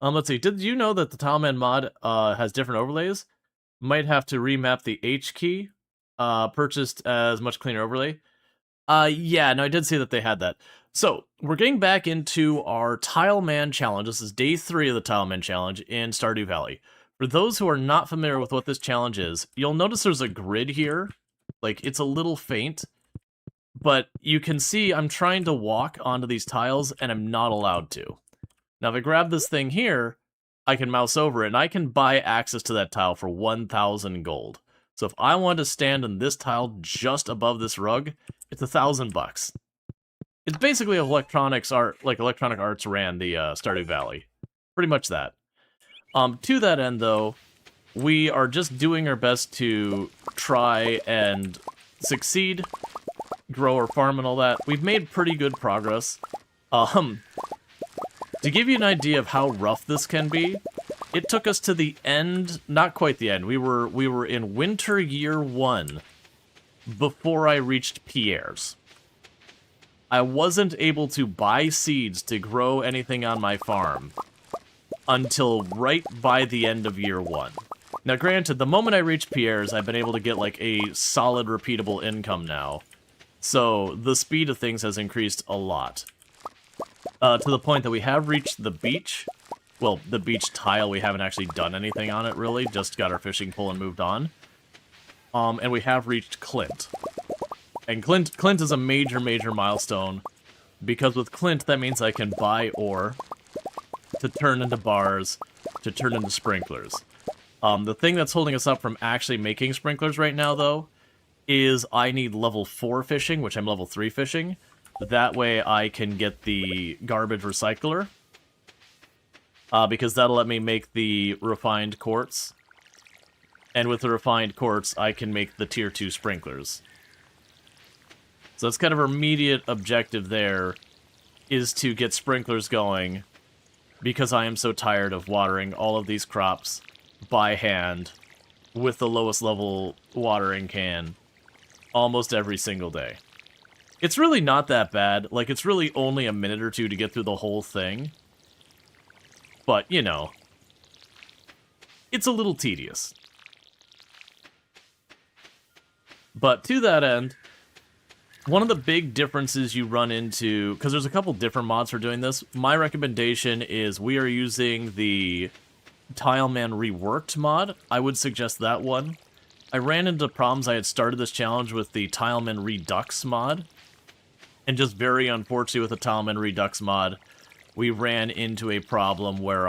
Let's see. Did you know that the Tileman mod has different overlays? Might have to remap the H key. Purchased as much cleaner overlay. Yeah, no, I did see that they had that. So, we're getting back into our Tileman challenge. This is day 3 of the Tileman challenge in Stardew Valley. For those who are not familiar with what this challenge is, you'll notice there's a grid here. Like, it's a little faint. But you can see I'm trying to walk onto these tiles, and I'm not allowed to. Now, if I grab this thing here, I can mouse over it, and I can buy access to that tile for 1,000 gold. So if I want to stand in this tile just above this rug, it's $1,000. It's basically electronics art, like Electronic Arts ran the Stardew Valley. Pretty much that. To that end, though, we are just doing our best to try and succeed, grow our farm and all that. We've made pretty good progress. To give you an idea of how rough this can be, it took us to the end, not quite the end. We were in winter year 1 before I reached Pierre's. I wasn't able to buy seeds to grow anything on my farm until right by the end of year 1. Now granted, the moment I reached Pierre's, I've been able to get like a solid repeatable income now. So the speed of things has increased a lot. To the point that we have reached the beach. Well, the beach tile, we haven't actually done anything on it, really. Just got our fishing pole and moved on. And we have reached Clint. And Clint is a major, major milestone. Because with Clint, that means I can buy ore to turn into bars, to turn into sprinklers. The thing that's holding us up from actually making sprinklers right now, though, is I need level 4 fishing, which I'm level 3 fishing. That way I can get the garbage recycler. Because that'll let me make the refined quartz. And with the refined quartz, I can make the tier 2 sprinklers. So that's kind of our immediate objective there, is to get sprinklers going, because I am so tired of watering all of these crops by hand with the lowest level watering can almost every single day. It's really not that bad. Like, it's really only a minute or two to get through the whole thing. But, you know, it's a little tedious. But to that end, one of the big differences you run into, because there's a couple different mods for doing this, my recommendation is we are using the Tileman Reworked mod. I would suggest that one. I ran into problems. I had started this challenge with the Tileman Redux mod. And just very unfortunately with the Tileman Redux mod, we ran into a problem where,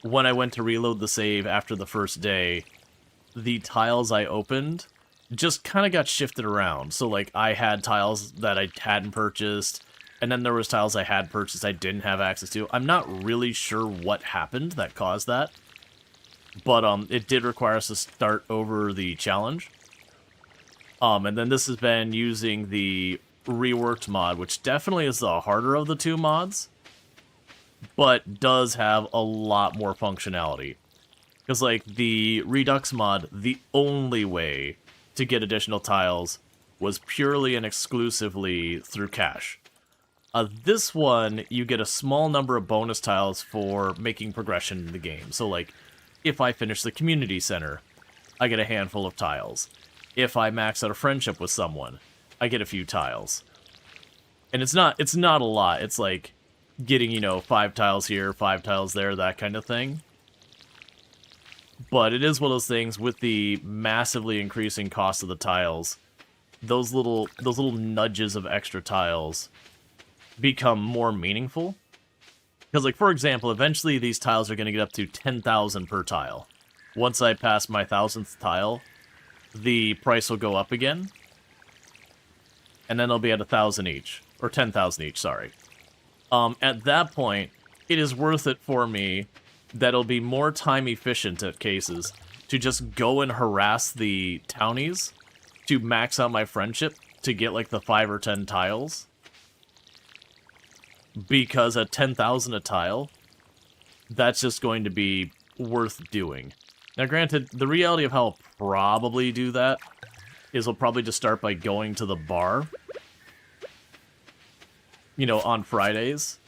when I went to reload the save after the first day, the tiles I opened just kind of got shifted around. So, like, I had tiles that I hadn't purchased, and then there was tiles I had purchased I didn't have access to. I'm not really sure what happened that caused that, but it did require us to start over the challenge. And then this has been using the Reworked mod, which definitely is the harder of the two mods, but does have a lot more functionality. Because, like, the Redux mod, the only way to get additional tiles was purely and exclusively through cash. This one, you get a small number of bonus tiles for making progression in the game. So, like, if I finish the community center, I get a handful of tiles. If I max out a friendship with someone, I get a few tiles. And it's not a lot. It's like getting, you know, 5 tiles here, 5 tiles there, that kind of thing. But it is one of those things with the massively increasing cost of the tiles. Those little nudges of extra tiles become more meaningful. Because, like, for example, eventually these tiles are going to get up to 10,000 per tile. Once I pass my 1,000th tile, the price will go up again. And then they'll be at 1,000 each. Or 10,000 each, sorry. At that point, it is worth it for me that it'll be more time efficient at cases to just go and harass the townies to max out my friendship to get, like, the 5 or 10 tiles. Because at 10,000 a tile, that's just going to be worth doing. Now, granted, the reality of how I'll probably do that is I'll probably just start by going to the bar, you know, on Fridays.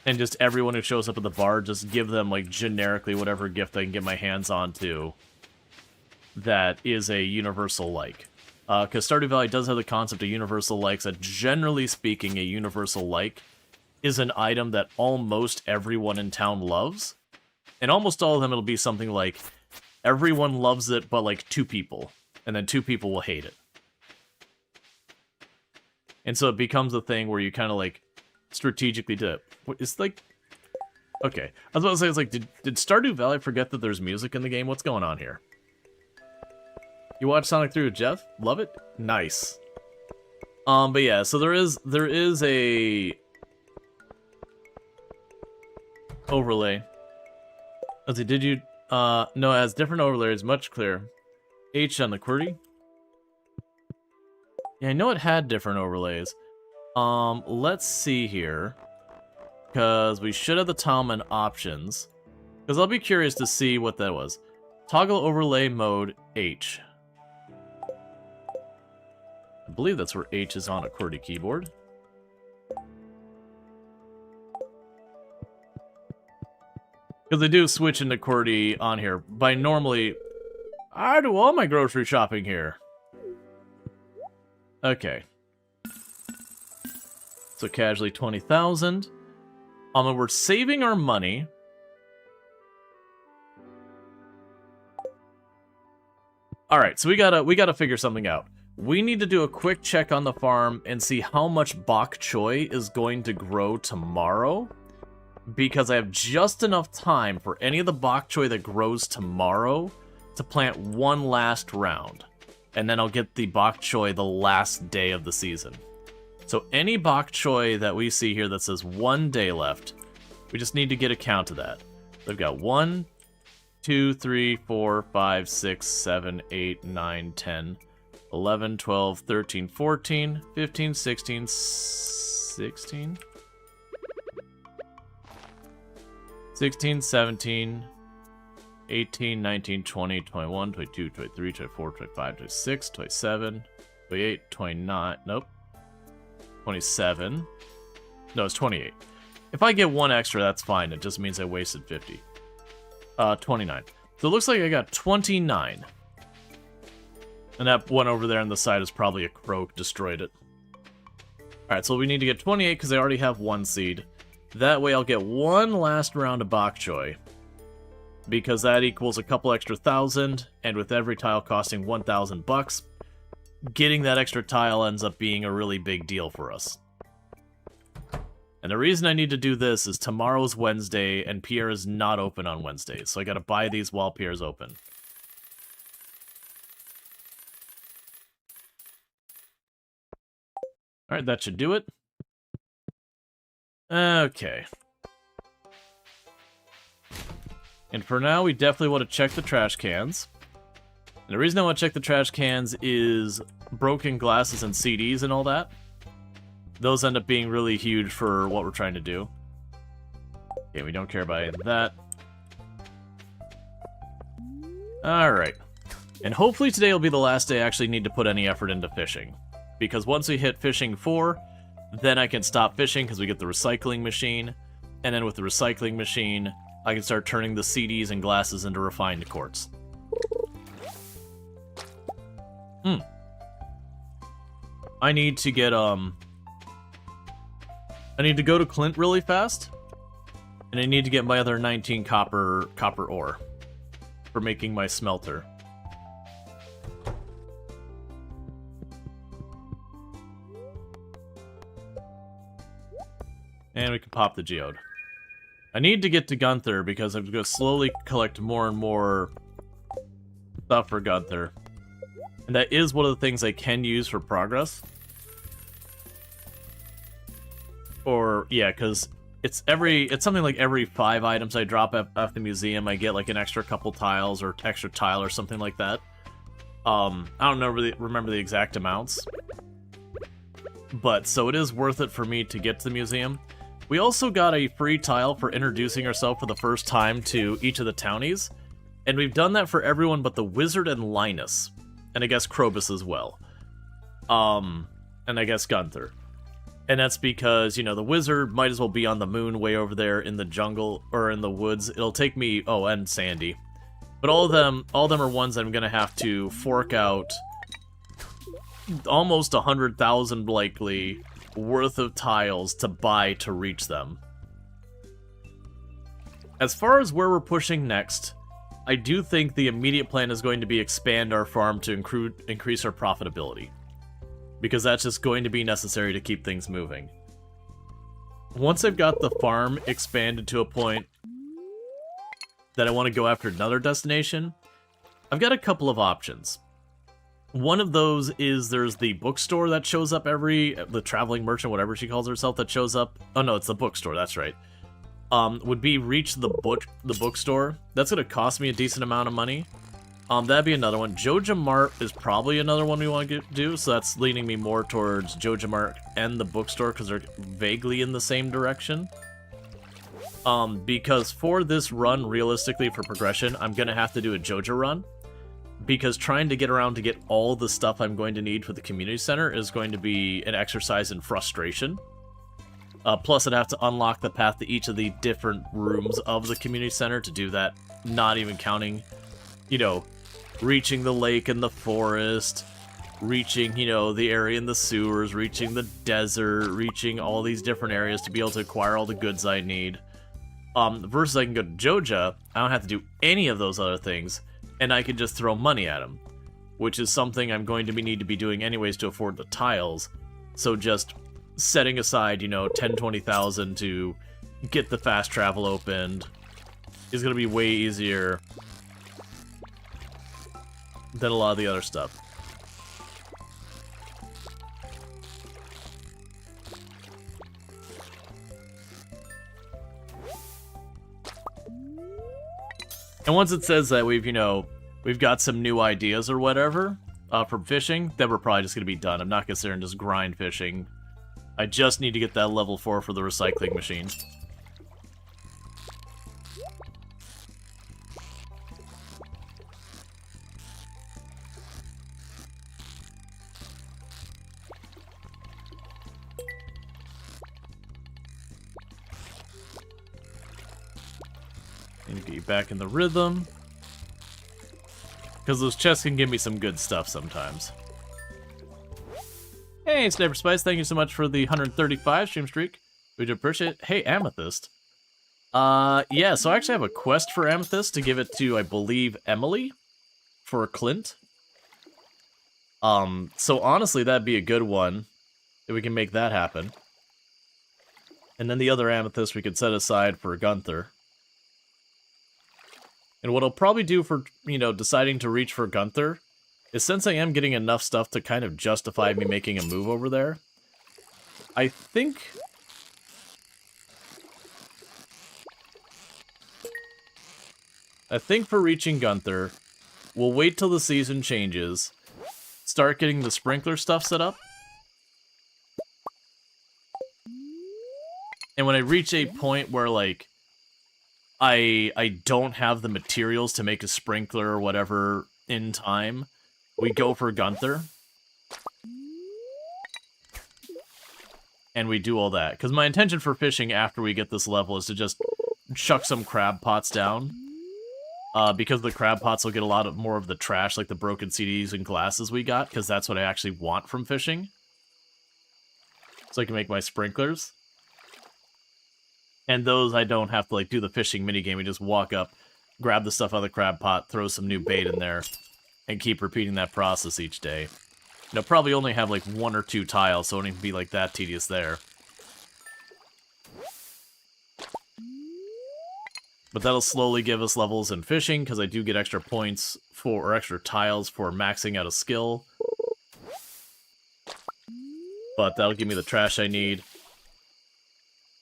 And just everyone who shows up at the bar, just give them, like, generically whatever gift I can get my hands on to that is a universal like. Because Stardew Valley does have the concept of universal likes, that generally speaking, a universal like is an item that almost everyone in town loves. And almost all of them, it'll be something like, everyone loves it, but like 2 people. And then 2 people will hate it. And so it becomes a thing where you kind of like strategically do it. It's like, okay. I was about to say, it's like, did Stardew Valley forget that there's music in the game? What's going on here? You watch Sonic 3 with Jeff? Love it? Nice. But yeah, so there is a overlay. Let's see, did you no, it has different overlays, much clearer. H on the QWERTY. Yeah, I know it had different overlays. Let's see here. Because we should have the Tileman options. Because I'll be curious to see what that was. Toggle overlay mode H. I believe that's where H is on a QWERTY keyboard. Because they do switch into QWERTY on here. By normally, I do all my grocery shopping here. Okay. So casually 20,000. And we're saving our money. All right, so we gotta figure something out. We need to do a quick check on the farm and see how much bok choy is going to grow tomorrow. Because I have just enough time for any of the bok choy that grows tomorrow to plant one last round. And then I'll get the bok choy the last day of the season. So any bok choy that we see here that says 1 day left, we just need to get a count of that. They've got 1, 2, 3, 4, 5, 6, 7, 8, 9, 10, 11, 12, 13, 14, 15, 16, 16, 17, 18, 19, 20, 21, 22, 23, 24, 25, 26, 27, 28, 29, nope. 27. No, it's 28. If I get 1 extra, that's fine. It just means I wasted 50. 29. So it looks like I got 29. And that one over there on the side is probably a crow destroyed it. Alright, so we need to get 28 because I already have 1 seed. That way I'll get 1 last round of bok choy. Because that equals a couple extra thousand, and with every tile costing 1,000 bucks, getting that extra tile ends up being a really big deal for us. And the reason I need to do this is tomorrow's Wednesday, and Pierre is not open on Wednesdays, so I gotta buy these while Pierre's open. Alright, that should do it. Okay. And for now, we definitely want to check the trash cans. And the reason I want to check the trash cans is broken glasses and CDs and all that. Those end up being really huge for what we're trying to do. Okay, we don't care about any of that. Alright. And hopefully today will be the last day I actually need to put any effort into fishing. Because once we hit fishing 4, then I can stop fishing because we get the recycling machine. And then with the recycling machine, I can start turning the CDs and glasses into refined quartz. I need to get, I need to go to Clint really fast. And I need to get my other 19 copper ore for making my smelter. And we can pop the geode. I need to get to Gunther because I'm going to slowly collect more and more stuff for Gunther. And that is one of the things I can use for progress. Or, yeah, because it's something like every 5 items I drop at the museum, I get like an extra couple tiles or extra tile or something like that. I don't remember the exact amounts. But, so it is worth it for me to get to the museum. We also got a free tile for introducing ourselves for the first time to each of the townies. And we've done that for everyone but the Wizard and Linus. And I guess Krobus as well. And I guess Gunther. And that's because, you know, the wizard might as well be on the moon way over there in the jungle or in the woods. It'll take me, oh, and Sandy. But all of them are ones I'm gonna have to fork out almost 100,000 likely worth of tiles to buy to reach them. As far as where we're pushing next, I do think the immediate plan is going to be expand our farm to increase our profitability, because that's just going to be necessary to keep things moving. Once I've got the farm expanded to a point that I want to go after another destination, I've got a couple of options. One of those is there's the bookstore that shows up the traveling merchant, whatever she calls herself, that shows up. Oh no, it's the bookstore, that's right. Would be reach the bookstore. That's going to cost me a decent amount of money. That'd be another one. Joja Mart is probably another one we want to do, so that's leaning me more towards Joja Mart and the bookstore, because they're vaguely in the same direction. Because for this run, realistically, for progression, I'm going to have to do a Joja run, because trying to get around to get all the stuff I'm going to need for the community center is going to be an exercise in frustration. Plus, I'd have to unlock the path to each of the different rooms of the community center to do that, not even counting, you know, reaching the lake and the forest, reaching, you know, the area in the sewers, reaching the desert, reaching all these different areas to be able to acquire all the goods I need. Versus I can go to Joja, I don't have to do any of those other things, and I can just throw money at them, which is something I'm going to need to be doing anyways to afford the tiles. So just setting aside, you know, 10, 20,000 to get the fast travel opened is going to be way easier than a lot of the other stuff. And once it says that we've got some new ideas or whatever from fishing, then we're probably just going to be done. I'm not going to sit there and just grind fishing. I just need to get that level 4 for the recycling machine. Need to get you back in the rhythm, because those chests can give me some good stuff sometimes. Hey, Sniper Spice, thank you so much for the 135 stream streak. We do appreciate it. Hey, Amethyst. Yeah, so I actually have a quest for Amethyst to give it to, I believe, Emily for Clint. So honestly, that'd be a good one if we can make that happen. And then the other Amethyst we could set aside for Gunther. And what I'll probably do for, you know, deciding to reach for Gunther is, since I am getting enough stuff to kind of justify me making a move over there, I think for reaching Gunther, we'll wait till the season changes, start getting the sprinkler stuff set up, and when I reach a point where, like, I don't have the materials to make a sprinkler or whatever in time, we go for Gunther. And we do all that. Because my intention for fishing after we get this level is to just chuck some crab pots down. Because the crab pots will get a lot more of the trash, like the broken CDs and glasses we got, because that's what I actually want from fishing. So I can make my sprinklers. And those I don't have to, like, do the fishing minigame. We just walk up, grab the stuff out of the crab pot, throw some new bait in there, and keep repeating that process each day. You know, probably only have, like, 1 or 2 tiles, so it won't even be, like, that tedious there. But that'll slowly give us levels in fishing, because I do get extra points for, or extra tiles for maxing out a skill. But that'll give me the trash I need.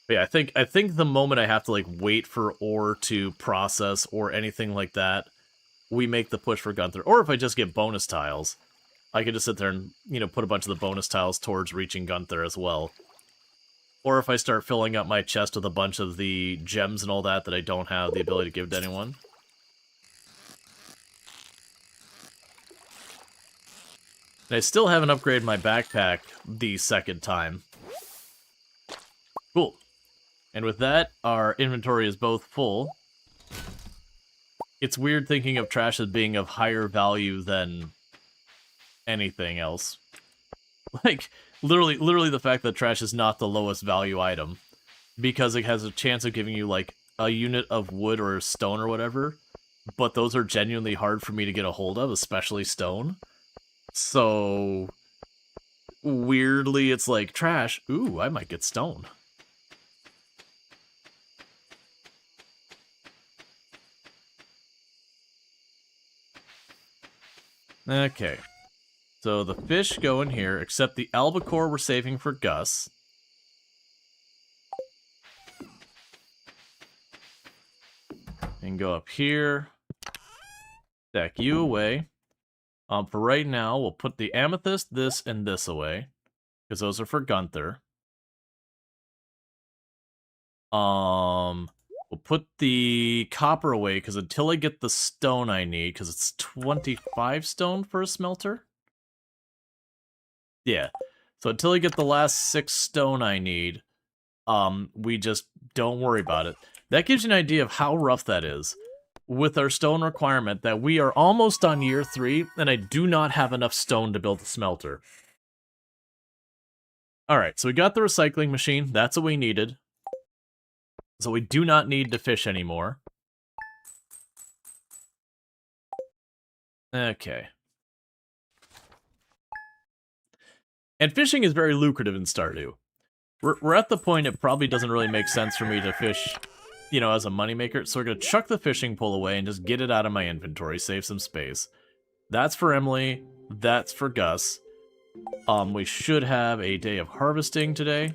But yeah, I think the moment I have to, like, wait for ore to process or anything like that, we make the push for Gunther. Or if I just get bonus tiles, I could just sit there and, you know, put a bunch of the bonus tiles towards reaching Gunther as well. Or if I start filling up my chest with a bunch of the gems and all that I don't have the ability to give to anyone. And I still haven't upgraded my backpack the second time. Cool. And with that, our inventory is both full. It's weird thinking of trash as being of higher value than anything else. Like, literally the fact that trash is not the lowest value item, because it has a chance of giving you, like, a unit of wood or stone or whatever, but those are genuinely hard for me to get a hold of, especially stone. So, weirdly, it's like, trash, ooh, I might get stone. Okay. So the fish go in here, except the albacore we're saving for Gus. And go up here. Stack you away. For right now, we'll put the amethyst, this, and this away. Because those are for Gunther. We'll put the copper away, because until I get the stone I need, because it's 25 stone for a smelter. Yeah. So until I get the last 6 stone I need, we just don't worry about it. That gives you an idea of how rough that is. With our stone requirement, that we are almost on year 3, and I do not have enough stone to build the smelter. Alright, so we got the recycling machine. That's what we needed. So we do not need to fish anymore. Okay. And fishing is very lucrative in Stardew. We're at the point it probably doesn't really make sense for me to fish, you know, as a moneymaker, so we're going to chuck the fishing pole away and just get it out of my inventory, save some space. That's for Emily, that's for Gus. We should have a day of harvesting today.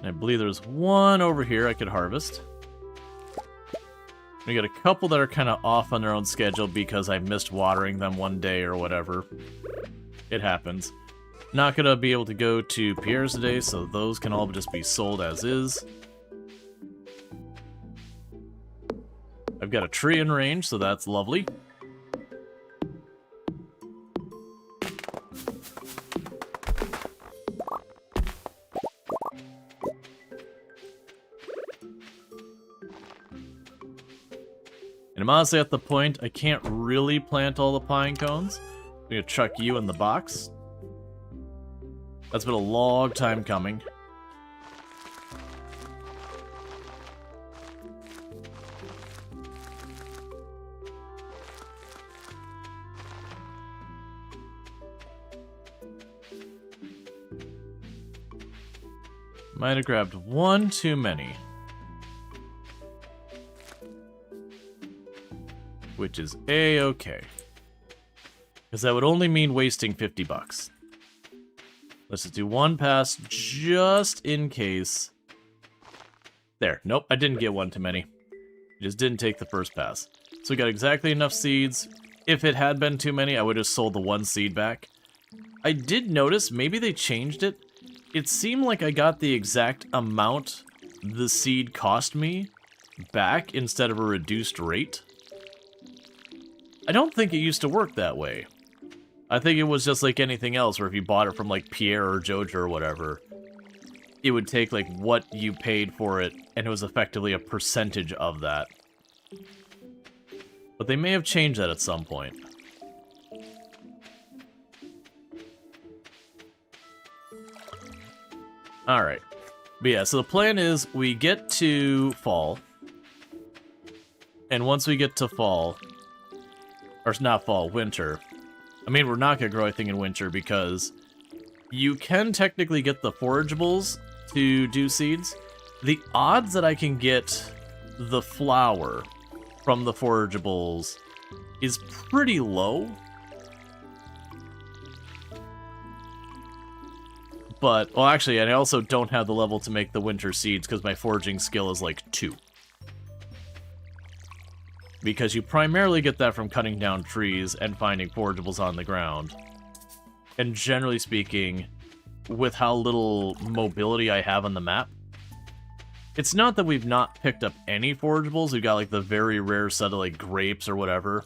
I believe there's one over here I could harvest. We got a couple that are kind of off on their own schedule because I missed watering them one day or whatever. It happens. Not gonna be able to go to Pierre's today, so those can all just be sold as is. I've got a tree in range, so that's lovely. And I'm honestly at the point I can't really plant all the pine cones. I'm gonna chuck you in the box. That's been a long time coming. Might have grabbed one too many. Which is a-okay. Because that would only mean wasting 50 bucks. Let's just do one pass just in case. There. Nope, I didn't get one too many. I just didn't take the first pass. So we got exactly enough seeds. If it had been too many, I would have sold the one seed back. I did notice, maybe they changed it. It seemed like I got the exact amount the seed cost me back instead of a reduced rate. I don't think it used to work that way. I think it was just like anything else, where if you bought it from like Pierre or Jojo or whatever, it would take like what you paid for it, and it was effectively a percentage of that. But they may have changed that at some point. Alright. But yeah, so the plan is we get to fall. And once we get to fall, or not fall, winter. I mean, we're not going to grow anything in winter because you can technically get the forageables to do seeds. The odds that I can get the flour from the forageables is pretty low. But, well, actually, I also don't have the level to make the winter seeds because my foraging skill is like 2. Because you primarily get that from cutting down trees and finding forageables on the ground. And generally speaking, with how little mobility I have on the map, It's not that we've not picked up any forageables. We've got, like, the very rare set of, like, grapes or whatever.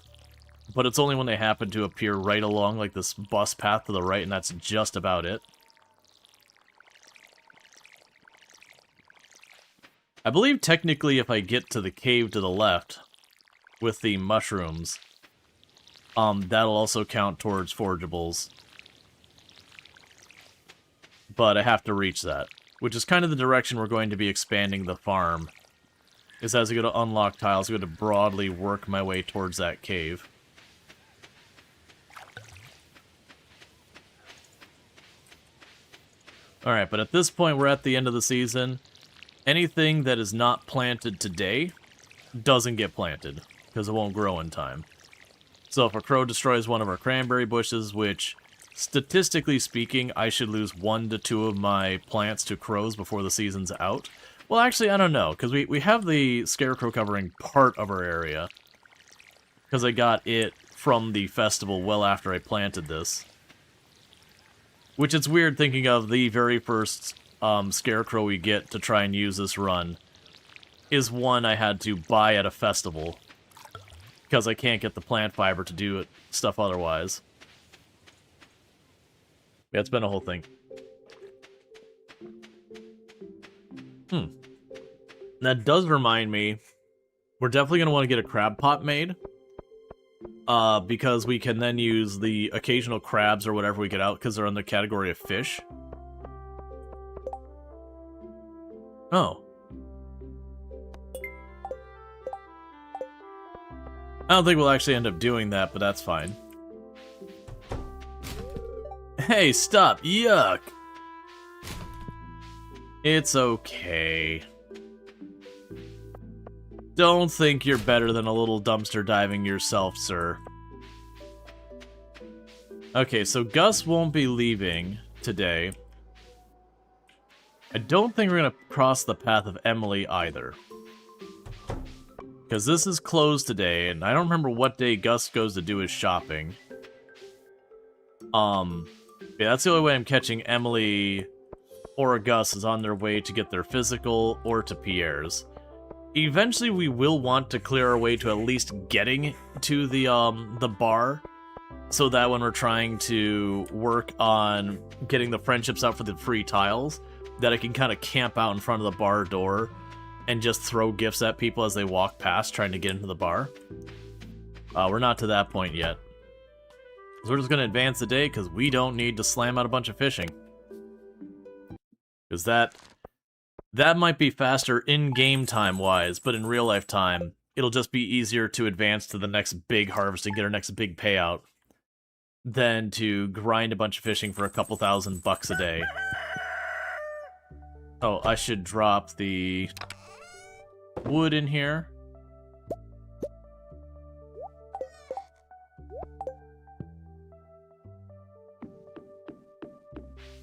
But it's only when they happen to appear right along, like, this bus path to the right, and that's just about it. I believe, technically, if I get to the cave to the left with the mushrooms, that'll also count towards forageables. But I have to reach that, which is kind of the direction we're going to be expanding the farm. Is as I go to unlock tiles, I'm going to broadly work my way towards that cave. Alright, but at this point, we're at the end of the season. Anything that is not planted today doesn't get planted, because it won't grow in time. So if a crow destroys one of our cranberry bushes, which, statistically speaking, I should lose 1 to 2 of my plants to crows before the season's out. Well, actually, I don't know, because we have the scarecrow covering part of our area. Because I got it from the festival well after I planted this. Which it's weird thinking of the very first scarecrow we get to try and use this run is one I had to buy at a festival. Because I can't get the plant fiber to do it, stuff otherwise. Yeah, it's been a whole thing. That does remind me, we're definitely going to want to get a crab pot made. Because we can then use the occasional crabs or whatever we get out, because they're in the category of fish. Oh. I don't think we'll actually end up doing that, but that's fine. Hey, stop! Yuck! It's okay. Don't think you're better than a little dumpster diving yourself, sir. Okay, so Gus won't be leaving today. I don't think we're going to cross the path of Emily either. Because this is closed today, and I don't remember what day Gus goes to do his shopping. Yeah, that's the only way I'm catching Emily or Gus is on their way to get their physical or to Pierre's. Eventually, we will want to clear our way to at least getting to the bar, so that when we're trying to work on getting the friendships out for the free tiles, that I can kind of camp out in front of the bar door and just throw gifts at people as they walk past trying to get into the bar. We're not to that point yet. So we're just going to advance the day because we don't need to slam out a bunch of fishing. Because that might be faster in-game time-wise, but in real-life time, it'll just be easier to advance to the next big harvest and get our next big payout than to grind a bunch of fishing for a couple $1,000 a day. Oh, I should drop the wood in here.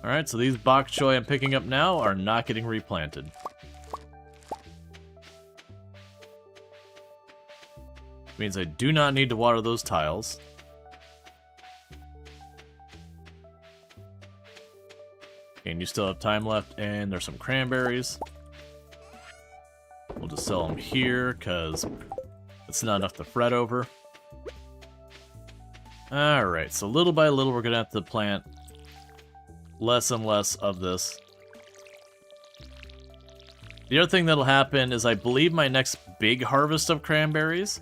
Alright, so these bok choy I'm picking up now are not getting replanted. Means I do not need to water those tiles. And you still have time left, and there's some cranberries. We'll just sell them here, because it's not enough to fret over. Alright, so little by little we're going to have to plant less and less of this. The other thing that'll happen is I believe my next big harvest of cranberries,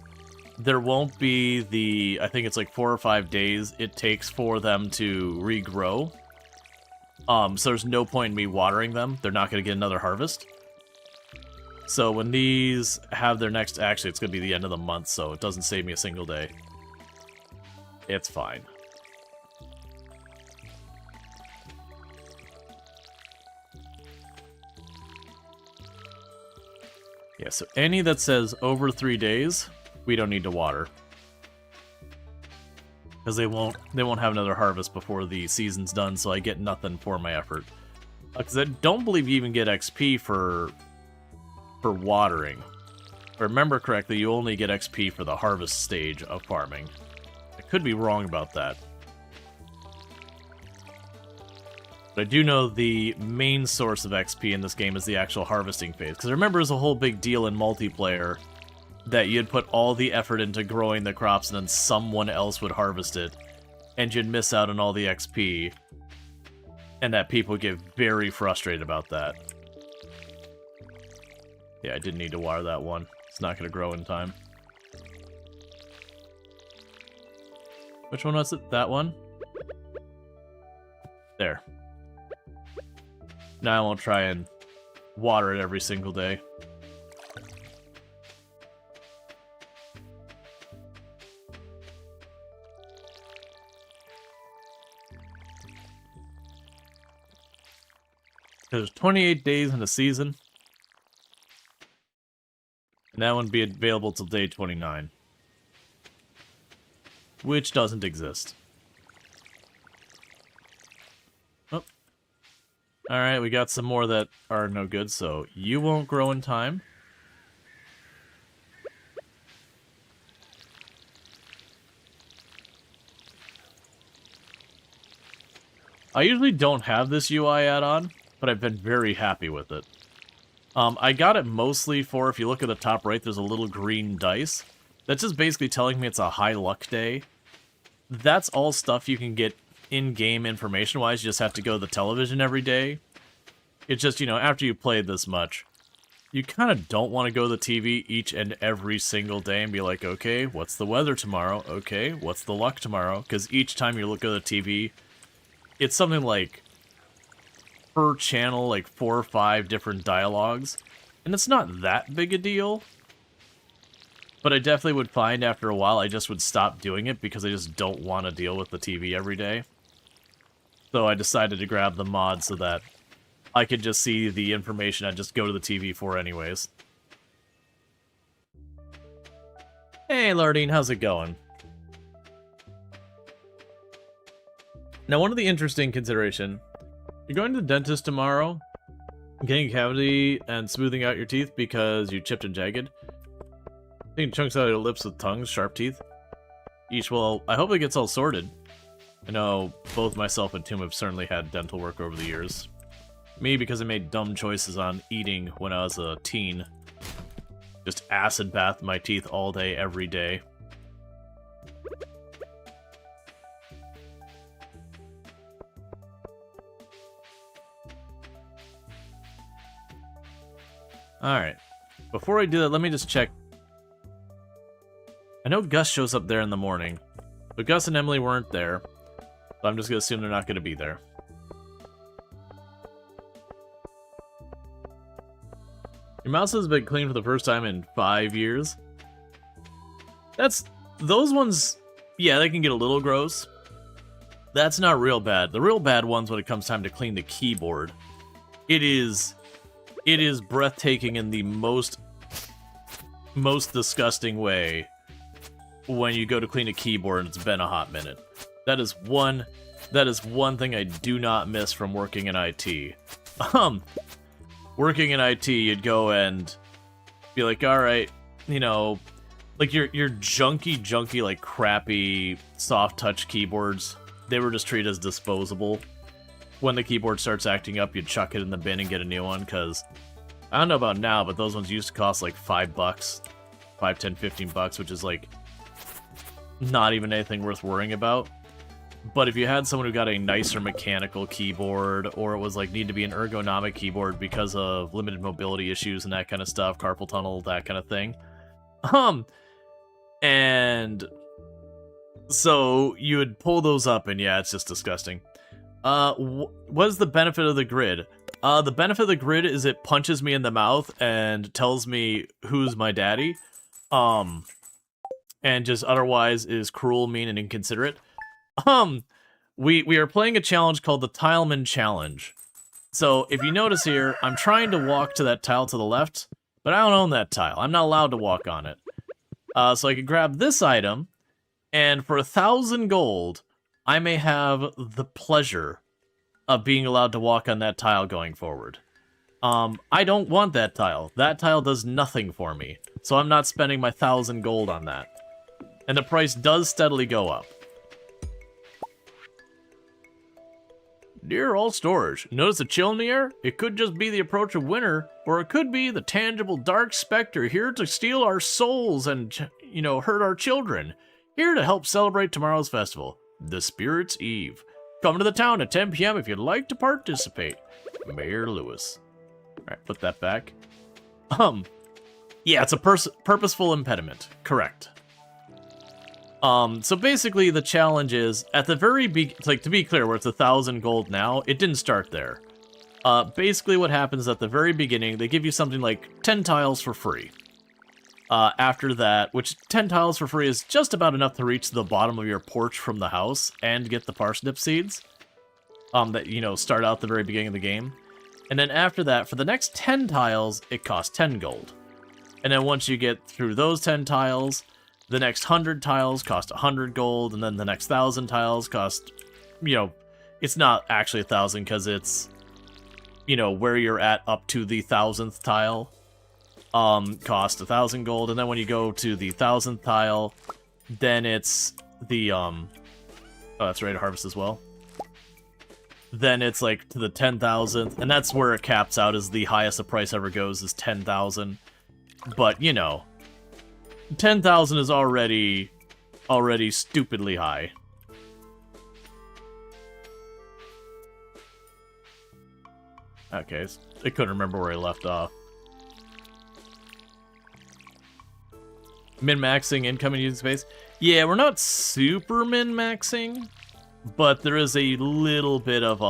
there won't be the, I think it's like 4 or 5 days it takes for them to regrow. So there's no point in me watering them. They're not going to get another harvest. So when these have their next, actually it's going to be the end of the month, so it doesn't save me a single day. It's fine. Yeah, so any that says over 3 days, we don't need to water. Because they won't have another harvest before the season's done, so I get nothing for my effort. Because I don't believe you even get XP for watering. If I remember correctly, you only get XP for the harvest stage of farming. I could be wrong about that. But I do know the main source of XP in this game is the actual harvesting phase. Because remember, it was a whole big deal in multiplayer that you'd put all the effort into growing the crops and then someone else would harvest it. And you'd miss out on all the XP. And that people get very frustrated about that. Yeah, I didn't need to water that one. It's not going to grow in time. Which one was it? That one? There. Now I won't try and water it every single day. There's 28 days in a season. And that wouldn't be available till day 29. Which doesn't exist. Oh. Alright, we got some more that are no good, so you won't grow in time. I usually don't have this UI add-on, but I've been very happy with it. I got it mostly for, if you look at the top right, there's a little green dice. That's just basically telling me it's a high luck day. That's all stuff you can get in-game information-wise. You just have to go to the television every day. It's just, you know, after you played this much, you kind of don't want to go to the TV each and every single day and be like, okay, what's the weather tomorrow? Okay, what's the luck tomorrow? Because each time you look at the TV, it's something like per channel, like 4 or 5 different dialogues, and it's not that big a deal, but I definitely would find after a while I just would stop doing it because I just don't want to deal with the TV every day. So I decided to grab the mod so that I could just see the information I just go to the TV for anyways. Hey Lardine, how's it going? Now one of the interesting consideration, you're going to the dentist tomorrow, getting a cavity and smoothing out your teeth because you chipped and jagged. Taking chunks out of your lips with tongues, sharp teeth. Well, I hope it gets all sorted. I know both myself and Tim have certainly had dental work over the years. Me, because I made dumb choices on eating when I was a teen. Just acid bath my teeth all day, every day. Alright. Before I do that, let me just check. I know Gus shows up there in the morning, but Gus and Emily weren't there, so I'm just going to assume they're not going to be there. Your mouse has been cleaned for the first time in 5 years. Those ones, yeah, they can get a little gross. That's not real bad. The real bad ones when it comes time to clean the keyboard. It is breathtaking in the most disgusting way when you go to clean a keyboard and it's been a hot minute. That is one thing I do not miss from working in IT. Working in IT, you'd go and be like, all right, you know, like your junky, like crappy soft touch keyboards, they were just treated as disposable. When the keyboard starts acting up, you'd chuck it in the bin and get a new one, because I don't know about now, but those ones used to cost like $5, $5, $10, $15, which is like not even anything worth worrying about. But if you had someone who got a nicer mechanical keyboard, or it was like need to be an ergonomic keyboard because of limited mobility issues and that kind of stuff, carpal tunnel, that kind of thing. And so you would pull those up, and yeah, it's just disgusting. What is the benefit of the grid? The benefit of the grid is it punches me in the mouth and tells me who's my daddy. And just otherwise is cruel, mean, and inconsiderate. We are playing a challenge called the Tileman Challenge. So if you notice here, I'm trying to walk to that tile to the left, but I don't own that tile. I'm not allowed to walk on it. So I could grab this item, and for 1,000 gold, I may have the pleasure of being allowed to walk on that tile going forward. I don't want that tile. That tile does nothing for me, so I'm not spending my 1,000 gold on that. And the price does steadily go up. Dear old Storge, notice the chill in the air? It could just be the approach of winter, or it could be the tangible dark specter here to steal our souls and, hurt our children. Here to help celebrate tomorrow's festival, the Spirit's Eve. Come to the town at 10 p.m. if you'd like to participate. Mayor Lewis. Alright, put that back. Yeah, it's a purposeful impediment. Correct. So basically the challenge is, at the very to be clear, where it's 1,000 gold now, it didn't start there. Basically what happens at the very beginning, they give you something like 10 tiles for free. After that, which 10 tiles for free is just about enough to reach the bottom of your porch from the house and get the parsnip seeds. That, start out the very beginning of the game. And then after that, for the next 10 tiles, it costs 10 gold. And then once you get through those 10 tiles, the next 100 tiles cost 100 gold, and then the next 1,000 tiles cost, it's not actually 1,000 because it's, where you're at up to the 1,000th tile, cost 1,000 gold, and then when you go to the 1,000th tile, then it's the, oh, that's ready to harvest as well. Then it's like to the 10,000th, and that's where it caps out, is the highest the price ever goes is 10,000. But, 10,000 is already stupidly high. Okay, I couldn't remember where I left off. Min-maxing incoming using space. Yeah, we're not super min-maxing, but there is a little bit of,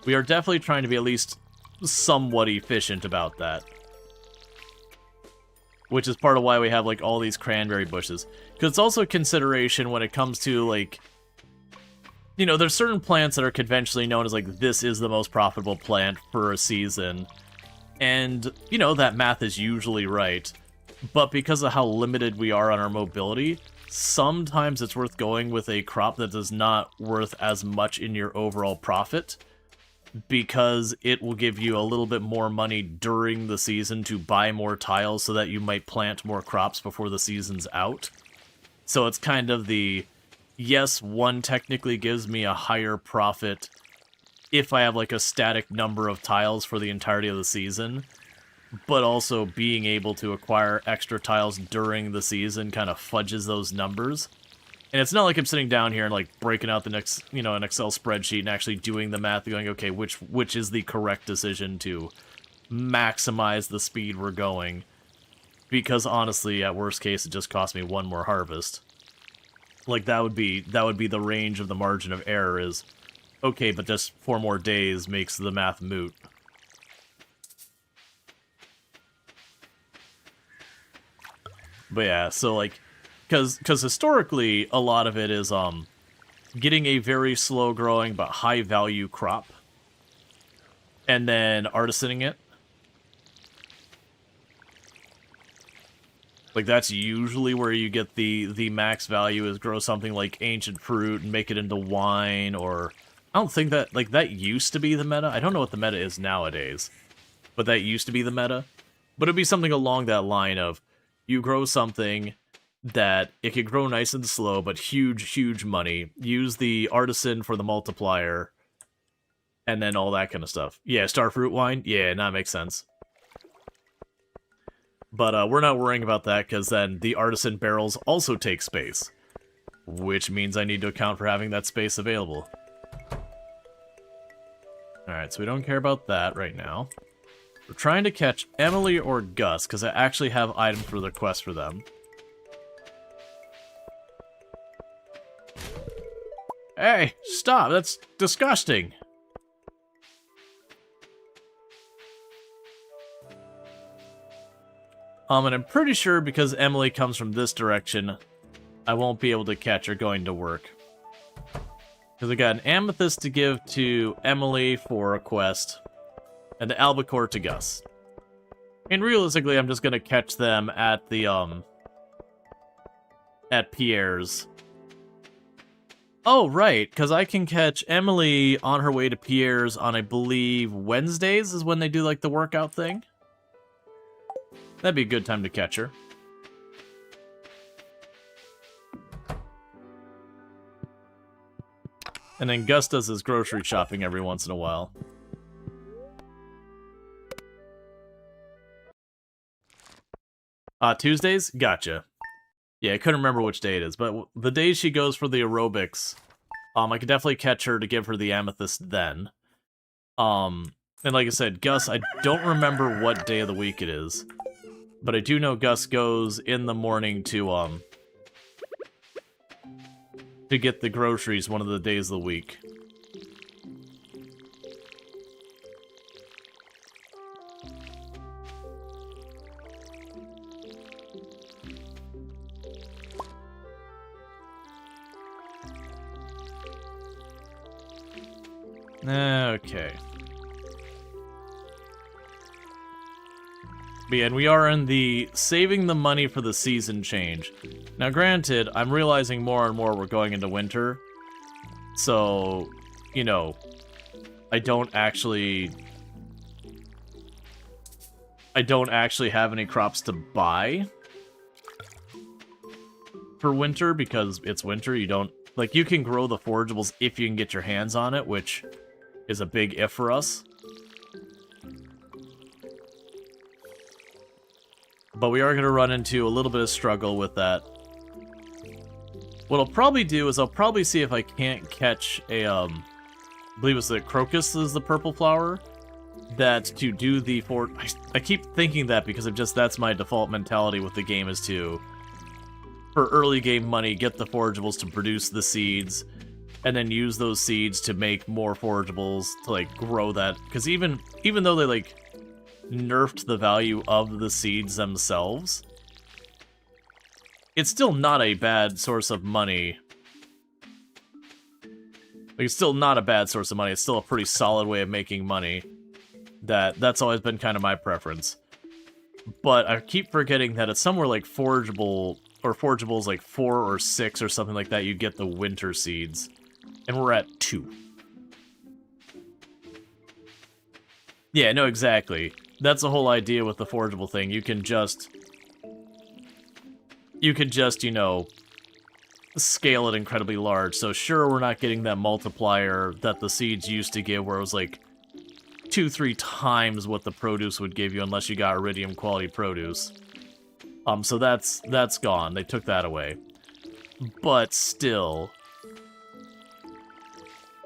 we are definitely trying to be at least somewhat efficient about that. Which is part of why we have, like, all these cranberry bushes. Because it's also a consideration when it comes to, like, there's certain plants that are conventionally known as, like, this is the most profitable plant for a season. And, that math is usually right. But because of how limited we are on our mobility, sometimes it's worth going with a crop that is not worth as much in your overall profit, because it will give you a little bit more money during the season to buy more tiles so that you might plant more crops before the season's out. So it's kind of the, yes, one technically gives me a higher profit if I have like a static number of tiles for the entirety of the season, but also being able to acquire extra tiles during the season kind of fudges those numbers. And it's not like I'm sitting down here and like breaking out the next, an Excel spreadsheet and actually doing the math and going, okay, which is the correct decision to maximize the speed we're going. Because honestly, at worst case, it just cost me one more harvest. Like that would be the range of the margin of error is, okay, but just 4 more days makes the math moot. But yeah, so like, because historically, a lot of it is getting a very slow-growing but high-value crop, and then artisaning it. Like, that's usually where you get the max value, is grow something like ancient fruit and make it into wine, or... I don't think that... Like, that used to be the meta. I don't know what the meta is nowadays, but that used to be the meta. But it'd be something along that line of, you grow something that it could grow nice and slow, but huge money. Use the artisan for the multiplier, and then all that kind of stuff. Yeah, starfruit wine? Yeah, that makes sense. But we're not worrying about that, because then the artisan barrels also take space, which means I need to account for having that space available. Alright, so we don't care about that right now. We're trying to catch Emily or Gus, because I actually have items for the quest for them. Hey, stop! That's disgusting! And I'm pretty sure because Emily comes from this direction, I won't be able to catch her going to work. Because I got an amethyst to give to Emily for a quest, and the albacore to Gus. And realistically, I'm just gonna catch them at the, at Pierre's. Oh, right, because I can catch Emily on her way to Pierre's on, I believe, Wednesdays is when they do, like, the workout thing. That'd be a good time to catch her. And then Gus does his grocery shopping every once in a while. Tuesdays? Gotcha. Yeah, I couldn't remember which day it is, but the days she goes for the aerobics, I could definitely catch her to give her the amethyst then. And like I said, Gus, I don't remember what day of the week it is, but I do know Gus goes in the morning to get the groceries one of the days of the week. Okay. But yeah, and we are in the saving the money for the season change. Now granted, I'm realizing more and more we're going into winter. So, you know, I don't actually have any crops to buy for winter because it's winter. You don't, like, you can grow the forageables if you can get your hands on it, which is a big if for us. But we are going to run into a little bit of struggle with that. What I'll probably do is I'll probably see if I can't catch a, I believe it's the crocus is the purple flower, that to do the I keep thinking that because that's my default mentality with the game is to, for early game money, get the forageables to produce the seeds, and then use those seeds to make more forageables to, like, grow that. Because even though they, like, nerfed the value of the seeds themselves, it's still not a bad source of money. Like, it's still not a bad source of money. It's still a pretty solid way of making money. That's always been kind of my preference. But I keep forgetting that it's somewhere like forageable, or forageables like 4 or 6 or something like that, you get the winter seeds. And we're at 2. Yeah, no, exactly. That's the whole idea with the forageable thing. You can just, you know, scale it incredibly large. So sure, we're not getting that multiplier that the seeds used to give, where it was like 2-3 times what the produce would give you unless you got iridium quality produce. So that's gone. They took that away. But still,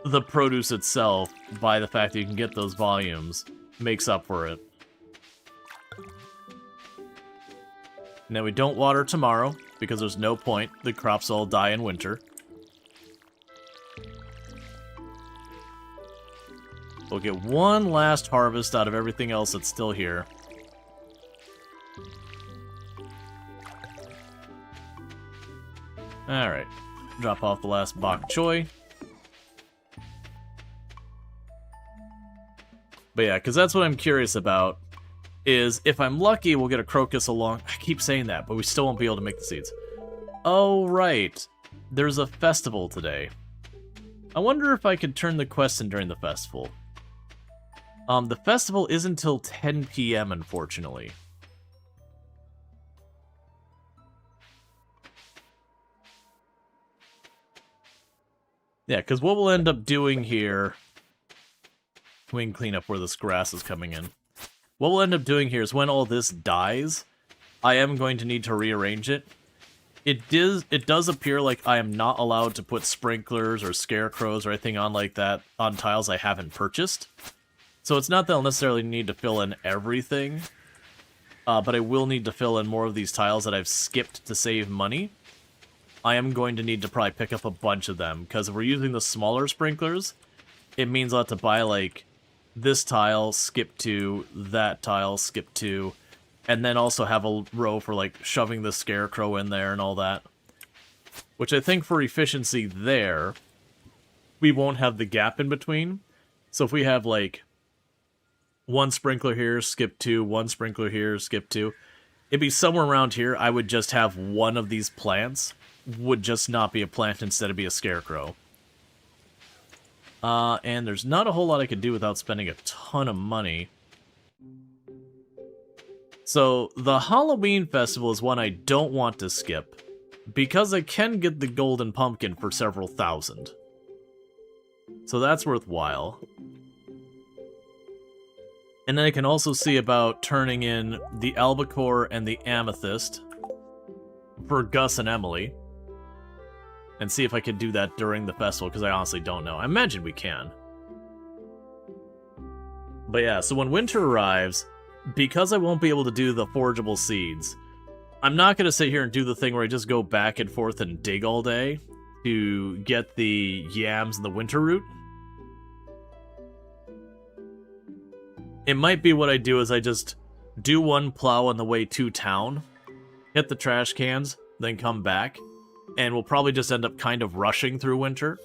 the produce itself, by the fact that you can get those volumes, makes up for it. Now we don't water tomorrow, because there's no point. The crops all die in winter. We'll get one last harvest out of everything else that's still here. Alright. Drop off the last bok choy. But yeah, because that's what I'm curious about, is if I'm lucky, we'll get a crocus along. I keep saying that, but we still won't be able to make the seeds. Oh, right. There's a festival today. I wonder if I could turn the quest in during the festival. The festival is until 10 PM, unfortunately. Yeah, because what we'll end up doing here... We can clean up where this grass is coming in. What we'll end up doing here is when all this dies, I am going to need to rearrange it. It does appear like I am not allowed to put sprinklers or scarecrows or anything on like that on tiles I haven't purchased. So it's not that I'll necessarily need to fill in everything, but I will need to fill in more of these tiles that I've skipped to save money. I am going to need to probably pick up a bunch of them, because if we're using the smaller sprinklers, it means I'll have to buy, like, this tile, skip 2, that tile, skip 2, and then also have a row for, like, shoving the scarecrow in there and all that. Which I think for efficiency there, we won't have the gap in between. So if we have, like, one sprinkler here, skip 2, one sprinkler here, skip 2, it'd be somewhere around here. I would just have one of these plants, would just not be a plant instead of be a scarecrow. And there's not a whole lot I could do without spending a ton of money. So, the Halloween festival is one I don't want to skip, because I can get the golden pumpkin for several thousand. So that's worthwhile. And then I can also see about turning in the albacore and the amethyst for Gus and Emily. And see if I could do that during the festival, because I honestly don't know. I imagine we can. But yeah, so when winter arrives, because I won't be able to do the forageable seeds, I'm not going to sit here and do the thing where I just go back and forth and dig all day to get the yams and the winter root. It might be what I do is I just do one plow on the way to town, hit the trash cans, then come back, and we'll probably just end up kind of rushing through winter.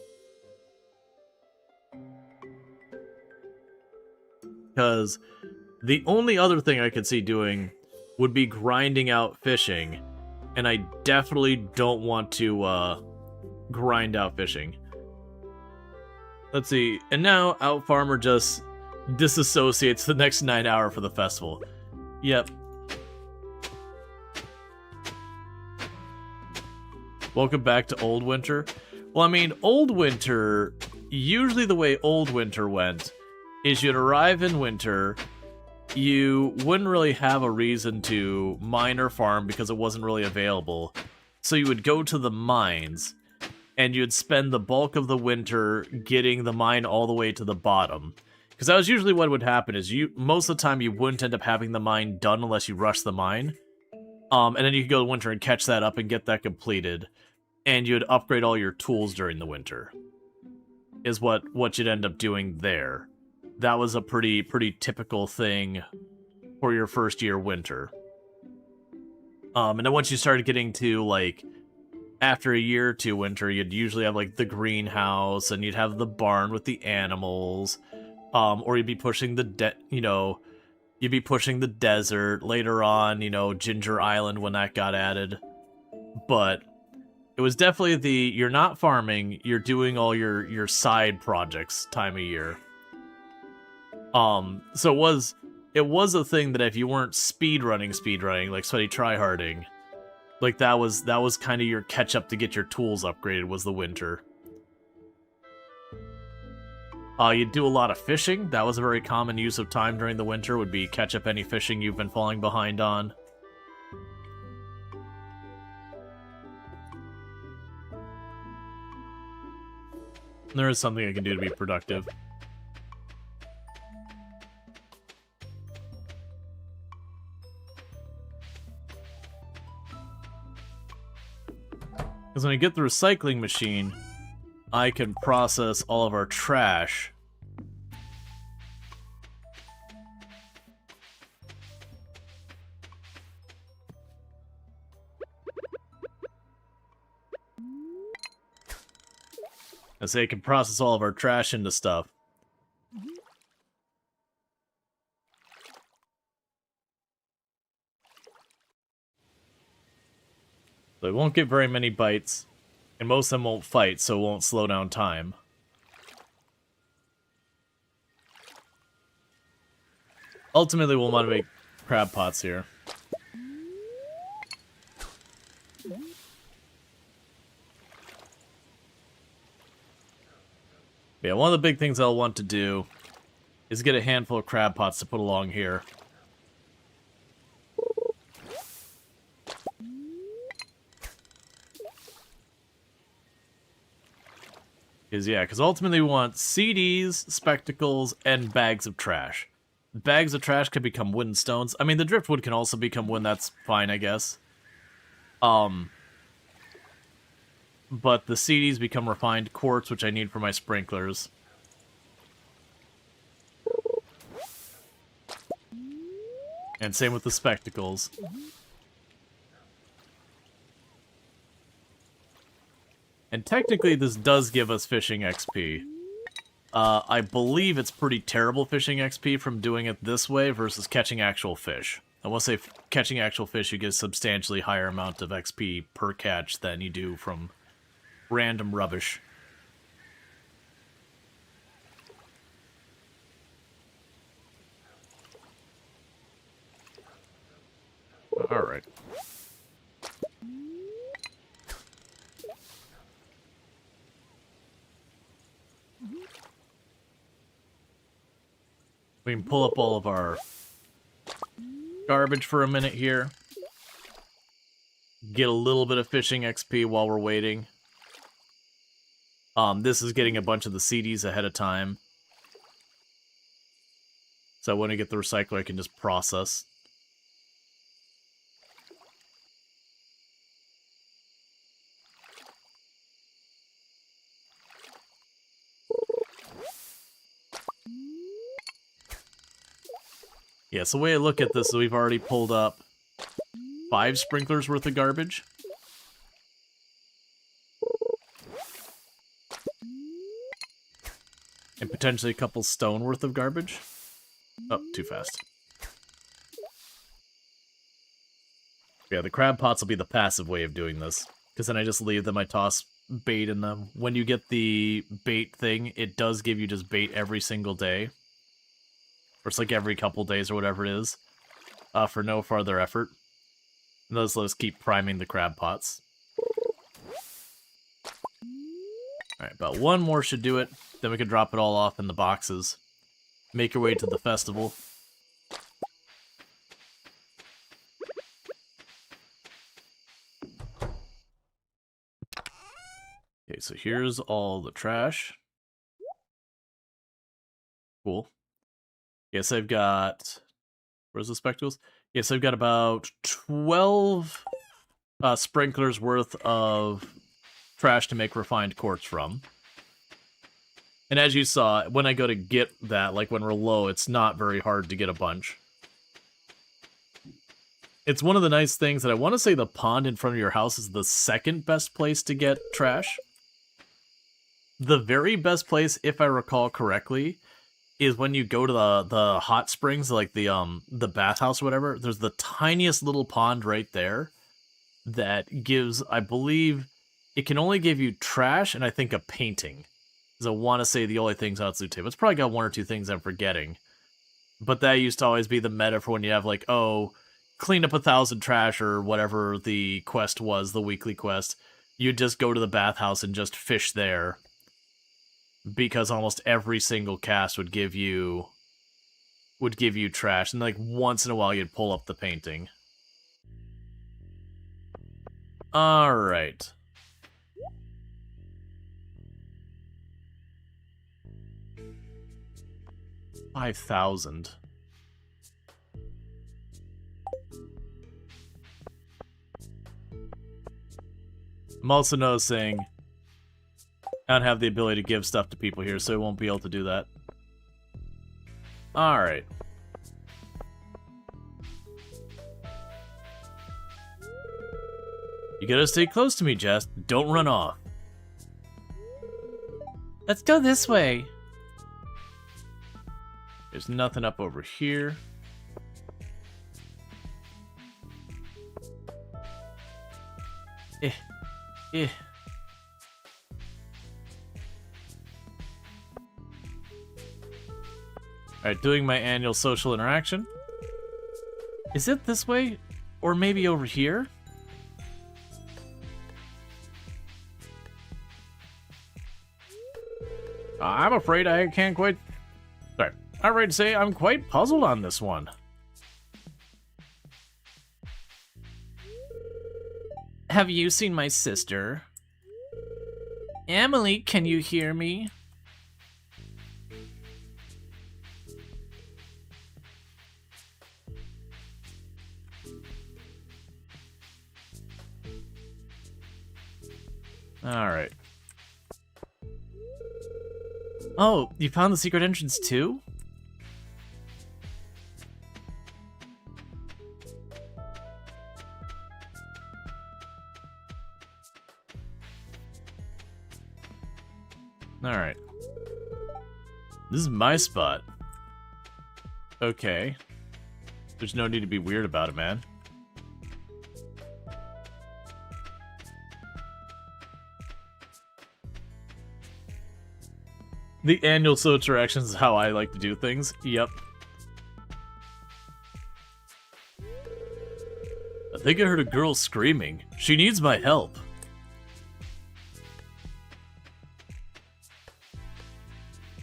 Because the only other thing I could see doing would be grinding out fishing, and I definitely don't want to grind out fishing. Let's see, and now Out Farmer just disassociates the next 9 hour for the festival. Yep. Welcome back to Old Winter. Well, I mean, Old Winter, usually the way Old Winter went is you'd arrive in winter, you wouldn't really have a reason to mine or farm because it wasn't really available. So you would go to the mines, and you'd spend the bulk of the winter getting the mine all the way to the bottom. Because that was usually what would happen, is most of the time you wouldn't end up having the mine done unless you rushed the mine. And then you could go to winter and catch that up and get that completed. And you'd upgrade all your tools during the winter. Is what you'd end up doing there. That was a pretty typical thing for your first year winter. And then once you started getting to, like, after a year or two winter, you'd usually have, like, the greenhouse, and you'd have the barn with the animals, or you'd be pushing you'd be pushing the desert. Later on, Ginger Island when that got added. But it was definitely you're not farming, you're doing all your side projects time of year. So it was a thing that if you weren't speedrunning, like sweaty tryharding, like that was kind of your catch up to get your tools upgraded was the winter. You'd do a lot of fishing. That was a very common use of time during the winter, would be catch up any fishing you've been falling behind on. There is something I can do to be productive. Because when I get the recycling machine, I can process all of our trash. I say I can process all of our trash into stuff. So it won't get very many bites, and most of them won't fight, so it won't slow down time. Ultimately, we'll want to make crab pots here. Yeah, one of the big things I'll want to do is get a handful of crab pots to put along here. Because ultimately we want CDs, spectacles, and bags of trash. Bags of trash can become wooden stones. I mean, the driftwood can also become wood, that's fine, I guess. But the CDs become refined quartz, which I need for my sprinklers. And same with the spectacles. And technically, this does give us fishing XP. I believe it's pretty terrible fishing XP from doing it this way versus catching actual fish. I will say, catching actual fish, you get a substantially higher amount of XP per catch than you do from random rubbish. Alright. We can pull up all of our garbage for a minute here. Get a little bit of fishing XP while we're waiting. This is getting a bunch of the CDs ahead of time. So when I get the recycler, I can just process. Yeah, so the way I look at this is we've already pulled up 5 sprinklers worth of garbage. And potentially a couple stone worth of garbage. Oh, too fast. Yeah, the crab pots will be the passive way of doing this. Because then I just leave them, I toss bait in them. When you get the bait thing, it does give you just bait every single day. Or it's like every couple days or whatever it is. For no further effort. And those let us keep priming the crab pots. Alright, about one more should do it. Then we can drop it all off in the boxes. Make your way to the festival. Okay, so here's all the trash. Cool. Yes, I've got... Where's the spectacles? Yes, I've got about 12 sprinklers worth of trash to make refined quartz from. And as you saw, when I go to get that, like when we're low, it's not very hard to get a bunch. It's one of the nice things that I want to say the pond in front of your house is the second best place to get trash. The very best place, if I recall correctly, is when you go to the hot springs, like the bathhouse or whatever. There's the tiniest little pond right there that gives, I believe, it can only give you trash and I think a painting. Because I want to say the only things on its loot table. It's probably got 1 or 2 things I'm forgetting. But that used to always be the meta for when you have like, oh, clean up 1,000 trash or whatever the quest was, the weekly quest. You'd just go to the bathhouse and just fish there. Because almost every single cast would give you trash, and like once in a while you'd pull up the painting. All right. $5,000. I'm also noticing I don't have the ability to give stuff to people here, so I won't be able to do that. Alright. You gotta stay close to me, Jess. Don't run off. Let's go this way. There's nothing up over here. Eh. Alright, doing my annual social interaction. Is it this way? Or maybe over here? I'm afraid I can't quite... Sorry. I'm ready to say I'm quite puzzled on this one. Have you seen my sister? Emily, can you hear me? Alright. Oh, you found the secret entrance too? Alright. This is my spot. Okay. There's no need to be weird about it, man. The annual social interactions is how I like to do things. Yep. I think I heard a girl screaming. She needs my help.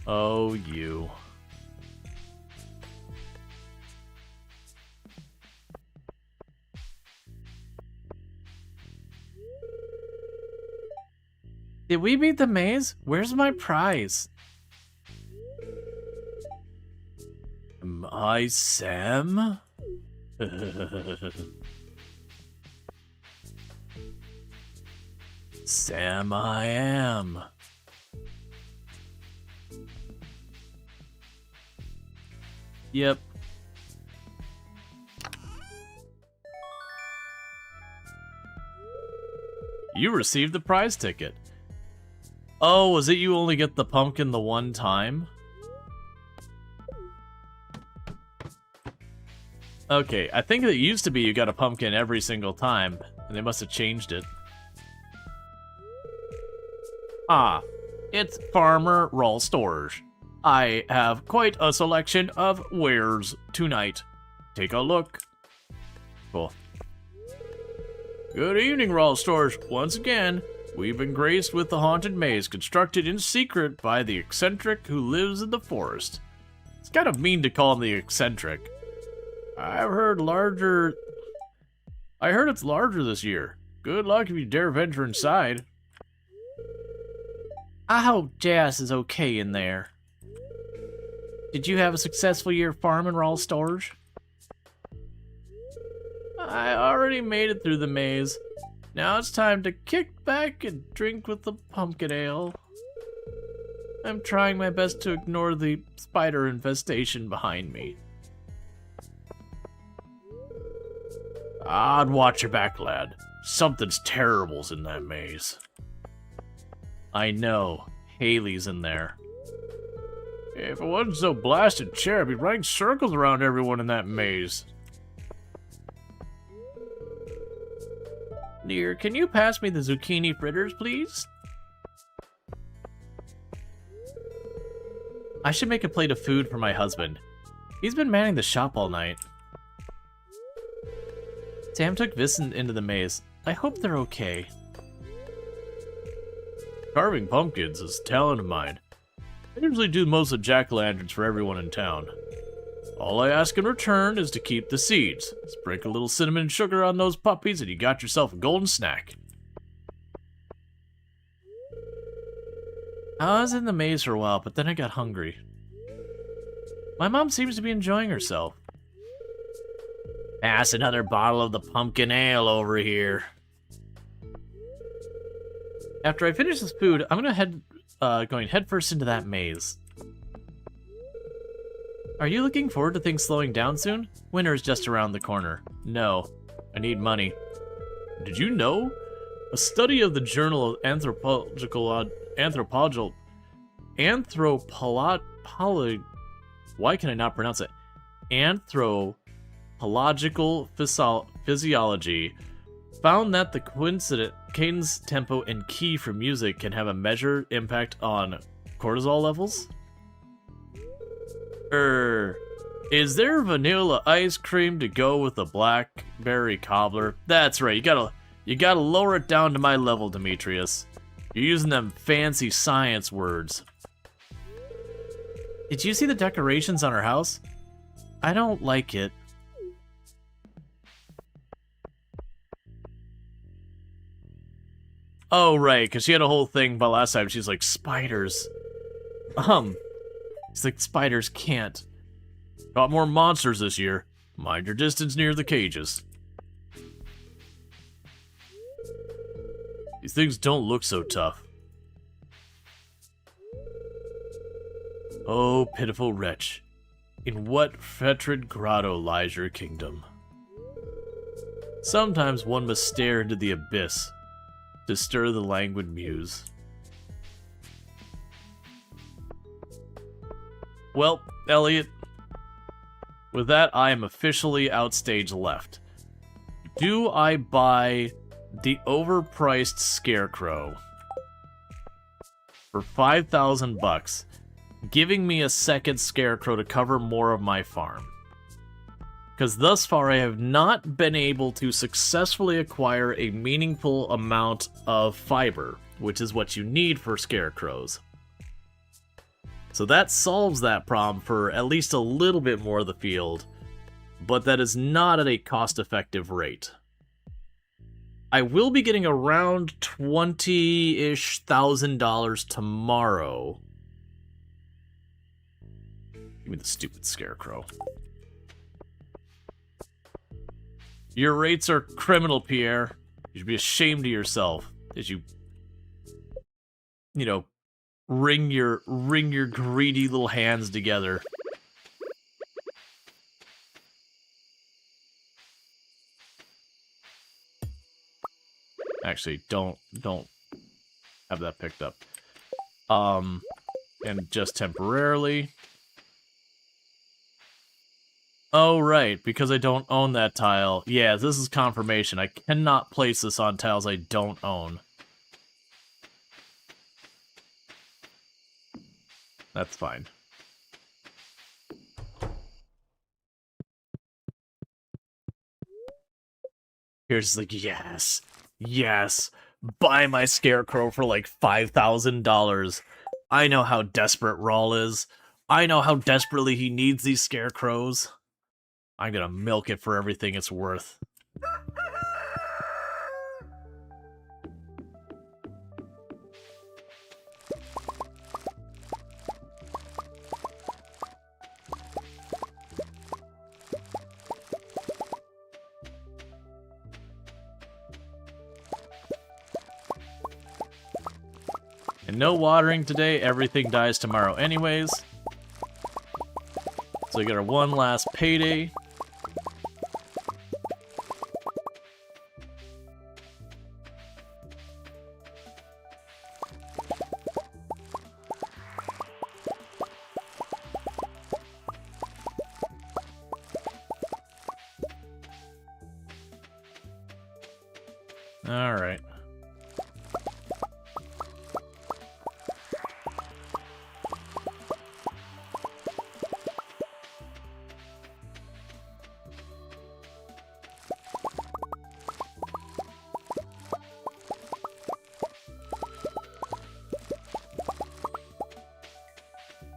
Oh, you. Did we beat the maze? Where's my prize? Am I Sam? Sam I am. Yep. You received the prize ticket. Oh, was it you only get the pumpkin the one time? Okay, I think it used to be you got a pumpkin every single time, and they must have changed it. Ah, it's Farmer Rual Storge. I have quite a selection of wares tonight. Take a look. Cool. Good evening, Rual Storge. Once again, we've been graced with the haunted maze constructed in secret by the eccentric who lives in the forest. It's kind of mean to call him the eccentric. I heard it's larger this year. Good luck if you dare venture inside. I hope Jas is okay in there. Did you have a successful year farming, Rual Storge? I already made it through the maze. Now it's time to kick back and drink with the pumpkin ale. I'm trying my best to ignore the spider infestation behind me. I'd watch your back, lad. Something's terrible's in that maze. I know. Haley's in there. If it wasn't so blasted chair, I'd be running circles around everyone in that maze. Dear, can you pass me the zucchini fritters, please? I should make a plate of food for my husband. He's been manning the shop all night. Sam took Vincent into the maze. I hope they're okay. Carving pumpkins is a talent of mine. I usually do most of the jack-o'-lanterns for everyone in town. All I ask in return is to keep the seeds. Sprinkle a little cinnamon and sugar on those puppies and you got yourself a golden snack. I was in the maze for a while, but then I got hungry. My mom seems to be enjoying herself. Pass another bottle of the pumpkin ale over here. After I finish this food, I'm going headfirst into that maze. Are you looking forward to things slowing down soon? Winter is just around the corner. No, I need money. Did you know? A study of the Journal of why can I not pronounce it? Anthropological physiology found that the cadence, tempo, and key for music can have a measured impact on cortisol levels. Is there vanilla ice cream to go with the blackberry cobbler? That's right, you gotta lower it down to my level, Demetrius. You're using them fancy science words. Did you see the decorations on our house? I don't like it. Oh, right, because she had a whole thing, but last time she's like, spiders. She's like, spiders can't. Got more monsters this year. Mind your distance near the cages. These things don't look so tough. Oh, pitiful wretch. In what fetid grotto lies your kingdom? Sometimes one must stare into the abyss to stir the languid muse. Well, Elliot, with that, I am officially outstage left. Do I buy the overpriced scarecrow for 5,000 bucks, giving me a second scarecrow to cover more of my farm? Because thus far I have not been able to successfully acquire a meaningful amount of fiber, which is what you need for scarecrows. So that solves that problem for at least a little bit more of the field, but that is not at a cost-effective rate. I will be getting around $20-ish thousand tomorrow. Give me the stupid scarecrow. Your rates are criminal, Pierre. You should be ashamed of yourself as you know, wring your greedy little hands together. Actually, don't have that picked up. And just temporarily. Oh, right, because I don't own that tile. Yeah, this is confirmation. I cannot place this on tiles I don't own. That's fine. Here's like, yes, yes, buy my scarecrow for like $5,000. I know how desperate Rual is. I know how desperately he needs these scarecrows. I'm gonna milk it for everything it's worth. And no watering today, everything dies tomorrow anyways. So we get our one last payday. Alright.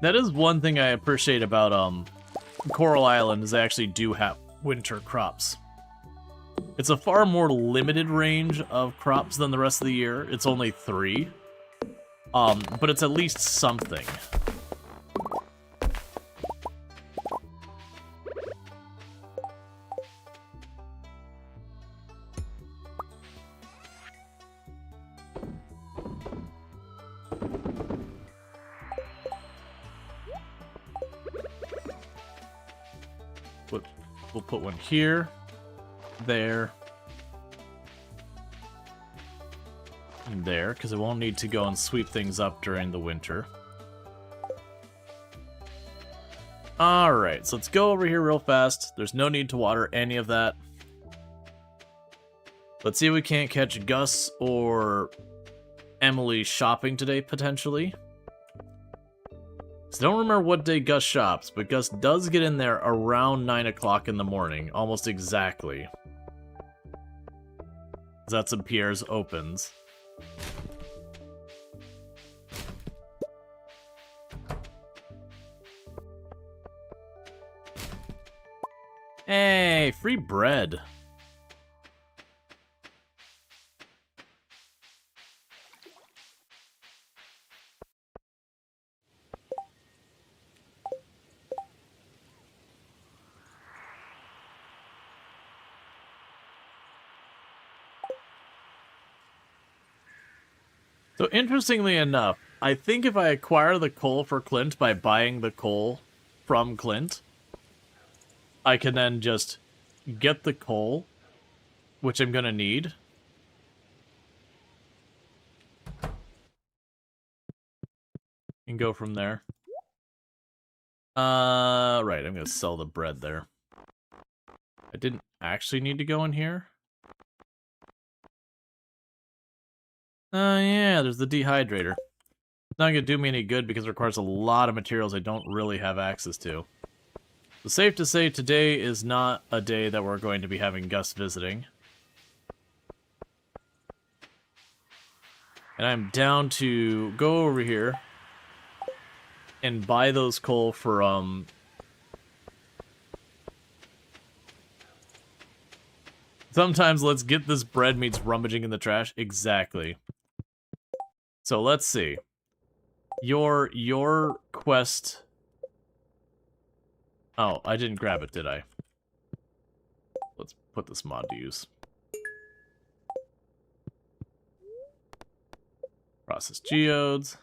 That is one thing I appreciate about Coral Island is they actually do have winter crops. It's a far more limited range of crops than the rest of the year. It's only 3. But it's at least something. We'll put one here, there, and there, because I won't need to go and sweep things up during the winter. Alright, so let's go over here real fast. There's no need to water any of that. Let's see if we can't catch Gus or Emily shopping today, potentially. So I don't remember what day Gus shops, but Gus does get in there around 9 o'clock in the morning, almost exactly. That's when Pierre's opens. Hey, free bread. So interestingly enough, I think if I acquire the coal for Clint by buying the coal from Clint, I can then just get the coal, which I'm gonna need. And go from there. Right, I'm gonna sell the bread there. I didn't actually need to go in here. Yeah, there's the dehydrator. It's not gonna do me any good because it requires a lot of materials I don't really have access to. So safe to say today is not a day that we're going to be having Gus visiting. And I'm down to go over here and buy those coal for, Sometimes let's get this bread meets rummaging in the trash. Exactly. So let's see. Your quest... Oh, I didn't grab it, did I? Let's put this mod to use. Process geodes.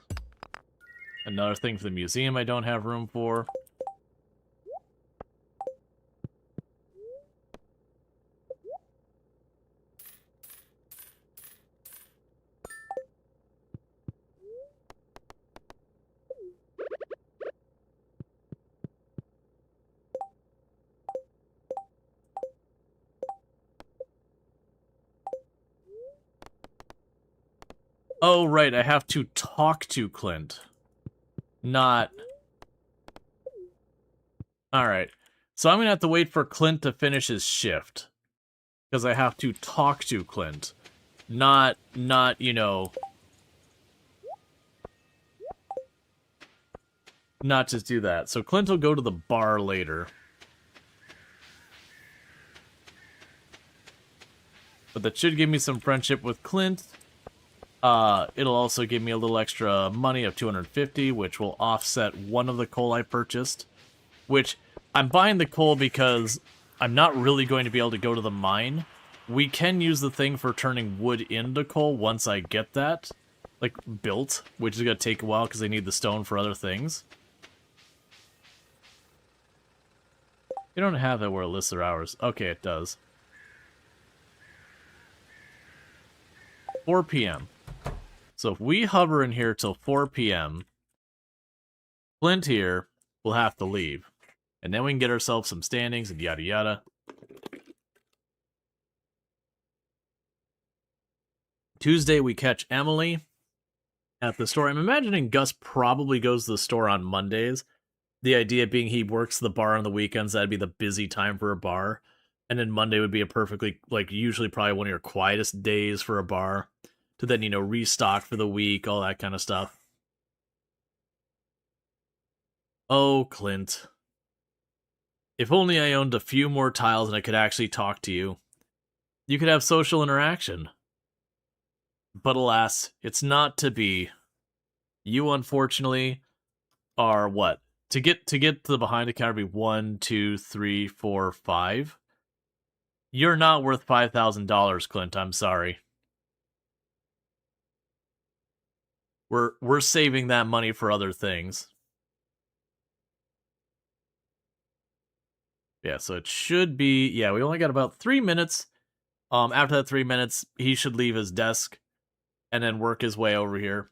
Another thing for the museum I don't have room for. Oh, right, I have to talk to Clint. Not... Alright. So I'm gonna have to wait for Clint to finish his shift. Because I have to talk to Clint. Not, you know... Not just do that. So Clint will go to the bar later. But that should give me some friendship with Clint. It'll also give me a little extra money of 250, which will offset one of the coal I purchased. Which, I'm buying the coal because I'm not really going to be able to go to the mine. We can use the thing for turning wood into coal once I get that, like, built, which is going to take a while because I need the stone for other things. You don't have it where it lists their hours. Okay, it does. 4 p.m. So if we hover in here till 4 p.m., Clint here will have to leave. And then we can get ourselves some standings and yada yada. Tuesday we catch Emily at the store. I'm imagining Gus probably goes to the store on Mondays. The idea being he works the bar on the weekends. That'd be the busy time for a bar. And then Monday would be a perfectly, like, usually probably one of your quietest days for a bar. To then, you know, restock for the week, all that kind of stuff. Oh, Clint. If only I owned a few more tiles and I could actually talk to you. You could have social interaction. But alas, it's not to be. You, unfortunately, are what? To get to the behind the counter be 1, 2, 3, 4, 5. You're not worth $5,000, Clint. I'm sorry. We're saving that money for other things. Yeah, so it should be... Yeah, we only got about 3 minutes. After that 3 minutes, he should leave his desk and then work his way over here.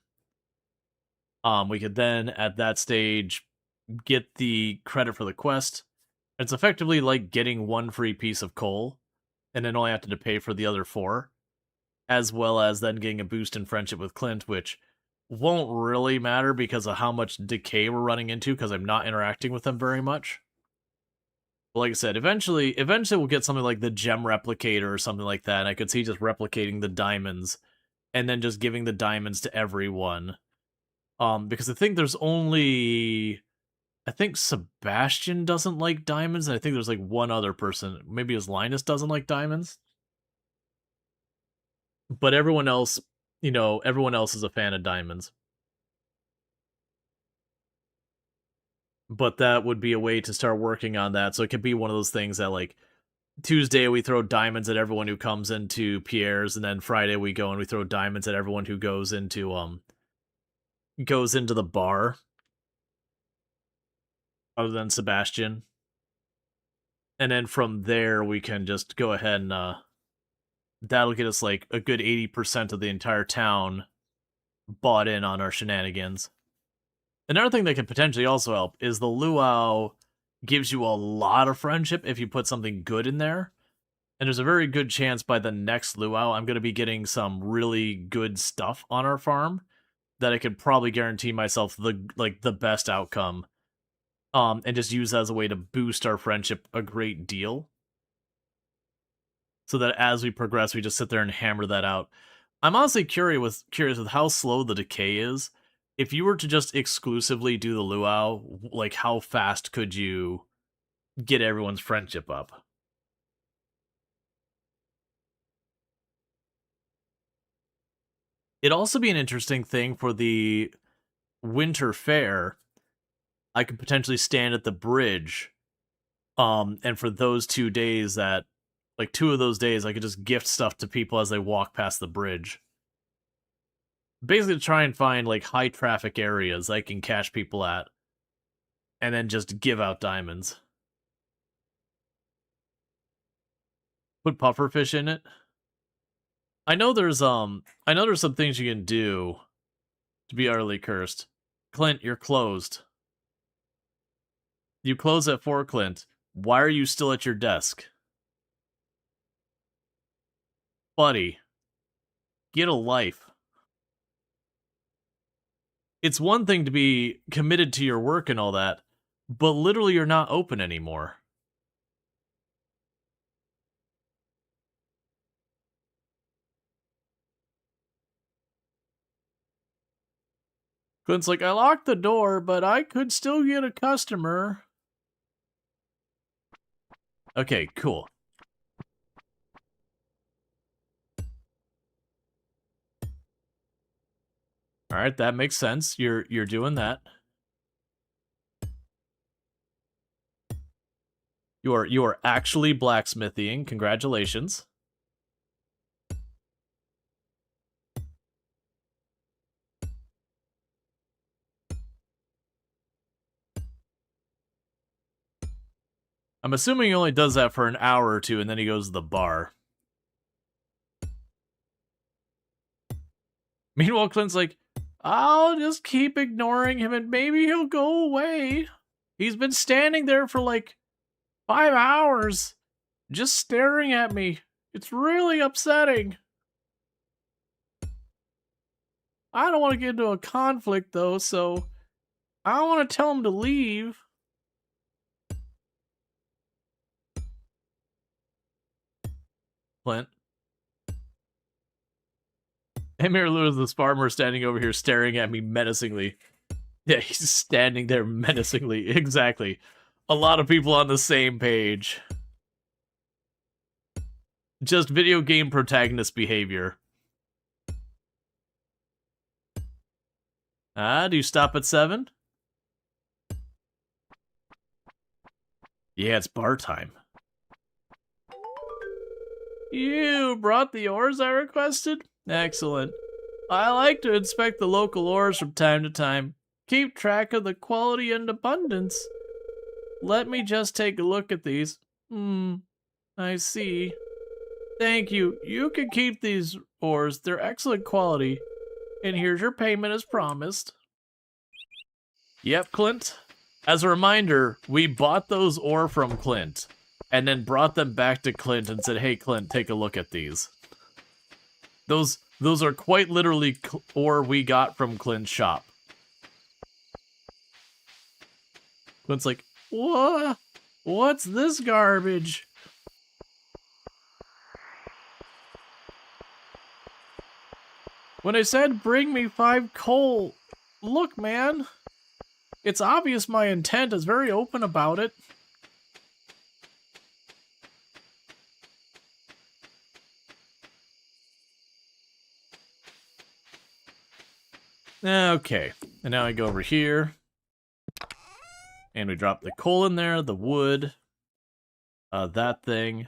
We could then, at that stage, get the credit for the quest. It's effectively like getting one free piece of coal, and then only have to pay for the other 4. As well as then getting a boost in friendship with Clint, which won't really matter because of how much decay we're running into, because I'm not interacting with them very much. But like I said, eventually we'll get something like the gem replicator or something like that, and I could see just replicating the diamonds, and then just giving the diamonds to everyone. Because I think there's only... I think Sebastian doesn't like diamonds, and I think there's like one other person. Maybe his Linus doesn't like diamonds. But everyone else, you know, everyone else is a fan of diamonds. But that would be a way to start working on that. So it could be one of those things that, like, Tuesday we throw diamonds at everyone who comes into Pierre's, and then Friday we go and we throw diamonds at everyone who goes into the bar. Other than Sebastian. And then from there we can just go ahead and that'll get us like a good 80% of the entire town bought in on our shenanigans. Another thing that could potentially also help is the luau gives you a lot of friendship if you put something good in there. And there's a very good chance by the next luau I'm going to be getting some really good stuff on our farm that I could probably guarantee myself the best outcome. And just use that as a way to boost our friendship a great deal. So that as we progress, we just sit there and hammer that out. I'm honestly curious with how slow the decay is. If you were to just exclusively do the luau, like, how fast could you get everyone's friendship up? It'd also be an interesting thing for the winter fair. I could potentially stand at the bridge, and for those 2 days that, like 2 of those days, I could just gift stuff to people as they walk past the bridge. Basically, to try and find like high traffic areas I can catch people at, and then just give out diamonds. Put pufferfish in it. I know there's some things you can do to be utterly cursed. Clint, you're closed. You close at 4, Clint. Why are you still at your desk? Buddy, get a life. It's one thing to be committed to your work and all that, but literally you're not open anymore. Clint's like, I locked the door, but I could still get a customer. Okay, cool. All right, that makes sense. You're doing that. You are actually blacksmithing. Congratulations. I'm assuming he only does that for an hour or two, and then he goes to the bar. Meanwhile, Clint's like, I'll just keep ignoring him and maybe he'll go away. He's been standing there for like 5 hours, just staring at me. It's really upsetting. I don't want to get into a conflict, though, so I don't want to tell him to leave. Clint. Hey, Mary Lou, this farmer standing over here staring at me menacingly. Yeah, he's standing there menacingly. Exactly. A lot of people on the same page. Just video game protagonist behavior. Do you stop at 7? Yeah, it's bar time. You brought the ores I requested? Excellent. I like to inspect the local ores from time to time. Keep track of the quality and abundance. Let me just take a look at these. I see. Thank you. You can keep these ores. They're excellent quality. And here's your payment as promised. Yep, Clint. As a reminder, we bought those ore from Clint, and then brought them back to Clint and said, hey, Clint, take a look at these. Those are quite literally ore we got from Clint's shop. Clint's like, what? What's this garbage? When I said bring me 5 coal, look, man. It's obvious my intent is very open about it. Okay, and now I go over here. And we drop the coal in there, the wood, that thing.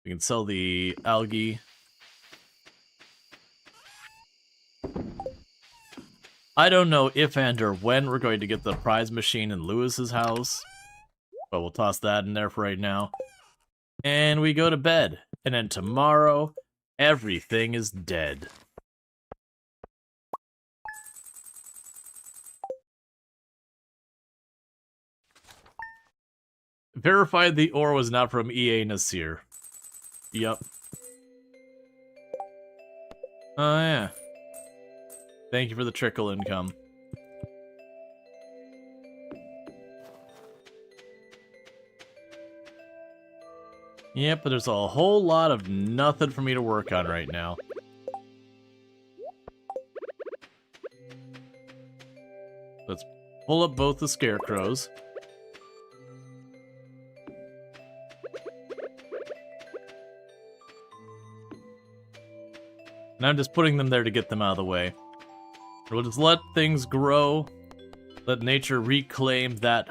We can sell the algae. I don't know if and or when we're going to get the prize machine in Lewis's house, but we'll toss that in there for right now. And we go to bed. And then tomorrow, everything is dead. Verified the ore was not from EA Nasir. Yep. Oh, yeah. Thank you for the trickle income. Yep, but there's a whole lot of nothing for me to work on right now. Let's pull up both the scarecrows. And I'm just putting them there to get them out of the way. We'll just let things grow. Let nature reclaim that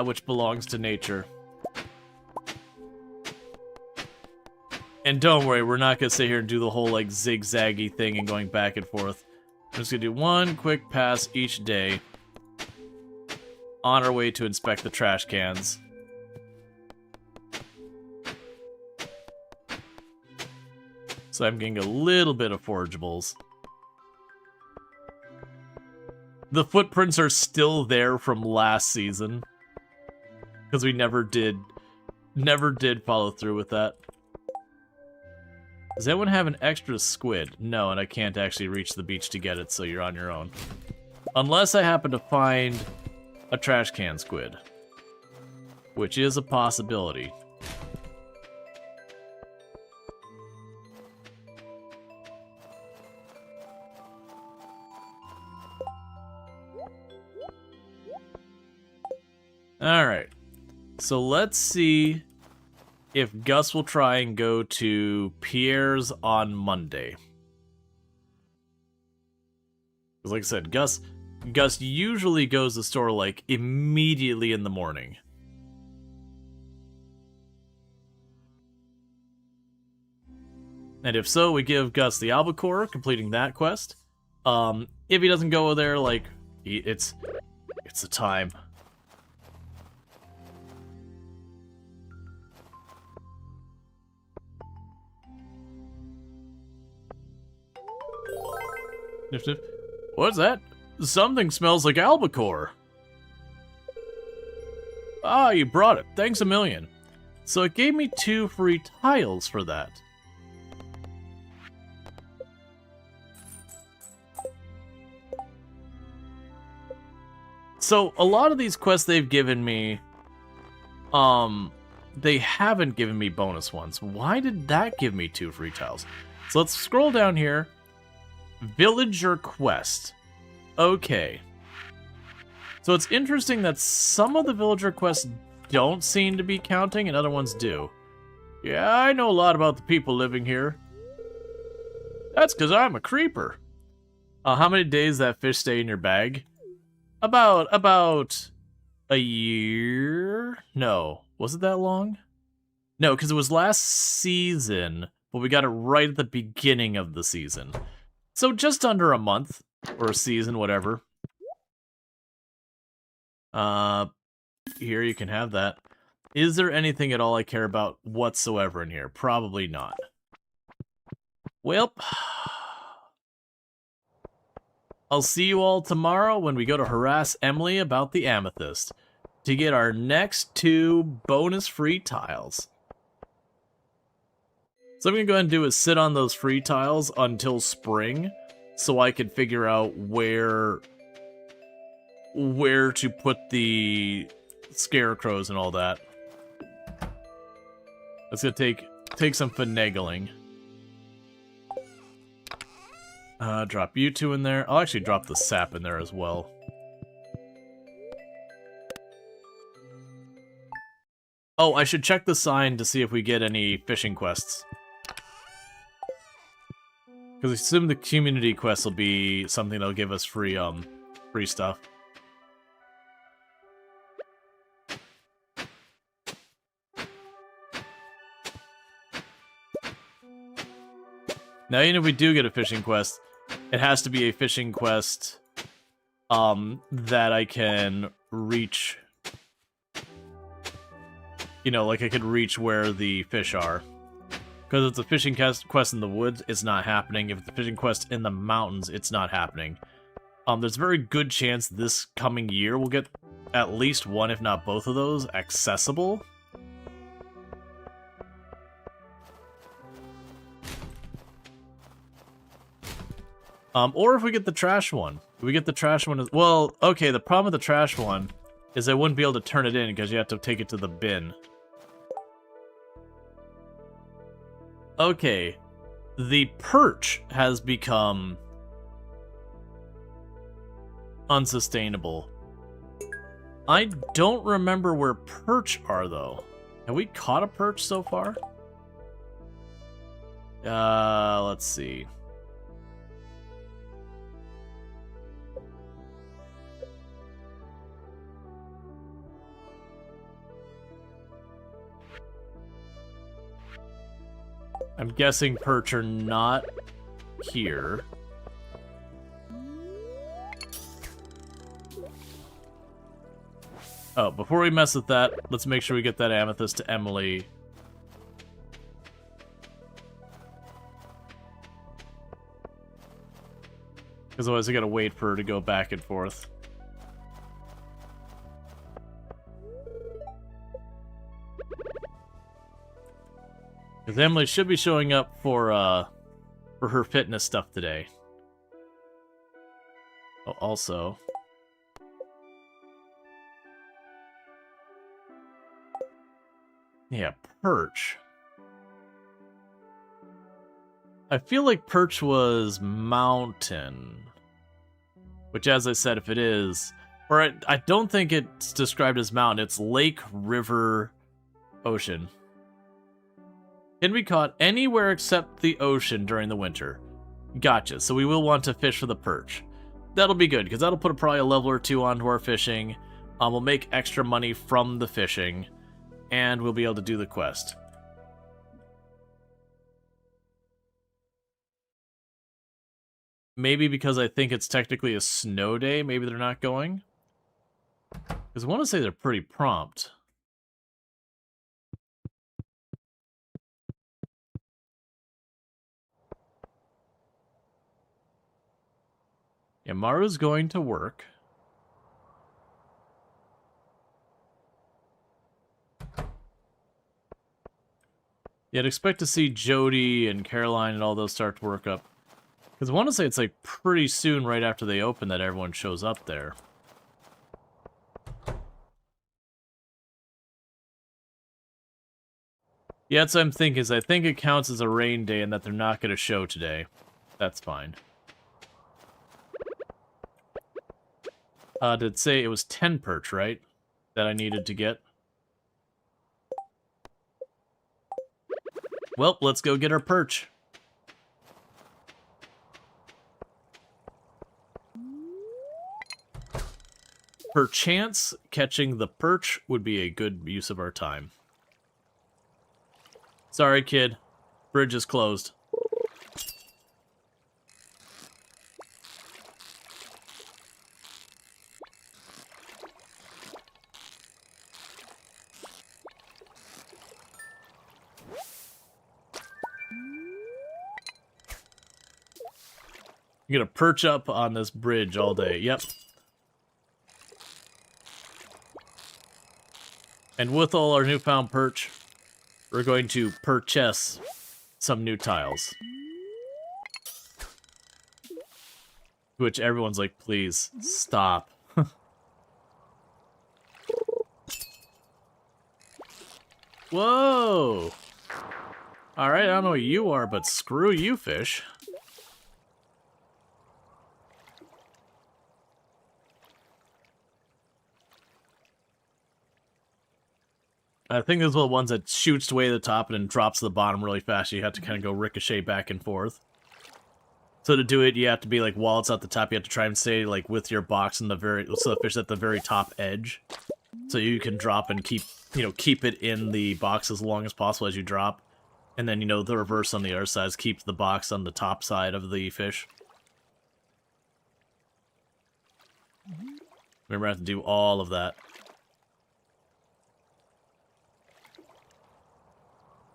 which belongs to nature. And don't worry, we're not gonna sit here and do the whole like zigzaggy thing and going back and forth. I'm just gonna do one quick pass each day on our way to inspect the trash cans. So I'm getting a little bit of forageables. The footprints are still there from last season. Because we never did follow through with that. Does anyone have an extra squid? No, and I can't actually reach the beach to get it, so you're on your own. Unless I happen to find a trash can squid. Which is a possibility. Alright. So let's see if Gus will try and go to Pierre's on Monday. Because like I said, Gus usually goes to the store like immediately in the morning. And if so, we give Gus the albacore, completing that quest. If he doesn't go there, like, it's the time. What's that? Something smells like albacore. Ah, you brought it. Thanks a million. So it gave me 2 free tiles for that. So a lot of these quests they've given me, they haven't given me bonus ones. Why did that give me 2 free tiles? So let's scroll down here. Villager quest. Okay. So it's interesting that some of the villager quests don't seem to be counting and other ones do. Yeah, I know a lot about the people living here. That's because I'm a creeper. How many days that fish stay in your bag? About a year? No. Was it that long? No, because it was last season, but we got it right at the beginning of the season. So just under a month, or a season, whatever. Here you can have that. Is there anything at all I care about whatsoever in here? Probably not. Well, I'll see you all tomorrow when we go to harass Emily about the amethyst to get our next 2 bonus free tiles. So I'm going to go ahead and do is sit on those free tiles until spring so I can figure out where to put the scarecrows and all that. That's going to take some finagling. Drop you 2 in there. I'll actually drop the sap in there as well. Oh, I should check the sign to see if we get any fishing quests. Because I assume the community quest will be something that'll give us free stuff. Now, even if we do get a fishing quest, it has to be a fishing quest that I can reach. You know, like I could reach where the fish are. Because if it's a fishing quest in the woods, it's not happening. If it's a fishing quest in the mountains, it's not happening. There's a very good chance this coming year we'll get at least one, if not both of those, accessible. Or if we get the trash one. If we get the trash one as well, okay, the problem with the trash one is I wouldn't be able to turn it in because you have to take it to the bin. Okay, the perch has become unsustainable. I don't remember where perch are, though. Have we caught a perch so far? Let's see. I'm guessing perch are not here. Oh, before we mess with that, let's make sure we get that amethyst to Emily. Because otherwise I gotta wait for her to go back and forth. Because Emily should be showing up for her fitness stuff today. Oh, also... yeah, perch. I feel like perch was mountain. Which, as I said, if it is... or I don't think it's described as mountain. It's lake, river, ocean. Can be caught anywhere except the ocean during the winter. Gotcha, so we will want to fish for the perch. That'll be good, because that'll put probably a level or two onto our fishing. We'll make extra money from the fishing. And we'll be able to do the quest. Maybe because I think it's technically a snow day, maybe they're not going. Because I want to say they're pretty prompt. Yeah, Maru's going to work. Yeah, I'd expect to see Jody and Caroline and all those start to work up. Because I want to say it's like pretty soon right after they open that everyone shows up there. Yeah, that's what I'm thinking, is I think it counts as a rain day and that they're not going to show today. That's fine. Did it say it was 10 perch, right? That I needed to get? Well, let's go get our perch. Perchance, catching the perch would be a good use of our time. Sorry, kid. Bridge is closed. You're gonna perch up on this bridge all day. Yep. And with all our newfound perch, we're going to purchase some new tiles. Which everyone's like, please, stop. Whoa! Alright, I don't know what you are, but screw you, fish. I think those are the ones that shoots way to the top and then drops to the bottom really fast. You have to kind of go ricochet back and forth. So to do it, you have to be like while it's at the top, you have to try and stay like with your box in the very, so the fish at the very top edge. So you can drop and keep, keep it in the box as long as possible as you drop. And then, the reverse on the other side is keep the box on the top side of the fish. Remember, I have to do all of that.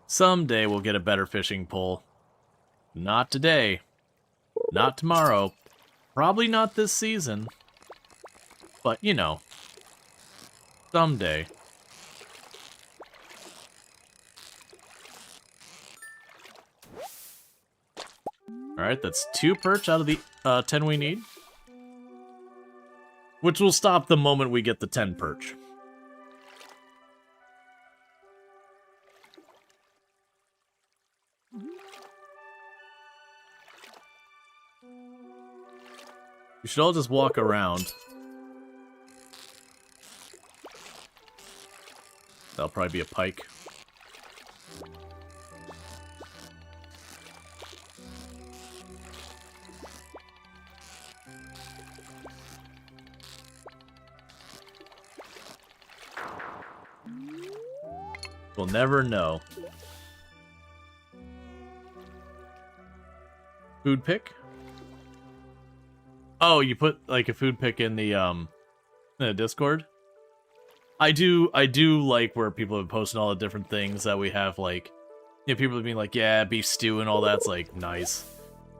Someday we'll get a better fishing pole. Not today. Not tomorrow. Probably not this season. But, someday. Alright, that's 2 perch out of the 10 we need. Which will stop the moment we get the 10 perch. We should all just walk around. That'll probably be a pike. We'll never know. Food pick? Oh, you put like a food pick in the Discord? I do like where people have posted all the different things that we have, like, you know, people have been like, yeah, beef stew and all that's like nice.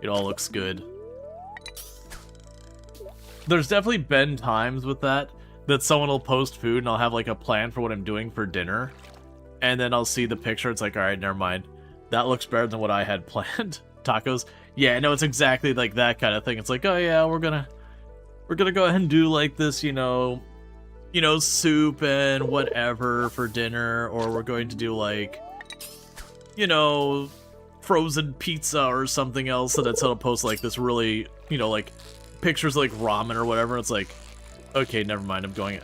It all looks good. There's definitely been times with that someone will post food and I'll have like a plan for what I'm doing for dinner. And then I'll see the picture, it's like, alright, never mind. That looks better than what I had planned. Tacos? Yeah, no, it's exactly like that kind of thing. It's like, oh yeah, we're gonna go ahead and do like this, you know, soup and whatever for dinner, or we're going to do like, you know, frozen pizza or something else, and then someone post like this really, you know, like pictures like ramen or whatever. It's like, okay, never mind, I'm going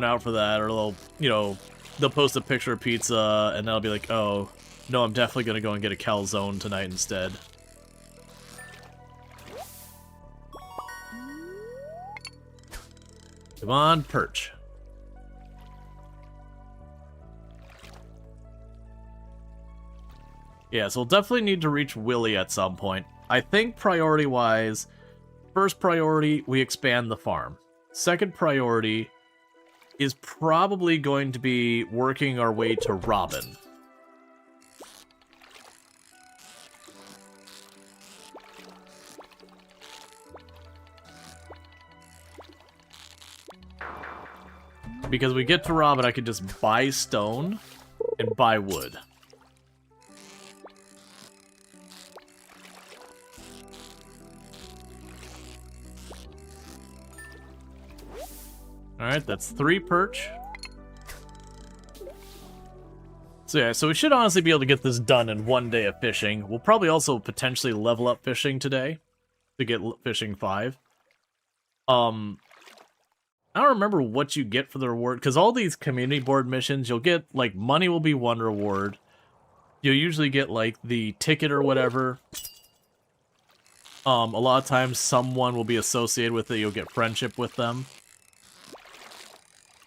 out for that. Or they'll, you know, they'll post a picture of pizza and then I'll be like, oh no, I'm definitely gonna go and get a calzone tonight instead. Come on, perch. Yeah, so we'll definitely need to reach Willy at some point. I think priority-wise, first priority, we expand the farm. Second priority is probably going to be working our way to Robin. Because we get to Robin, I could just buy stone and buy wood. Alright, that's 3 perch. So yeah, so we should honestly be able to get this done in 1 day of fishing. We'll probably also potentially level up fishing today to get fishing 5. I don't remember what you get for the reward, because all these community board missions, you'll get, like, money will be 1 reward. You'll usually get, like, the ticket or whatever. A lot of times someone will be associated with it, you'll get friendship with them.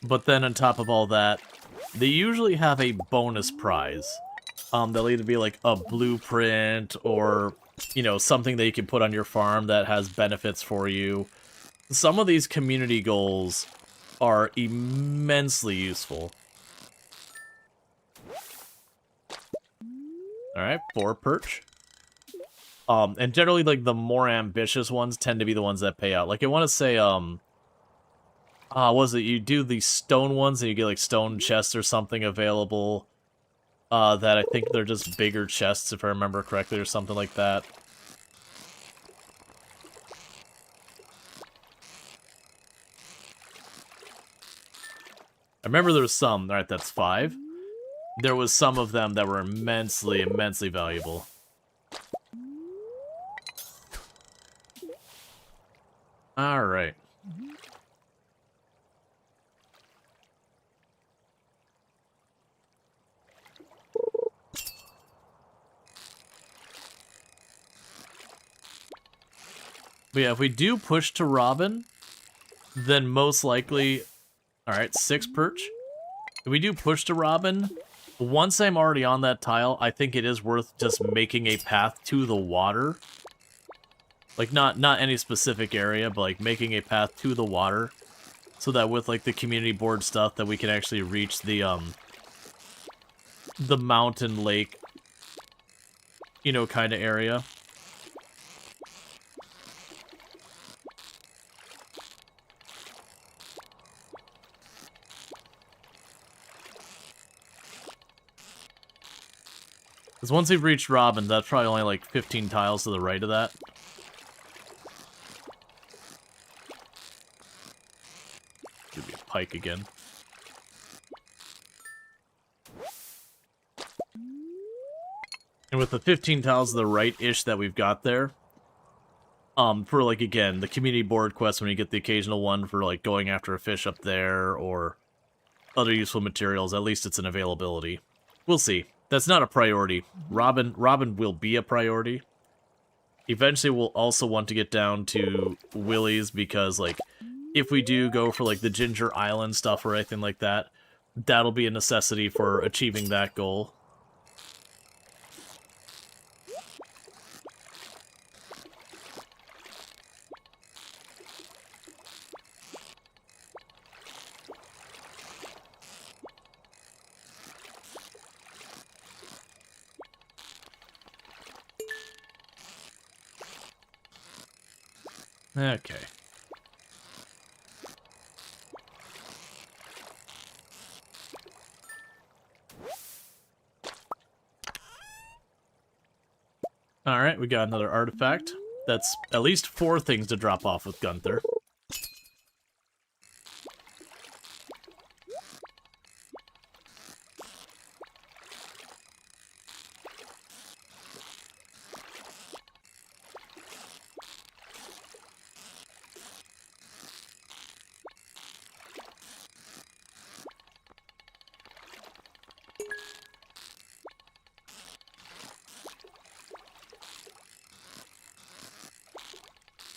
But then on top of all that, they usually have a bonus prize. They'll either be, like, a blueprint or, you know, something that you can put on your farm that has benefits for you. Some of these community goals are immensely useful. Alright, 4 perch. And generally, like, the more ambitious ones tend to be the ones that pay out. Like, I want to say, what was it? You do the stone ones and you get, like, stone chests or something available. That I think they're just bigger chests, if I remember correctly, or something like that. I remember there was some. Alright, that's 5. There was some of them that were immensely, immensely valuable. Alright. But yeah, if we do push to Robin, then most likely... Alright, 6 perch. If we do push to Robin, once I'm already on that tile, I think it is worth just making a path to the water. Like, not any specific area, but, like, making a path to the water. So that with, like, the community board stuff, that we can actually reach the mountain lake, you know, kind of area. Because once we've reached Robin, that's probably only like 15 tiles to the right of that. Give me a pike again. And with the 15 tiles to the right-ish that we've got there, for, like, again, the community board quest, when you get the occasional one for, like, going after a fish up there, or other useful materials, at least it's an availability. We'll see. That's not a priority. Robin will be a priority. Eventually, we'll also want to get down to Willy's, because, like, if we do go for, like, the Ginger Island stuff or anything like that, that'll be a necessity for achieving that goal. Okay. Alright, we got another artifact. That's at least 4 things to drop off with Gunther.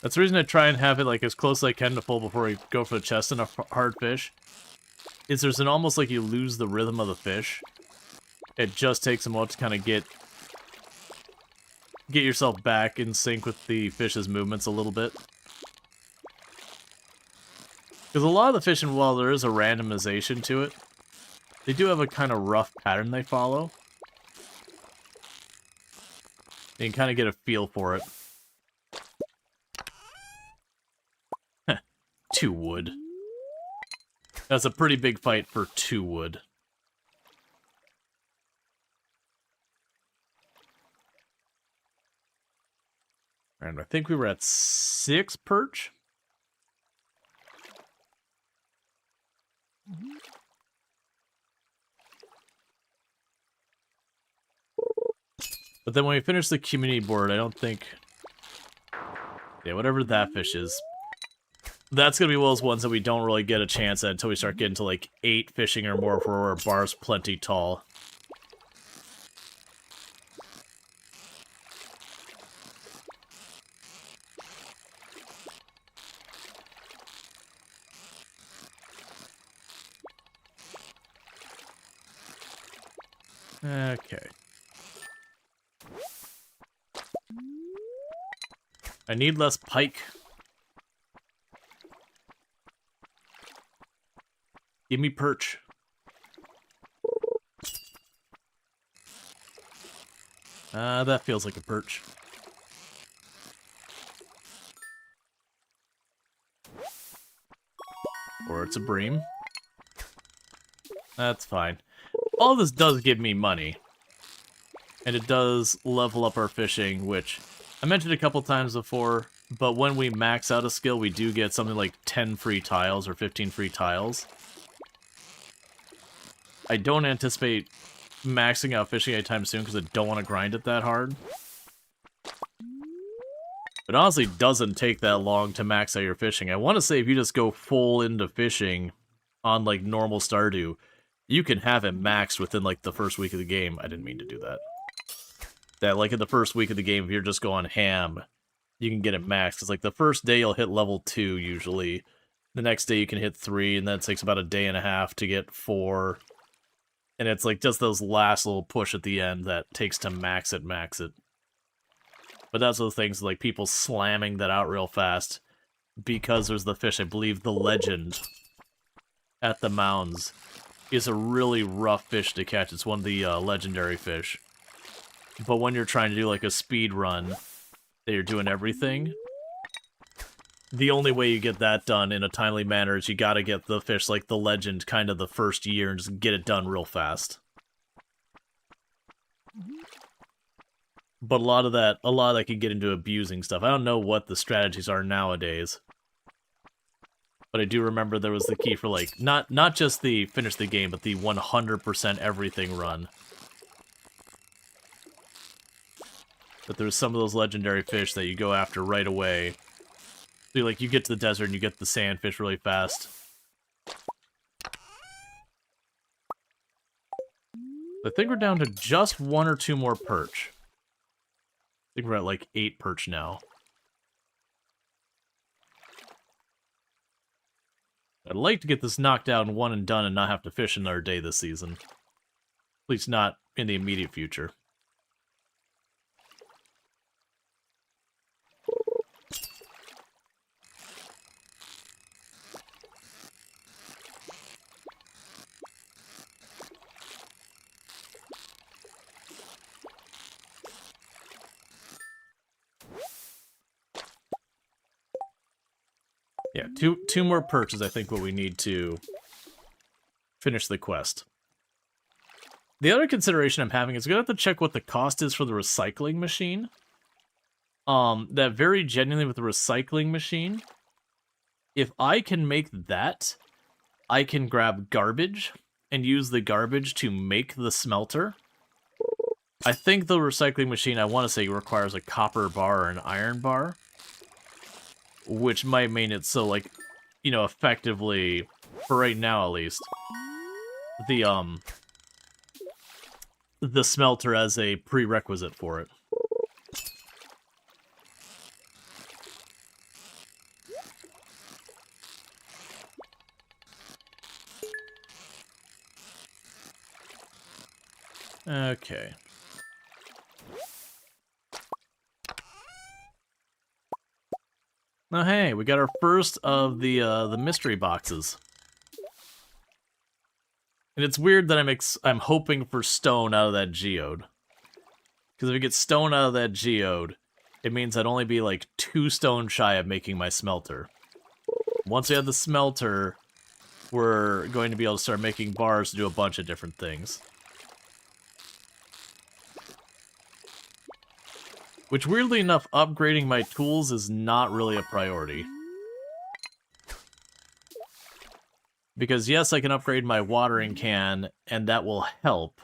That's the reason I try and have it like as close as I can to full before I go for the chest and a hard fish. Is there's an almost like you lose the rhythm of the fish. It just takes a moment to kind of get yourself back in sync with the fish's movements a little bit. Because a lot of the fishing, while there is a randomization to it, they do have a kind of rough pattern they follow. You can kind of get a feel for it. 2 wood. That's a pretty big fight for 2 wood. And I think we were at 6 perch. But then when we finish the community board, I don't think... Yeah, whatever that fish is. That's gonna be one of those ones that we don't really get a chance at until we start getting to like 8 fishing or more where our bar's plenty tall. Okay. I need less pike. Give me perch. That feels like a perch. Or it's a bream. That's fine. All this does give me money. And it does level up our fishing, which I mentioned a couple times before, but when we max out a skill, we do get something like 10 free tiles or 15 free tiles. I don't anticipate maxing out fishing anytime soon because I don't want to grind it that hard. It honestly doesn't take that long to max out your fishing. I want to say if you just go full into fishing on like normal Stardew, you can have it maxed within like the first week of the game. I didn't mean to do that. That like in the first week of the game, if you're just going ham, you can get it maxed. It's like the first day you'll hit level 2 usually. The next day you can hit 3, and then it takes about a day and a half to get 4. And it's like just those last little push at the end that takes to max it. But that's those things like people slamming that out real fast because there's the fish. I believe the legend at the mounds is a really rough fish to catch. It's one of the legendary fish. But when you're trying to do like a speed run, that you're doing everything, the only way you get that done in a timely manner is you gotta get the fish like the legend kind of the first year and just get it done real fast. But a lot of that can get into abusing stuff. I don't know what the strategies are nowadays. But I do remember there was the key for like, not just the finish the game, but the 100% everything run. But there's some of those legendary fish that you go after right away. So like you get to the desert and you get the sandfish really fast. I think we're down to just 1 or 2 more perch. I think we're at like 8 perch now. I'd like to get this knocked down one and done and not have to fish another day this season. At least not in the immediate future. Yeah, two more perch is I think what we need to finish the quest. The other consideration I'm having is I'm gonna have to check what the cost is for the recycling machine. That very genuinely with the recycling machine, if I can make that, I can grab garbage and use the garbage to make the smelter. I think the recycling machine, I want to say, requires a copper bar or an iron bar, which might mean it's so, like, you know, effectively, for right now at least, the smelter as a prerequisite for it. Okay. Oh, hey, we got our first of the mystery boxes. And it's weird that I'm hoping for stone out of that geode. Because if we get stone out of that geode, it means I'd only be like 2 stone shy of making my smelter. Once we have the smelter, we're going to be able to start making bars to do a bunch of different things. Which, weirdly enough, upgrading my tools is not really a priority. Because yes, I can upgrade my watering can, and that will help.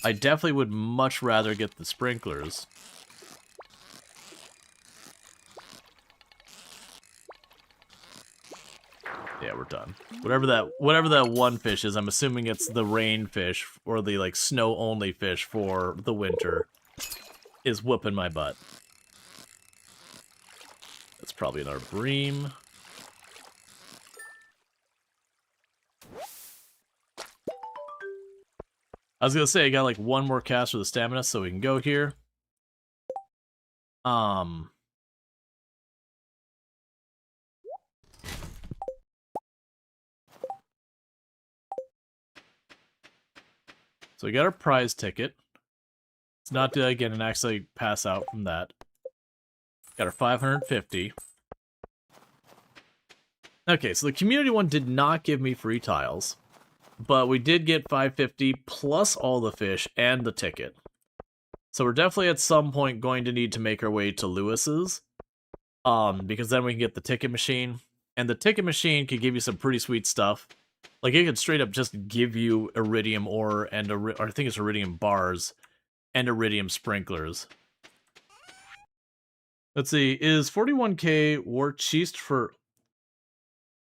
I definitely would much rather get the sprinklers. Yeah, we're done. Whatever that one fish is, I'm assuming it's the rain fish, or the, like, snow-only fish for the winter, is whooping my butt. That's probably another bream. I was gonna say, I got, like, one more cast for the stamina, so we can go here. So we got our prize ticket. Let's not do that again and actually pass out from that. Got our 550. Okay, so the community one did not give me free tiles, but we did get 550 plus all the fish and the ticket. So we're definitely at some point going to need to make our way to Lewis's, because then we can get the ticket machine, and the ticket machine could give you some pretty sweet stuff. Like, it could straight up just give you iridium ore and or I think it's iridium bars and iridium sprinklers. Let's see, is 41k war cheest for...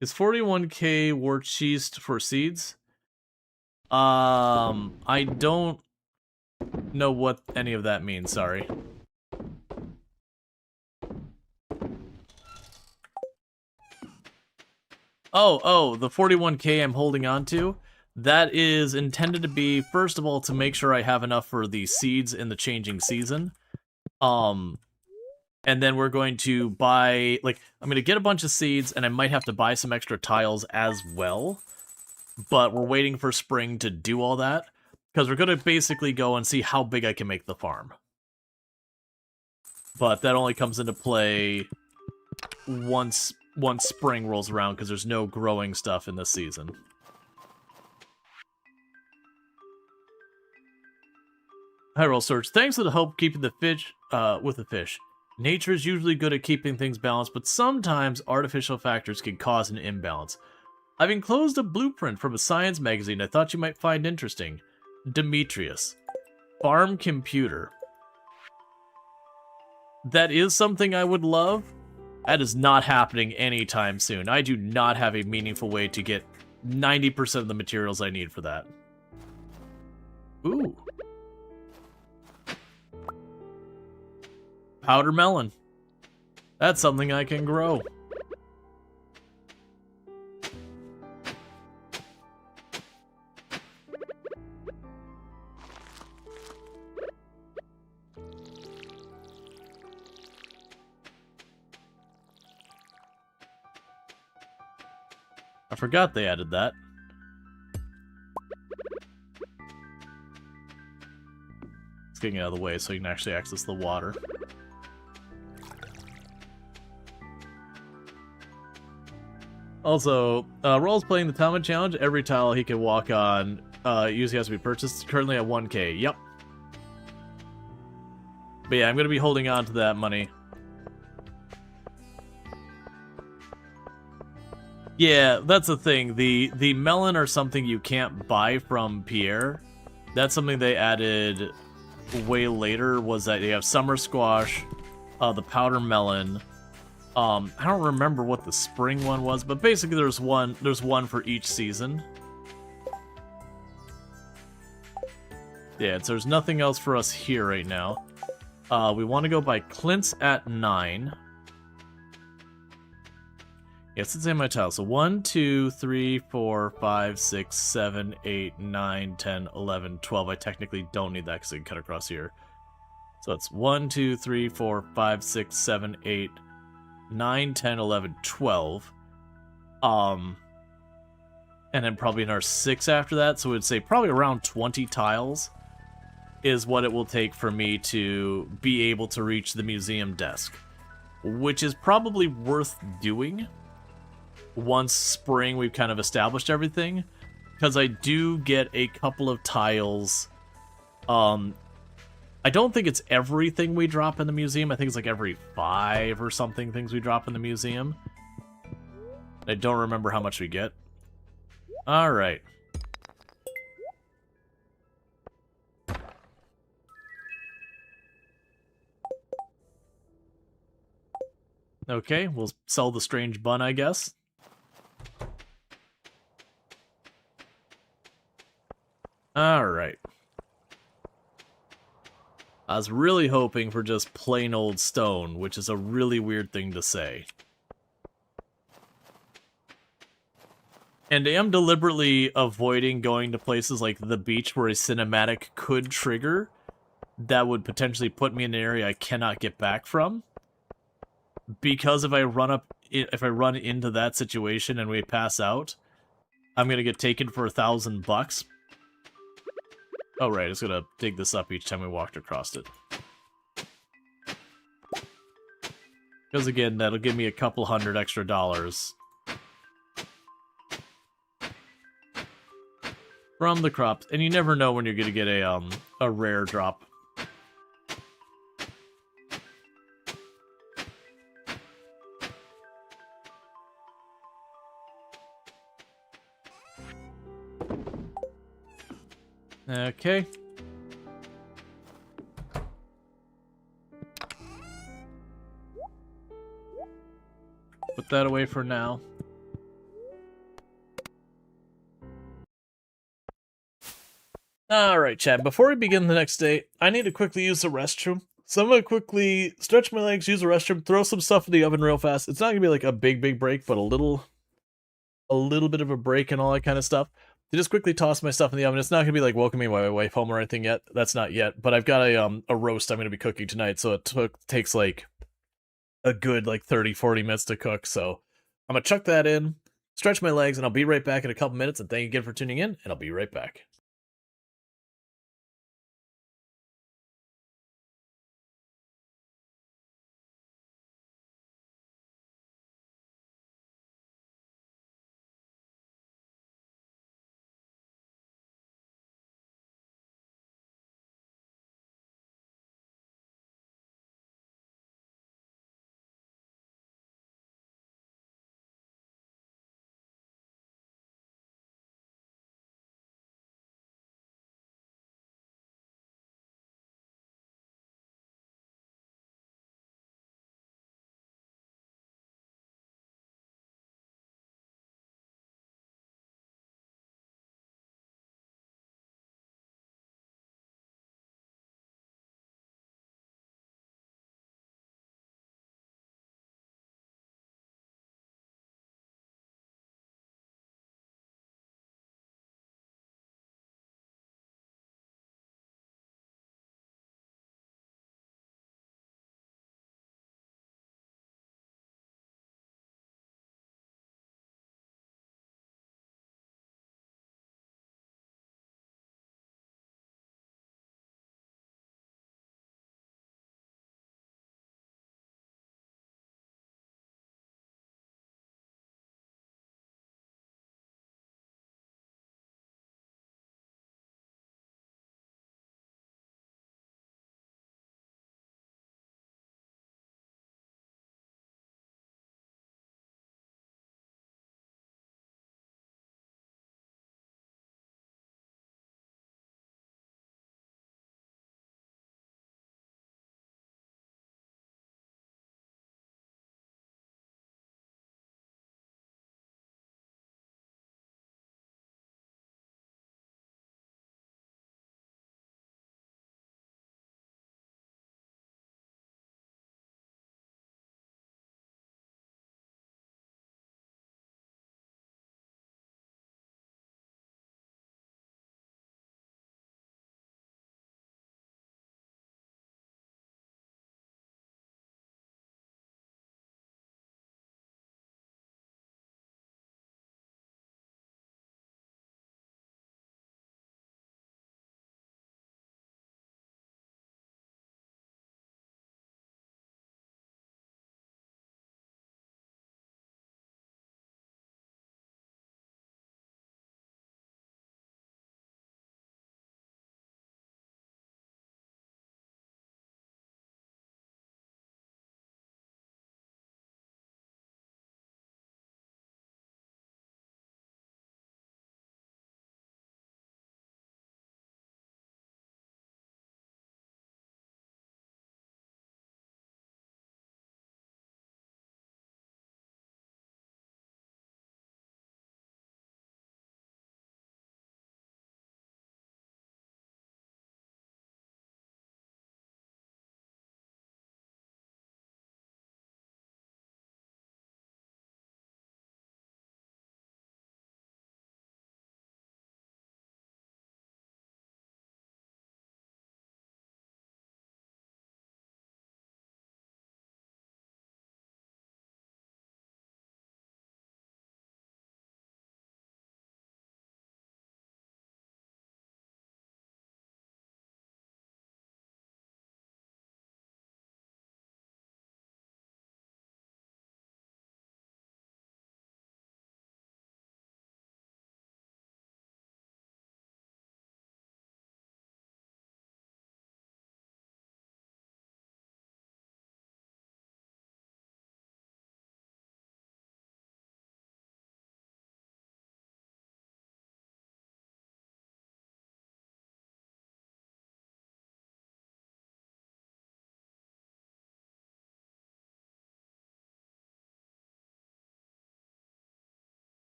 Is 41k war cheest for seeds? I don't know what any of that means, sorry. Oh, the 41k I'm holding on to, that is intended to be, first of all, to make sure I have enough for the seeds in the changing season. And then we're going to buy, like, I'm going to get a bunch of seeds, and I might have to buy some extra tiles as well. But we're waiting for spring to do all that, because we're going to basically go and see how big I can make the farm. But that only comes into play once spring rolls around, because there's no growing stuff in this season. Hi, Rual Storge. Thanks for the help keeping the fish, with the fish. Nature is usually good at keeping things balanced, but sometimes artificial factors can cause an imbalance. I've enclosed a blueprint from a science magazine I thought you might find interesting. Demetrius. Farm computer. That is something I would love. That is not happening anytime soon. I do not have a meaningful way to get 90% of the materials I need for that. Ooh. Powder melon. That's something I can grow. I forgot they added that. Let's get it out of the way so you can actually access the water. Also, Rual's playing the Tileman challenge. Every tile he can walk on usually has to be purchased. Currently at 1k. Yep. But yeah, I'm going to be holding on to that money. Yeah, that's the thing. The melon are something you can't buy from Pierre. That's something they added way later, was that you have summer squash, the powder melon. I don't remember what the spring one was, but basically there's one for each season. Yeah, so there's nothing else for us here right now. We want to go by Clint's at 9. Yes, it's in my tile. So 1, 2, 3, 4, 5, 6, 7, 8, 9, 10, 11, 12. I technically don't need that because I can cut across here. So it's 1, 2, 3, 4, 5, 6, 7, 8, 9, 10, 11, 12. And then probably another 6 after that. So we'd say probably around 20 tiles is what it will take for me to be able to reach the museum desk, which is probably worth doing once spring we've kind of established everything, because I do get a couple of tiles. I don't think it's everything we drop in the museum. I think it's like every 5 or something things we drop in the museum. I don't remember how much we get. Alright. Okay, we'll sell the strange bun, I guess. Alright. I was really hoping for just plain old stone, which is a really weird thing to say. And I am deliberately avoiding going to places like the beach where a cinematic could trigger that would potentially put me in an area I cannot get back from. Because if I run into that situation and we pass out, I'm gonna get taken for $1,000. Oh right, it's gonna dig this up each time we walked across it. Because again, that'll give me a couple $100 extra. From the crops, and you never know when you're gonna get a rare drop. Okay. Put that away for now. Alright, Chad, before we begin the next day, I need to quickly use the restroom. So I'm gonna quickly stretch my legs, use the restroom, throw some stuff in the oven real fast. It's not gonna be like a big break, but a little bit of a break and all that kind of stuff. To just quickly toss my stuff in the oven. It's not gonna be like welcoming my wife home or anything yet. That's not yet. But I've got a roast I'm gonna be cooking tonight, so it takes like a good like 30-40 minutes to cook. So I'm gonna chuck that in, stretch my legs, and I'll be right back in a couple minutes. And thank you again for tuning in, and I'll be right back.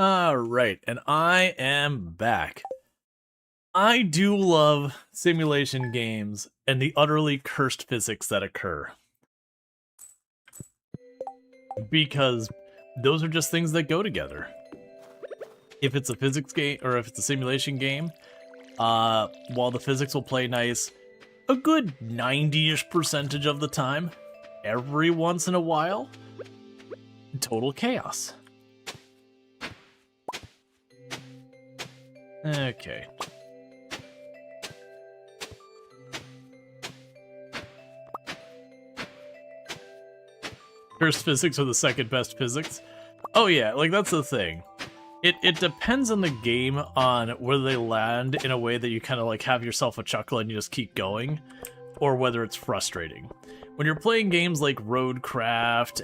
Alright, and I am back. I do love simulation games and the utterly cursed physics that occur. Because those are just things that go together. If it's a physics game, or if it's a simulation game, while the physics will play nice, a good 90-ish percentage of the time, every once in a while, total chaos. Okay. Cursed physics are the second best physics. Oh yeah, like that's the thing. It depends on the game on whether they land in a way that you kind of like have yourself a chuckle and you just keep going, or whether it's frustrating. When you're playing games like Roadcraft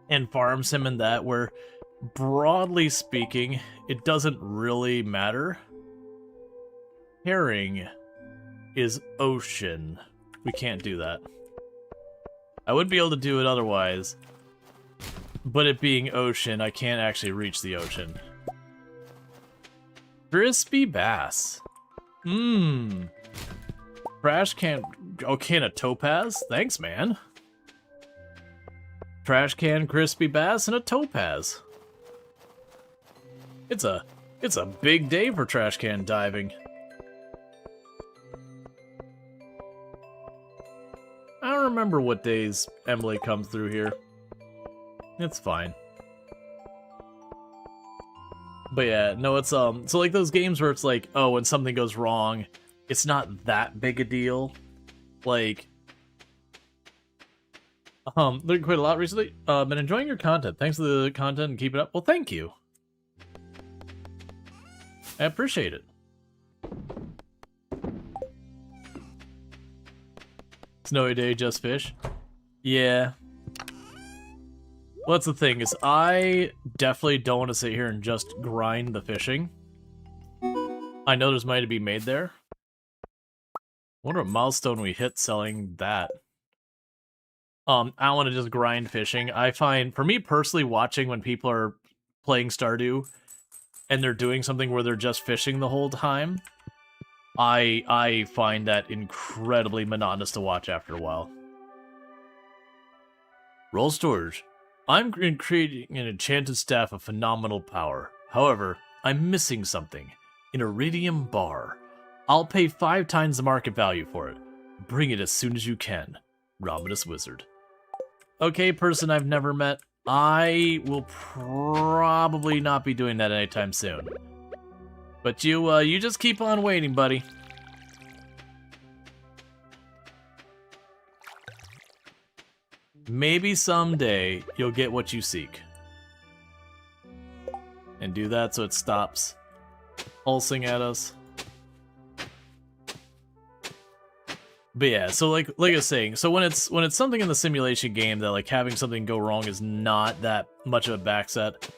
and Farm Sim and that, where broadly speaking, it doesn't really matter. Herring is ocean. We can't do that. I would be able to do it otherwise, but it being ocean, I can't actually reach the ocean. Crispy bass. Mmm. Trash can... Oh, can of topaz? Thanks, man. Trash can, crispy bass, and a topaz. It's a big day for trash can diving. I don't remember what days Emily comes through here. It's fine. But yeah, no, it's so like those games where it's like, oh, when something goes wrong, it's not that big a deal. Like, learned quite a lot recently. Been enjoying your content. Thanks for the content and keep it up. Well, thank you. I appreciate it. Snowy day, just fish. Yeah. Well, that's the thing, is I definitely don't want to sit here and just grind the fishing. I know there's money to be made there. I wonder what milestone we hit selling that. I don't want to just grind fishing. I find, for me personally, watching when people are playing Stardew and they're doing something where they're just fishing the whole time, I find that incredibly monotonous to watch after a while. Roll Storge. I'm creating an enchanted staff of phenomenal power. However, I'm missing something. An iridium bar. I'll pay 5 times the market value for it. Bring it as soon as you can. Raminus Wizard. Okay, person I've never met. I will probably not be doing that anytime soon. But you just keep on waiting, buddy. Maybe someday you'll get what you seek. And do that so it stops pulsing at us. But yeah, so like I was saying, so when it's something in the simulation game that like having something go wrong is not that much of a backset.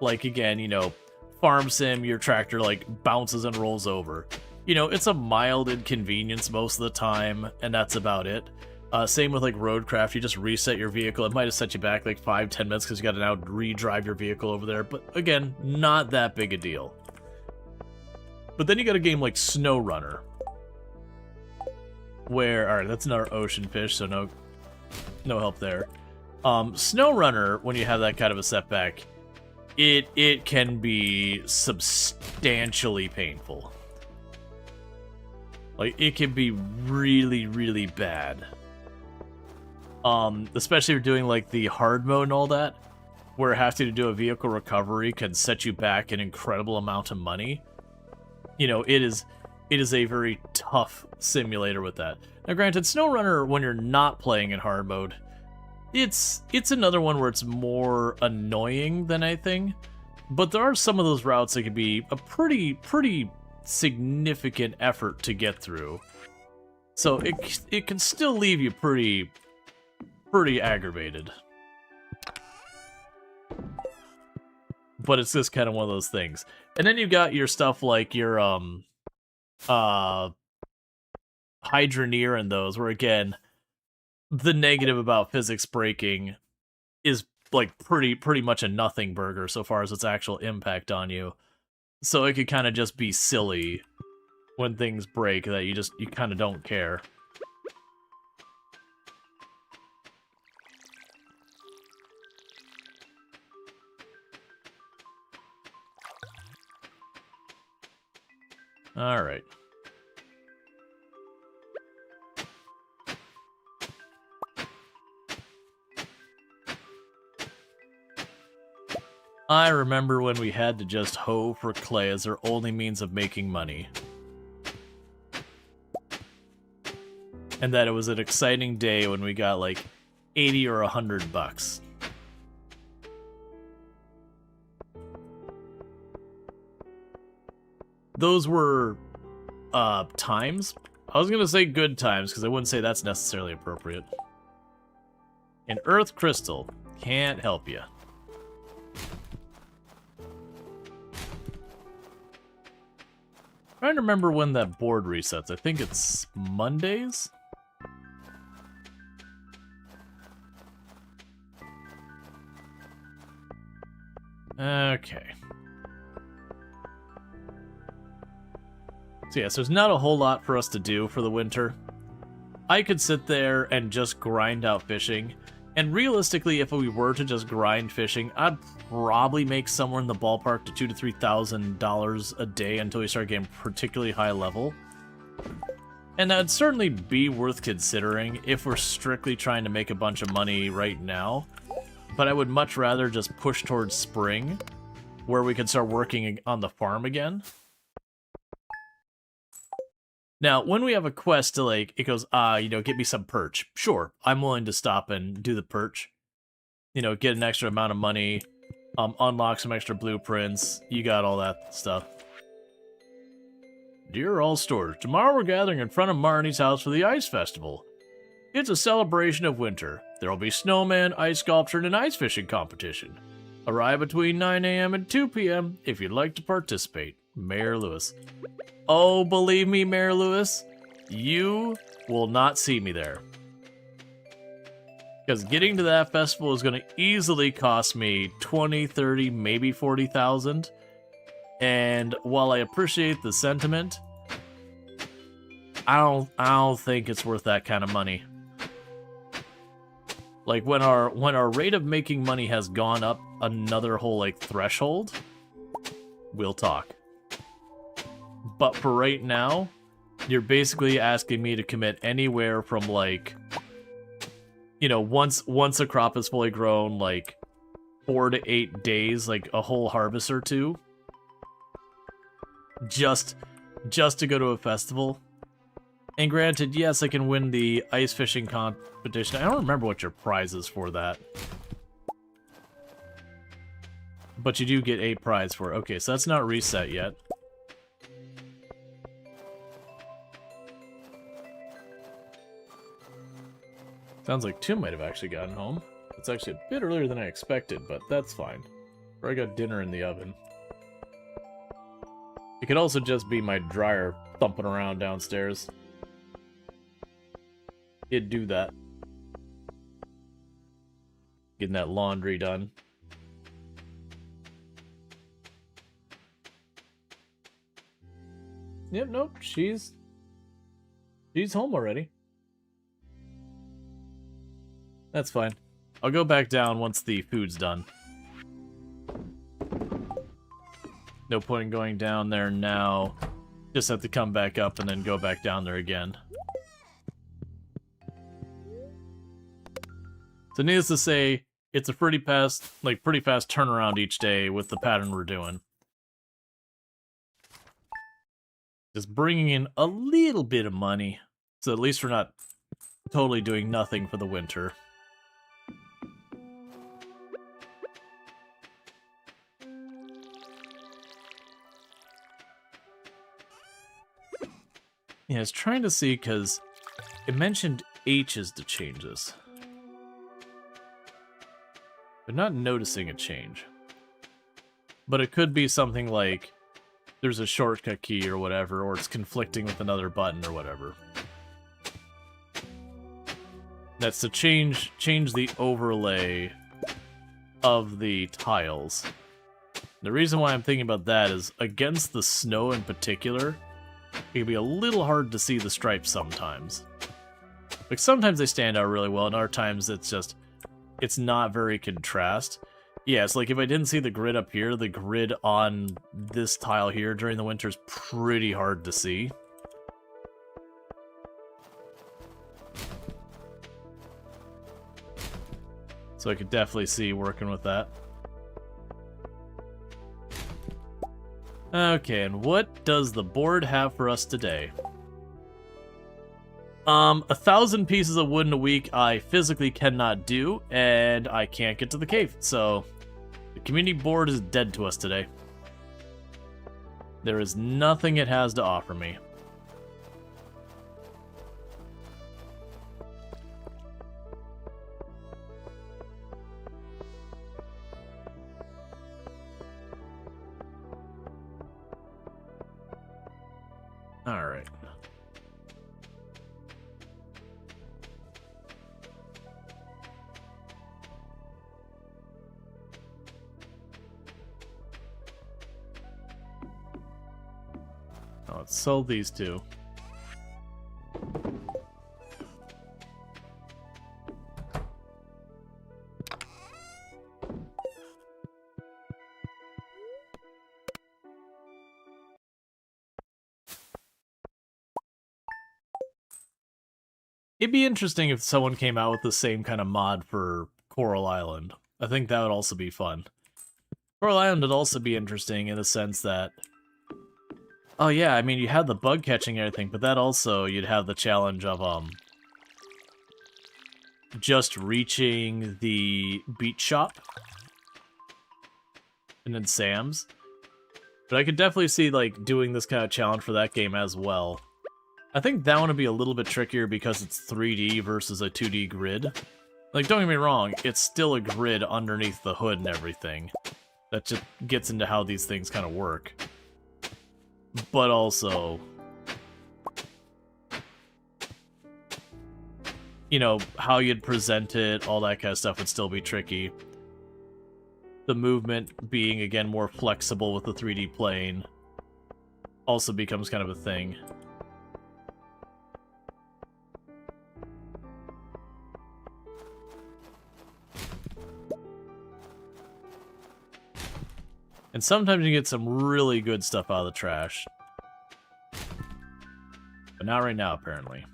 Like again, you know, Farm Sim, your tractor like bounces and rolls over. You know, it's a mild inconvenience most of the time, and that's about it. Same with like Roadcraft, you just reset your vehicle. It might have set you back like 5-10 minutes because you got to now re-drive your vehicle over there. But again, not that big a deal. But then you got a game like SnowRunner, where, alright, that's another ocean fish, so no help there. SnowRunner, when you have that kind of a setback, it can be substantially painful. Like, it can be really, really bad. Especially if you're doing, like, the hard mode and all that, where having to do a vehicle recovery can set you back an incredible amount of money. You know, it is a very tough simulator with that. Now, granted, SnowRunner, when you're not playing in hard mode, it's another one where it's more annoying than anything. But there are some of those routes that can be a pretty significant effort to get through. So it can still leave you pretty aggravated. But it's just kind of one of those things. And then you've got your stuff like your Hydroneer and those, where again, the negative about physics breaking is like pretty much a nothing burger so far as its actual impact on you. So it could kind of just be silly when things break that you kind of don't care. All right. I remember when we had to just hoe for clay as our only means of making money. And that it was an exciting day when we got like 80 or $100. Those were times. I was gonna say good times because I wouldn't say that's necessarily appropriate. An earth crystal can't help you. Trying to remember when that board resets. I think it's Mondays? Okay. So yes, there's not a whole lot for us to do for the winter. I could sit there and just grind out fishing. And realistically, if we were to just grind fishing, I'd probably make somewhere in the ballpark to $2,000 to $3,000 a day until we start getting particularly high level. And that'd certainly be worth considering if we're strictly trying to make a bunch of money right now. But I would much rather just push towards spring, where we could start working on the farm again. Now, when we have a quest to, like, it goes, get me some perch. Sure, I'm willing to stop and do the perch. You know, get an extra amount of money, unlock some extra blueprints. You got all that stuff. Dear all Storge, tomorrow we're gathering in front of Marnie's house for the Ice Festival. It's a celebration of winter. There will be snowman, ice sculpture, and an ice fishing competition. Arrive between 9 a.m. and 2 p.m. if you'd like to participate. Mayor Lewis. Oh, believe me, Mayor Lewis, you will not see me there. Because getting to that festival is going to easily cost me 20, 30, maybe 40,000. And while I appreciate the sentiment, I don't think it's worth that kind of money. Like when our rate of making money has gone up another whole like threshold, we'll talk. But for right now, you're basically asking me to commit anywhere from like, you know, once a crop is fully grown, like 4 to 8 days, like a whole harvest or two, just to go to a festival. And granted, yes, I can win the ice fishing competition. I don't remember what your prize is for that. But you do get a prize for it. Okay, so that's not reset yet. Sounds like 2 might have actually gotten home. It's actually a bit earlier than I expected, but that's fine. Or I got dinner in the oven. It could also just be my dryer thumping around downstairs. It'd do that. Getting that laundry done. Yep, nope, she's home already. That's fine. I'll go back down once the food's done. No point in going down there now. Just have to come back up and then go back down there again. So needless to say, it's a pretty fast turnaround each day with the pattern we're doing. Just bringing in a little bit of money, so at least we're not totally doing nothing for the winter. Yeah, I was trying to see, because it mentioned H's to change this. But not noticing a change. But it could be something like there's a shortcut key or whatever, or it's conflicting with another button or whatever. That's to change the overlay of the tiles. The reason why I'm thinking about that is against the snow in particular, it can be a little hard to see the stripes sometimes. Like sometimes they stand out really well, and other times it's not very contrast. Yeah, it's like if I didn't see the grid up here, the grid on this tile here during the winter is pretty hard to see. So I could definitely see working with that. Okay, and what does the board have for us today? 1,000 pieces of wood in a week I physically cannot do, and I can't get to the cave, so the community board is dead to us today. There is nothing it has to offer me. Alright. Let's sell these two. It'd be interesting if someone came out with the same kind of mod for Coral Island. I think that would also be fun. Coral Island would also be interesting in the sense that... Oh yeah, I mean, you had the bug catching and everything, but that also, you'd have the challenge of, just reaching the beach shop. And then Sam's. But I could definitely see, like, doing this kind of challenge for that game as well. I think that one would be a little bit trickier because it's 3D versus a 2D grid. Like, don't get me wrong, it's still a grid underneath the hood and everything. That just gets into how these things kind of work. But also, you know, how you'd present it, all that kind of stuff would still be tricky. The movement being, again, more flexible with the 3D plane also becomes kind of a thing. And sometimes you get some really good stuff out of the trash. But not right now, apparently.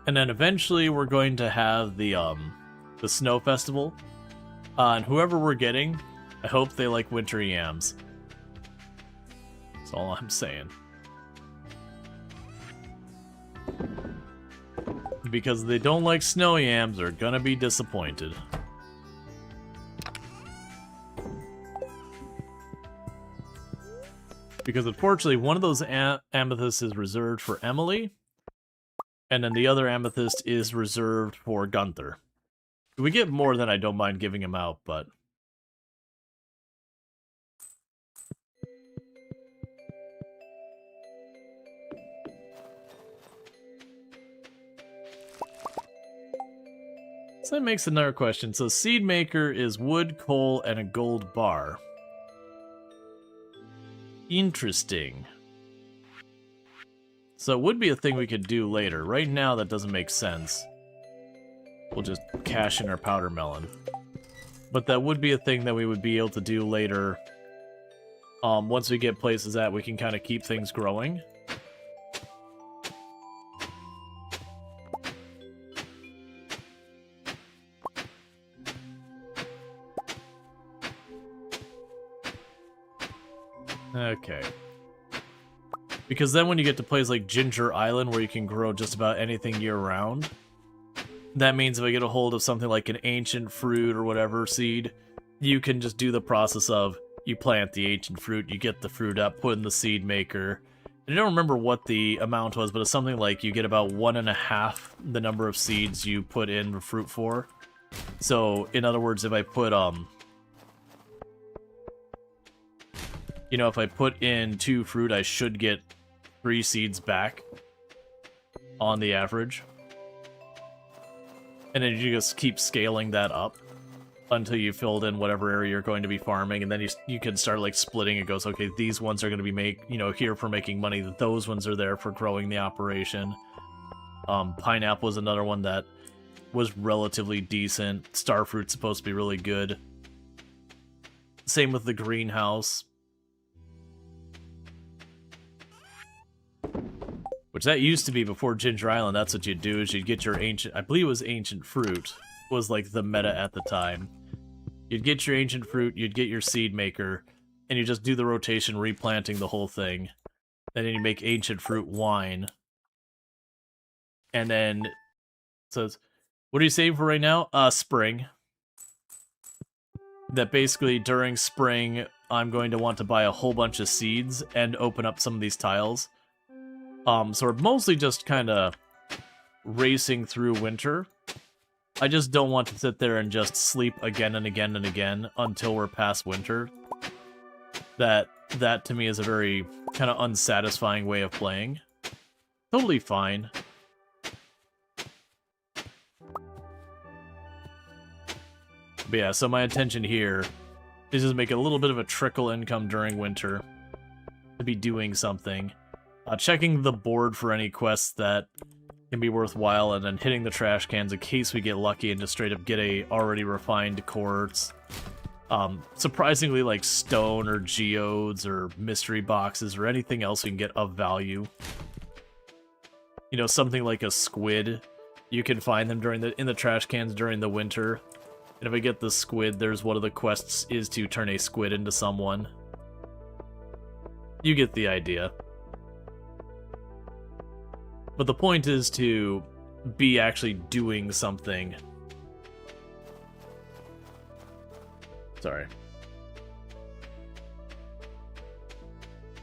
And then eventually we're going to have the snow festival. And whoever we're getting, I hope they like winter yams. That's all I'm saying. Because if they don't like snow yams, they're gonna be disappointed. Because unfortunately, one of those amethysts is reserved for Emily, and then the other amethyst is reserved for Gunther. If we get more, then I don't mind giving him out, but... So that makes another question. So Seed Maker is wood, coal, and a gold bar. Interesting. So it would be a thing we could do later. Right now, that doesn't make sense. We'll just cash in our powder melon. But that would be a thing that we would be able to do later. Once we get places that we can kind of keep things growing. Okay. Because then when you get to places like Ginger Island, where you can grow just about anything year-round, that means if I get a hold of something like an ancient fruit or whatever seed, you can just do the process of, you plant the ancient fruit, you get the fruit up, put in the seed maker. I don't remember what the amount was, but it's something like you get about 1.5 the number of seeds you put in the fruit for. So, in other words, if I put, You know, if I put in 2 fruit, I should get 3 seeds back on the average. And then you just keep scaling that up until you filled in whatever area you're going to be farming, and then you can start like splitting. It goes, okay, these ones are going to be here for making money. Those ones are there for growing the operation. Pineapple is another one that was relatively decent. Starfruit's supposed to be really good. Same with the greenhouse. Which that used to be before Ginger Island. That's what you'd do, is you'd get your ancient... I believe it was ancient fruit. Was like the meta at the time. You'd get your ancient fruit, you'd get your seed maker, and you just do the rotation, replanting the whole thing. And then you make ancient fruit wine. And then it says, what are you saving for right now? Spring. That basically during spring, I'm going to want to buy a whole bunch of seeds and open up some of these tiles. So we're mostly just kind of racing through winter. I just don't want to sit there and just sleep again and again and again until we're past winter. That to me is a very kind of unsatisfying way of playing. Totally fine. But yeah, so my intention here is just make a little bit of a trickle income during winter to be doing something. Checking the board for any quests that can be worthwhile, and then hitting the trash cans in case we get lucky and just straight up get a already refined quartz. Surprisingly, like stone or geodes or mystery boxes or anything else we can get of value. You know, something like a squid. You can find them in the trash cans during the winter. And if I get the squid, there's one of the quests is to turn a squid into someone. You get the idea. But the point is to be actually doing something. Sorry.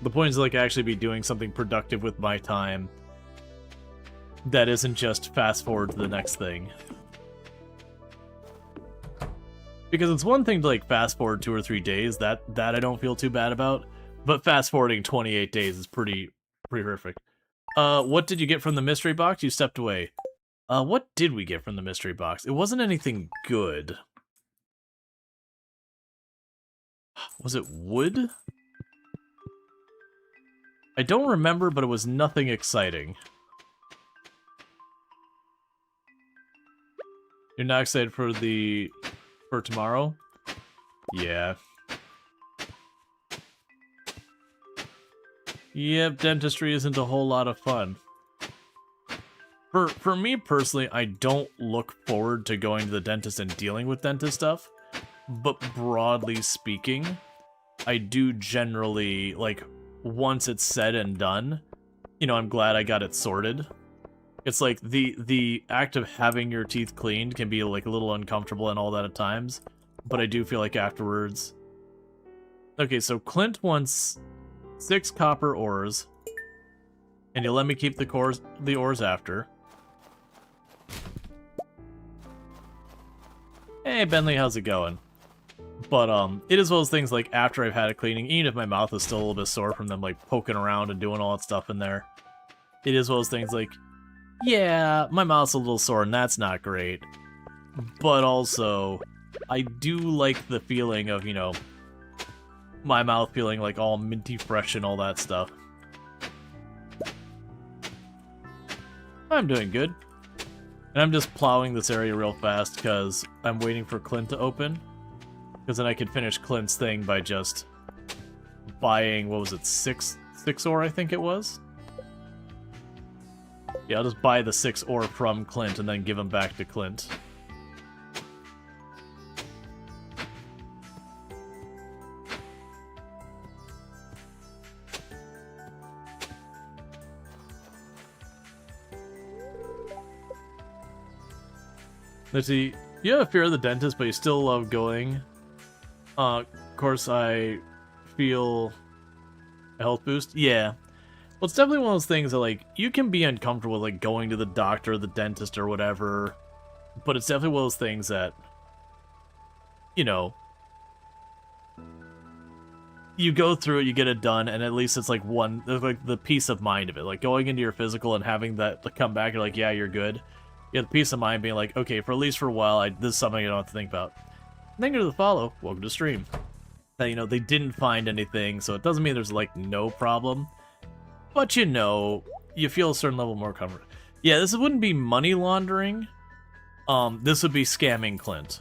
The point is like actually be doing something productive with my time that isn't just fast forward to the next thing. Because it's one thing to like fast forward 2 or 3 days, that I don't feel too bad about, but fast forwarding 28 days is pretty horrific. What did you get from the mystery box? You stepped away. What did we get from the mystery box? It wasn't anything good. Was it wood? I don't remember, but it was nothing exciting. You're not excited for tomorrow? Yeah. Yep, dentistry isn't a whole lot of fun. For me personally, I don't look forward to going to the dentist and dealing with dentist stuff, but broadly speaking, I do generally, like, once it's said and done, you know, I'm glad I got it sorted. It's like, the act of having your teeth cleaned can be, like, a little uncomfortable and all that at times, but I do feel like afterwards... Okay, so Clint wants 6 copper ores, and you'll let me keep the ores after. Hey, Bentley, how's it going? But, it is one of those things, like, after I've had a cleaning, even if my mouth is still a little bit sore from them, like, poking around and doing all that stuff in there, it is one of those things, like, yeah, my mouth's a little sore, and that's not great. But also, I do like the feeling of, you know, my mouth feeling, like, all minty fresh and all that stuff. I'm doing good. And I'm just plowing this area real fast because I'm waiting for Clint to open. Because then I can finish Clint's thing by just buying, what was it, 6 ore, I think it was? Yeah, I'll just buy the 6 ore from Clint and then give them back to Clint. Let's see, you have a fear of the dentist, but you still love going. Of course, I feel a health boost. Yeah. Well, it's definitely one of those things that, like, you can be uncomfortable with, like, going to the doctor or the dentist or whatever, but it's definitely one of those things that, you know, you go through it, you get it done, and at least it's like the peace of mind of it. Like going into your physical and having that come back, you're like, yeah, you're good. You have the peace of mind being like, okay, for at least for a while, this is something I don't have to think about. Thank you to the follow. Welcome to stream. That, you know, they didn't find anything, so it doesn't mean there's like no problem. But you know, you feel a certain level more comfort. Yeah, this wouldn't be money laundering. This would be scamming Clint.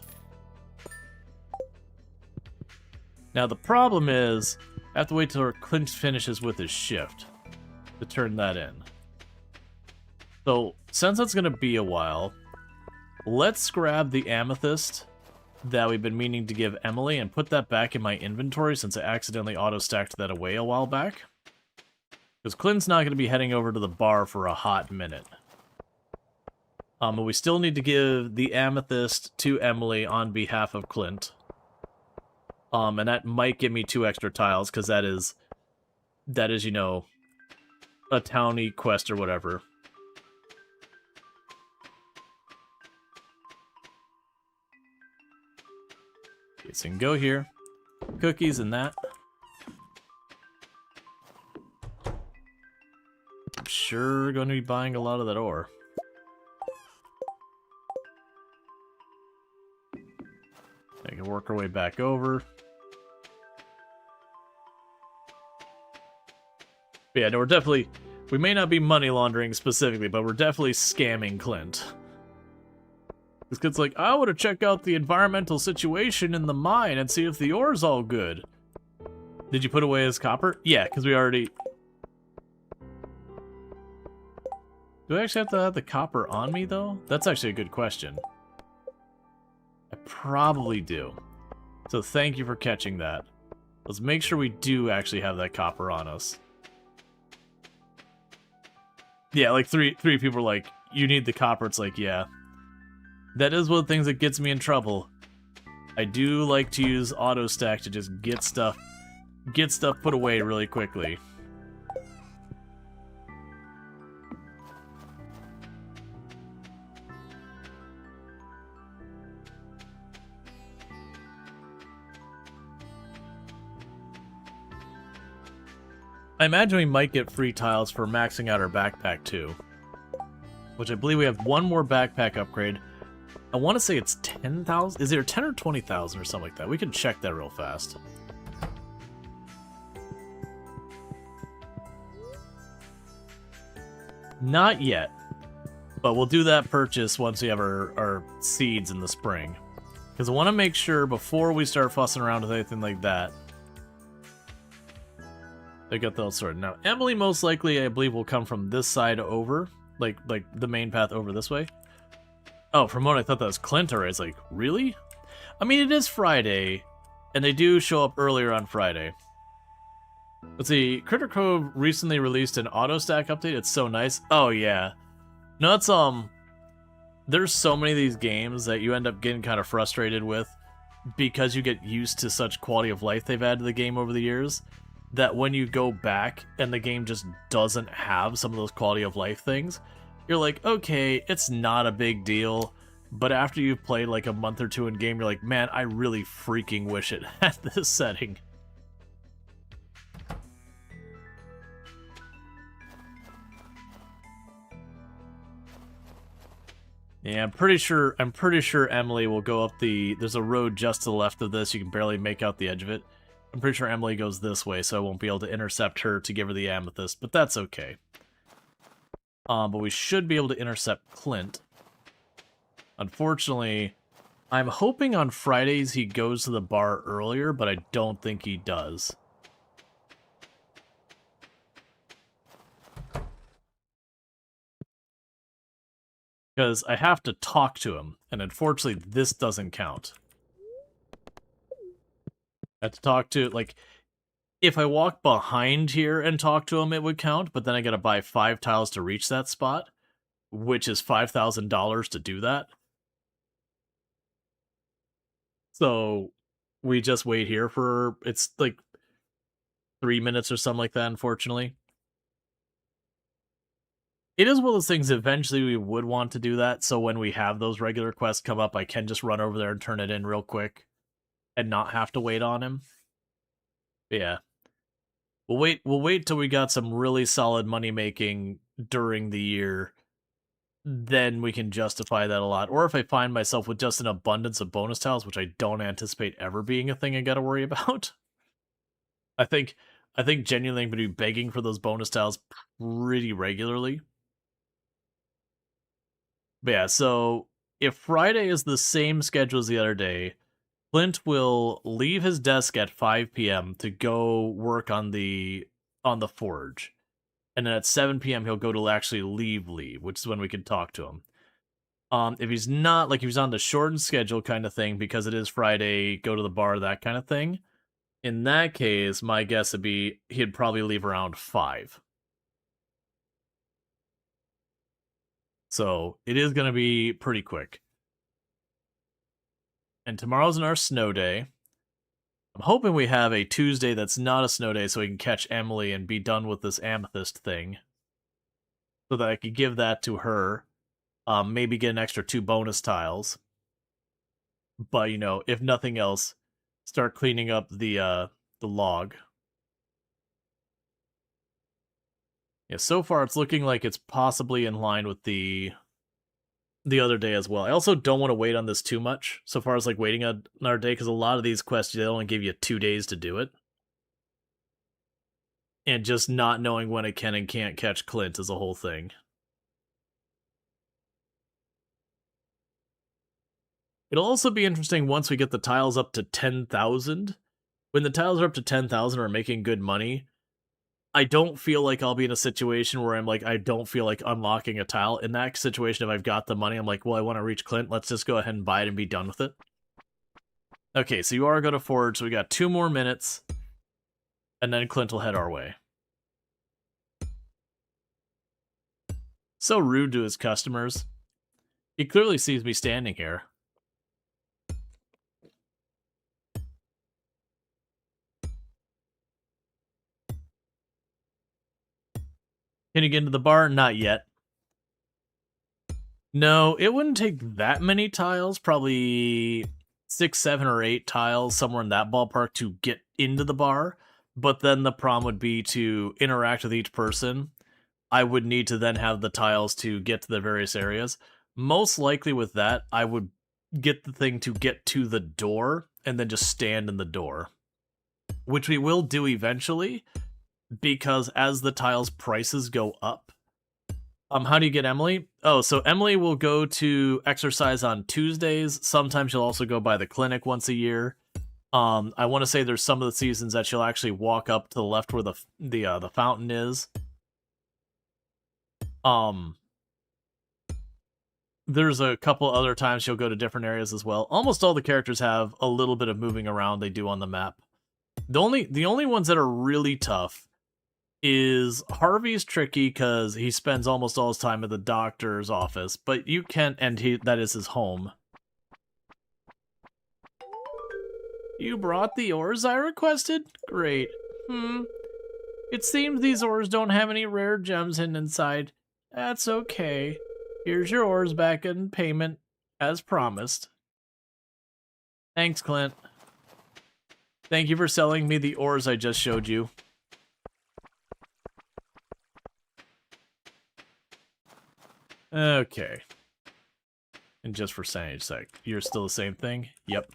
Now the problem is, I have to wait till Clint finishes with his shift to turn that in. So, since that's gonna be a while, let's grab the amethyst that we've been meaning to give Emily and put that back in my inventory since I accidentally auto-stacked that away a while back. Because Clint's not gonna be heading over to the bar for a hot minute. But we still need to give the amethyst to Emily on behalf of Clint. And that might give me 2 extra tiles, because that is, you know, a townie quest or whatever. Okay, so you can go here. Cookies and that. I'm sure going to be buying a lot of that ore. I can work our way back over. But yeah, no, we're definitely... We may not be money laundering specifically, but we're definitely scamming Clint. This kid's like, I want to check out the environmental situation in the mine and see if the ore's all good. Did you put away his copper? Yeah, because we already... Do I actually have to have the copper on me, though? That's actually a good question. I probably do. So thank you for catching that. Let's make sure we do actually have that copper on us. Yeah, like three people are like, you need the copper. It's like, yeah. That is one of the things that gets me in trouble. I do like to use auto stack to just get stuff put away really quickly. I imagine we might get free tiles for maxing out our backpack too. Which I believe we have one more backpack upgrade. I want to say it's 10,000. Is there 10 or 20,000 or something like that? We can check that real fast. Not yet. But we'll do that purchase once we have our seeds in the spring. Because I want to make sure before we start fussing around with anything like that, they got those sorted. Now, Emily most likely, I believe, will come from this side over. Like the main path over this way. Oh, from what I thought that was Clint already. It's like, really? I mean, it is Friday, and they do show up earlier on Friday. Let's see, Critter Cove recently released an auto stack update. It's so nice. Oh, yeah. No, it's, there's so many of these games that you end up getting kind of frustrated with because you get used to such quality of life they've added to the game over the years, that when you go back and the game just doesn't have some of those quality of life things, you're like, okay, it's not a big deal. But after you've played like a month or two in game, you're like, man, I really freaking wish it had this setting. Yeah, I'm pretty sure Emily will go up there's a road just to the left of this. You can barely make out the edge of it. I'm pretty sure Emily goes this way, so I won't be able to intercept her to give her the amethyst, but that's okay. But we should be able to intercept Clint. Unfortunately, I'm hoping on Fridays he goes to the bar earlier, but I don't think he does. Because I have to talk to him, and unfortunately this doesn't count. I have to talk to, like, if I walk behind here and talk to him, it would count, but then I gotta buy 5 tiles to reach that spot, which is $5,000 to do that. So we just wait here for, it's like 3 minutes or something like that, unfortunately. It is one of those things, eventually we would want to do that, so when we have those regular quests come up, I can just run over there and turn it in real quick and not have to wait on him. Yeah. We'll wait till we got some really solid money making during the year. Then we can justify that a lot. Or if I find myself with just an abundance of bonus tiles, which I don't anticipate ever being a thing I gotta worry about. I think genuinely I'm gonna be begging for those bonus tiles pretty regularly. But yeah, so if Friday is the same schedule as the other day, Clint will leave his desk at 5 p.m. to go work on the forge. And then at 7 p.m. he'll go to actually leave, which is when we can talk to him. If he's not, like, if he's on the shortened schedule kind of thing, because it is Friday, go to the bar, that kind of thing, in that case, my guess would be he'd probably leave around 5. So it is going to be pretty quick. And tomorrow's our snow day. I'm hoping we have a Tuesday that's not a snow day so we can catch Emily and be done with this amethyst thing. So that I could give that to her. Maybe get an extra 2 bonus tiles. But, you know, if nothing else, start cleaning up the log. Yeah, so far it's looking like it's possibly in line with the other day as well. I also don't want to wait on this too much, so far as like waiting another day, because a lot of these quests, they only give you 2 days to do it. And just not knowing when I can and can't catch Clint is a whole thing. It'll also be interesting once we get the tiles up to 10,000. When the tiles are up to 10,000 or making good money, I don't feel like I'll be in a situation where I'm like, I don't feel like unlocking a tile. In that situation, if I've got the money, I'm like, well, I want to reach Clint. Let's just go ahead and buy it and be done with it. Okay, so you are going to forge, so we got 2 more minutes, and then Clint will head our way. So rude to his customers. He clearly sees me standing here. Can you get into the bar? Not yet. No, it wouldn't take that many tiles, probably 6, 7, or 8 tiles, somewhere in that ballpark, to get into the bar. But then the problem would be to interact with each person. I would need to then have the tiles to get to the various areas. Most likely with that, I would get the thing to get to the door and then just stand in the door. Which we will do eventually, because as the tiles prices go up, how do you get Emily? Oh, so Emily will go to exercise on Tuesdays. Sometimes she'll also go by the clinic once a year. I want to say there's some of the seasons that she'll actually walk up to the left where the fountain is. There's a couple other times she'll go to different areas as well. Almost all the characters have a little bit of moving around they do on the map. The only ones that are really tough is Harvey's tricky because he spends almost all his time at the doctor's office, but you can, and that is his home. You brought the ores I requested? Great. It seems these ores don't have any rare gems hidden inside. That's okay. Here's your ores back in payment, as promised. Thanks, Clint. Thank you for selling me the ores I just showed you. Okay. And just for sanity sake, you're still the same thing? Yep.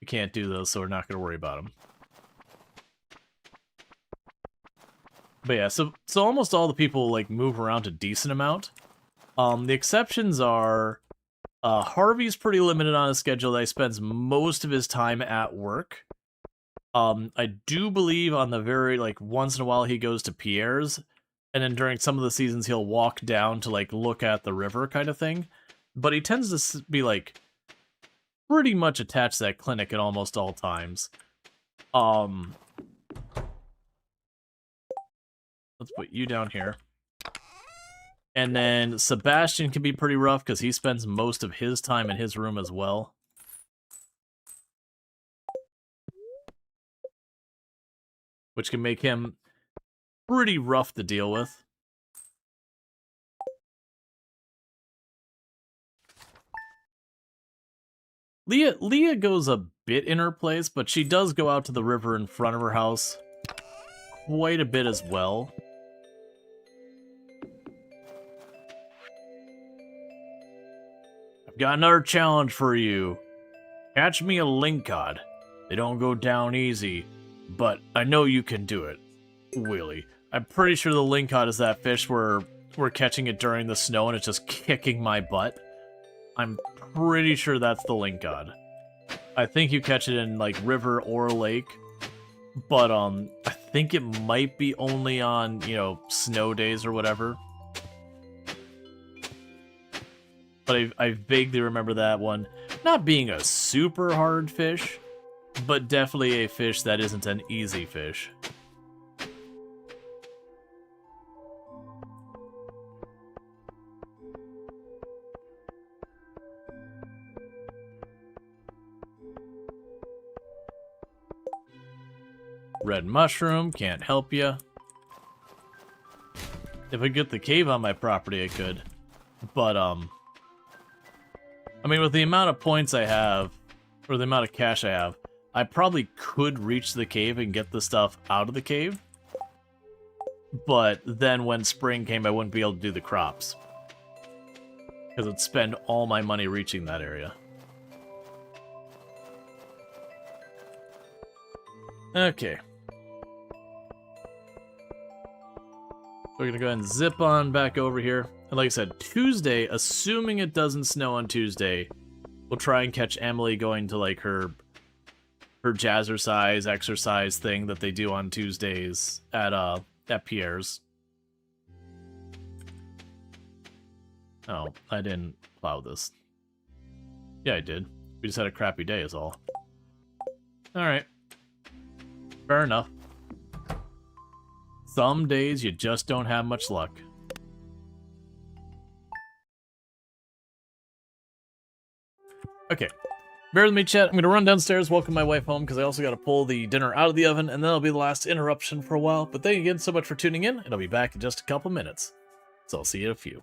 We can't do those, so we're not going to worry about them. But yeah, so almost all the people like move around a decent amount. The exceptions are Harvey's pretty limited on his schedule. He spends most of his time at work. I do believe on the very, like, once in a while he goes to Pierre's, and then during some of the seasons he'll walk down to, like, look at the river kind of thing. But he tends to be, like, pretty much attached to that clinic at almost all times. Let's put you down here. And then Sebastian can be pretty rough because he spends most of his time in his room as well. Which can make him pretty rough to deal with. Leah goes a bit in her place, but she does go out to the river in front of her house quite a bit as well. I've got another challenge for you. Catch me a lingcod. They don't go down easy, but I know you can do it, Willie. I'm pretty sure the lingcod is that fish where we're catching it during the snow and it's just kicking my butt. I'm pretty sure that's the lingcod. I think you catch it in, like, river or lake, but, I think it might be only on, you know, snow days or whatever. But I vaguely remember that one not being a super hard fish, but definitely a fish that isn't an easy fish. Red mushroom, can't help ya. If I get the cave on my property, I could. But, I mean, with the amount of points I have, or the amount of cash I have, I probably could reach the cave and get the stuff out of the cave. But then when spring came, I wouldn't be able to do the crops. Because I'd spend all my money reaching that area. Okay. We're going to go ahead and zip on back over here. And like I said, Tuesday, assuming it doesn't snow on Tuesday, we'll try and catch Emily going to, like, her jazzercise exercise thing that they do on Tuesdays at Pierre's. Oh, I didn't plow this. Yeah, I did. We just had a crappy day is all. Alright. Fair enough. Some days you just don't have much luck. Okay. Bear with me, chat. I'm going to run downstairs, welcome my wife home, because I also got to pull the dinner out of the oven, and then it'll be the last interruption for a while. But thank you again so much for tuning in, and I'll be back in just a couple minutes. So I'll see you in a few.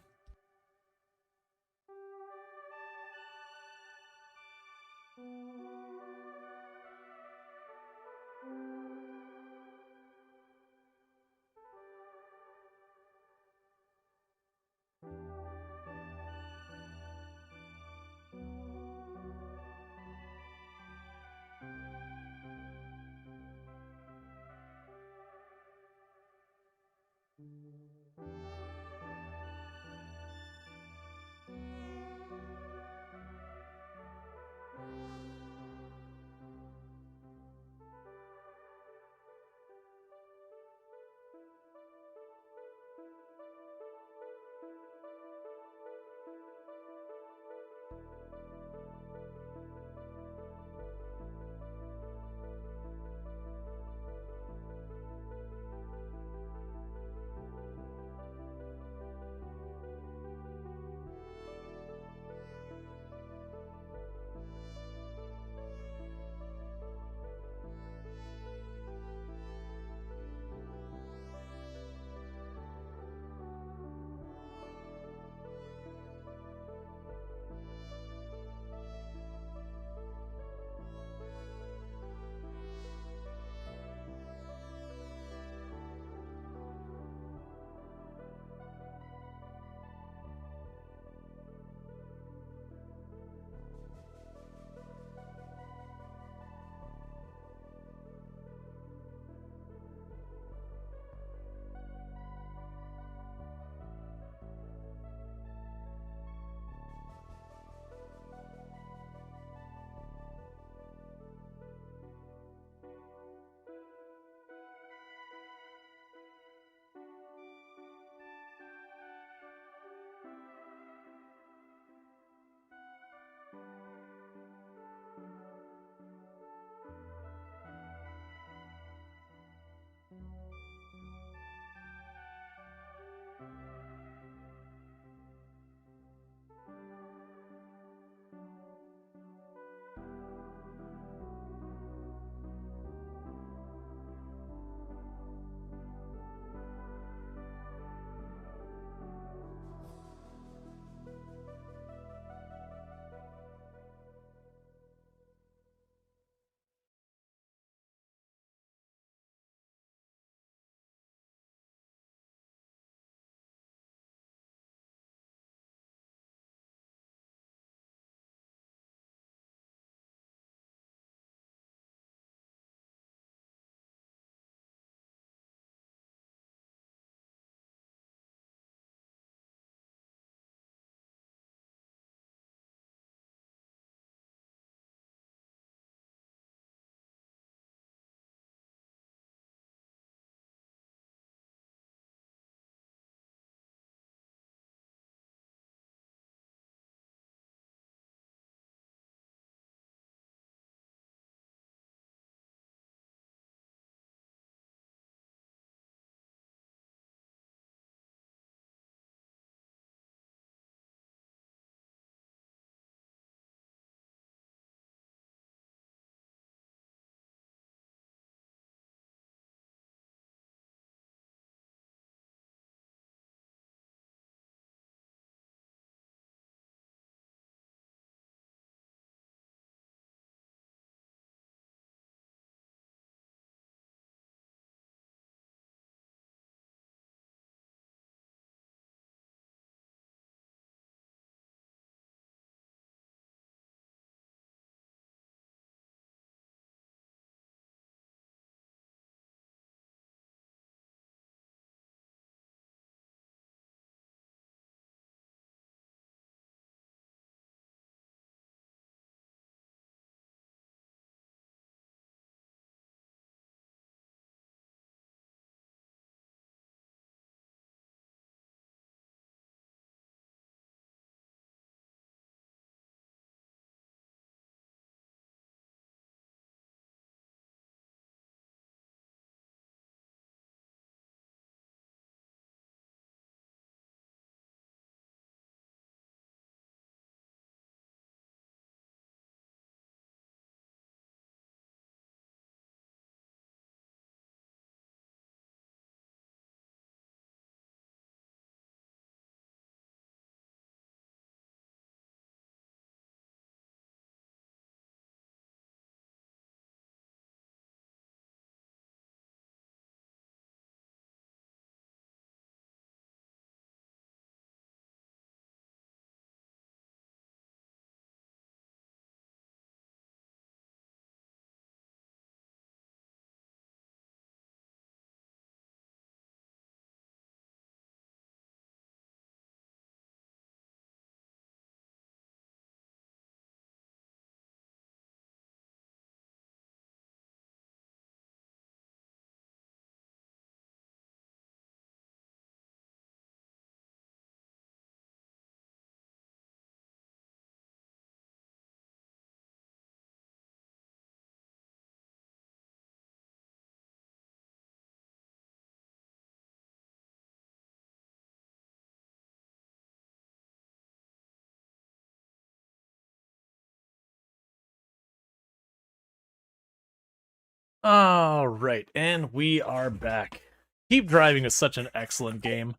All right, and we are back. Keep Driving is such an excellent game.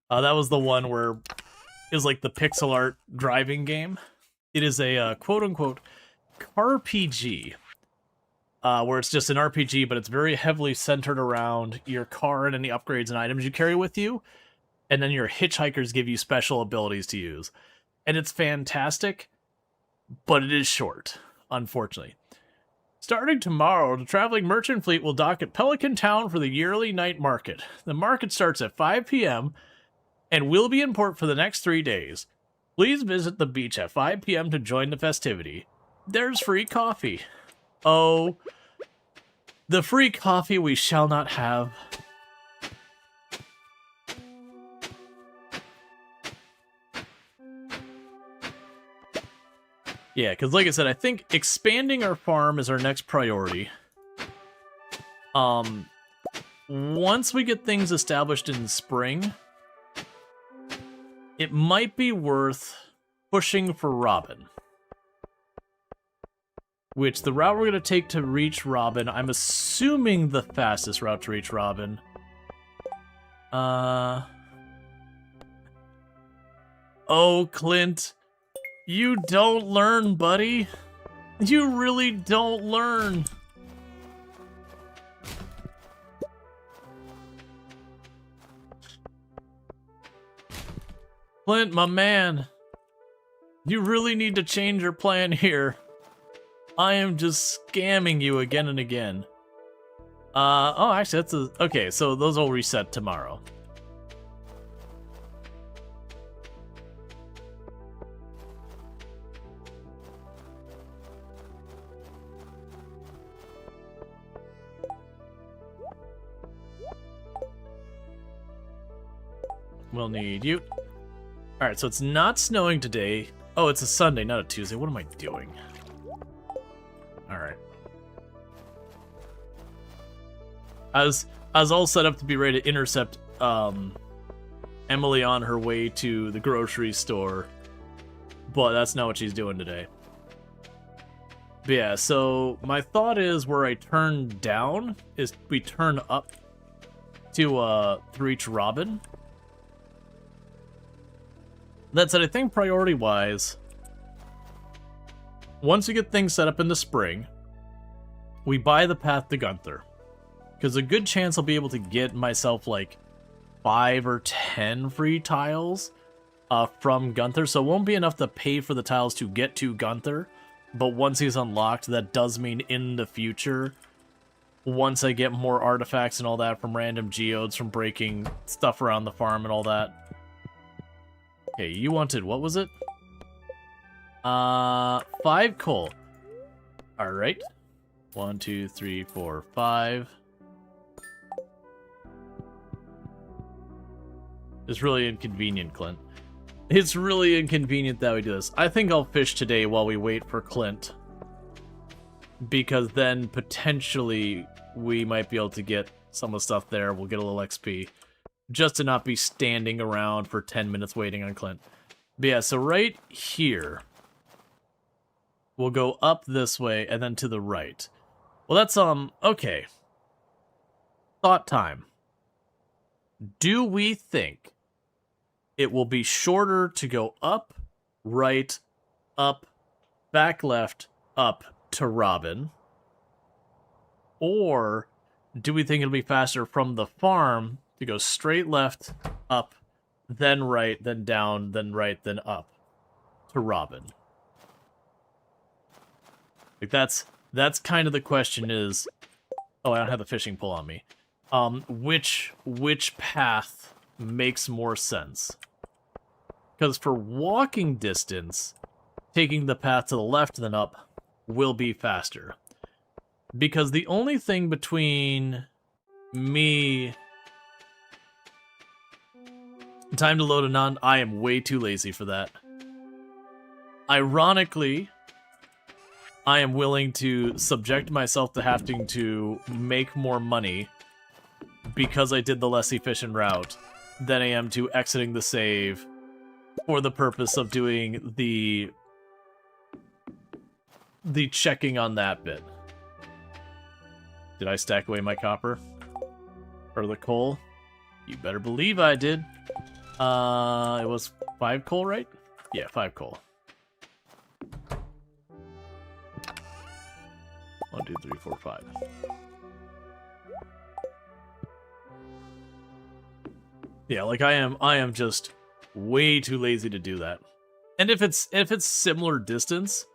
That was the one where is like the pixel art driving game. It is a quote-unquote CarPG, where it's just an RPG, but it's very heavily centered around your car and any upgrades and items you carry with you, and then your hitchhikers give you special abilities to use. And it's fantastic, but it is short, unfortunately. Starting tomorrow, the traveling merchant fleet will dock at Pelican Town for the yearly night market. The market starts at 5 p.m. and will be in port for the next 3 days. Please visit the beach at 5 p.m. to join the festivity. There's free coffee. Oh, the free coffee we shall not have. Yeah, because like I said, I think expanding our farm is our next priority. Once we get things established in spring, it might be worth pushing for Robin. Which, the route we're going to take to reach Robin, I'm assuming the fastest route to reach Robin. Oh, Clint. You don't learn, buddy. You really don't learn. Clint, my man. You really need to change your plan here. I am just scamming you again and again. Oh, actually, that's a... Okay, so those will reset tomorrow. We'll need you. Alright, so it's not snowing today. Oh, it's a Sunday, not a Tuesday. What am I doing? Alright. I was all set up to be ready to intercept Emily on her way to the grocery store, but that's not what she's doing today. But yeah, so my thought is where I turn down is we turn up to reach Robin. That said, I think priority-wise, once we get things set up in the spring, we buy the path to Gunther. Because a good chance I'll be able to get myself, like, 5 or 10 free tiles from Gunther. So it won't be enough to pay for the tiles to get to Gunther. But once he's unlocked, that does mean in the future, once I get more artifacts and all that from random geodes, from breaking stuff around the farm and all that. Okay, you wanted, what was it? 5 coal. Alright. 1, 2, 3, 4, 5. It's really inconvenient, Clint. It's really inconvenient that we do this. I think I'll fish today while we wait for Clint. Because then, potentially, we might be able to get some of the stuff there. We'll get a little XP. Just to not be standing around for 10 minutes waiting on Clint. But yeah, so right here, we'll go up this way and then to the right. Well, that's, okay. Thought time. Do we think it will be shorter to go up, right, up, back left, up to Robin? Or do we think it'll be faster from the farm to go straight left, up, then right, then down, then right, then up to Robin? Like that's kind of the question is, oh, I don't have the fishing pole on me. Which path makes more sense? Because for walking distance, taking the path to the left then up will be faster. Because the only thing between me... Time to load a non... I am way too lazy for that. Ironically, I am willing to subject myself to having to make more money because I did the less efficient route than I am to exiting the save for the purpose of doing the checking on that bit. Did I stack away my copper? Or the coal? You better believe I did. It was 5 coal, right? Yeah, 5 coal. 1, 2, 3, 4, 5. Yeah, like I am just way too lazy to do that. And if it's similar distance,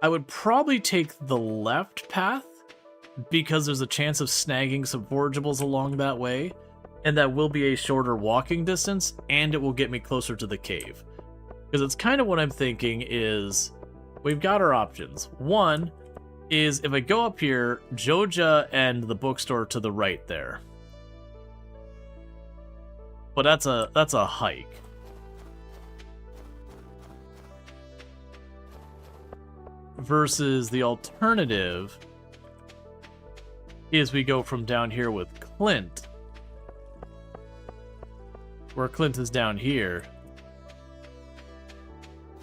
I would probably take the left path because there's a chance of snagging some forageables along that way, and that will be a shorter walking distance, and it will get me closer to the cave. Because it's kind of what I'm thinking is, we've got our options. One is if I go up here, Joja and the bookstore to the right there. But that's a hike. Versus the alternative is we go from down here with Clint, where Clint is down here,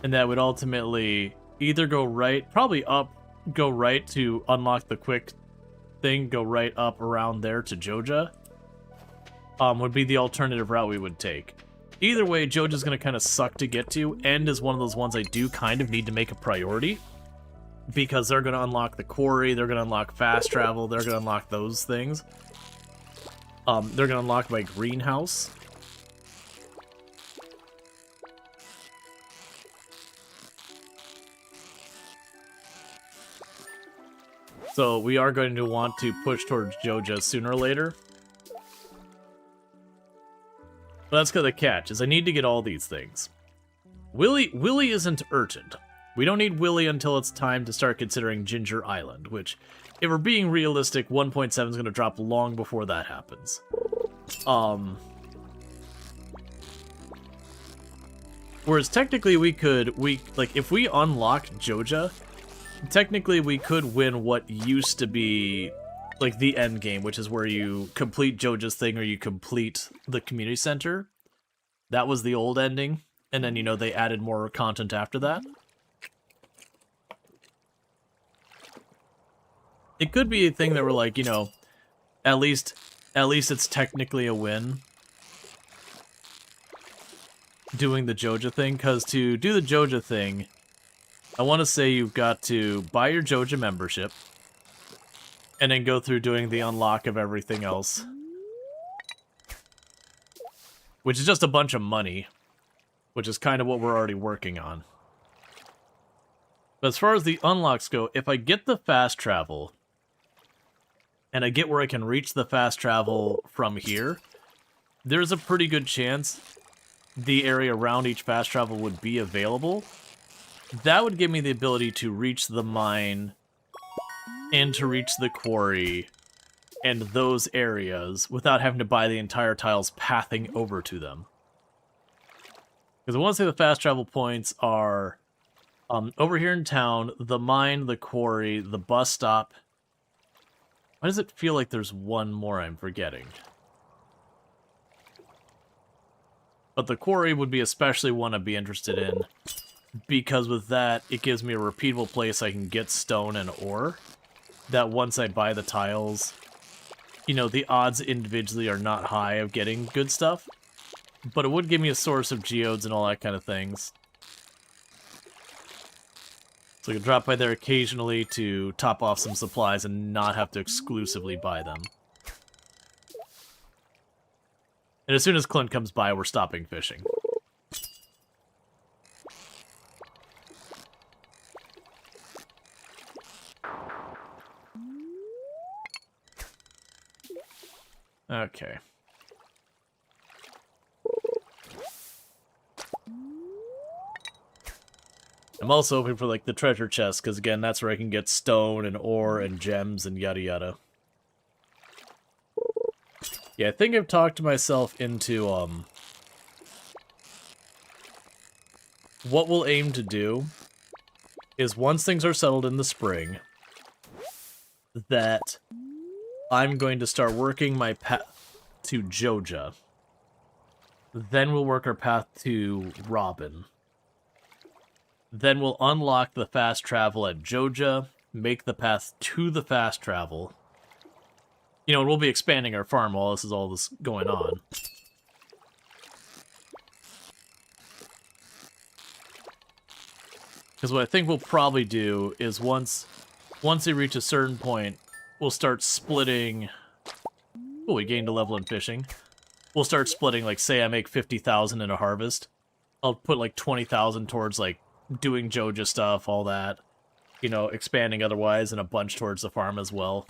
and that would ultimately either go right, probably up, go right to unlock the quick thing, go right up around there to Joja, would be the alternative route we would take. Either way, Joja's going to kind of suck to get to. End is one of those ones I do kind of need to make a priority, because they're going to unlock the quarry, they're going to unlock fast travel, they're going to unlock those things. They're going to unlock my greenhouse. So we are going to want to push towards Joja sooner or later. But that's the catch, is I need to get all these things. Willy isn't urgent. We don't need Willy until it's time to start considering Ginger Island, which, if we're being realistic, 1.7 is going to drop long before that happens. Whereas technically if we unlock Joja, technically we could win what used to be like the end game, which is where you complete Joja's thing or you complete the community center. That was the old ending, and then, they added more content after that. It could be a thing that we're like, at least it's technically a win doing the Joja thing, because to do the Joja thing, I want to say you've got to buy your Joja membership, and then go through doing the unlock of everything else. Which is just a bunch of money, which is kind of what we're already working on. But as far as the unlocks go, if I get the fast travel, and I get where I can reach the fast travel from here, there's a pretty good chance the area around each fast travel would be available. That would give me the ability to reach the mine and to reach the quarry and those areas without having to buy the entire tiles pathing over to them. Because I want to say the fast travel points are over here in town, the mine, the quarry, the bus stop. Why does it feel like there's one more I'm forgetting? But the quarry would be especially one I'd be interested in, because with that, it gives me a repeatable place I can get stone and ore, that once I buy the tiles, the odds individually are not high of getting good stuff, but it would give me a source of geodes and all that kind of things. So I can drop by there occasionally to top off some supplies and not have to exclusively buy them. And as soon as Clint comes by, we're stopping fishing. Okay. I'm also hoping for, the treasure chest, because, again, that's where I can get stone and ore and gems and yada yada. Yeah, I think I've talked myself into, what we'll aim to do is once things are settled in the spring, that I'm going to start working my path to Joja. Then we'll work our path to Robin. Then we'll unlock the fast travel at Joja, make the path to the fast travel, You know, we'll be expanding our farm while this is all this going on. Because what I think we'll probably do is once they reach a certain point, we'll start splitting... Oh, we gained a level in fishing. We'll start splitting, like, say I make 50,000 in a harvest. I'll put, like, 20,000 towards, like, doing Joja stuff, all that. You know, expanding otherwise, and a bunch towards the farm as well.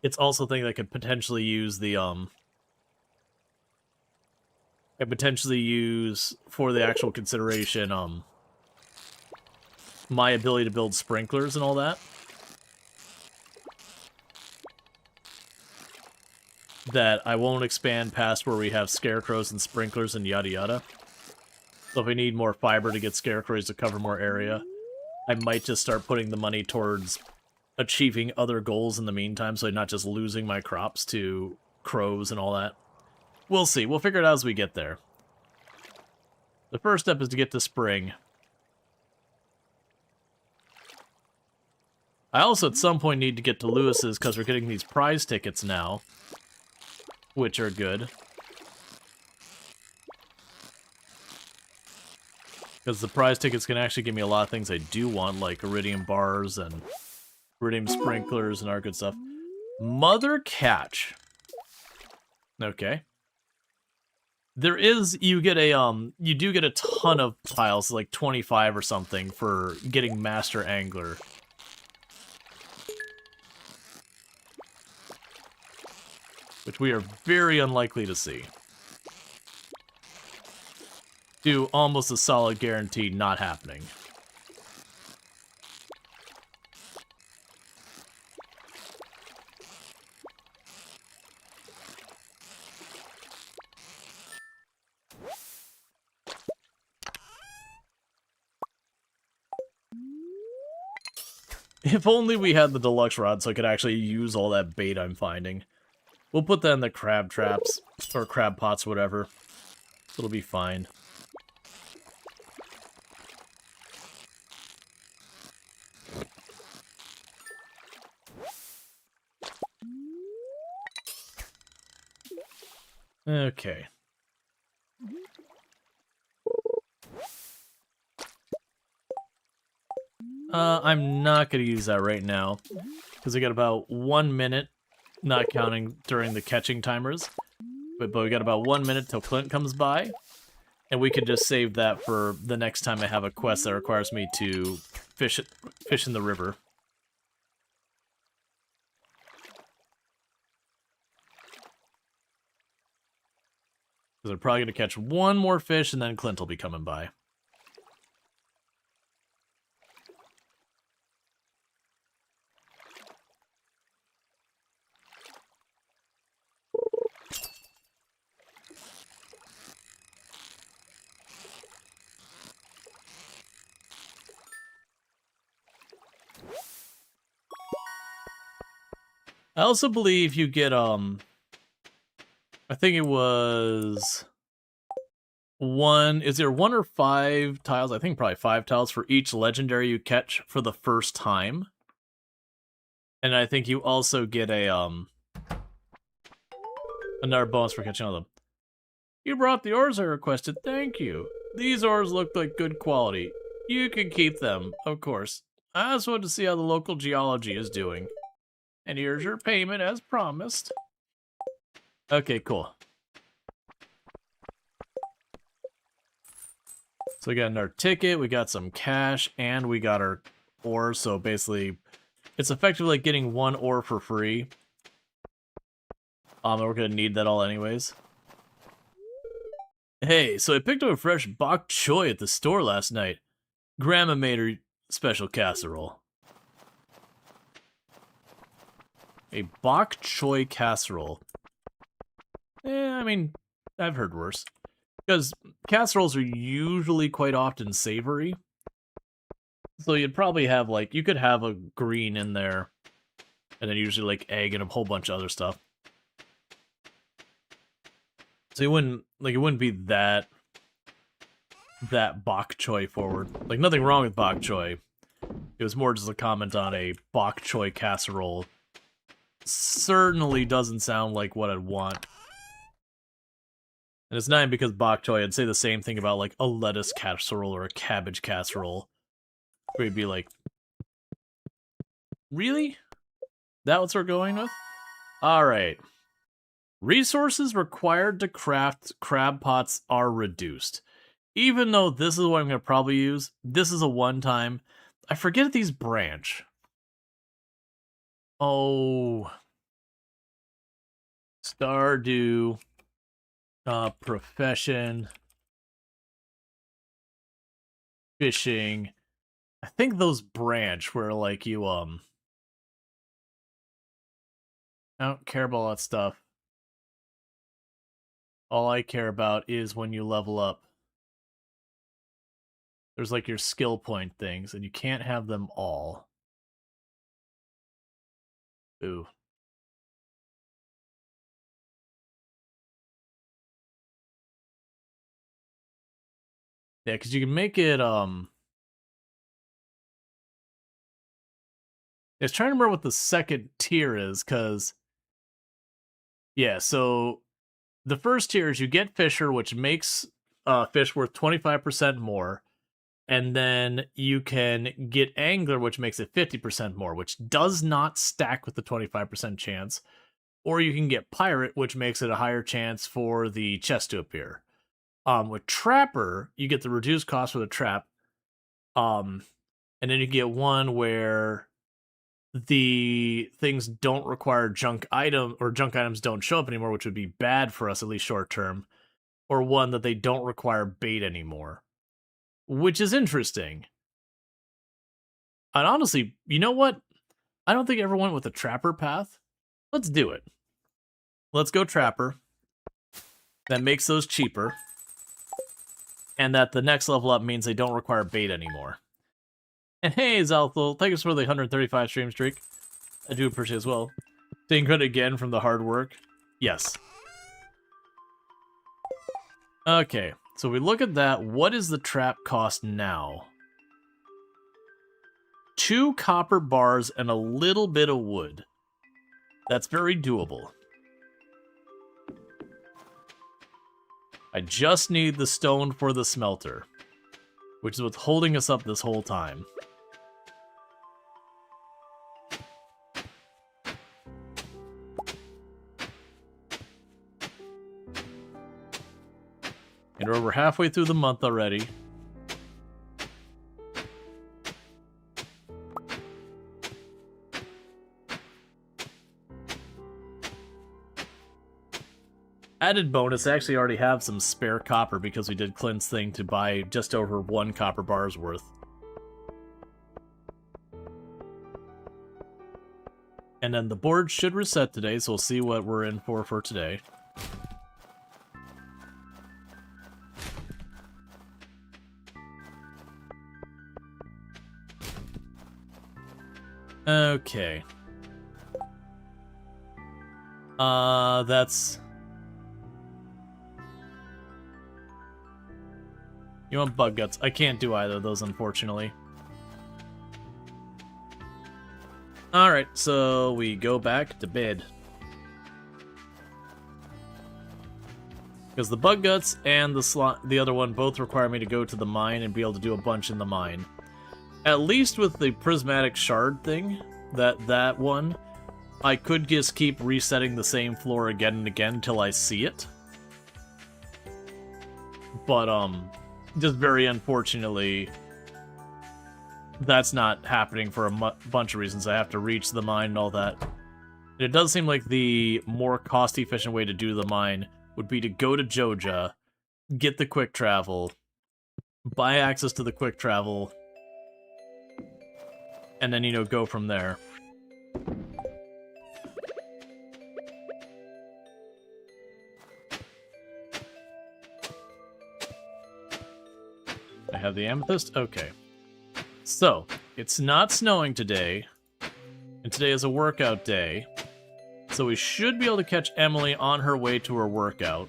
It's also a thing that could potentially use the, I potentially use, for the actual consideration, my ability to build sprinklers and all that. That I won't expand past where we have scarecrows and sprinklers and yada yada. So if we need more fiber to get scarecrows to cover more area, I might just start putting the money towards achieving other goals in the meantime, so I'm not just losing my crops to crows and all that. We'll see. We'll figure it out as we get there. The first step is to get to spring. I also at some point need to get to Lewis's because we're getting these prize tickets now, which are good. Because the prize tickets can actually give me a lot of things I do want, like iridium bars and iridium sprinklers and our good stuff. Mother catch. Okay. There is, you get a, you do get a ton of tiles, like 25 or something, for getting Master Angler. Which we are very unlikely to see. Do almost a solid guarantee not happening. If only we had the deluxe rod so I could actually use all that bait I'm finding. We'll put that in the crab traps, or crab pots, whatever. It'll be fine. Okay. I'm not going to use that right now, because I got about 1 minute, not counting during the catching timers, but we got about 1 minute till Clint comes by, and we could just save that for the next time I have a quest that requires me to fish in the river. Because I'm probably going to catch one more fish, and then Clint will be coming by. I also believe you get, I think it was is there 1 or 5 tiles? I think probably 5 tiles for each legendary you catch for the first time. And I think you also get a, another bonus for catching all of them. You brought the ores I requested, thank you. These ores look like good quality. You can keep them, of course. I just wanted to see how the local geology is doing. And here's your payment as promised. Okay, cool. So we got our ticket, we got some cash, and we got our ore. So basically, it's effectively like getting 1 ore for free. We're gonna need that all anyways. Hey, so I picked up a fresh bok choy at the store last night. Grandma made her special casserole. A bok choy casserole. I mean, I've heard worse. Because casseroles are usually quite often savory. So you'd probably have, like, you could have a green in there. And then usually, like, egg and a whole bunch of other stuff. So you wouldn't, like, it wouldn't be that bok choy forward. Like, nothing wrong with bok choy. It was more just a comment on a bok choy casserole certainly doesn't sound like what I'd want. And it's not even because bok choy. I'd say the same thing about like a lettuce casserole or a cabbage casserole. Where you'd be like, really? That what we're going with? Alright. Resources required to craft crab pots are reduced. Even though this is what I'm going to probably use, this is a one-time. I forget if these branch. Oh. Stardew. Profession. Fishing. I think those branch where, like, you, I don't care about all that stuff. All I care about is when you level up. There's, like, your skill point things, and you can't have them all. Ooh. Yeah, because you can make it, I was trying to remember what the second tier is, because... Yeah, so... The first tier is you get Fisher, which makes fish worth 25% more. And then you can get Angler, which makes it 50% more, which does not stack with the 25% chance. Or you can get Pirate, which makes it a higher chance for the chest to appear. With Trapper, you get the reduced cost for the trap. And then you get one where the things don't require junk item, or junk items don't show up anymore, which would be bad for us, at least short term. Or one that they don't require bait anymore. Which is interesting. And honestly, you know what? I don't think I ever went with the Trapper path. Let's do it. Let's go Trapper. That makes those cheaper. And that the next level up means they don't require bait anymore. And hey, Zalthul, thank you for the 135 stream streak. I do appreciate it as well. Taking credit again from the hard work. Yes. Okay, so we look at that. What is the trap cost now? 2 copper bars and a little bit of wood. That's very doable. I just need the stone for the smelter, which is what's holding us up this whole time. And we're over halfway through the month already. Added bonus, I actually already have some spare copper because we did Clint's thing to buy just over 1 copper bar's worth. And then the board should reset today, so we'll see what we're in for today. Okay. That's... You want bug guts? I can't do either of those, unfortunately. Alright, so we go back to bed. Because the bug guts and the other one both require me to go to the mine and be able to do a bunch in the mine. At least with the prismatic shard thing, that one, I could just keep resetting the same floor again and again until I see it. But, just very unfortunately, that's not happening for a bunch of reasons. I have to reach the mine and all that. And it does seem like the more cost-efficient way to do the mine would be to go to Joja, get the quick travel, buy access to the quick travel, and then, you know, go from there. I have the amethyst? Okay. So, it's not snowing today, and today is a workout day, so we should be able to catch Emily on her way to her workout,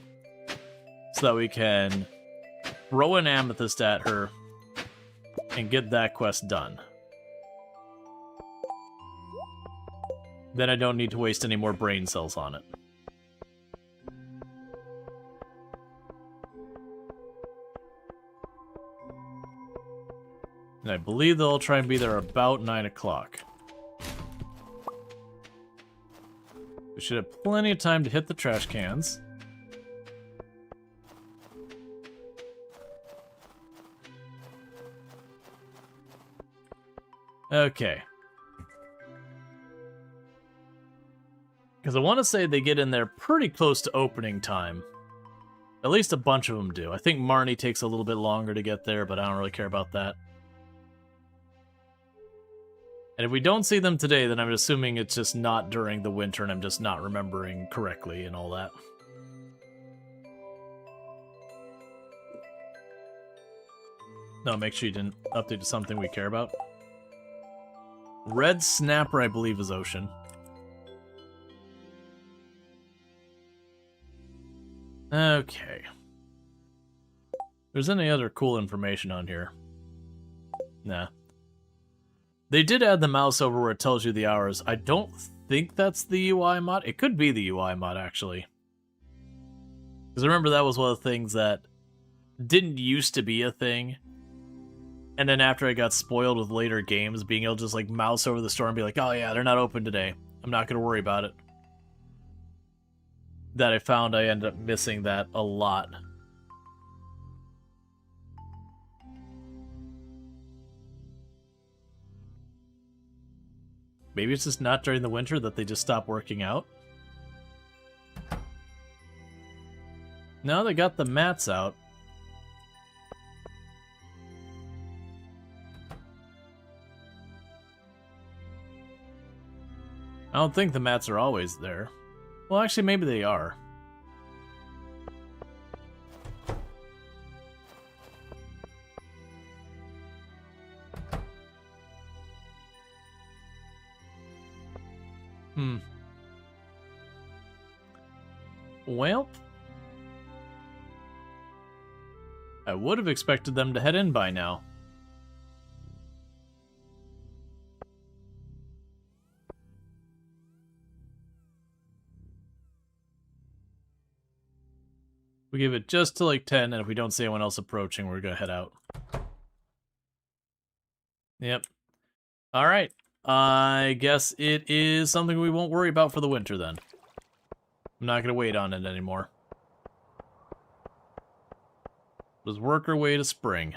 so that we can throw an amethyst at her and get that quest done. Then I don't need to waste any more brain cells on it. And I believe they'll try and be there about 9 o'clock. We should have plenty of time to hit the trash cans. Okay. Because I want to say they get in there pretty close to opening time. At least a bunch of them do. I think Marnie takes a little bit longer to get there, but I don't really care about that. And if we don't see them today, then I'm assuming it's just not during the winter and I'm just not remembering correctly and all that. No, make sure you didn't update to something we care about. Red Snapper, I believe, is Ocean. Okay. There's any other cool information on here? Nah. They did add the mouse over where it tells you the hours. I don't think that's the UI mod. It could be the UI mod, actually. Because I remember that was one of the things that didn't used to be a thing. And then after I got spoiled with later games, being able to just like mouse over the store and be like, oh yeah, they're not open today. I'm not going to worry about it. That I found I ended up missing that a lot. Maybe it's just not during the winter that they just stop working out. No, they got the mats out. I don't think the mats are always there. Well, actually, maybe they are. Well, I would have expected them to head in by now. We give it just to like 10, and if we don't see anyone else approaching, we're gonna head out. Yep. Alright. I guess it is something we won't worry about for the winter then. I'm not gonna wait on it anymore. Let's work our way to spring.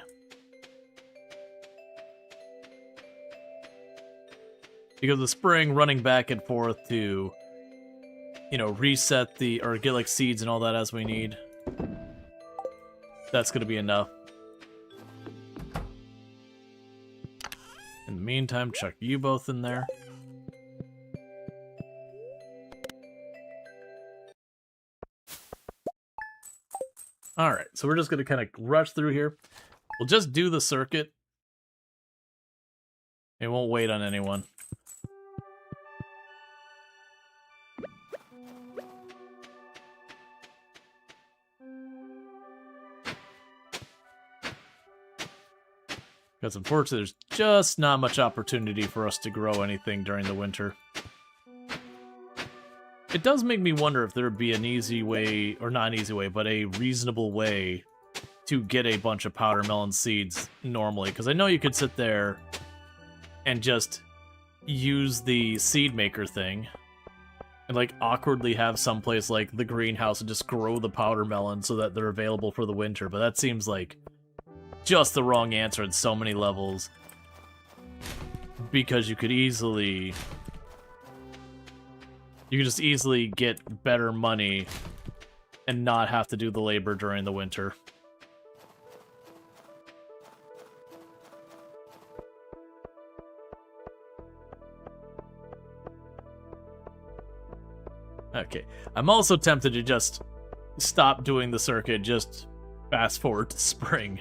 Because the spring, running back and forth to, you know, reset the, or get like seeds and all that as we need. That's gonna be enough. In the meantime, chuck you both in there. Alright, so we're just gonna kind of rush through here. We'll just do the circuit. It won't wait on anyone. Because unfortunately, there's just not much opportunity for us to grow anything during the winter. It does make me wonder if there would be an easy way, or not an easy way, but a reasonable way to get a bunch of powder melon seeds normally. Because I know you could sit there and just use the seed maker thing and like awkwardly have someplace like the greenhouse and just grow the powder melon so that they're available for the winter. But that seems like just the wrong answer at so many levels. Because you could easily... You could just easily get better money and not have to do the labor during the winter. Okay, I'm also tempted to just stop doing the circuit, just fast forward to spring.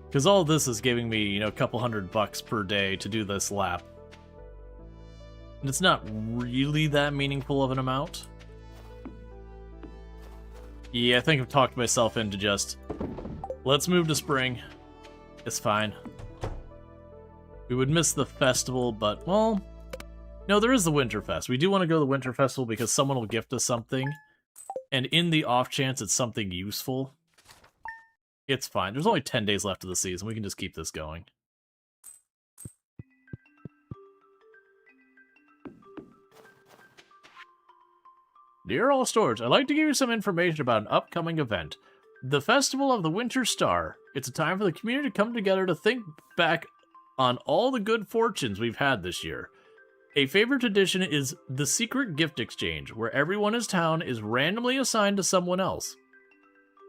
Because all this is giving me, you know, a couple $100 per day to do this lap. And it's not really that meaningful of an amount. Yeah, I think I've talked myself into just, let's move to spring. It's fine. We would miss the festival, but, well, No, there is the Winterfest. We do want to go to the Winter Festival because someone will gift us something. And in the off chance it's something useful, it's fine. There's only 10 days left of the season. We can just keep this going. Dear All Storge, I'd like to give you some information about an upcoming event. The Festival of the Winter Star. It's a time for the community to come together to think back on all the good fortunes we've had this year. A favorite tradition is the Secret Gift Exchange, where everyone in his town is randomly assigned to someone else.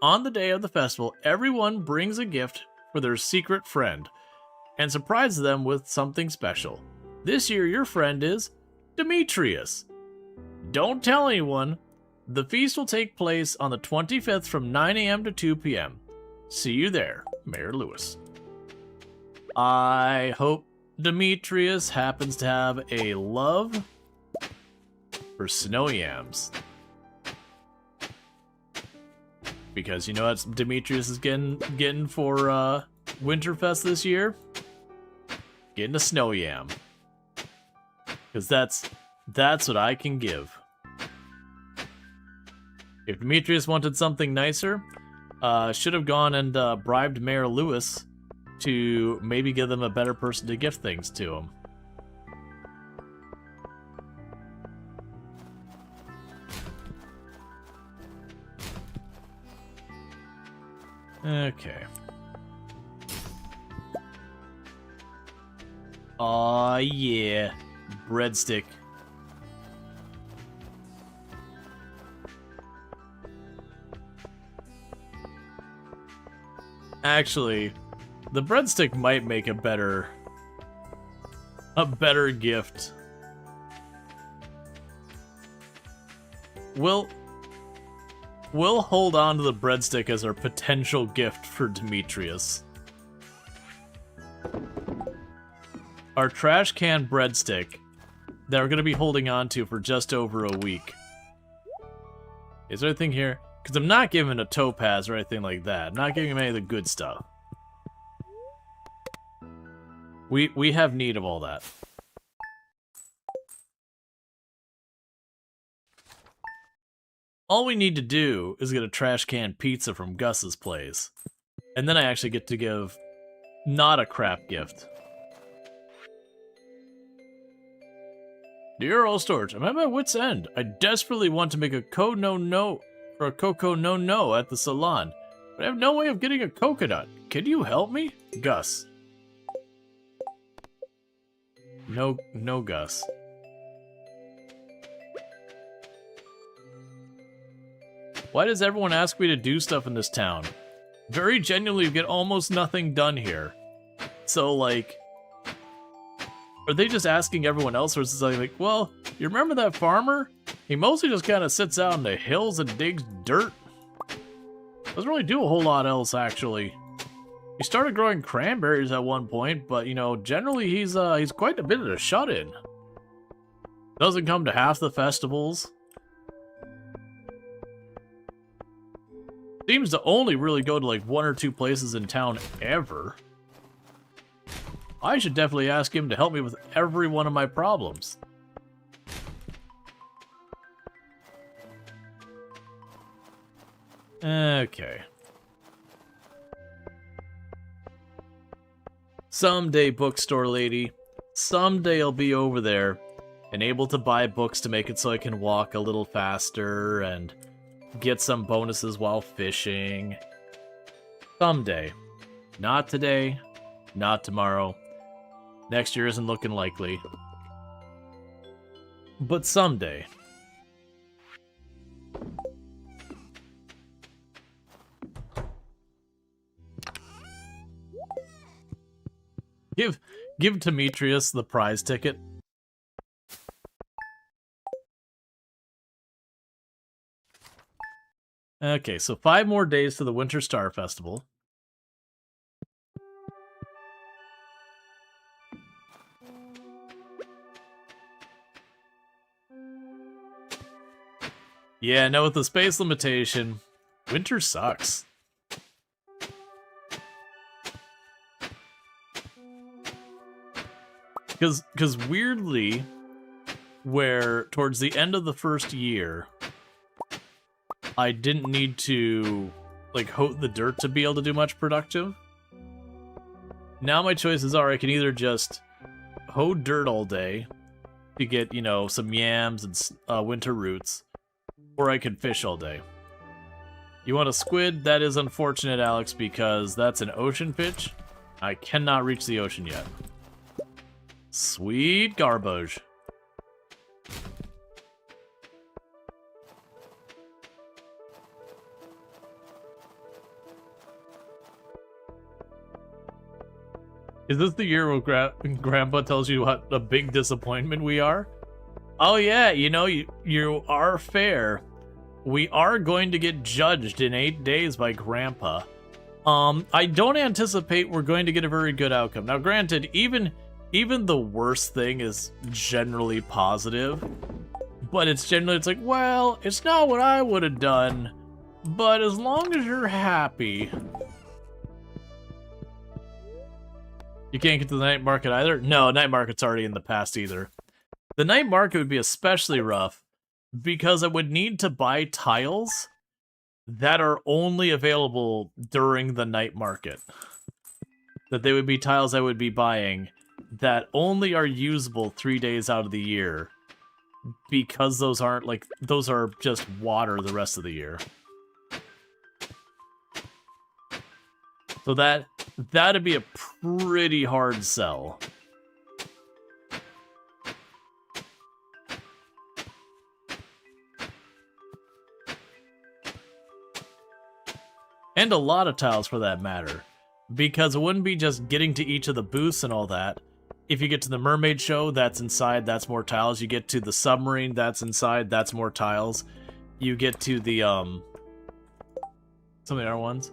On the day of the festival, everyone brings a gift for their secret friend and surprises them with something special. This year, your friend is Demetrius. Don't tell anyone. The feast will take place on the 25th from 9 a.m. to 2 p.m. See you there, Mayor Lewis. I hope Demetrius happens to have a love for snow yams. Because you know what Demetrius is getting for Winterfest this year? Getting a snow yam. Because that's what I can give. If Demetrius wanted something nicer, should have gone and bribed Mayor Lewis to maybe give them a better person to gift things to him. Okay. Aw, yeah. Breadstick. Actually, the breadstick might make a better gift. We'll hold on to the breadstick as our potential gift for Demetrius. Our trash can breadstick that we're going to be holding on to for just over a week. Is there anything here? Because I'm not giving a topaz or anything like that. I'm not giving him any of the good stuff. We have need of all that. All we need to do is get a trash can pizza from Gus's place. And then I actually get to give not a crap gift. Dear Old Storage, I'm at my wit's end. I desperately want to make a Coco no at the salon, but I have no way of getting a coconut. Can you help me? Gus. No, Gus. Why does everyone ask me to do stuff in this town? Very genuinely get almost nothing done here. So, like, are they just asking everyone else, or is it like, well, you remember that farmer? He mostly just kind of sits out in the hills and digs dirt. Doesn't really do a whole lot else, actually. He started growing cranberries at one point, but, you know, generally he's quite a bit of a shut-in. Doesn't come to half the festivals. Seems to only really go to, like, 1 or 2 places in town ever. I should definitely ask him to help me with every one of my problems. Okay. Someday, bookstore lady. Someday I'll be over there and able to buy books to make it so I can walk a little faster and get some bonuses while fishing. Someday. Not today. Not tomorrow. Next year isn't looking likely. But someday. Give Demetrius the prize ticket. Okay, so 5 more days to the Winter Star Festival. Yeah, no, with the space limitation, winter sucks. Because weirdly, where towards the end of the first year, I didn't need to, like, hoe the dirt to be able to do much productive. Now my choices are I can either just hoe dirt all day to get, you know, some yams and winter roots, or I can fish all day. You want a squid? That is unfortunate, Alex, because that's an ocean fish. I cannot reach the ocean yet. Sweet garbage. Is this the year where Grandpa tells you what a big disappointment we are? Oh yeah, you know, you are fair. We are going to get judged in 8 days by Grandpa. I don't anticipate we're going to get a very good outcome. Now, granted, even the worst thing is generally positive, but it's like, well, it's not what I would have done, but as long as you're happy. You can't get to the night market either? No, night market's already in the past either. The night market would be especially rough because I would need to buy tiles that are only available during the night market. That they would be tiles I would be buying that only are usable 3 days out of the year because those aren't, like, those are just water the rest of the year. So that'd be a pretty hard sell. And a lot of tiles for that matter. Because it wouldn't be just getting to each of the booths and all that. If you get to the mermaid show, that's inside, that's more tiles. You get to the submarine, that's inside, that's more tiles. You get to the, some of the other ones.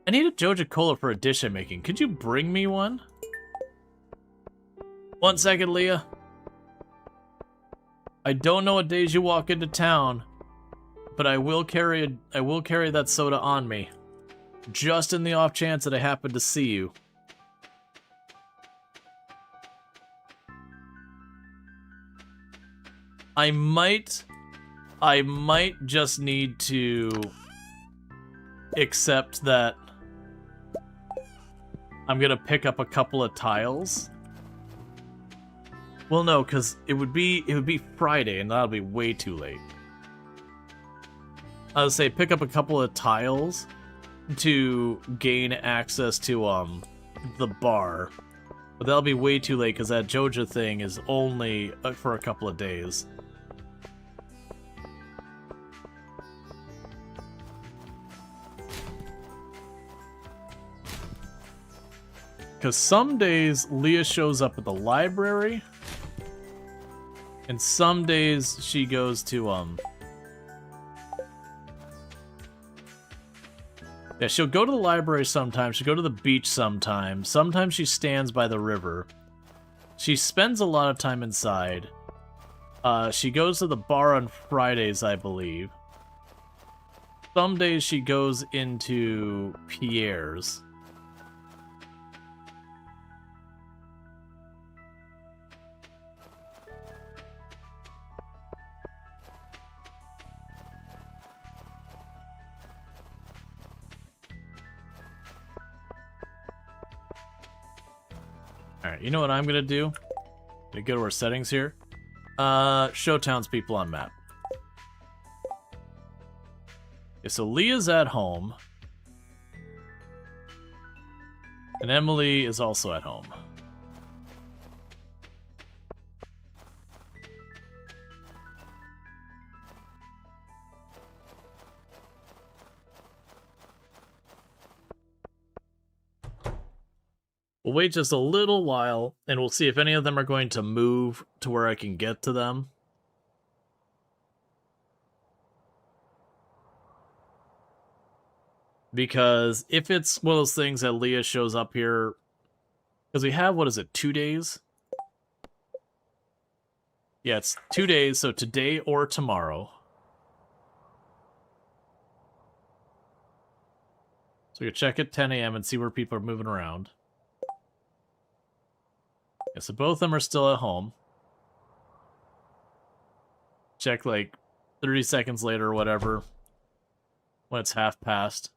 I need a Joja Cola for a dish I'm making. Could you bring me one? 1 second, Leah. I don't know what days you walk into town, but I will carry that soda on me, just in the off chance that I happen to see you. I might just need to accept that I'm gonna pick up a couple of tiles. Well, no, because it would be Friday, and that'll be way too late. I would say pick up a couple of tiles to gain access to the bar, but that'll be way too late because that Joja thing is only for a couple of days. Because some days Leah shows up at the library, and some days she goes to yeah, she'll go to the library sometimes, she'll go to the beach sometimes, sometimes she stands by the river. She spends a lot of time inside. She goes to the bar on Fridays, I believe. Some days she goes into Pierre's. Alright, you know what I'm gonna do? I'm gonna go to our settings here. Show townspeople on map. Okay, so Leah's at home. And Emily is also at home. We'll wait just a little while, and we'll see if any of them are going to move to where I can get to them. Because if it's one of those things that Leah shows up here... Because we have, what is it, 2 days? Yeah, it's 2 days, so today or tomorrow. So we can check at 10 a.m. and see where people are moving around. Yeah, so both of them are still at home. Check like 30 seconds later or whatever, when it's half past.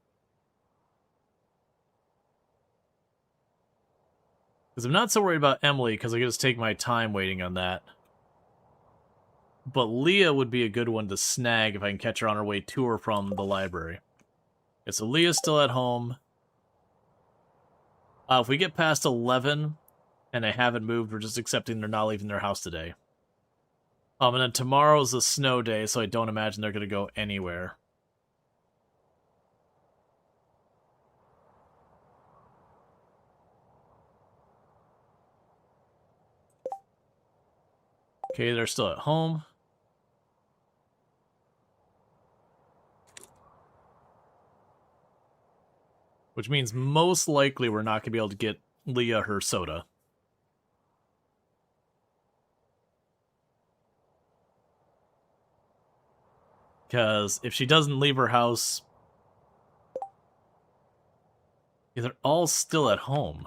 Because I'm not so worried about Emily, because I can just take my time waiting on that. But Leah would be a good one to snag if I can catch her on her way to or from the library. Okay, so Leah's still at home. If we get past 11 and they haven't moved, we're just accepting they're not leaving their house today. And then tomorrow's a snow day, so I don't imagine they're going to go anywhere. Okay, they're still at home. Which means most likely we're not going to be able to get Leah her soda. Because if she doesn't leave her house... Yeah, they're all still at home.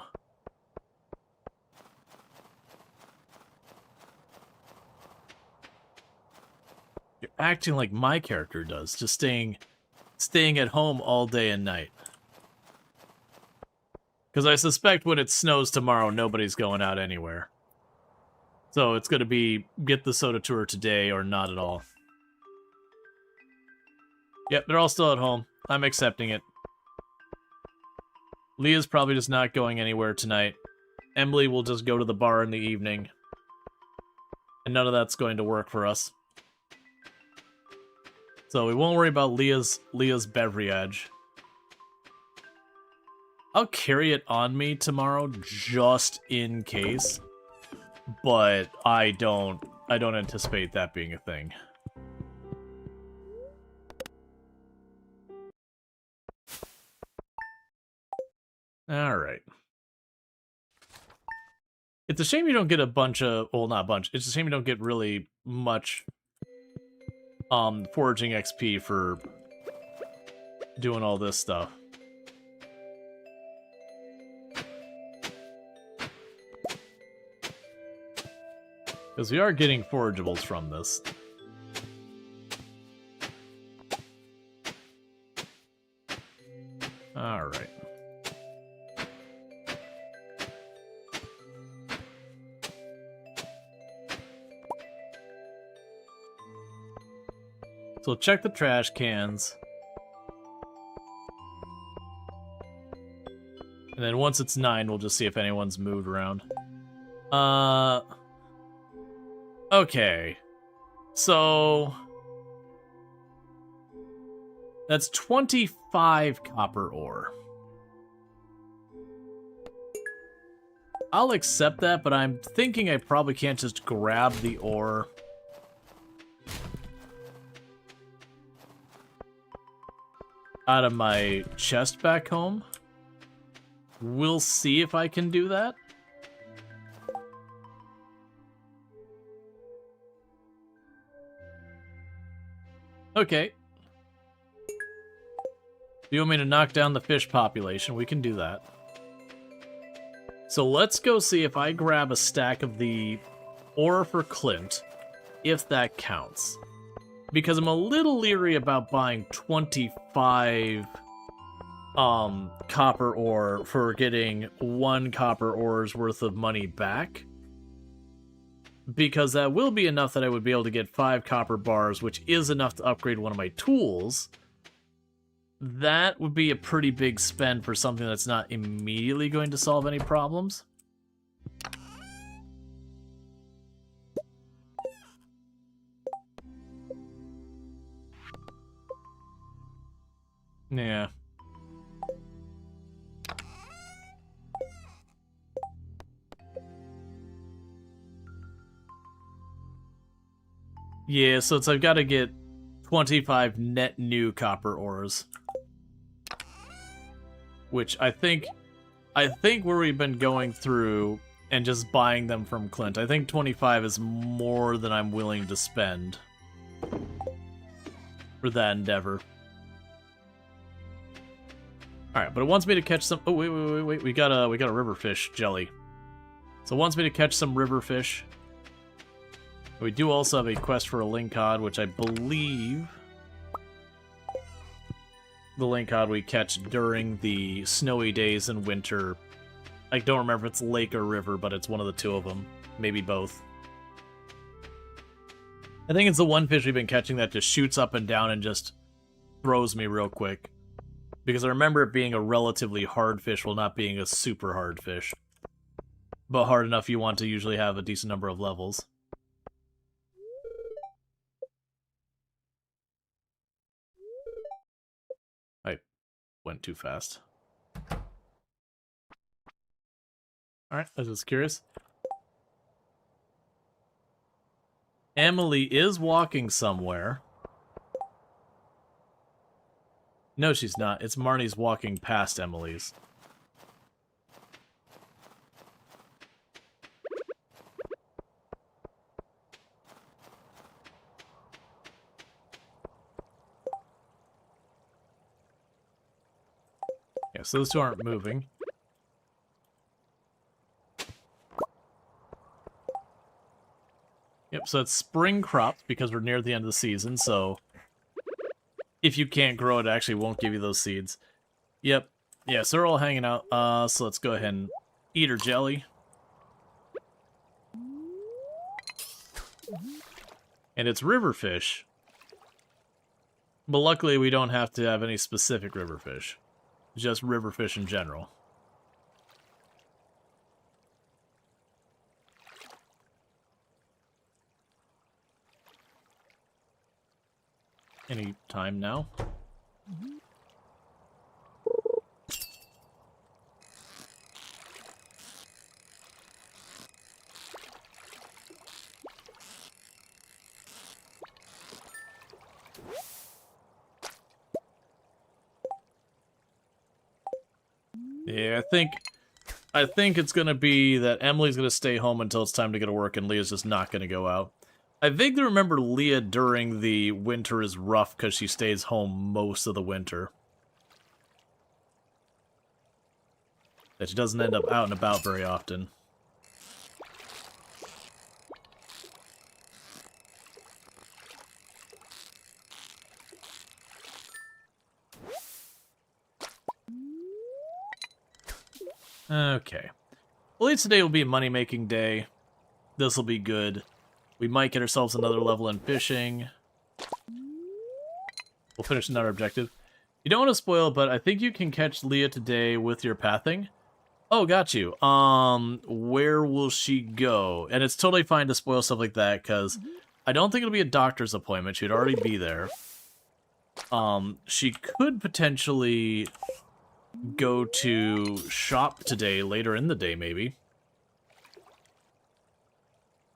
You're acting like my character does, just staying at home all day and night. Because I suspect when it snows tomorrow, nobody's going out anywhere. So it's going to be get the soda to her today or not at all. Yep, they're all still at home. I'm accepting it. Leah's probably just not going anywhere tonight. Emily will just go to the bar in the evening. And none of that's going to work for us. So we won't worry about Leah's beverage. I'll carry it on me tomorrow just in case. But I don't anticipate that being a thing. Alright. It's a shame you don't get a bunch of... Well, not a bunch. It's a shame you don't get really much foraging XP for doing all this stuff. Because we are getting forageables from this. Alright. So we'll check the trash cans. And then once it's 9, we'll just see if anyone's moved around. Okay. So... that's 25 copper ore. I'll accept that, but I'm thinking I probably can't just grab the ore. Out of my chest back home. We'll see if I can do that. Okay. You want me to knock down the fish population? We can do that. So let's go see if I grab a stack of the ore for Clint, if that counts. Because I'm a little leery about buying 25 copper ore for getting 1 copper ore's worth of money back. Because that will be enough that I would be able to get 5 copper bars, which is enough to upgrade one of my tools. That would be a pretty big spend for something that's not immediately going to solve any problems. Yeah. Yeah, so I've got to get 25 net new copper ores. Which I think where we've been going through and just buying them from Clint, I think 25 is more than I'm willing to spend for that endeavor. Alright, but it wants me to catch some... Oh, wait. We got a river fish jelly. So it wants me to catch some river fish. We do also have a quest for a lingcod, which I believe the lingcod we catch during the snowy days in winter. I don't remember if it's lake or river, but it's one of the two of them. Maybe both. I think it's the one fish we've been catching that just shoots up and down and just throws me real quick. Because I remember it being a relatively hard fish while not being a super hard fish. But hard enough you want to usually have a decent number of levels. I went too fast. Alright, I was just curious. Emily is walking somewhere. No, she's not. It's Marnie's walking past Emily's. Yeah, so those two aren't moving. Yep, so it's spring crops because we're near the end of the season, so if you can't grow it, actually won't give you those seeds. Yep. Yeah, so they're all hanging out. So let's go ahead and eat her jelly. And it's river fish. But luckily we don't have to have any specific river fish. Just river fish in general. Any time now? Yeah, I think it's gonna be that Emily's gonna stay home until it's time to go to work and Leah's just not gonna go out. I vaguely remember Leah during the winter is rough because she stays home most of the winter. That she doesn't end up out and about very often. Okay. Well, at least today will be a money-making day. This will be good. We might get ourselves another level in fishing. We'll finish another objective. You don't want to spoil, but I think you can catch Leah today with your pathing. Oh, got you. Where will she go? And it's totally fine to spoil stuff like that, because I don't think it'll be a doctor's appointment. She'd already be there. She could potentially go to shop today, later in the day, maybe.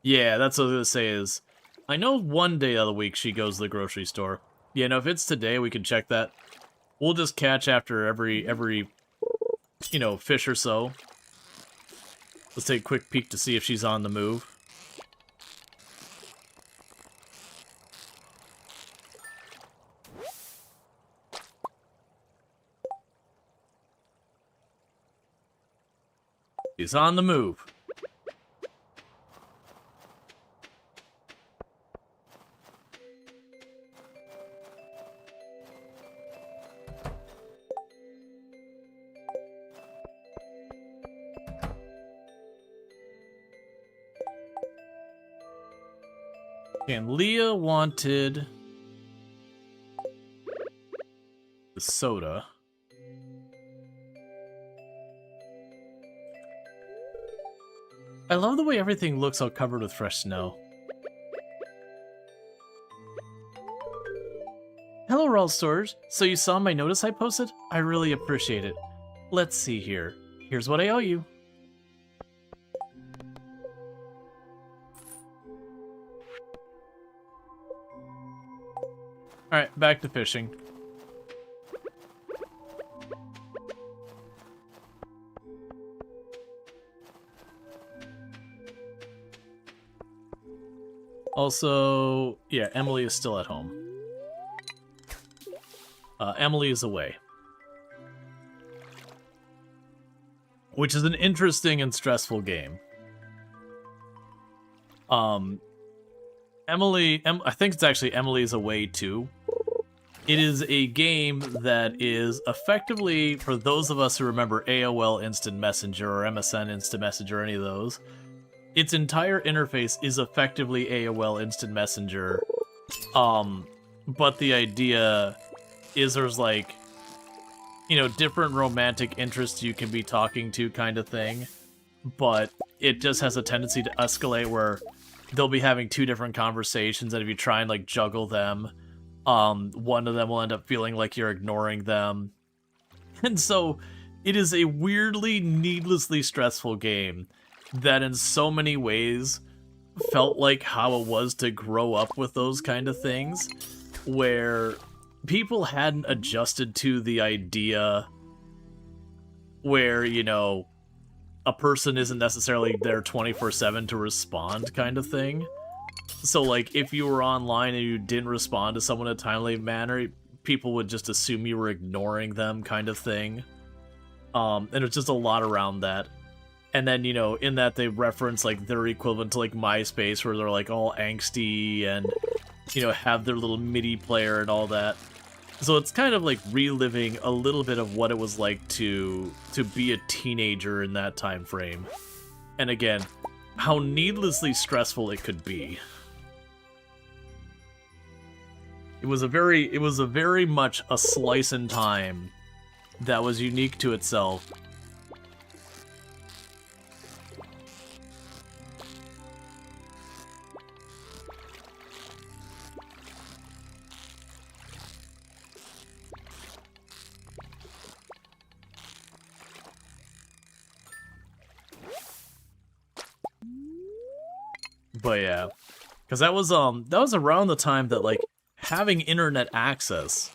Yeah, that's what I was gonna say is, I know one day of the week she goes to the grocery store. Yeah, no, if it's today, we can check that. We'll just catch after every you know, fish or so. Let's take a quick peek to see if she's on the move. She's on the move. And Leah wanted the soda. I love the way everything looks all covered with fresh snow. Hello, Rual Storge. So you saw my notice I posted? I really appreciate it. Let's see here. Here's what I owe you. Alright, back to fishing. Also, yeah, Emily is still at home. Emily is away. Which is an interesting and stressful game. I think it's actually Emily's Away too. It is a game that is effectively, for those of us who remember AOL Instant Messenger or MSN Instant Messenger, or any of those, its entire interface is effectively AOL Instant Messenger. But the idea is there's like, you know, different romantic interests you can be talking to kind of thing, but it just has a tendency to escalate where they'll be having two different conversations, and if you try and like juggle them, one of them will end up feeling like you're ignoring them. And so it is a weirdly, needlessly stressful game that in so many ways felt like how it was to grow up with those kind of things, where people hadn't adjusted to the idea where, you know, a person isn't necessarily there 24/7 to respond kind of thing. So, like, if you were online and you didn't respond to someone in a timely manner, people would just assume you were ignoring them kind of thing. And it's just a lot around that. And then, you know, in that they reference, like, their equivalent to, like, MySpace, where they're, like, all angsty and, you know, have their little MIDI player and all that. So it's kind of like reliving a little bit of what it was like to be a teenager in that time frame. And again, how needlessly stressful it could be. It was a very much a slice in time that was unique to itself. But yeah, because that was around the time that like having internet access,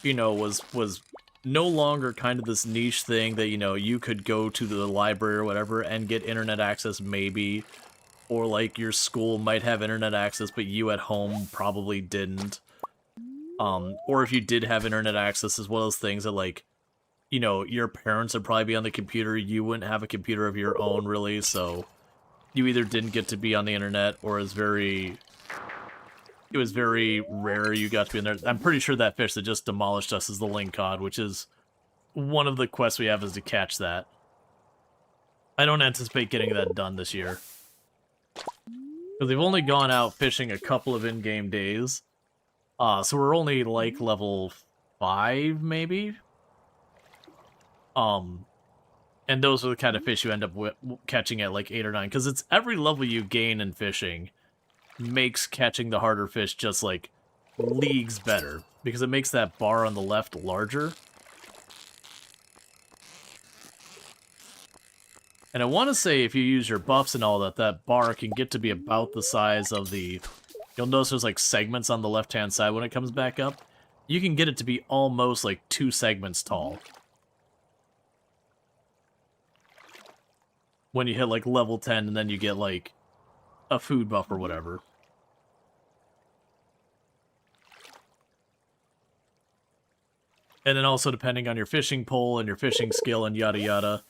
you know, was no longer kind of this niche thing that, you know, you could go to the library or whatever and get internet access maybe, or like your school might have internet access but you at home probably didn't. Or if you did have internet access, as well as things that, like, you know, your parents would probably be on the computer, you wouldn't have a computer of your own really, so you either didn't get to be on the internet, or it was very rare you got to be in there. I'm pretty sure that fish that just demolished us is the link cod, which is one of the quests we have, is to catch that. I don't anticipate getting that done this year, because we've only gone out fishing a couple of in-game days. So we're only like level 5, maybe? And those are the kind of fish you end up catching at like 8 or 9, because it's every level you gain in fishing makes catching the harder fish just like leagues better, because it makes that bar on the left larger. And I want to say if you use your buffs and all that, that bar can get to be about the size of the... You'll notice there's like segments on the left-hand side when it comes back up. You can get it to be almost like 2 segments tall when you hit like level 10, and then you get like a food buff or whatever. And then also, depending on your fishing pole and your fishing skill and yada yada,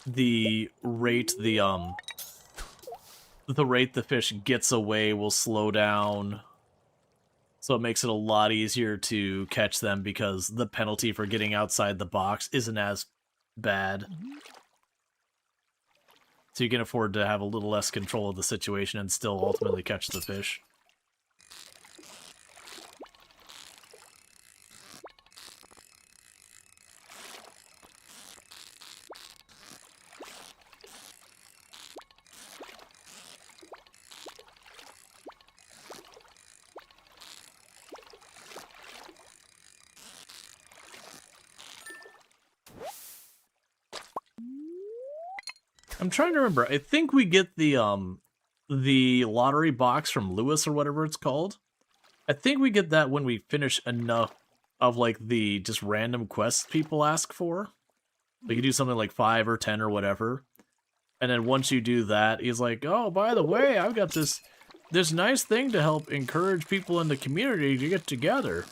the rate the fish gets away will slow down. So it makes it a lot easier to catch them, because the penalty for getting outside the box isn't as bad. So you can afford to have a little less control of the situation and still ultimately catch the fish. I'm trying to remember. I think we get the lottery box from Lewis or whatever it's called. I think we get that when we finish enough of like the just random quests people ask for. Like you do something like 5 or 10 or whatever. And then once you do that, he's like, "Oh, by the way, I've got this nice thing to help encourage people in the community to get together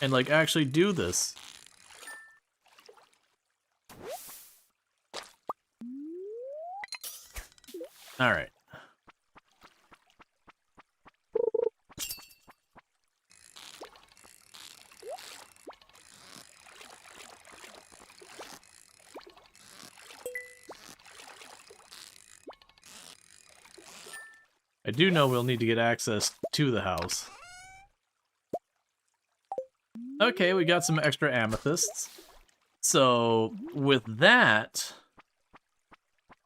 and like actually do this." All right. I do know we'll need to get access to the house. Okay, we got some extra amethysts. So, with that,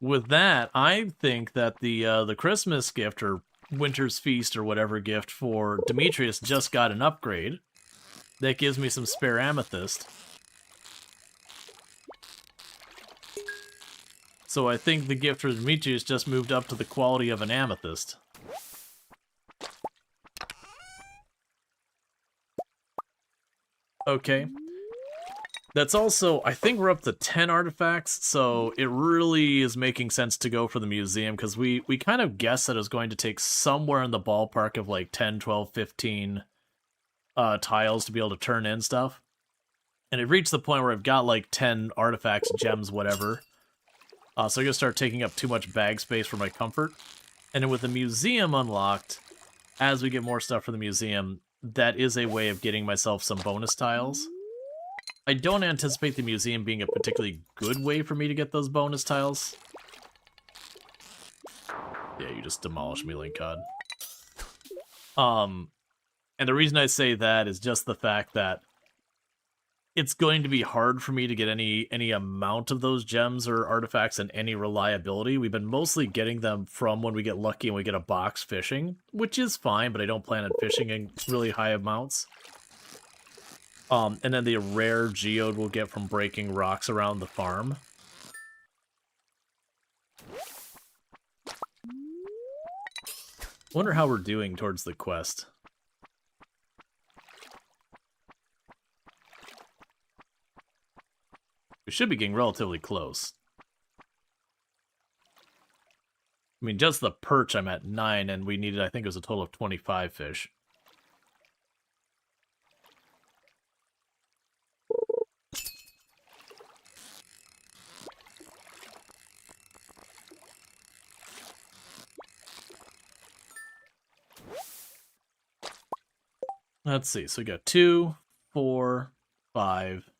I think that the Christmas gift, or Winter's Feast, or whatever gift for Demetrius just got an upgrade. That gives me some spare amethyst. So I think the gift for Demetrius just moved up to the quality of an amethyst. Okay. That's also, I think we're up to 10 artifacts, so it really is making sense to go for the museum, because we kind of guessed that it was going to take somewhere in the ballpark of like 10, 12, 15 tiles to be able to turn in stuff. And it reached the point where I've got like 10 artifacts, gems, whatever. So I'm going to start taking up too much bag space for my comfort. And then with the museum unlocked, as we get more stuff for the museum, that is a way of getting myself some bonus tiles. I don't anticipate the museum being a particularly good way for me to get those bonus tiles. Yeah, you just demolished me, Link God. And the reason I say that is just the fact that it's going to be hard for me to get any amount of those gems or artifacts and any reliability. We've been mostly getting them from when we get lucky and we get a box fishing, which is fine, but I don't plan on fishing in really high amounts. And then the rare geode we'll get from breaking rocks around the farm. Wonder how we're doing towards the quest. We should be getting relatively close. I mean, just the perch I'm at 9, and we needed, I think it was a total of 25 fish. Let's see, so we got 2, 4, 5,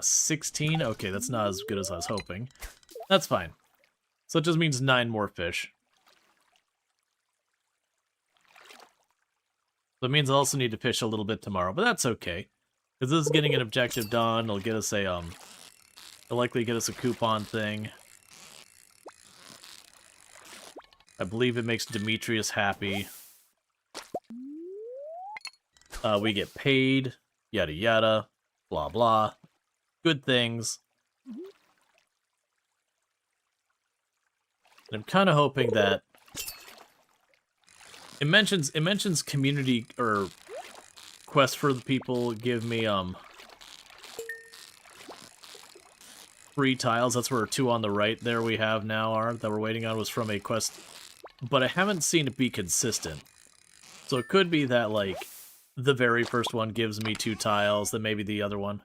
16. Okay, that's not as good as I was hoping. That's fine. So it just means 9 more fish. So it means I'll also need to fish a little bit tomorrow, but that's okay. Because this is getting an objective done. It'll get us a, it'll likely get us a coupon thing. I believe it makes Demetrius happy. We get paid, yada yada, blah blah. Good things. And I'm kind of hoping that it mentions community or quest for the people give me free tiles. That's where 2 on the right there we have now are that we're waiting on was from a quest, but I haven't seen it be consistent. So it could be that like the very first one gives me 2 tiles, then maybe the other one.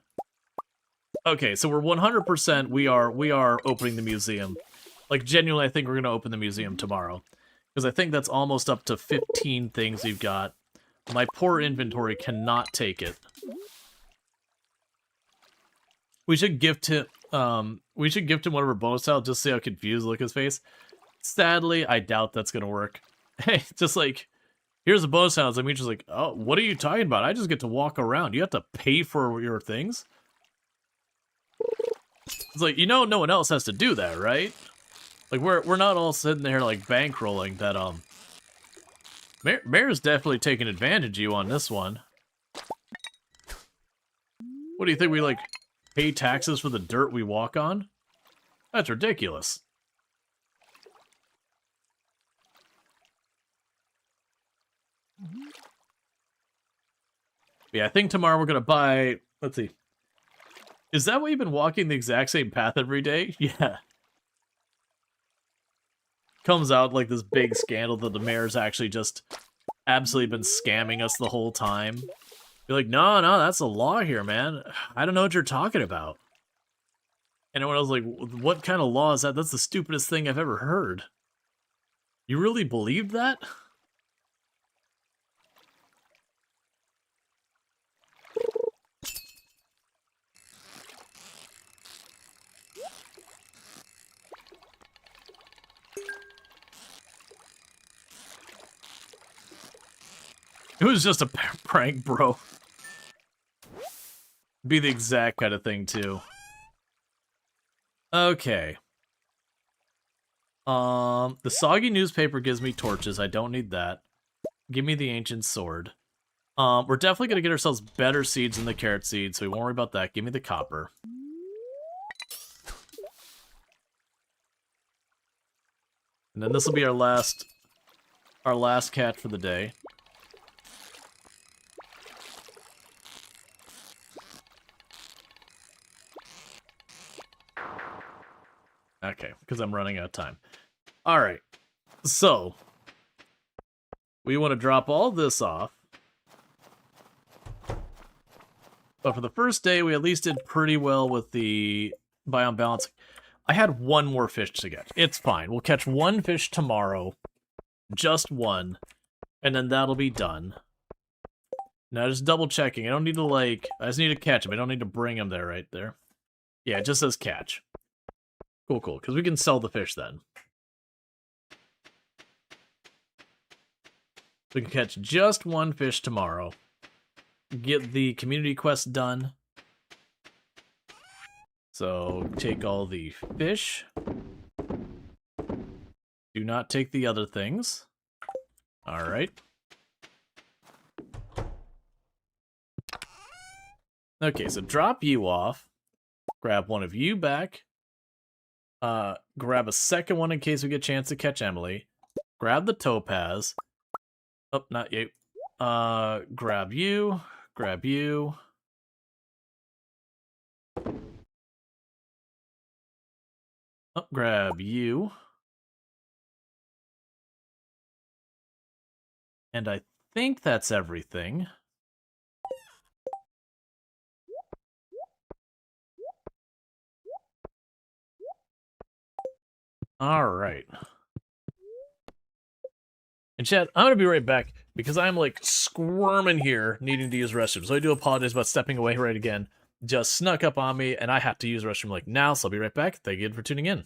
Okay, so we're 100%. We are opening the museum. Like, genuinely, I think we're going to open the museum tomorrow. Because I think that's almost up to 15 things we've got. My poor inventory cannot take it. We should gift him one of our bonus tiles just to see how confused look his face. Sadly, I doubt that's going to work. Hey, just like, here's a bonus tile. I mean, just like, oh, what are you talking about? I just get to walk around. You have to pay for your things? It's like, you know, no one else has to do that, right? Like, we're not all sitting there, like, bankrolling that, Mayor's definitely taking advantage of you on this one. What do you think, we, like, pay taxes for the dirt we walk on? That's ridiculous. Yeah, I think tomorrow we're gonna buy, let's see. Is that why you've been walking the exact same path every day? Yeah. Comes out like this big scandal that the mayor's actually just absolutely been scamming us the whole time. You're like, no, that's the law here, man. I don't know what you're talking about. And everyone else was like, what kind of law is that? That's the stupidest thing I've ever heard. You really believed that? It was just a prank, bro. Be the exact kind of thing, too. Okay. The soggy newspaper gives me torches. I don't need that. Give me the ancient sword. We're definitely gonna get ourselves better seeds than the carrot seeds, so we won't worry about that. Give me the copper. And then this will be our last catch for the day. Okay, because I'm running out of time. Alright, so we want to drop all this off. But for the first day, we at least did pretty well with the biome balancing. I had one more fish to get. It's fine. We'll catch one fish tomorrow. Just one. And then that'll be done. Now, just double checking. I don't need to, like... I just need to catch him. I don't need to bring him there right there. Yeah, it just says catch. Cool, cool. Because we can sell the fish then. We can catch just one fish tomorrow. Get the community quest done. So, take all the fish. Do not take the other things. Alright. Okay, so drop you off. Grab one of you back. Grab a second one in case we get a chance to catch Emily. Grab the topaz. Oh, not you. Grab you. Grab you. Oh, grab you. And I think that's everything. Alright. And chat, I'm gonna be right back because I'm like squirming here needing to use restrooms. So I do apologize about stepping away right again. Just snuck up on me and I have to use the restroom like now, so I'll be right back. Thank you for tuning in.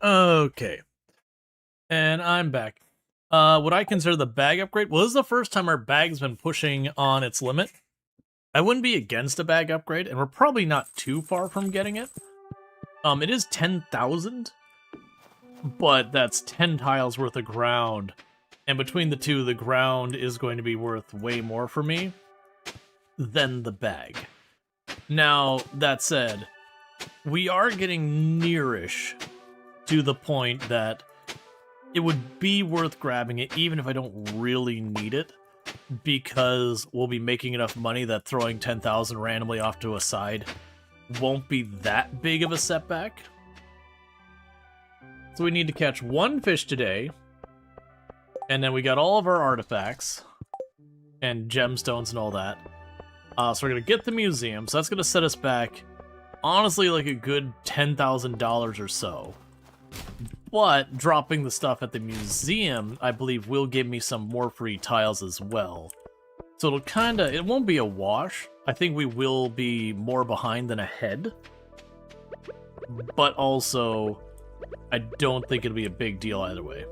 Okay. And I'm back. Would I consider the bag upgrade? Well, this is the first time our bag's been pushing on its limit. I wouldn't be against a bag upgrade, and we're probably not too far from getting it. It is 10,000, but that's 10 tiles worth of ground. And between the two, the ground is going to be worth way more for me than the bag. Now, that said, we are getting nearish to the point that it would be worth grabbing it even if I don't really need it, because we'll be making enough money that throwing 10,000 randomly off to a side won't be that big of a setback. So we need to catch one fish today, and then we got all of our artifacts and gemstones and all that. So we're going to get the museum, so that's going to set us back, honestly, like a good $10,000 or so. But dropping the stuff at the museum, I believe, will give me some more free tiles as well. So it'll kinda, it won't be a wash. I think we will be more behind than ahead. But also, I don't think it'll be a big deal either way.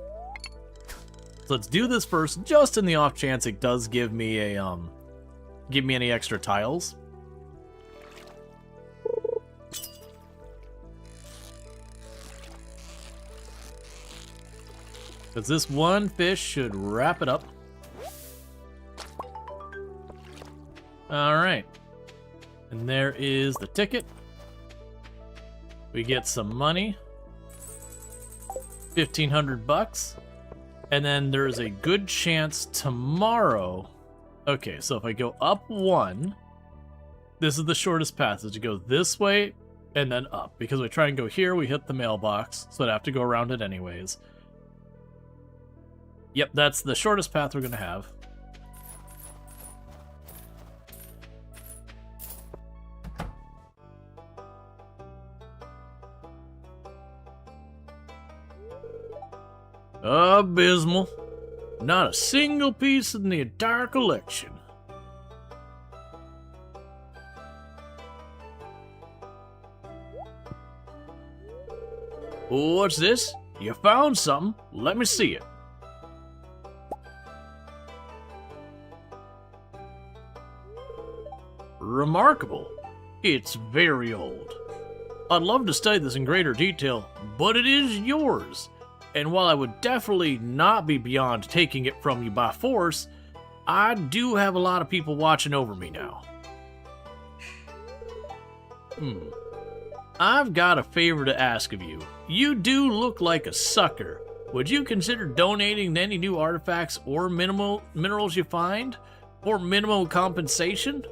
So let's do this first, just in the off chance it does give me a, give me any extra tiles. Because this one fish should wrap it up. Alright. And there is the ticket. We get some money. 1,500 bucks. And then there's a good chance tomorrow. Okay, so if I go up one, this is the shortest passage. You go this way and then up. Because we try and go here, we hit the mailbox. So I'd have to go around it anyways. Yep, that's the shortest path we're going to have. Abysmal. Not a single piece in the entire collection. What's this? You found something? Let me see it. Remarkable. It's very old. I'd love to study this in greater detail, but it is yours. And while I would definitely not be beyond taking it from you by force, I do have a lot of people watching over me now. I've got a favor to ask of you. You do look like a sucker. Would you consider donating any new artifacts or minerals you find? For minimal compensation?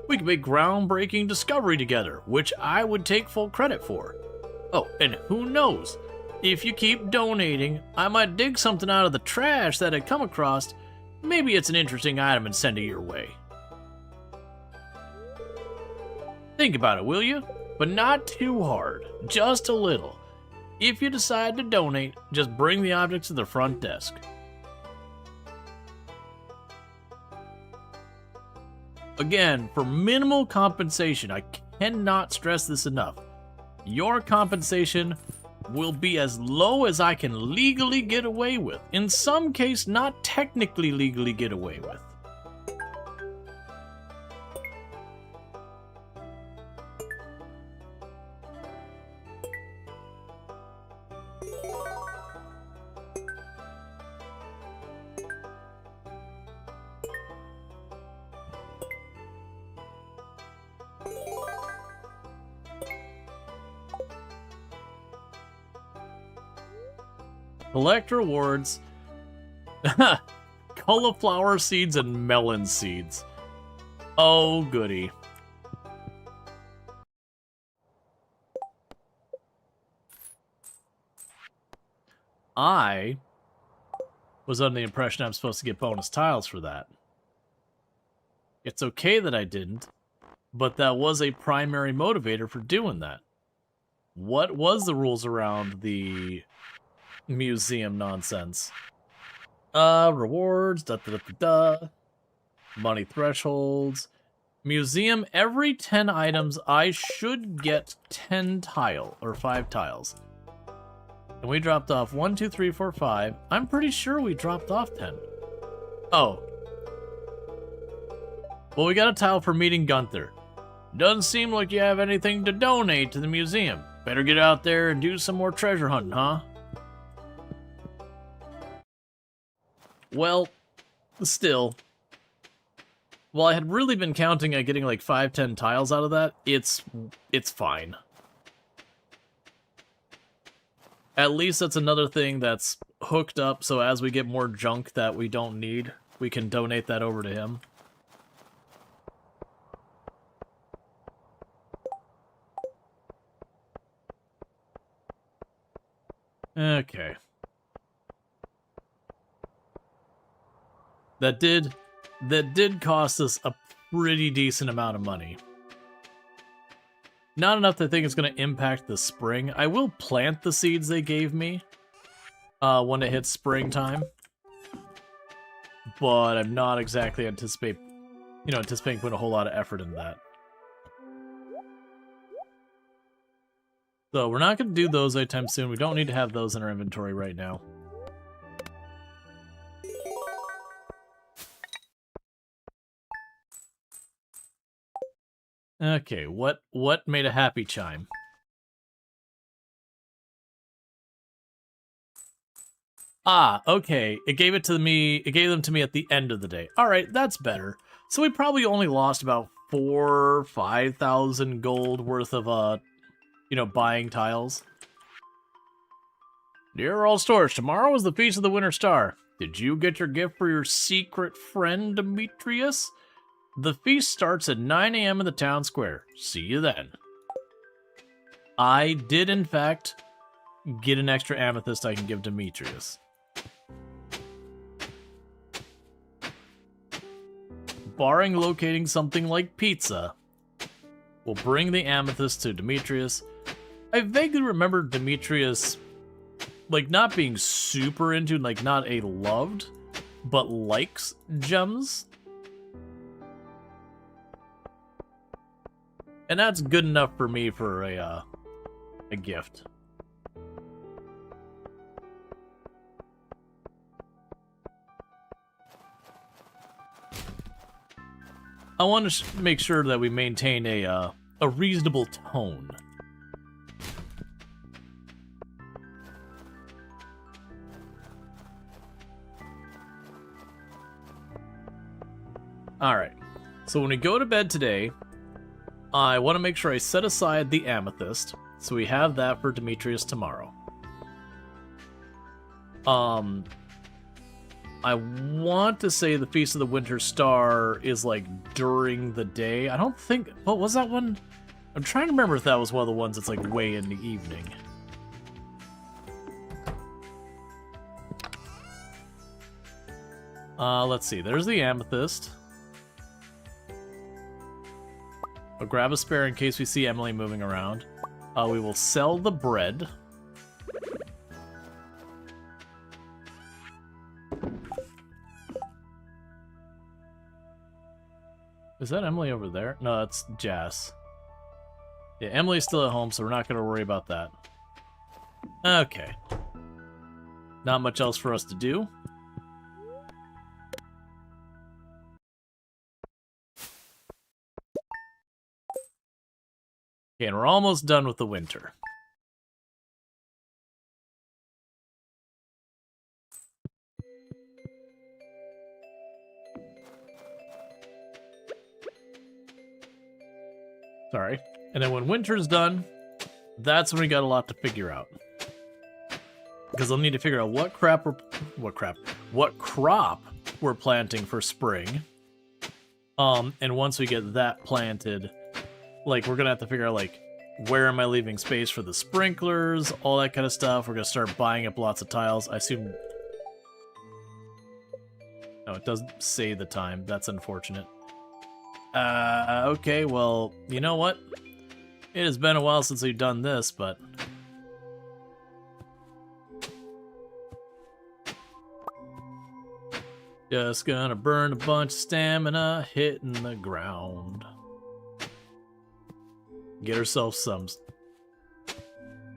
We could make groundbreaking discovery together, which I would take full credit for. Oh, and who knows? If you keep donating, I might dig something out of the trash that I come across. Maybe it's an interesting item and send it your way. Think about it, will you? But not too hard, just a little. If you decide to donate, just bring the objects to the front desk. Again, for minimal compensation, I cannot stress this enough. Your compensation will be as low as I can legally get away with. In some case, not technically legally get away with. Collect rewards. Cauliflower seeds and melon seeds. Oh, goody. I was under the impression I'm supposed to get bonus tiles for that. It's okay that I didn't, but that was a primary motivator for doing that. What was the rules around the museum nonsense? Rewards, money thresholds. Museum, every 10 items, I should get 10 tile, or 5 tiles. And we dropped off 1, 2, 3, 4, 5. I'm pretty sure we dropped off 10. Oh. Well, we got a tile for meeting Gunther. Doesn't seem like you have anything to donate to the museum. Better get out there and do some more treasure hunting, huh? Well, still. While I had really been counting on getting like 5, 10 tiles out of that, it's fine. At least that's another thing that's hooked up, so as we get more junk that we don't need, we can donate that over to him. Okay. That did cost us a pretty decent amount of money. Not enough to think it's going to impact the spring. I will plant the seeds they gave me when it hits springtime. But I'm not exactly anticipating putting a whole lot of effort in that. So we're not going to do those anytime soon. We don't need to have those in our inventory right now. Okay, what made a happy chime? Ah, okay. It gave them to me at the end of the day. Alright, that's better. So we probably only lost about 4,000 or 5,000 gold worth of buying tiles. Dear Rual Storge, tomorrow is the Feast of the Winter Star. Did you get your gift for your secret friend, Demetrius? The feast starts at 9 a.m. in the town square. See you then. I did, in fact, get an extra amethyst I can give Demetrius. Barring locating something like pizza, we'll bring the amethyst to Demetrius. I vaguely remember Demetrius, like, not being super into, like, not a loved, but likes gems. And that's good enough for me for a gift. I want to make sure that we maintain a reasonable tone. Alright, so when we go to bed today, I want to make sure I set aside the amethyst, so we have that for Demetrius tomorrow. I want to say the Feast of the Winter Star is, like, during the day. I don't think... What was that one? I'm trying to remember if that was one of the ones that's, like, way in the evening. Let's see. There's the amethyst. I'll grab a spare in case we see Emily moving around. We will sell the bread. Is that Emily over there? No, that's Jess. Yeah, Emily's still at home, so we're not going to worry about that. Okay. Not much else for us to do. Okay, and we're almost done with the winter. Sorry. And then when winter's done, that's when we got a lot to figure out. Because I'll need to figure out what crop we're planting for spring. And once we get that planted, like, we're gonna have to figure out, like, where am I leaving space for the sprinklers, all that kind of stuff. We're gonna start buying up lots of tiles. I assume... No, it doesn't say the time. That's unfortunate. Okay, well, you know what? It has been a while since we've done this, but... Just gonna burn a bunch of stamina, hitting the ground. Get ourselves some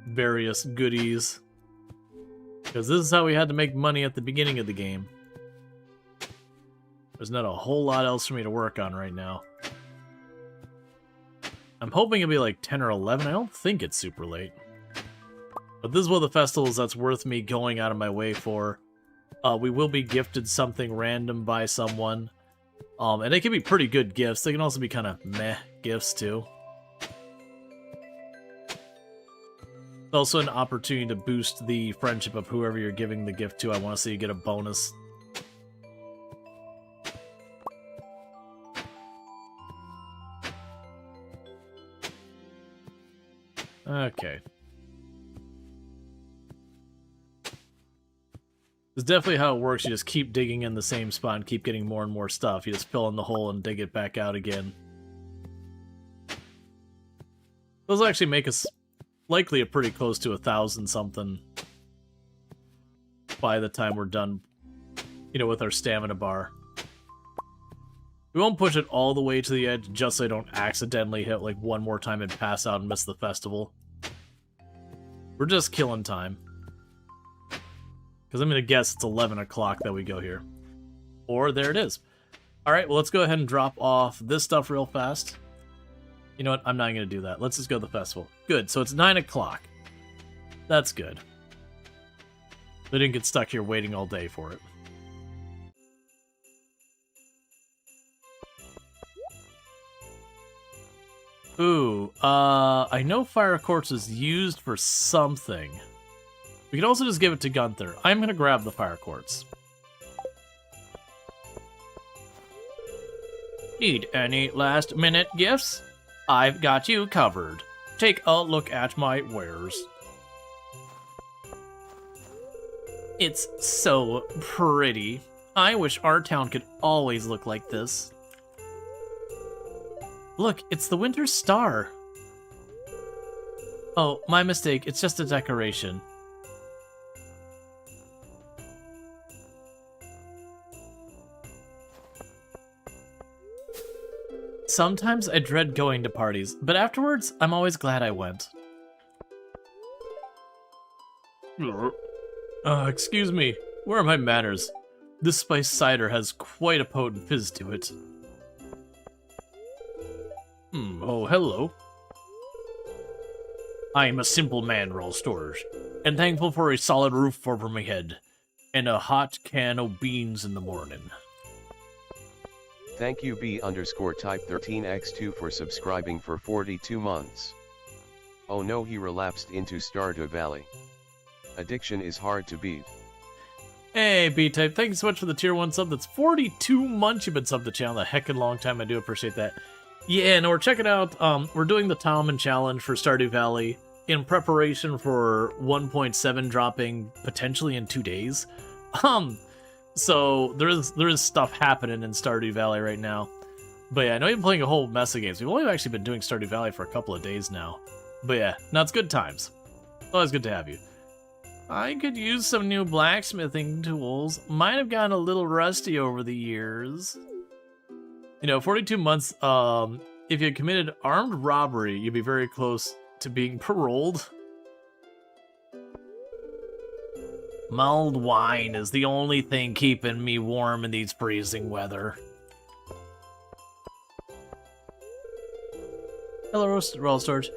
various goodies. Because this is how we had to make money at the beginning of the game. There's not a whole lot else for me to work on right now. I'm hoping it'll be like 10 or 11. I don't think it's super late. But this is one of the festivals that's worth me going out of my way for. We will be gifted something random by someone. And they can be pretty good gifts. They can also be kind of meh gifts, too. It's also an opportunity to boost the friendship of whoever you're giving the gift to. I want to see you get a bonus. Okay. It's definitely how it works. You just keep digging in the same spot and keep getting more and more stuff. You just fill in the hole and dig it back out again. Those will actually make us likely pretty close to 1,000 something by the time we're done, you know, with our stamina bar. We won't push it all the way to the edge just so I don't accidentally hit like one more time and pass out and miss the festival. We're just killing time. Because I'm going to guess it's 11 o'clock that we go here. Or there it is. Alright, well let's go ahead and drop off this stuff real fast. You know what? I'm not going to do that. Let's just go to the festival. Good, so it's 9 o'clock. That's good. We didn't get stuck here waiting all day for it. Ooh, I know Fire Quartz is used for something. We could also just give it to Gunther. I'm going to grab the Fire Quartz. Need any last-minute gifts? I've got you covered. Take a look at my wares. It's so pretty. I wish our town could always look like this. Look, it's the winter star. Oh, my mistake. It's just a decoration. Sometimes I dread going to parties, but afterwards, I'm always glad I went. Excuse me. Where are my manners? This spiced cider has quite a potent fizz to it. Oh, hello. I am a simple man, Rual Storge, and thankful for a solid roof over my head, and a hot can of beans in the morning. Thank you B_type13x2 for subscribing for 42 months. Oh no, he relapsed into Stardew Valley. Addiction is hard to beat. Hey, B-Type, thank you so much for the tier 1 sub. That's 42 months you've been subbed to the channel. A heckin' long time. I do appreciate that. Yeah, no, we're checking out, we're doing the Tileman challenge for Stardew Valley in preparation for 1.7 dropping potentially in 2 days. So there is stuff happening in Stardew Valley right now. But yeah, I know you've been playing a whole mess of games. We've only actually been doing Stardew Valley for a couple of days now. But yeah, now it's good times. Always good to have you. I could use some new blacksmithing tools. Might have gotten a little rusty over the years. You know, 42 months, if you committed armed robbery, you'd be very close to being paroled. Mulled wine is the only thing keeping me warm in these freezing weather. Hello, Rual Storge.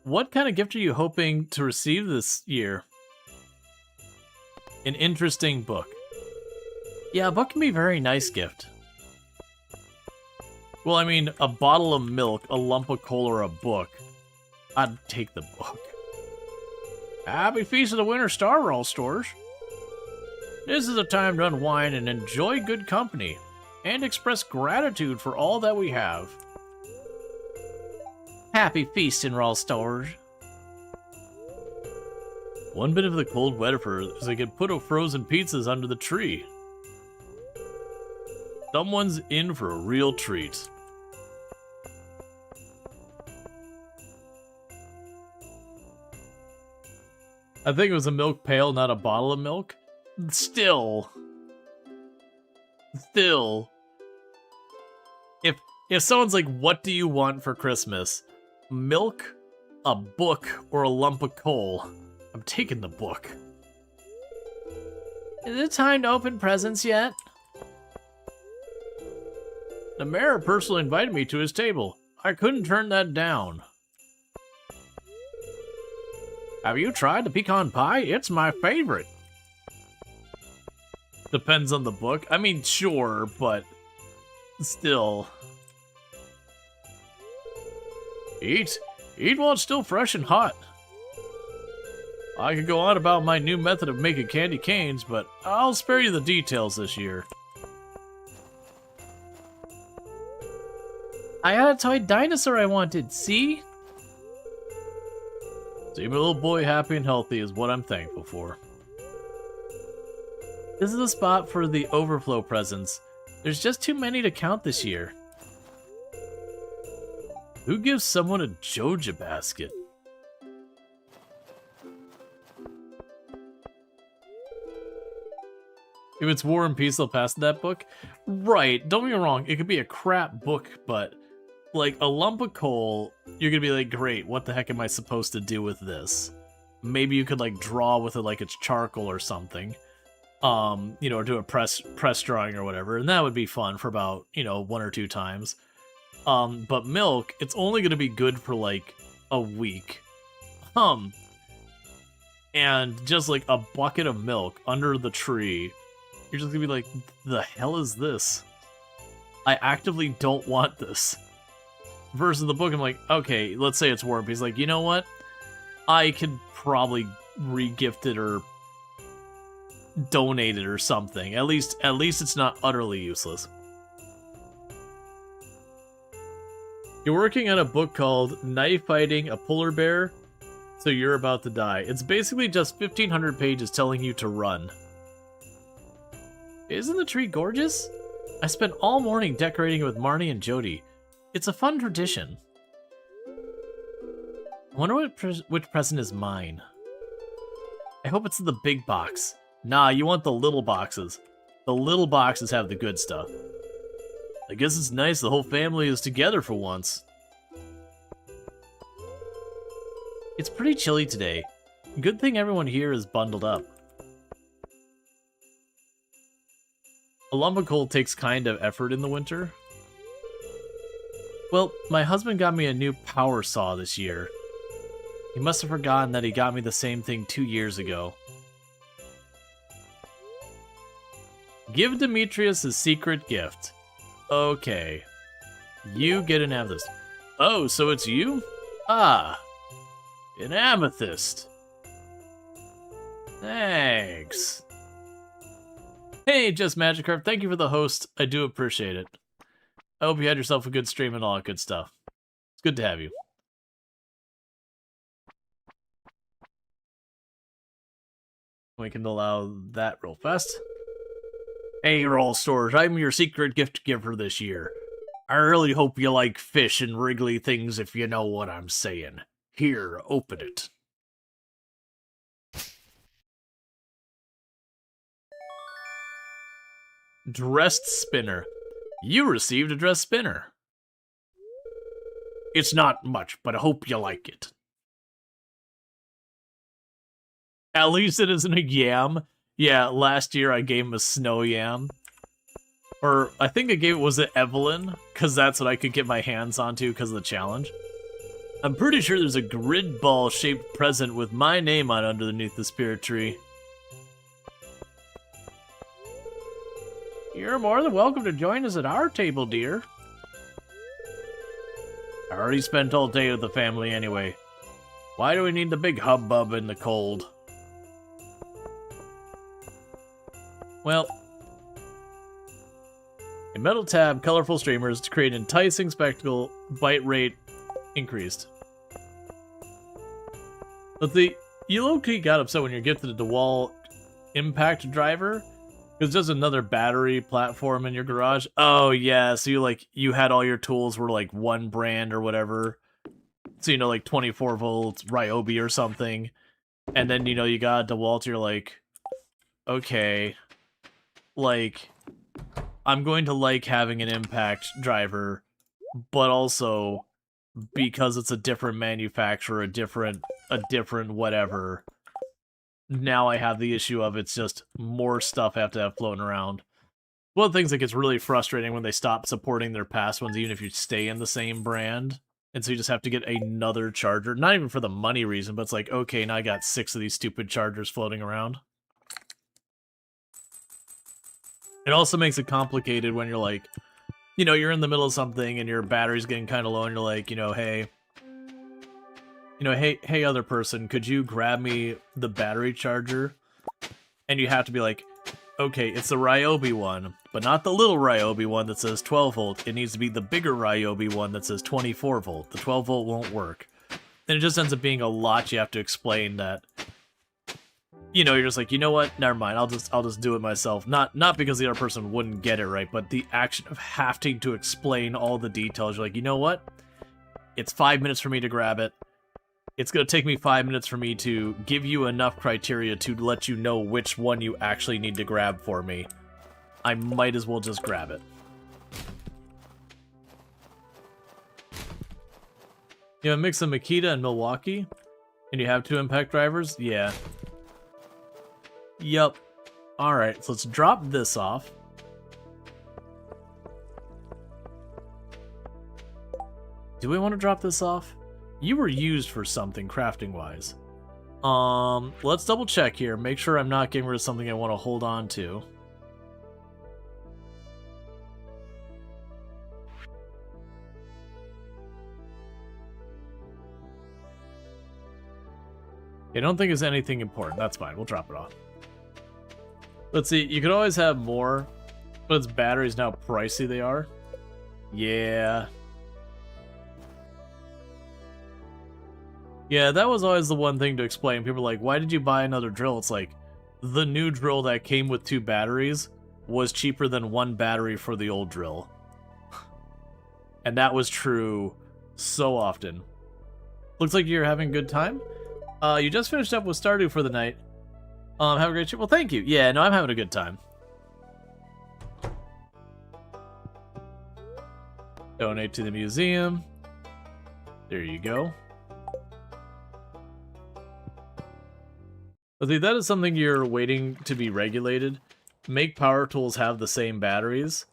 What kind of gift are you hoping to receive this year? An interesting book. Yeah, a book can be a very nice gift. Well, I mean, a bottle of milk, a lump of coal, or a book. I'd take the book. Happy Feast of the Winter Star, Rual Storge. This is a time to unwind and enjoy good company, and express gratitude for all that we have. Happy feasting, Rual Storge. One bit of the cold weather is I could put a frozen pizzas under the tree. Someone's in for a real treat. I think it was a milk pail, not a bottle of milk. Still. If someone's like, what do you want for Christmas? Milk, a book, or a lump of coal? I'm taking the book. Is it time to open presents yet? The mayor personally invited me to his table. I couldn't turn that down. Have you tried the pecan pie? It's my favorite. Depends on the book. I mean, sure, but still. Eat. Eat while it's still fresh and hot. I could go on about my new method of making candy canes, but I'll spare you the details this year. I had a toy dinosaur I wanted, see? See my little boy happy and healthy is what I'm thankful for. This is the spot for the overflow presents. There's just too many to count this year. Who gives someone a Joja basket? If it's War and Peace, they'll pass that book. Right, don't get me wrong, it could be a crap book, but like a lump of coal, you're gonna be like, great, what the heck am I supposed to do with this? Maybe you could like draw with it like it's charcoal or something. You know, or do a press drawing or whatever, and that would be fun for about, you know, 1 or 2 times. But milk, it's only gonna be good for like a week. And just like a bucket of milk under the tree, you're just gonna be like, the hell is this? I actively don't want this. Versus the book, I'm like, okay, let's say it's War and Peace. Like, you know what? I could probably re-gift it or donate it or something. At least it's not utterly useless. You're working on a book called Knife Fighting a Polar Bear, so you're about to die. It's basically just 1,500 pages telling you to run. Isn't the tree gorgeous? I spent all morning decorating it with Marnie and Jody. It's a fun tradition. I wonder which present is mine. I hope it's the big box. Nah, you want the little boxes. The little boxes have the good stuff. I guess it's nice the whole family is together for once. It's pretty chilly today. Good thing everyone here is bundled up. A lump of coal takes kind of effort in the winter. Well, my husband got me a new power saw this year. He must have forgotten that he got me the same thing 2 years ago. Give Demetrius his secret gift. Okay. You get an amethyst. Oh, so it's you? Ah. An amethyst. Thanks. Hey, Just Magikarp, thank you for the host. I do appreciate it. I hope you had yourself a good stream and all that good stuff. It's good to have you. We can allow that real fast. Hey, Rual Storge, I'm your secret gift giver this year. I really hope you like fish and wriggly things if you know what I'm saying. Here, open it. Dressed spinner. You received a dressed spinner. It's not much, but I hope you like it. At least it isn't a yam. Yeah, last year I gave him a snow yam. Or I think I gave it, was it Evelyn? Because that's what I could get my hands onto because of the challenge. I'm pretty sure there's a grid ball shaped present with my name on underneath the spirit tree. You're more than welcome to join us at our table, dear. I already spent all day with the family anyway. Why do we need the big hubbub in the cold? Well, a metal tab, colorful streamers to create an enticing spectacle, bite rate increased. But you low-key got upset when you're gifted a DeWalt impact driver, because there's another battery platform in your garage. Oh yeah, so you had all your tools were like one brand or whatever. So you know, like 24 volts, Ryobi or something. And then you got a DeWalt, you're like, okay. Like, I'm going to like having an impact driver, but also because it's a different manufacturer, a different whatever, now I have the issue of it's just more stuff I have to have floating around. One of the things that gets really frustrating when they stop supporting their past ones, even if you stay in the same brand. And so you just have to get another charger. Not even for the money reason, but it's like, okay, now I got 6 of these stupid chargers floating around. It also makes it complicated when you're like, you know, you're in the middle of something and your battery's getting kind of low and you're like, hey, hey, other person, could you grab me the battery charger? And you have to be like, okay, it's the Ryobi one, but not the little Ryobi one that says 12 volt. It needs to be the bigger Ryobi one that says 24 volt. The 12 volt won't work. And it just ends up being a lot you have to explain that, you know, you're just like, you know what? Never mind. I'll just do it myself. Not because the other person wouldn't get it right, but the action of having to explain all the details. You're like, you know what? It's 5 minutes for me to grab it. It's going to take me 5 minutes for me to give you enough criteria to let you know which one you actually need to grab for me. I might as well just grab it. You have a mix of Makita and Milwaukee? And you have 2 impact drivers? Yeah. Yup. Alright, so let's drop this off. Do we want to drop this off? You were used for something crafting-wise. Let's double check here. Make sure I'm not getting rid of something I want to hold on to. I don't think it's anything important. That's fine. We'll drop it off. Let's see. You could always have more, but its batteries now pricey they are. Yeah. Yeah, that was always the one thing to explain. People are like, why did you buy another drill? It's like, the new drill that came with 2 batteries was cheaper than 1 battery for the old drill. And that was true so often. Looks like you're having a good time. You just finished up with Stardew for the night. Have a great trip. Well, thank you. Yeah, no, I'm having a good time. Donate to the museum. There you go. I think that is something you're waiting to be regulated. Make power tools have the same batteries.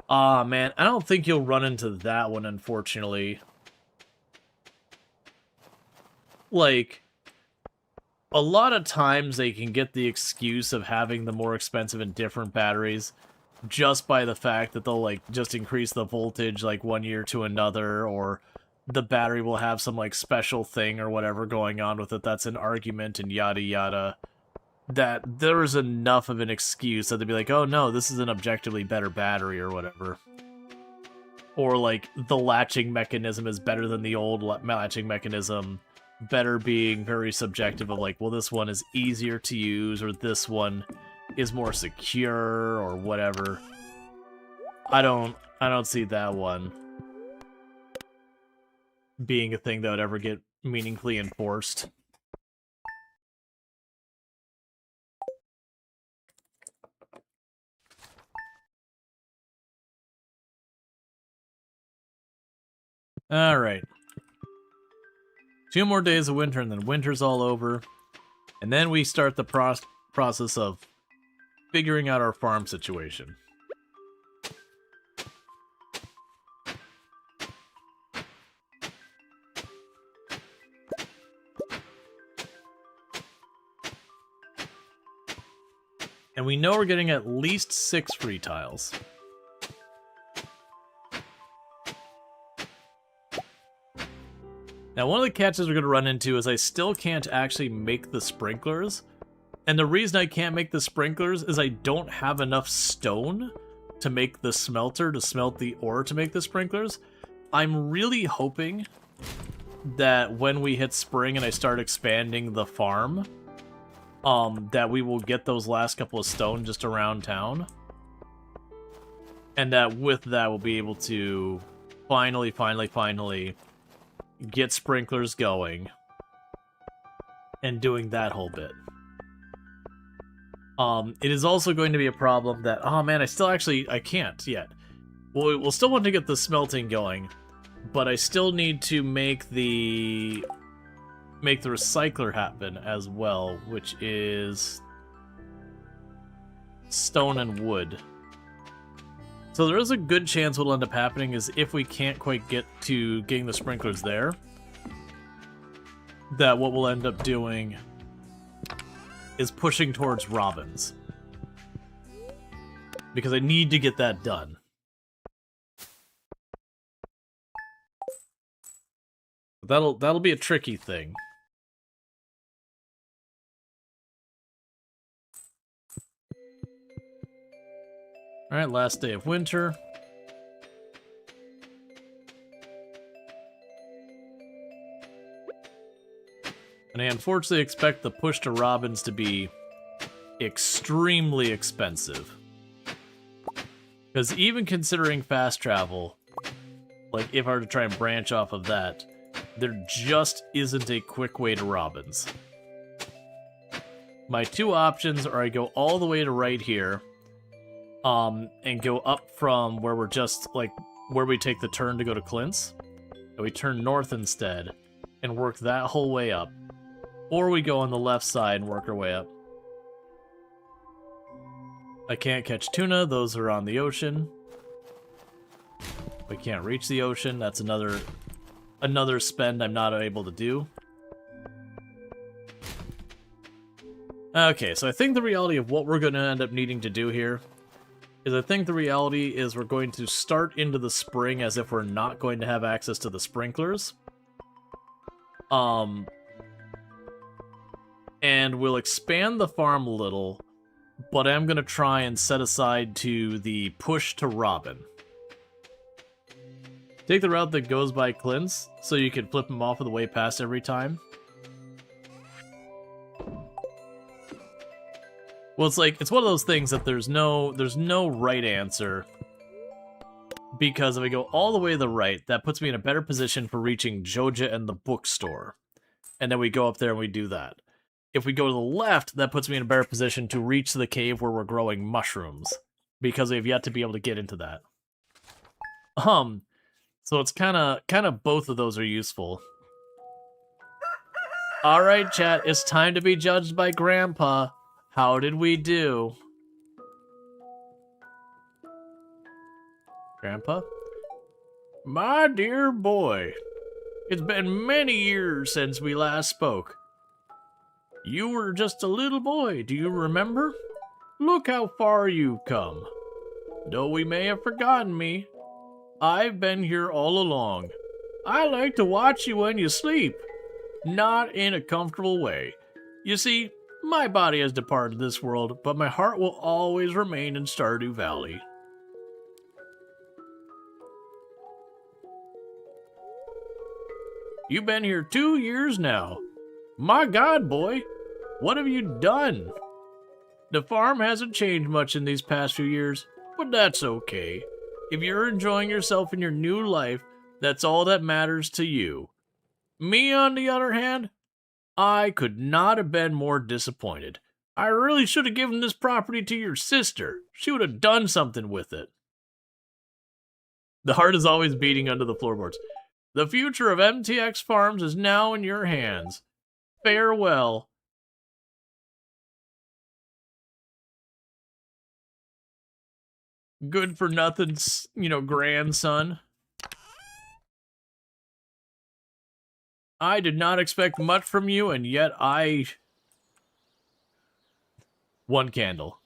Ah, man, I don't think you'll run into that one, unfortunately. Like, a lot of times they can get the excuse of having the more expensive and different batteries just by the fact that they'll, like, just increase the voltage, like, one year to another, or the battery will have some, like, special thing or whatever going on with it that's an argument and yada yada, that there's enough of an excuse that they'd be like, oh no, this is an objectively better battery or whatever. Or, like, the latching mechanism is better than the old latching mechanism. Better being very subjective of, like, well, this one is easier to use, or this one is more secure, or whatever. I don't see that one being a thing that would ever get meaningfully enforced. Alright. 2 more days of winter, and then winter's all over. And then we start the process of figuring out our farm situation. And we know we're getting at least 6 free tiles. Now, one of the catches we're going to run into is I still can't actually make the sprinklers. And the reason I can't make the sprinklers is I don't have enough stone to make the smelter, to smelt the ore to make the sprinklers. I'm really hoping that when we hit spring and I start expanding the farm, that we will get those last couple of stone just around town. And that with that we'll be able to finally get sprinklers going and doing that whole bit. It is also going to be a problem that, oh man, I can't yet. Well, we'll still want to get the smelting going, but I still need to make the make the recycler happen as well, which is stone and wood. So there is a good chance what'll end up happening is if we can't quite get to getting the sprinklers there, that what we'll end up doing is pushing towards robins. Because I need to get that done. That'll be a tricky thing. Alright, last day of winter. And I unfortunately expect the push to robins to be extremely expensive. Because even considering fast travel, like if I were to try and branch off of that, there just isn't a quick way to robins. My two options are I go all the way to right here, and go up from where we're just, like, where we take the turn to go to Clint's, and we turn north instead, and work that whole way up. Or we go on the left side and work our way up. I can't catch tuna, those are on the ocean. We can't reach the ocean, that's another spend I'm not able to do. Okay, so I think the reality of what we're going to end up needing to do here is I think the reality is we're going to start into the spring as if we're not going to have access to the sprinklers. And we'll expand the farm a little, but I'm going to try and set aside to the push to robin. Take the route that goes by Clint's, so you can flip them off of the way past every time. Well, it's like, it's one of those things that there's no right answer. Because if I go all the way to the right, that puts me in a better position for reaching Joja and the bookstore. And then we go up there and we do that. If we go to the left, that puts me in a better position to reach the cave where we're growing mushrooms. Because we've yet to be able to get into that. So it's kind of both of those are useful. Alright, chat, it's time to be judged by Grandpa. How did we do? Grandpa? My dear boy, it's been many years since we last spoke. You were just a little boy, do you remember? Look how far you've come. Though we may have forgotten me, I've been here all along. I like to watch you when you sleep. Not in a comfortable way. You see, my body has departed this world, but my heart will always remain in Stardew Valley. You've been here 2 years now. My God, boy, what have you done? The farm hasn't changed much in these past few years, but that's okay. If you're enjoying yourself in your new life, that's all that matters to you. Me, on the other hand, I could not have been more disappointed. I really should have given this property to your sister. She would have done something with it. The heart is always beating under the floorboards. The future of MTX Farms is now in your hands. Farewell. Good for nothing, grandson. I did not expect much from you, and yet one candle.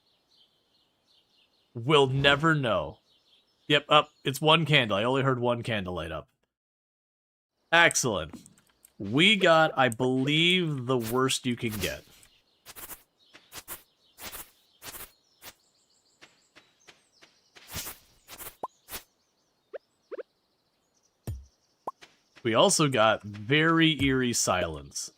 We'll never know. Yep, up. It's one candle. I only heard one candle light up. Excellent. We got, I believe, the worst you can get. We also got very eerie silence.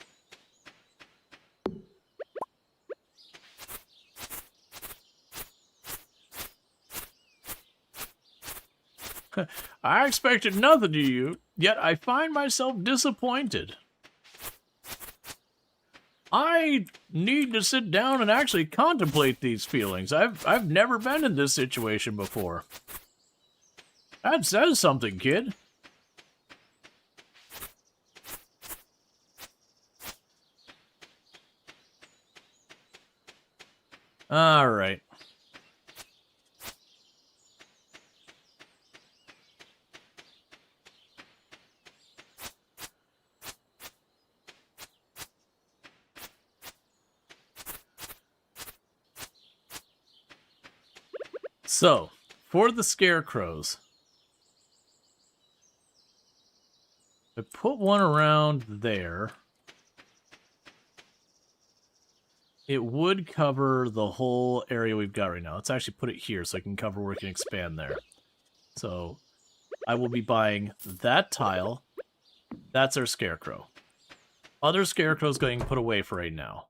I expected nothing of you, yet I find myself disappointed. I need to sit down and actually contemplate these feelings. I've never been in this situation before. That says something, kid. Alright. So, for the scarecrows, I put one around there. It would cover the whole area we've got right now. Let's actually put it here so I can cover where we can expand there. So, I will be buying that tile. That's our scarecrow. Other scarecrows getting put away for right now.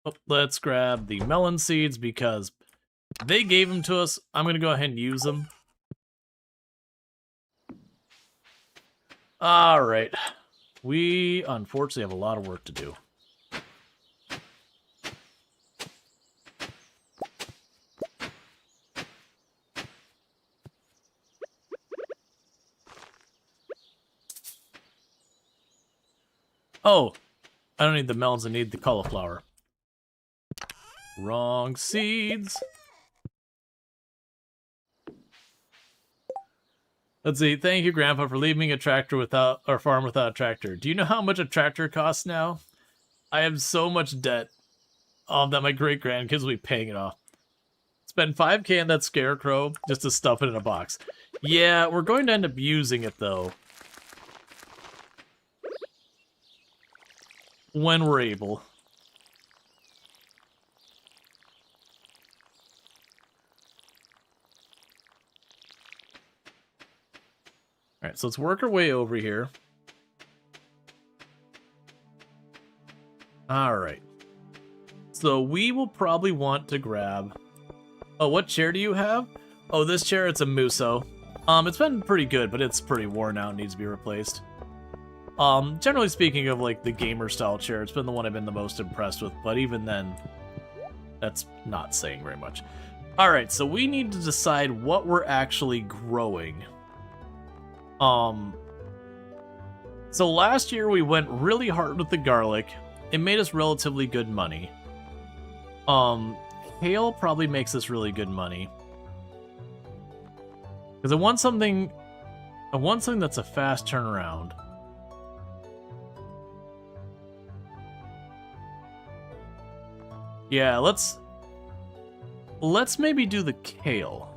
Oh, let's grab the melon seeds because they gave them to us. I'm going to go ahead and use them. Alright. We, unfortunately, have a lot of work to do. Oh, I don't need the melons, I need the cauliflower. Wrong seeds. Let's see. Thank you, Grandpa, for leaving a tractor without, or farm without a tractor. Do you know how much a tractor costs now? I have so much debt that my great-grandkids will be paying it off. Spend 5K on that scarecrow just to stuff it in a box. Yeah, we're going to end up using it, though. When we're able. Alright, so let's work our way over here. Alright. So we will probably want to grab... Oh, what chair do you have? Oh, this chair, it's a Muso. It's been pretty good, but it's pretty worn out and needs to be replaced. Generally speaking of, like, the gamer-style chair, it's been the one I've been the most impressed with, but even then, that's not saying very much. Alright, so we need to decide what we're actually growing. So last year we went really hard with the garlic. It made us relatively good money. Kale probably makes us really good money. Because I want something that's a fast turnaround. Yeah, let's maybe do the kale.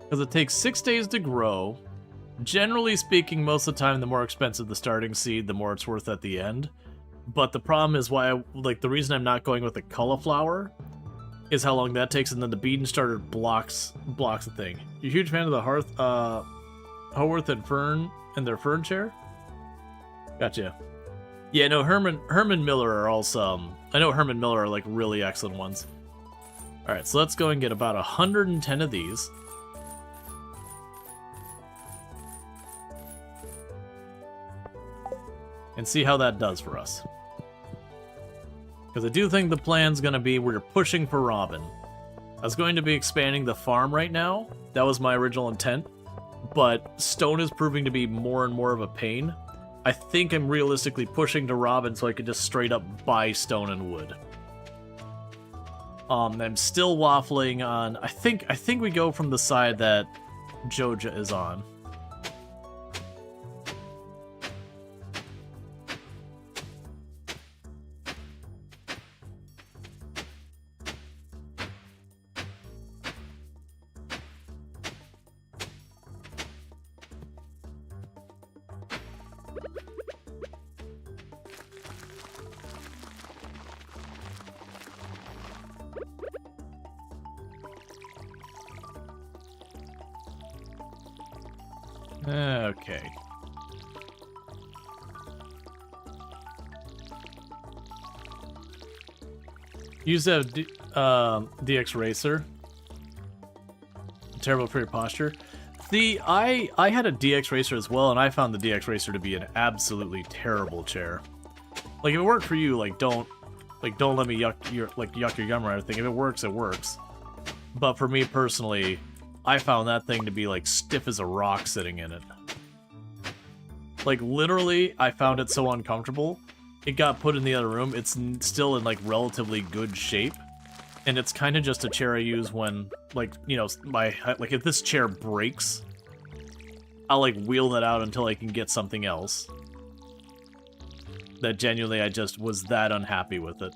Because it takes 6 days to grow. Generally speaking, most of the time, the more expensive the starting seed, the more it's worth at the end. But the problem is why, the reason I'm not going with the cauliflower is how long that takes, and then the bean starter blocks the thing. You're a huge fan of the Haworth and Fern and their fern chair? Gotcha. Yeah, no, Herman Miller are also, I know Herman Miller are, really excellent ones. Alright, so let's go and get about 110 of these. And see how that does for us. Because I do think the plan's going to be we're pushing for Robin. I was going to be expanding the farm right now. That was my original intent. But stone is proving to be more and more of a pain. I think I'm realistically pushing to Robin so I could just straight up buy stone and wood. I'm still waffling on... I think we go from the side that Joja is on. Okay. You used to have DX Racer. Terrible for your posture. I had a DX Racer as well, and I found the DX Racer to be an absolutely terrible chair. If it worked for you, don't let me yuck your yum or anything. If it works, it works. But for me personally, I found that thing to be stiff as a rock sitting in it. Like, literally, I found it so uncomfortable. It got put in the other room. It's still in, like, relatively good shape. And it's kind of just a chair I use when, like, you know, like, if this chair breaks, I'll, like, wheel that out until I can get something else. That genuinely, I just was that unhappy with it.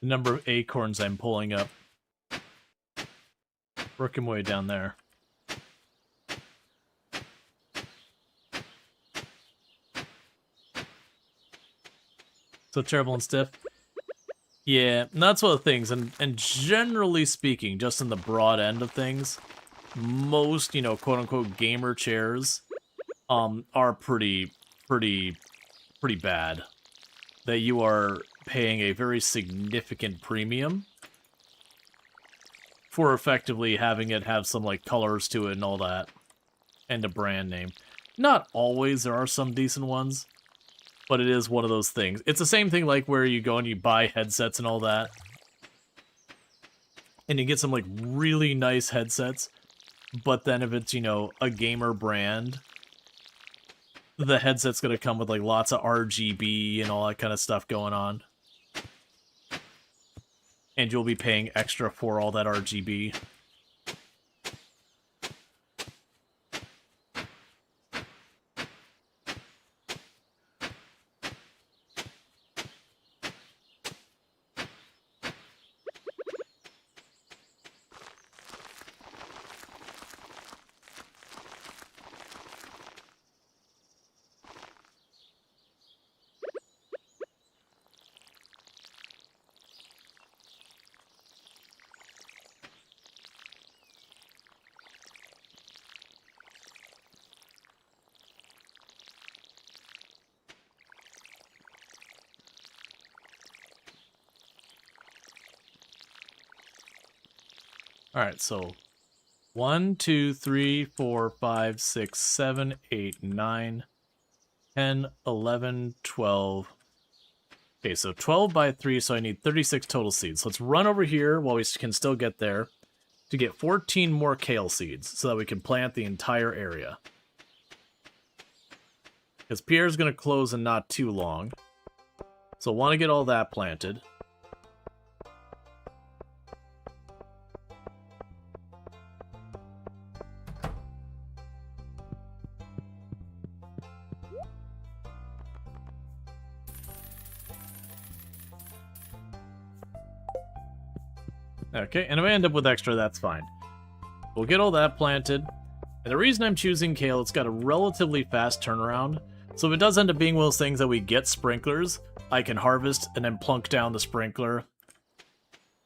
The number of acorns I'm pulling up. Working my way down there. So terrible and stiff? Yeah, that's one of the things, and generally speaking, just in the broad end of things, most, you know, quote-unquote gamer chairs, are pretty bad. That you are paying a very significant premium for effectively having it have some, like, colors to it and all that, and a brand name. Not always, there are some decent ones, but it is one of those things. It's the same thing like where you go and you buy headsets and all that, and you get some, like, really nice headsets, but then if it's, you know, a gamer brand, the headset's gonna come with, like, lots of RGB and all that kind of stuff going on. And you'll be paying extra for all that RGB. Alright, so 1, 2, 3, 4, 5, 6, 7, 8, 9, 10, 11, 12. Okay, so 12 by 3, so I need 36 total seeds. Let's run over here while we can still get there to get 14 more kale seeds so that we can plant the entire area. Because Pierre's going to close in not too long. So I want to get all that planted. Okay, and if I end up with extra, that's fine. We'll get all that planted. And the reason I'm choosing kale, it's got a relatively fast turnaround. So if it does end up being one of those things that we get sprinklers, I can harvest and then plunk down the sprinkler.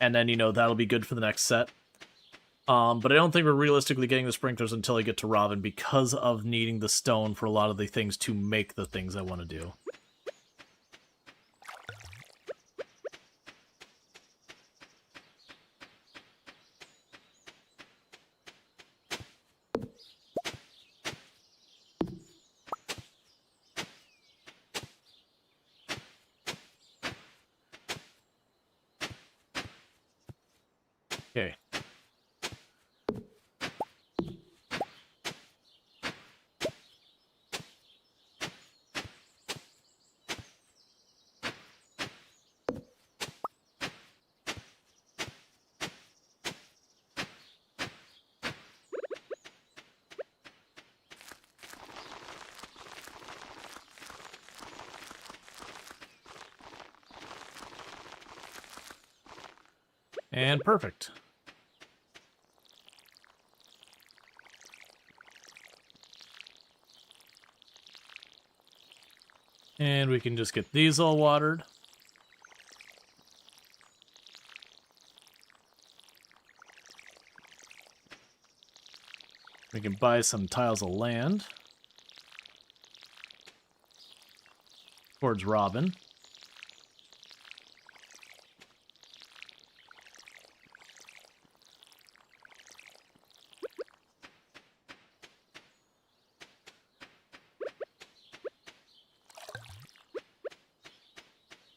And then, you know, that'll be good for the next set. But I don't think we're realistically getting the sprinklers until I get to Robin because of needing the stone for a lot of the things to make the things I want to do. Okay. And perfect. And we can just get these all watered. We can buy some tiles of land. towards Robin.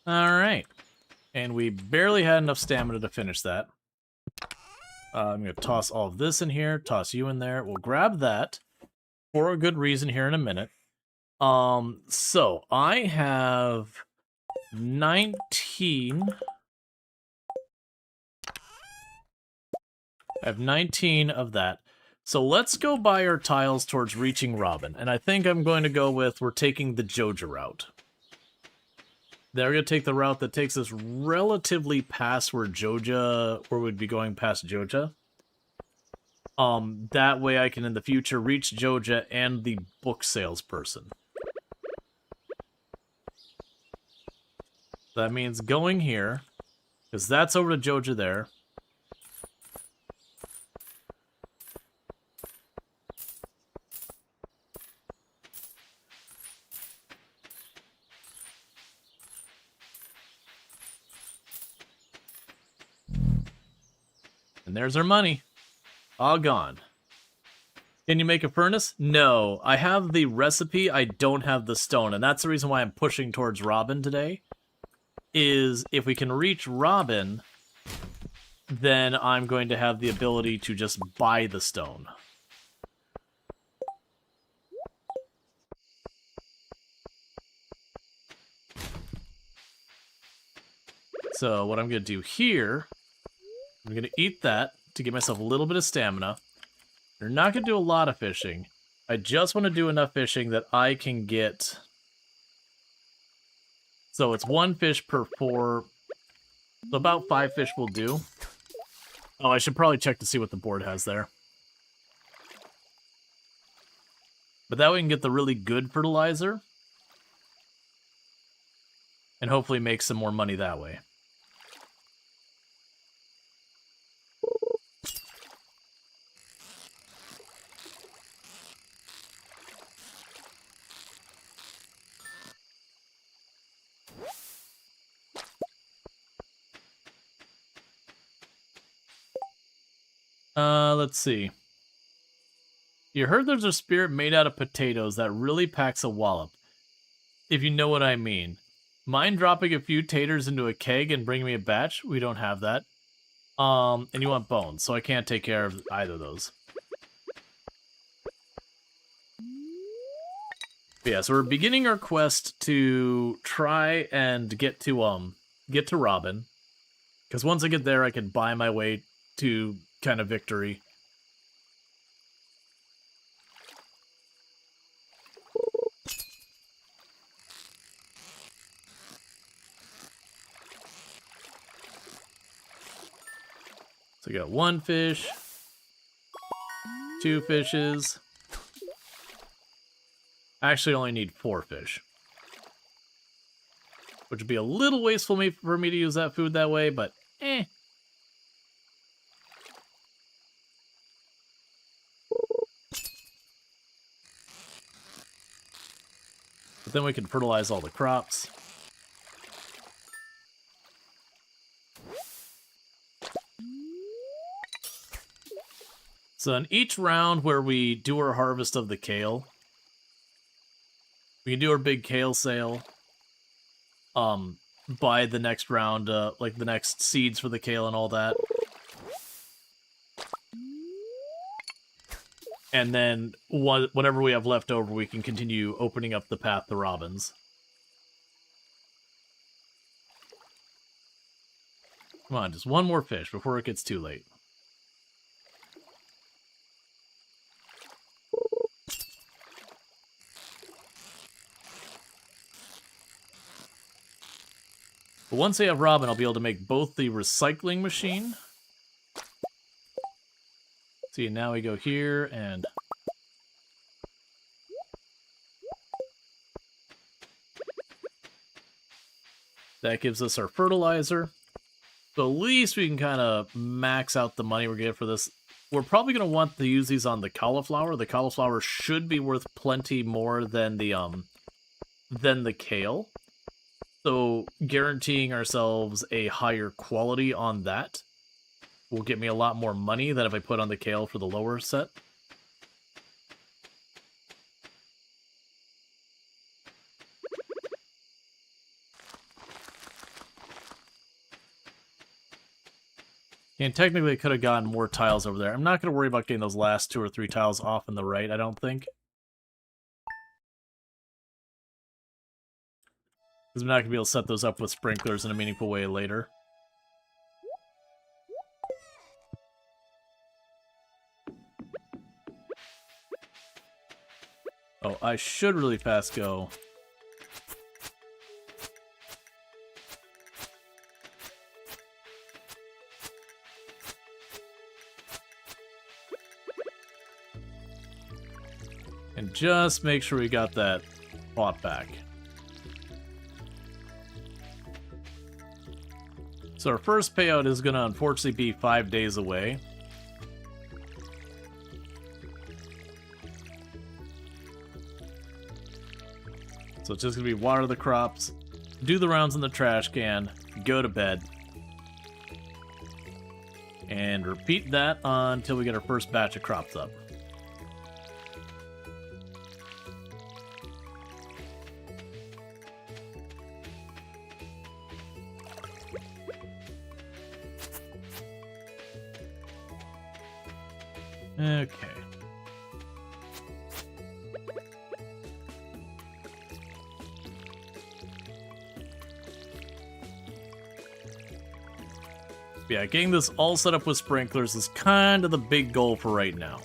Alright. And we barely had enough stamina to finish that. I'm going to toss all of this in here, toss you in there. We'll grab that for a good reason here in a minute. So I have 19. I have 19 of that. So let's go buy our tiles towards reaching Robin. And I think I'm going to go with, we're taking the Joja route. Then we're going to take the route that takes us relatively past where we'd be going past Joja. That way I can in the future reach Joja and the book salesperson. That means going here, because that's over to Joja there. And there's our money. All gone. Can you make a furnace? No. I have the recipe, I don't have the stone, and that's the reason why I'm pushing towards Robin today. Is if we can reach Robin, then I'm going to have the ability to just buy the stone. So what I'm going to do here, I'm going to eat that to give myself a little bit of stamina. You're not going to do a lot of fishing. I just want to do enough fishing that I can get... So it's 1 fish per 4. So about 5 fish will do. Oh, I should probably check to see what the board has there. But that way we can get the really good fertilizer. And hopefully make some more money that way. Let's see. You heard there's a spirit made out of potatoes that really packs a wallop. If you know what I mean. Mind dropping a few taters into a keg and bringing me a batch? We don't have that. And you want bones, so I can't take care of either of those. But yeah, so we're beginning our quest to try and get to Robin. Because once I get there, I can buy my way to kind of victory. So we got 1 fish, 2 fishes. I actually only need 4 fish. Which would be a little wasteful for me to use that food that way, but eh. But then we can fertilize all the crops. So in each round where we do our harvest of the kale, we can do our big kale sale. Buy the next round, like the next seeds for the kale and all that. And then whatever we have left over, we can continue opening up the path to Robins. Come on, just 1 more fish before it gets too late. But once I have Robin, I'll be able to make both the recycling machine. See, now we go here and... that gives us our fertilizer. So at least we can kind of max out the money we're getting for this. We're probably going to want to use these on the cauliflower. The cauliflower should be worth plenty more than the kale. So guaranteeing ourselves a higher quality on that will get me a lot more money than if I put on the kale for the lower set. And technically I could have gotten more tiles over there. I'm not going to worry about getting those last 2 or 3 tiles off in the right, I don't think. Because I'm not going to be able to set those up with sprinklers in a meaningful way later. Oh, I should really fast go. And just make sure we got that pot back. So our first payout is going to unfortunately be 5 days away. So it's just going to be water the crops, do the rounds in the trash can, go to bed. And repeat that until we get our first batch of crops up. Okay. Yeah, getting this all set up with sprinklers is kind of the big goal for right now.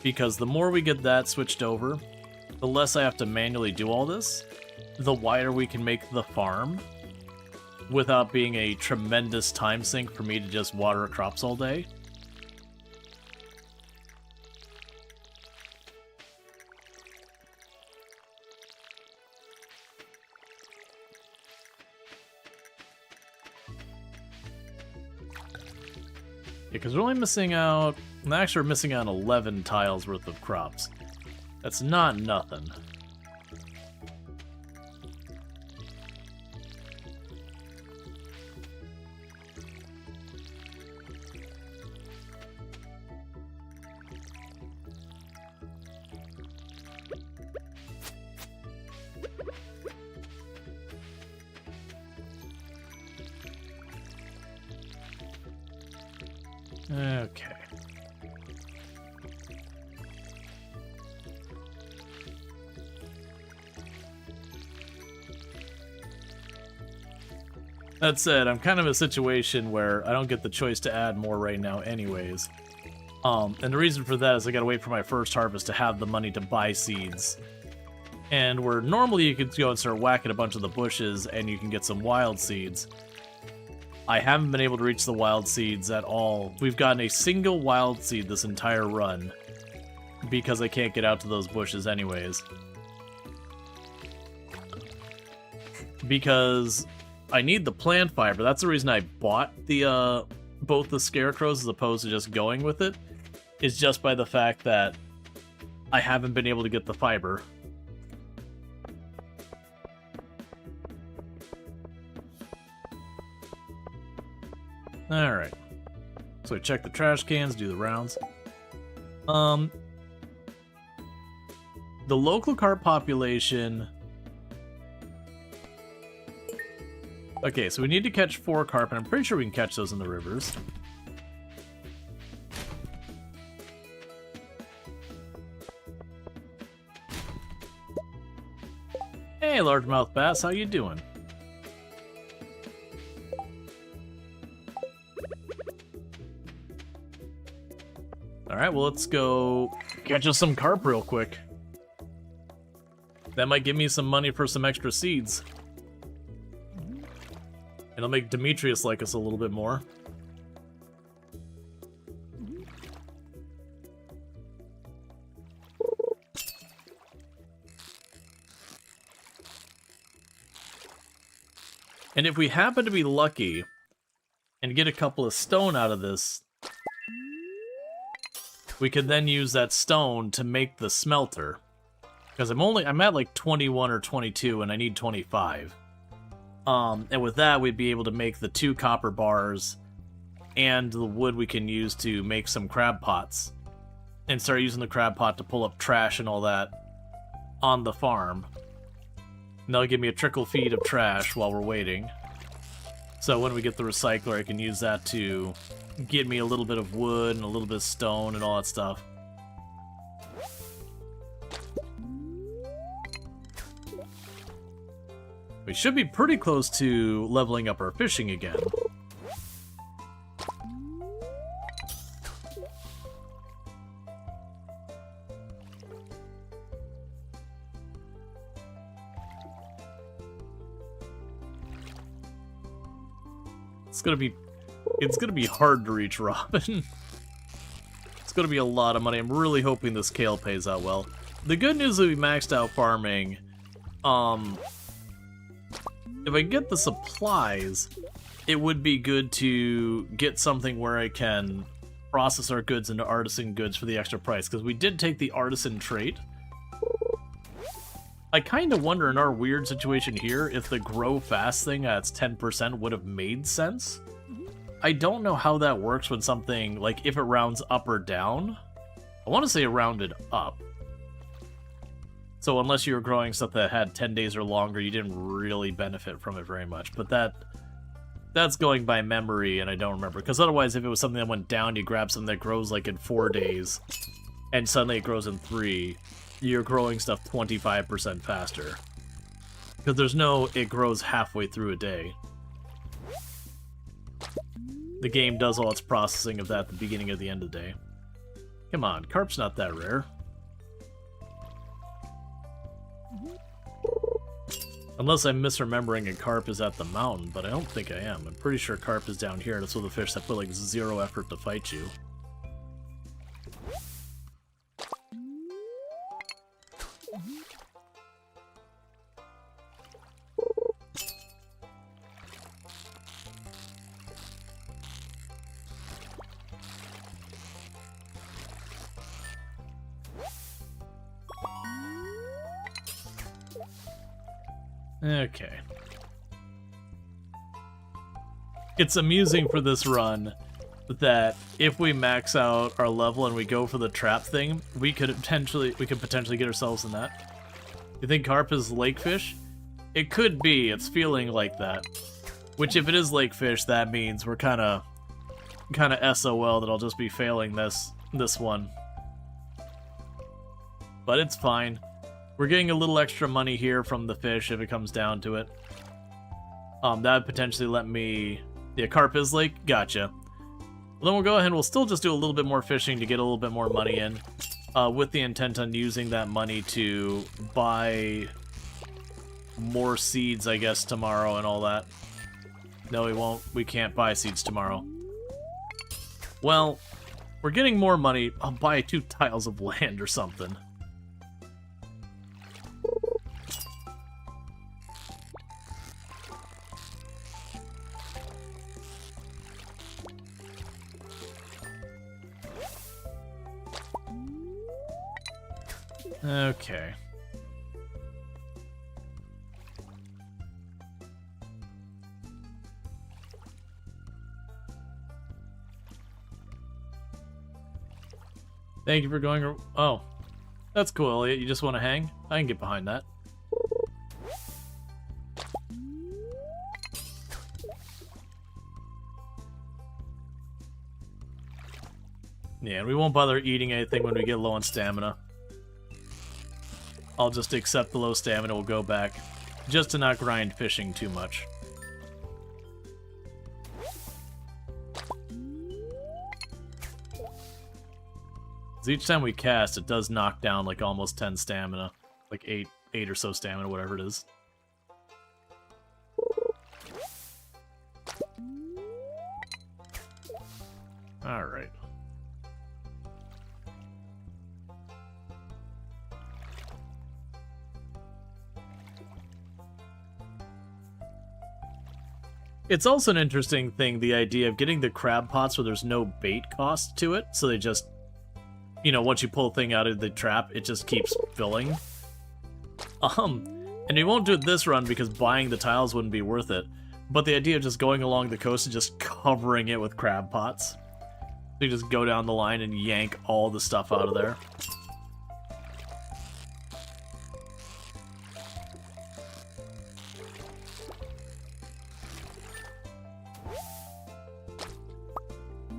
Because the more we get that switched over, the less I have to manually do all this, the wider we can make the farm without being a tremendous time sink for me to just water crops all day. Because we're only missing out... Actually, we're missing out 11 tiles worth of crops. That's not nothing. Okay. That said, I'm kind of in a situation where I don't get the choice to add more right now anyways. And the reason for that is I gotta wait for my first harvest to have the money to buy seeds. And where normally you could go and start whacking a bunch of the bushes and you can get some wild seeds, I haven't been able to reach the wild seeds at all. We've gotten a single wild seed this entire run because I can't get out to those bushes anyways. Because I need the plant fiber. That's the reason I bought the both the scarecrows as opposed to just going with it. Is just by the fact that I haven't been able to get the fiber. Alright. So we check the trash cans, do the rounds. The local carp population... Okay, so we need to catch 4 carp, and I'm pretty sure we can catch those in the rivers. Hey, largemouth bass, how you doing? Alright, well, let's go catch us some carp real quick. That might give me some money for some extra seeds. It'll make Demetrius like us a little bit more. And if we happen to be lucky and get a couple of stone out of this, we can then use that stone to make the smelter. Because I'm at like 21 or 22 and I need 25. And with that, we'd be able to make the 2 copper bars and the wood we can use to make some crab pots. And start using the crab pot to pull up trash and all that on the farm. And that'll give me a trickle feed of trash while we're waiting. So when we get the recycler, I can use that to get me a little bit of wood and a little bit of stone and all that stuff. We should be pretty close to leveling up our fishing again. It's gonna be hard to reach Robin. It's gonna be a lot of money. I'm really hoping this kale pays out well. The good news is we maxed out farming. If I get the supplies, it would be good to get something where I can process our goods into artisan goods for the extra price, because we did take the artisan trait. I kind of wonder in our weird situation here if the grow fast thing at its 10% would have made sense. I don't know how that works when something, like if it rounds up or down. I want to say it rounded up. So unless you were growing stuff that had 10 days or longer, you didn't really benefit from it very much. But that's going by memory, and I don't remember. Because otherwise, if it was something that went down, you grab something that grows like in 4 days, and suddenly it grows in 3, you're growing stuff 25% faster. Because there's no, it grows halfway through a day. The game does all its processing of that at the beginning of the end of the day. Come on, carp's not that rare. Unless I'm misremembering and carp is at the mountain, but I don't think I am. I'm pretty sure carp is down here. That's one of the fish that put like 0 effort to fight you. Okay. It's amusing for this run that if we max out our level and we go for the trap thing, we could potentially get ourselves in that. You think carp is lake fish? It could be. It's feeling like that. Which, if it is lake fish, that means we're kind of SOL that I'll just be failing this one. But it's fine. We're getting a little extra money here from the fish if it comes down to it. That would potentially let me... Yeah, carp is lake? Gotcha. Well, then we'll go ahead and we'll still just do a little bit more fishing to get a little bit more money in. With the intent on using that money to buy more seeds, I guess, tomorrow and all that. No, we won't. We can't buy seeds tomorrow. Well, we're getting more money. I'll buy 2 tiles of land or something. Okay. Thank you for going... Oh. That's cool, Elliot. You just want to hang? I can get behind that. Yeah, and we won't bother eating anything when we get low on stamina. I'll just accept the low stamina, we'll go back. Just to not grind fishing too much. Because each time we cast, it does knock down like almost 10 stamina. Like 8 or so stamina, whatever it is. Alright. It's also an interesting thing, the idea of getting the crab pots where there's no bait cost to it, so they just, you know, once you pull a thing out of the trap, it just keeps filling. And we won't do it this run because buying the tiles wouldn't be worth it. But the idea of just going along the coast and just covering it with crab pots. So you just go down the line and yank all the stuff out of there.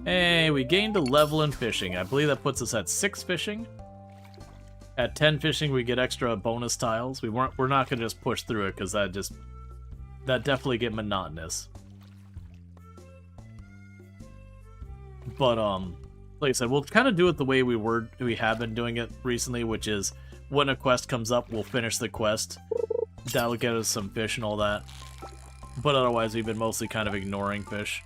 Hey, we gained a level in fishing. I believe that puts us at 6 fishing. At 10 fishing, we get extra bonus tiles. We're not gonna just push through it because that definitely get monotonous. But like I said, we'll kind of do it the way we have been doing it recently, which is when a quest comes up, we'll finish the quest. That'll get us some fish and all that. But otherwise, we've been mostly kind of ignoring fish.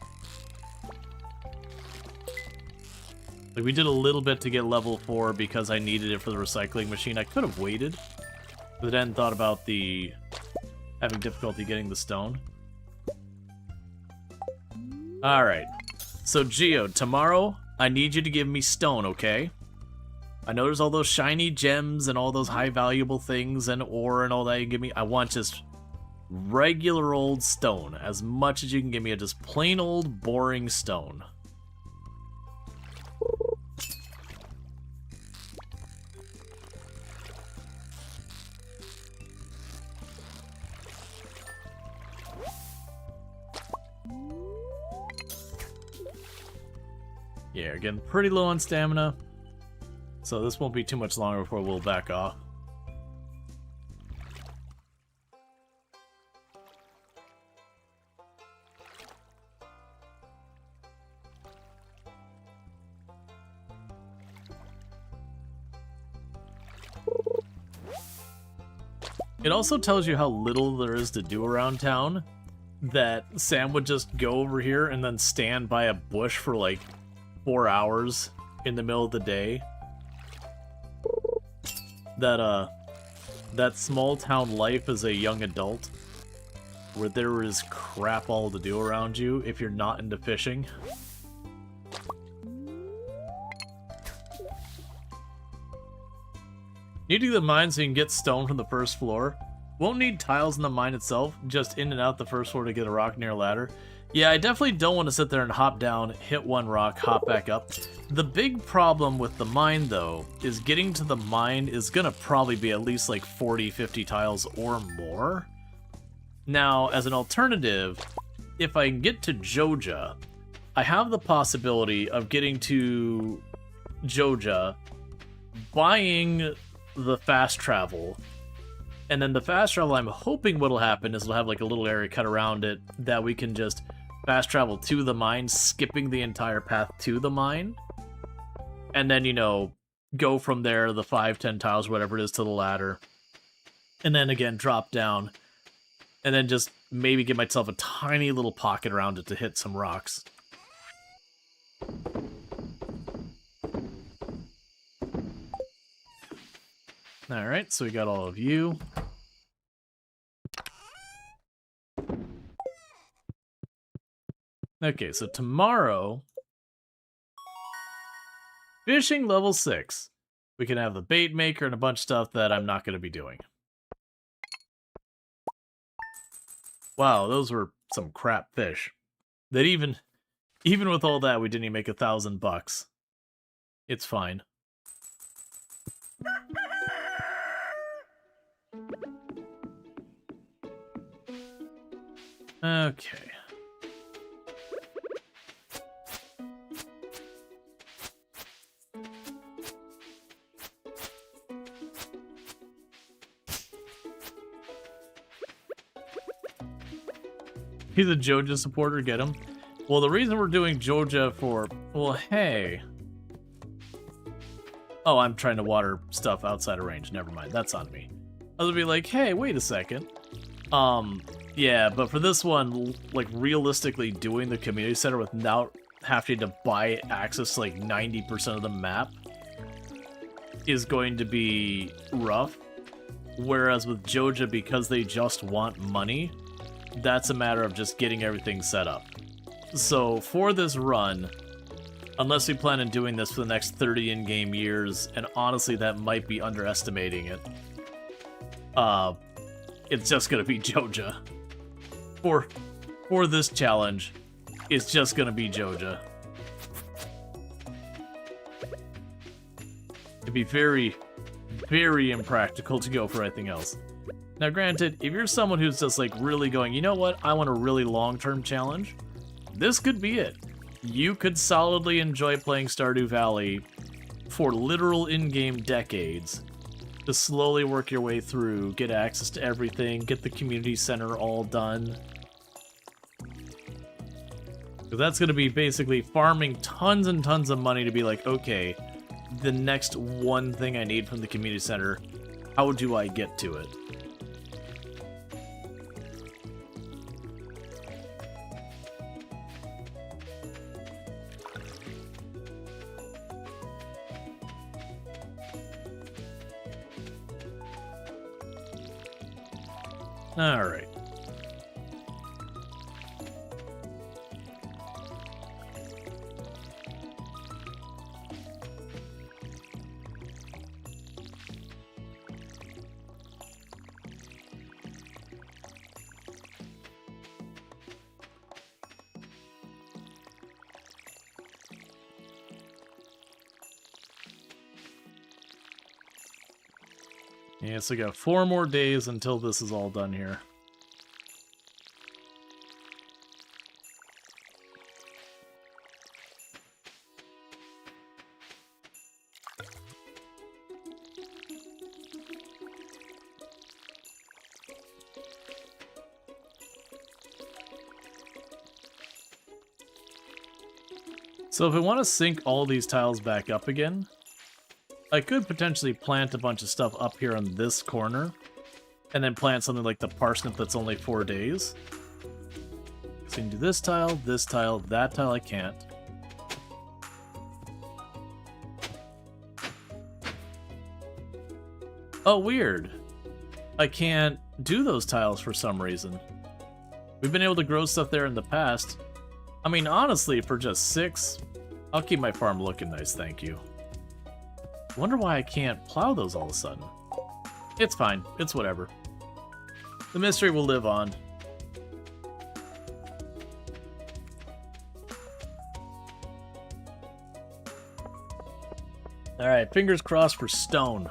Like, we did a little bit to get level 4 because I needed it for the recycling machine. I could have waited, but then thought about having difficulty getting the stone. Alright. So, Geo, tomorrow, I need you to give me stone, okay? I know there's all those shiny gems and all those high valuable things and ore and all that you can give me. I want just regular old stone. As much as you can give me, just plain old boring stone. Yeah, getting pretty low on stamina, so this won't be too much longer before we'll back off. It also tells you how little there is to do around town, that Sam would just go over here and then stand by a bush for like 4 hours in the middle of the day. That small town life as a young adult, where there is crap all to do around you if you're not into fishing. Need to get the mine so you can get stone from the first floor. Won't need tiles in the mine itself, just in and out the first floor to get a rock near a ladder. Yeah, I definitely don't want to sit there and hop down, hit one rock, hop back up. The big problem with the mine, though, is getting to the mine is going to probably be at least like 40, 50 tiles or more. Now, as an alternative, if I can get to Joja, I have the possibility of getting to Joja, buying the fast travel, and then the fast travel, I'm hoping what'll happen is it'll have like a little area cut around it that we can just fast travel to the mine, skipping the entire path to the mine, and then, you know, go from there, the 5, 10 tiles, whatever it is, to the ladder, and then again drop down, and then just maybe give myself a tiny little pocket around it to hit some rocks. Alright, so we got all of you. Okay, so tomorrow, fishing level 6. We can have the bait maker and a bunch of stuff that I'm not going to be doing. Wow, those were some crap fish. That even with all that, we didn't even make $1,000. It's fine. Okay. He's a Joja supporter, get him. Well, the reason we're doing Joja for... Well, hey. Oh, I'm trying to water stuff outside of range. Never mind, that's on me. I was gonna be like, hey, wait a second. Yeah, but for this one, like, realistically doing the community center without having to buy access to, like, 90% of the map is going to be rough. Whereas with Joja, because they just want money, that's a matter of just getting everything set up. So for this run, unless we plan on doing this for the next 30 in-game years, and honestly that might be underestimating it, it's just gonna be Joja. For this challenge, it's just gonna be Joja. It'd be very, very impractical to go for anything else. Now, granted, if you're someone who's just like really going, you know what, I want a really long-term challenge, this could be it. You could solidly enjoy playing Stardew Valley for literal in-game decades. To slowly work your way through, get access to everything, get the community center all done. Because that's going to be basically farming tons and tons of money to be like, okay, the next one thing I need from the community center, how do I get to it? All right. Yeah, so we got 4 more days until this is all done here. So if I want to sync all these tiles back up again, I could potentially plant a bunch of stuff up here on this corner, and then plant something like the parsnip that's only 4 days. So you can do this tile, that tile I can't. Oh, weird. I can't do those tiles for some reason. We've been able to grow stuff there in the past. I mean, honestly, for just 6, I'll keep my farm looking nice, thank you. Wonder why I can't plow those all of a sudden. It's fine. It's whatever. The mystery will live on. Alright, fingers crossed for stone.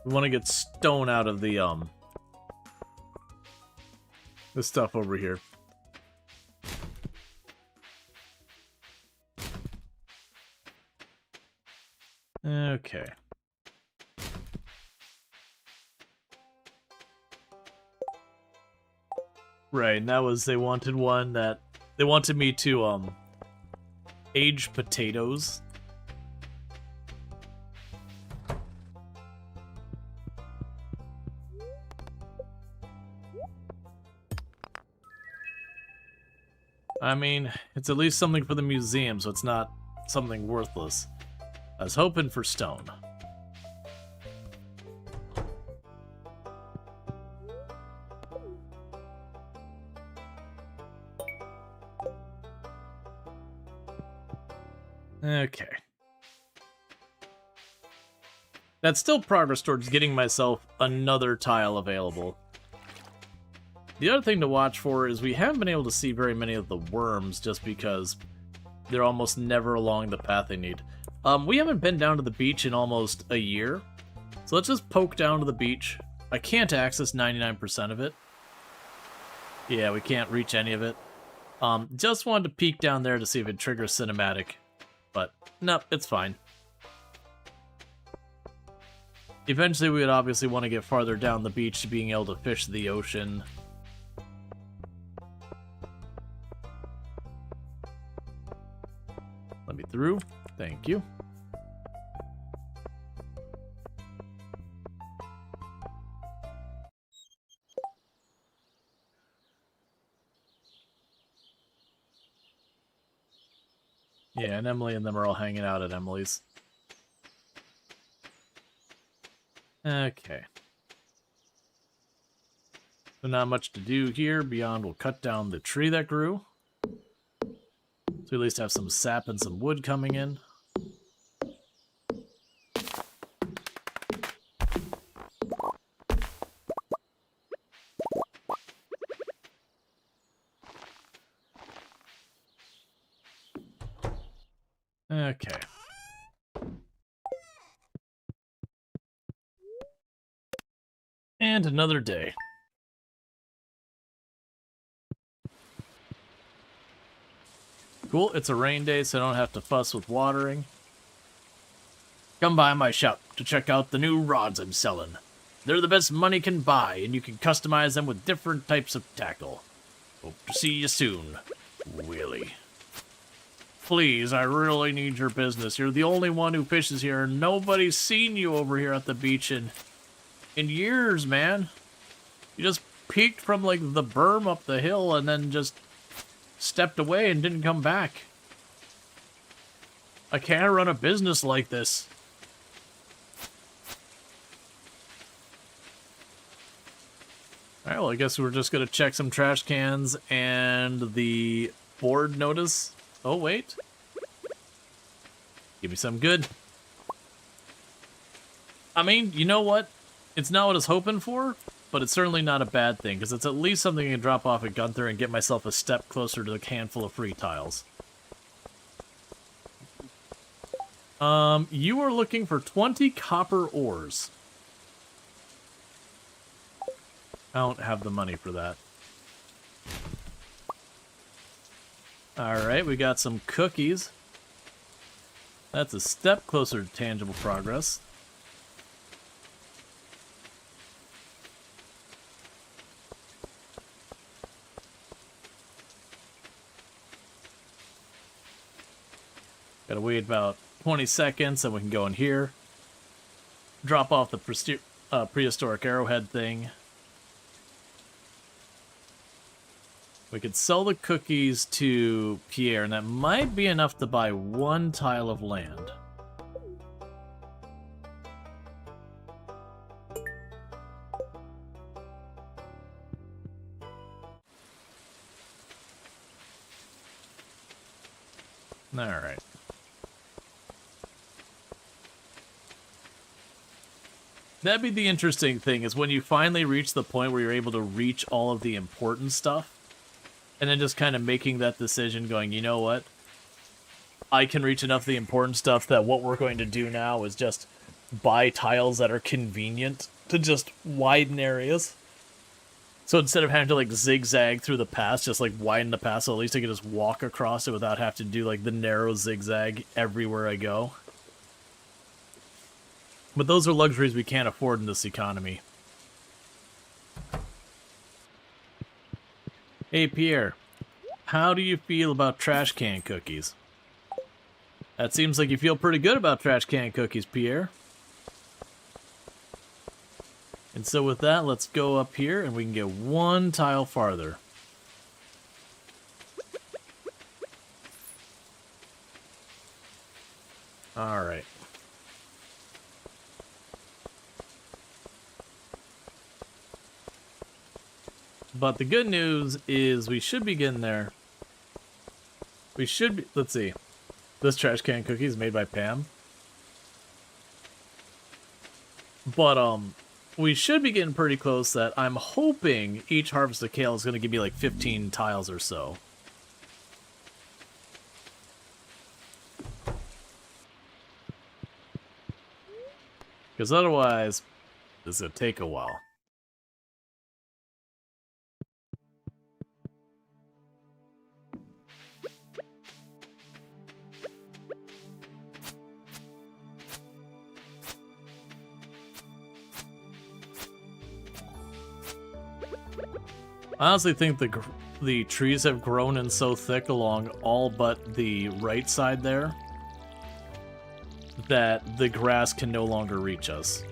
We want to get stone out of the, this stuff over here. Okay. Right, and that was, they wanted one that, they wanted me to, age potatoes. I mean, it's at least something for the museum, so it's not something worthless. I was hoping for stone. Okay. That's still progress towards getting myself another tile available. The other thing to watch for is we haven't been able to see very many of the worms just because they're almost never along the path they need. We haven't been down to the beach in almost a year, so let's just poke down to the beach. I can't access 99% of it. Yeah, we can't reach any of it. Just wanted to peek down there to see if it triggers cinematic, but nope, it's fine. Eventually we would obviously want to get farther down the beach to being able to fish the ocean. Let me through. Thank you. Yeah, and Emily and them are all hanging out at Emily's. Okay. So not much to do here beyond we'll cut down the tree that grew. So we at least have some sap and some wood coming in. Okay. And another day. Cool, it's a rain day, so I don't have to fuss with watering. Come by my shop to check out the new rods I'm selling. They're the best money can buy, and you can customize them with different types of tackle. Hope to see you soon, Willie. Please, I really need your business. You're the only one who fishes here, and nobody's seen you over here at the beach in years, man. You just peeked from, like, the berm up the hill and then just stepped away and didn't come back. I can't run a business like this. Alright, well, I guess we're just gonna check some trash cans and the board notice. Oh, wait. Give me some good. I mean, you know what? It's not what I was hoping for, but it's certainly not a bad thing, because it's at least something I can drop off at Gunther and get myself a step closer to the handful of free tiles. You are looking for 20 copper ores. I don't have the money for that. Alright, we got some cookies. That's a step closer to tangible progress. Gotta wait about 20 seconds and we can go in here. Drop off the prehistoric arrowhead thing. We could sell the cookies to Pierre, and that might be enough to buy one tile of land. Alright. That'd be the interesting thing, is when you finally reach the point where you're able to reach all of the important stuff, and then just kind of making that decision going, you know what? I can reach enough of the important stuff that what we're going to do now is just buy tiles that are convenient to just widen areas. So instead of having to, like, zigzag through the pass, just, like, widen the pass, so at least I can just walk across it without having to do, like, the narrow zigzag everywhere I go. But those are luxuries we can't afford in this economy. Hey, Pierre. How do you feel about trash can cookies? That seems like you feel pretty good about trash can cookies, Pierre. And so with that, let's go up here and we can get one tile farther. Alright. But the good news is we should be getting there. We should be, let's see. This trash can cookie is made by Pam. But, we should be getting pretty close. That I'm hoping each harvest of kale is going to give me like 15 tiles or so. Because otherwise, this is going to take a while. I honestly think the trees have grown in so thick along all but the right side there that the grass can no longer reach us.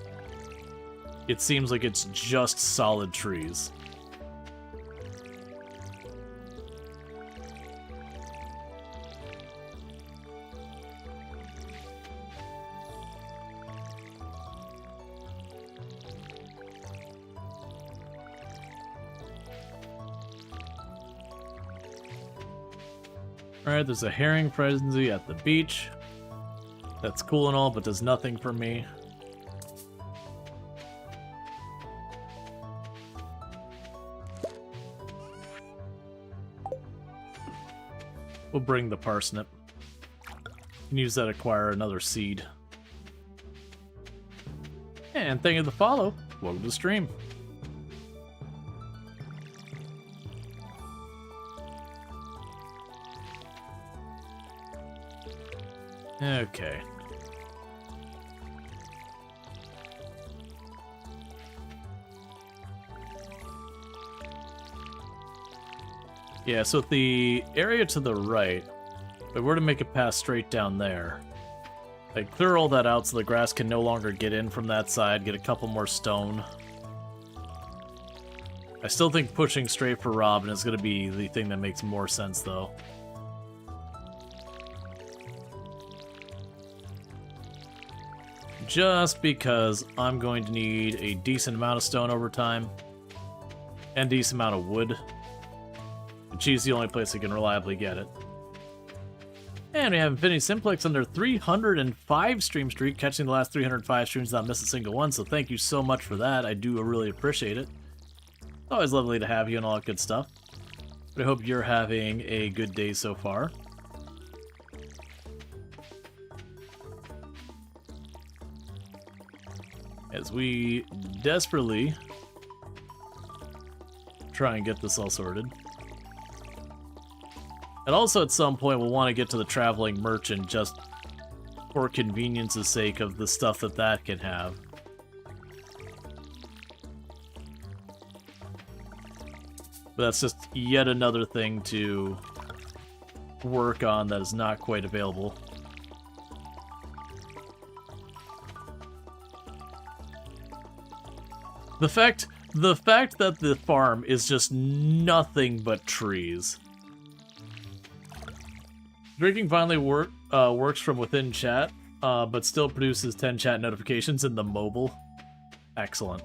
It seems like it's just solid trees. Alright, there's a herring frenzy at the beach. That's cool and all, but does nothing for me. We'll bring the parsnip. Can use that to acquire another seed. And thank you for the follow. Welcome to the stream. Okay. Yeah, so the area to the right, if we were to make it pass straight down there, like clear all that out so the grass can no longer get in from that side, get a couple more stone. I still think pushing straight for Robin is going to be the thing that makes more sense, though. Just because I'm going to need a decent amount of stone over time, and decent amount of wood. She's the only place I can reliably get it. And we have Infinity Simplex under 305 stream streak, catching the last 305 streams, not miss a single one, so thank you so much for that. I do really appreciate it. Always lovely to have you and all that good stuff. But I hope you're having a good day so far. As we desperately try and get this all sorted. And also at some point we'll want to get to the traveling merchant just for convenience's sake of the stuff that that can have. But that's just yet another thing to work on that is not quite available. The fact that the farm is just nothing but trees. Drinking finally works from within chat, but still produces 10 chat notifications in the mobile. Excellent.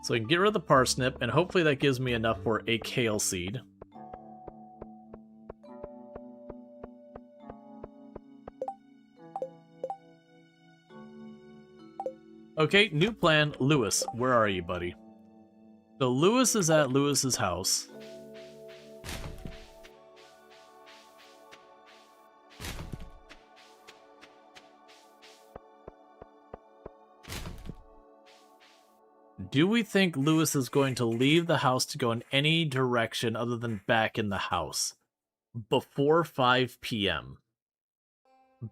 So I can get rid of the parsnip, and hopefully that gives me enough for a kale seed. Okay, new plan. Lewis, where are you, buddy? So Lewis is at Lewis's house. Do we think Lewis is going to leave the house to go in any direction other than back in the house before 5 p.m.?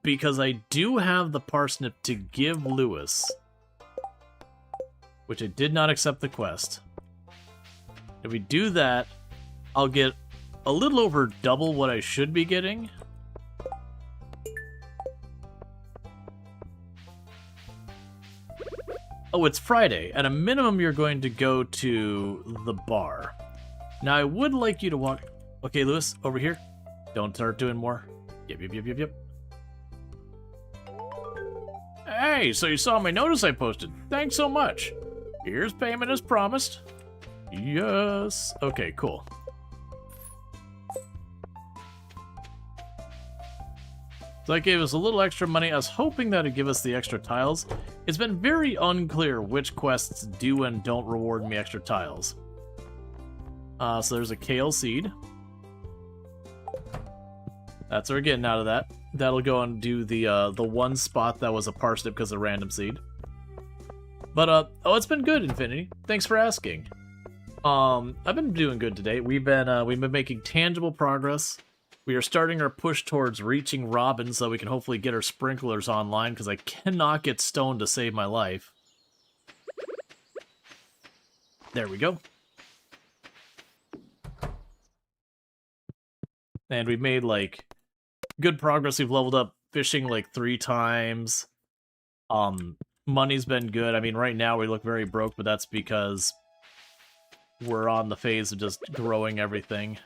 Because I do have the parsnip to give Lewis, which I did not accept the quest. If we do that, I'll get a little over double what I should be getting. Oh, it's Friday. At a minimum, you're going to go to the bar. Now, I would like you to walk... Okay, Lewis, over here. Don't start doing more. Yep. Hey, so you saw my notice I posted. Thanks so much. Here's payment as promised. Yes. Okay, cool. So that gave us a little extra money. I was hoping that would give us the extra tiles. It's been very unclear which quests do and don't reward me extra tiles. So there's a kale seed. That's what we're getting out of that. That'll go and do the one spot that was a parsnip because of random seed. But oh, it's been good, Infinity. Thanks for asking. I've been doing good today. We've been making tangible progress. We are starting our push towards reaching Robin so we can hopefully get our sprinklers online because I cannot get stone to save my life. There we go. And we've made, like, good progress. We've leveled up fishing, like, 3 times. Money's been good. I mean, right now we look very broke, but that's because we're on the phase of just growing everything.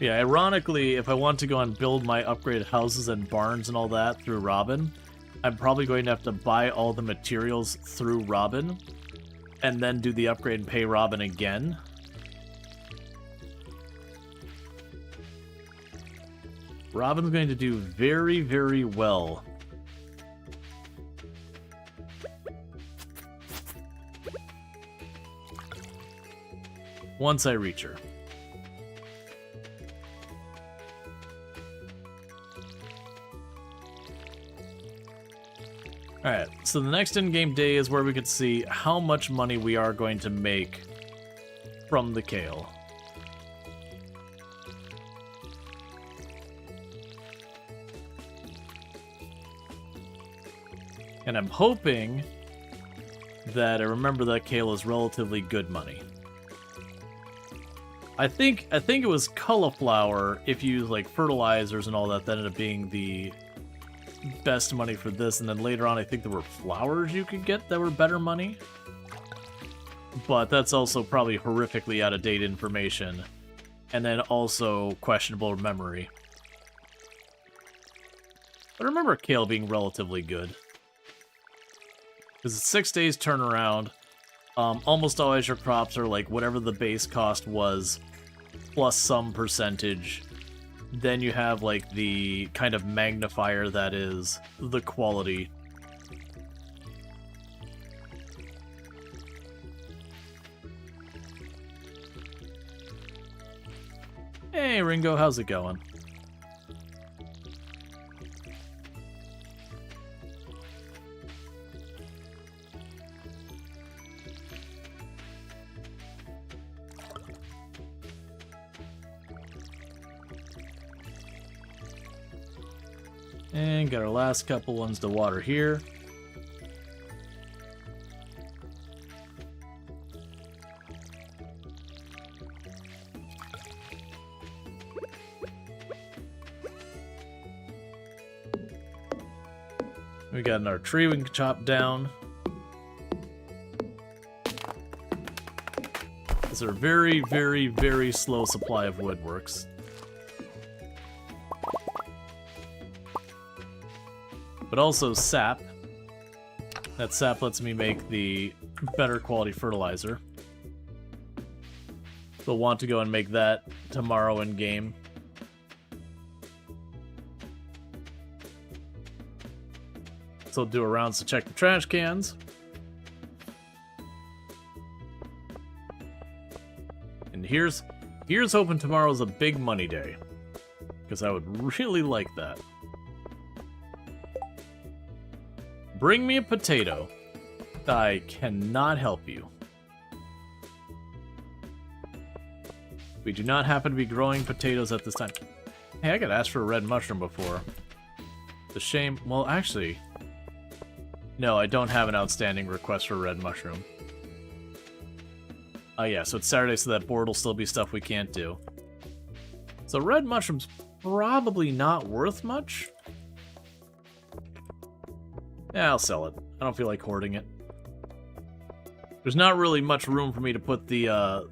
Yeah, ironically, if I want to go and build my upgraded houses and barns and all that through Robin, I'm probably going to have to buy all the materials through Robin. and then do the upgrade and pay Robin again. Robin's going to do very, very well. Once I reach her. Alright, so the next in-game day is where we could see how much money we are going to make from the kale. And I'm hoping that I remember that kale is relatively good money. I think it was cauliflower, if you use like fertilizers and all that, that ended up being the best money for this, and then later on I think there were flowers you could get that were better money. But that's also probably horrifically out-of-date information. And then also questionable memory. But I remember kale being relatively good. Because it's 6 days turnaround. Almost always your crops are like whatever the base cost was, plus some percentage. Then you have like the kind of magnifier that is the quality. Hey Ringo, how's it going? And got our last couple ones to water here. We got our tree we can chop down. These are very, very, very slow supply of woodworks. But also sap. That sap lets me make the better quality fertilizer. So we'll want to go and make that tomorrow in game. So do a rounds to check the trash cans. And here's hoping tomorrow's a big money day. Because I would really like that. Bring me a potato. I cannot help you. We do not happen to be growing potatoes at this time. Hey, I got asked for a red mushroom before. The shame... Well, actually... No, I don't have an outstanding request for a red mushroom. Oh yeah, so it's Saturday, so that board will still be stuff we can't do. So red mushroom's probably not worth much. Yeah, I'll sell it. I don't feel like hoarding it. There's not really much room for me to put the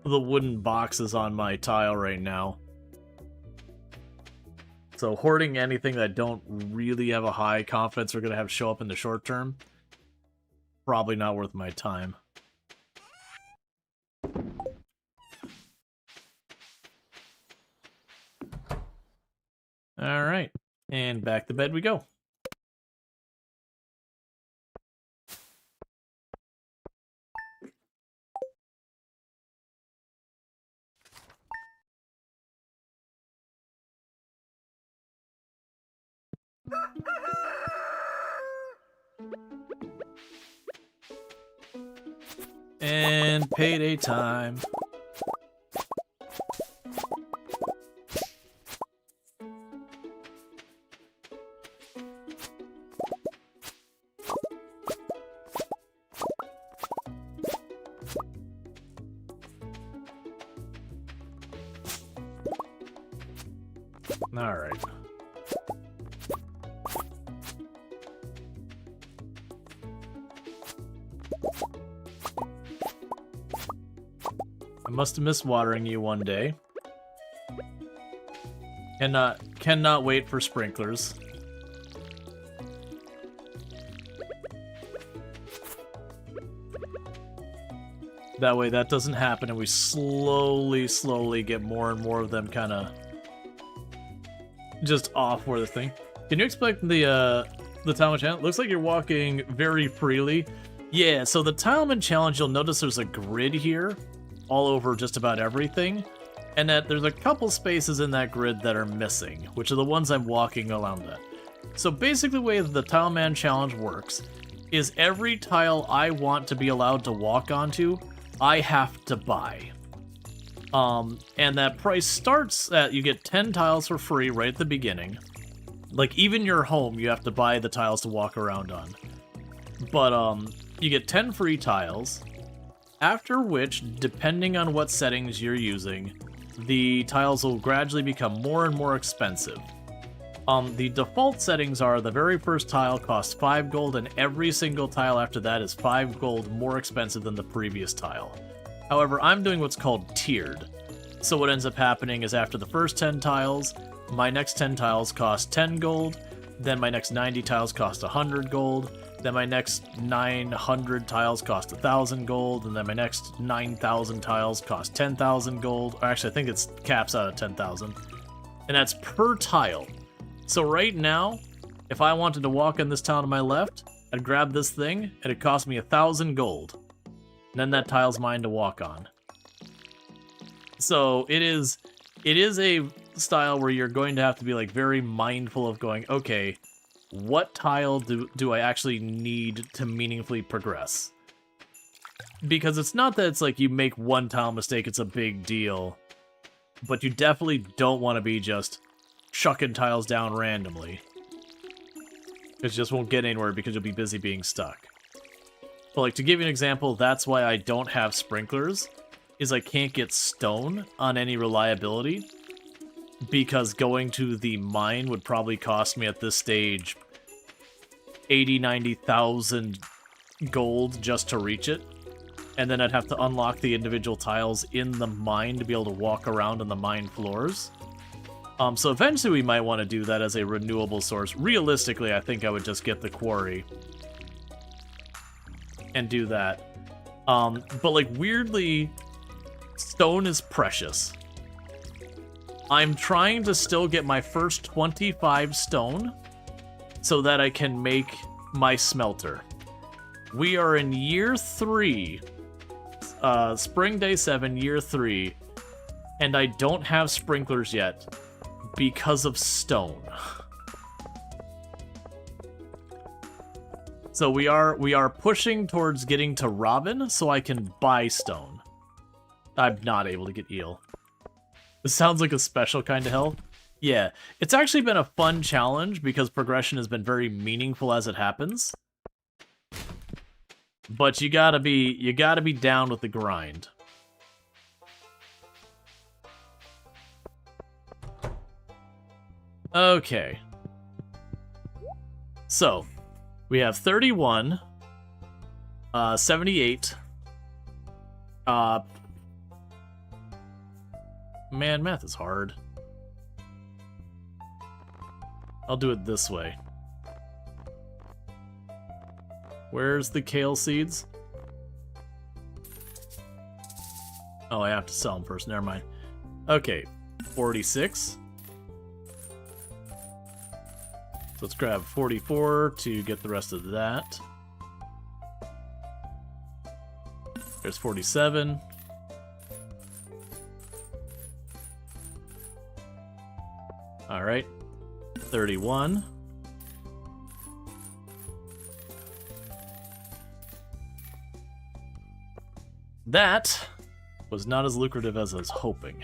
wooden boxes on my tile right now. So hoarding anything that I don't really have a high confidence are going to have show up in the short term, probably not worth my time. Alright, and back to bed we go. And payday time. All right. I must have missed watering you one day. Cannot wait for sprinklers. That way that doesn't happen, and we slowly get more and more of them kind of just off where the thing. Can you explain the Tileman challenge? Looks like you're walking very freely. Yeah, so the Tileman challenge, you'll notice there's a grid here all over just about everything, and that there's a couple spaces in that grid that are missing, which are the ones I'm walking around at. So basically the way the Tileman challenge works is every tile I want to be allowed to walk onto, I have to buy. And that price starts at, you get 10 tiles for free right at the beginning. Like, even your home, you have to buy the tiles to walk around on. But, you get 10 free tiles, after which, depending on what settings you're using, the tiles will gradually become more and more expensive. The default settings are the very first tile costs 5 gold, and every single tile after that is 5 gold more expensive than the previous tile. However, I'm doing what's called tiered. So what ends up happening is after the first 10 tiles, my next 10 tiles cost 10 gold, then my next 90 tiles cost 100 gold, then my next 900 tiles cost 1,000 gold, and then my next 9,000 tiles cost 10,000 gold. Or actually, I think it's caps out at 10,000. And that's per tile. So right now, if I wanted to walk on this tile to my left, I'd grab this thing, and it cost me 1,000 gold. And then that tile's mine to walk on. So it is a style where you're going to have to be like very mindful of going, okay, what tile do I actually need to meaningfully progress? Because it's not that it's like you make one tile mistake, it's a big deal. But you definitely don't want to be just chucking tiles down randomly. Because you just won't get anywhere because you'll be busy being stuck. But like, to give you an example, that's why I don't have sprinklers, is I can't get stone on any reliability, because going to the mine would probably cost me at this stage 80,000-90,000 gold just to reach it, and then I'd have to unlock the individual tiles in the mine to be able to walk around on the mine floors. So eventually we might want to do that as a renewable source. Realistically, I think I would just get the quarry and do that. But like, weirdly, stone is precious. I'm trying to still get my first 25 stone so that I can make my smelter. We are in year 3, spring day 7, year 3, and I don't have sprinklers yet because of stone. So we are pushing towards getting to Robin so I can buy stone. I'm not able to get eel. This sounds like a special kind of hell. Yeah, it's actually been a fun challenge because progression has been very meaningful as it happens. But you gotta be down with the grind. Okay. So, we have 31, 78, man, math is hard. I'll do it this way. Where's the kale seeds? Oh, I have to sell them first, never mind. Okay, 46. So let's grab 44 to get the rest of that. There's 47. All right, 31. That was not as lucrative as I was hoping.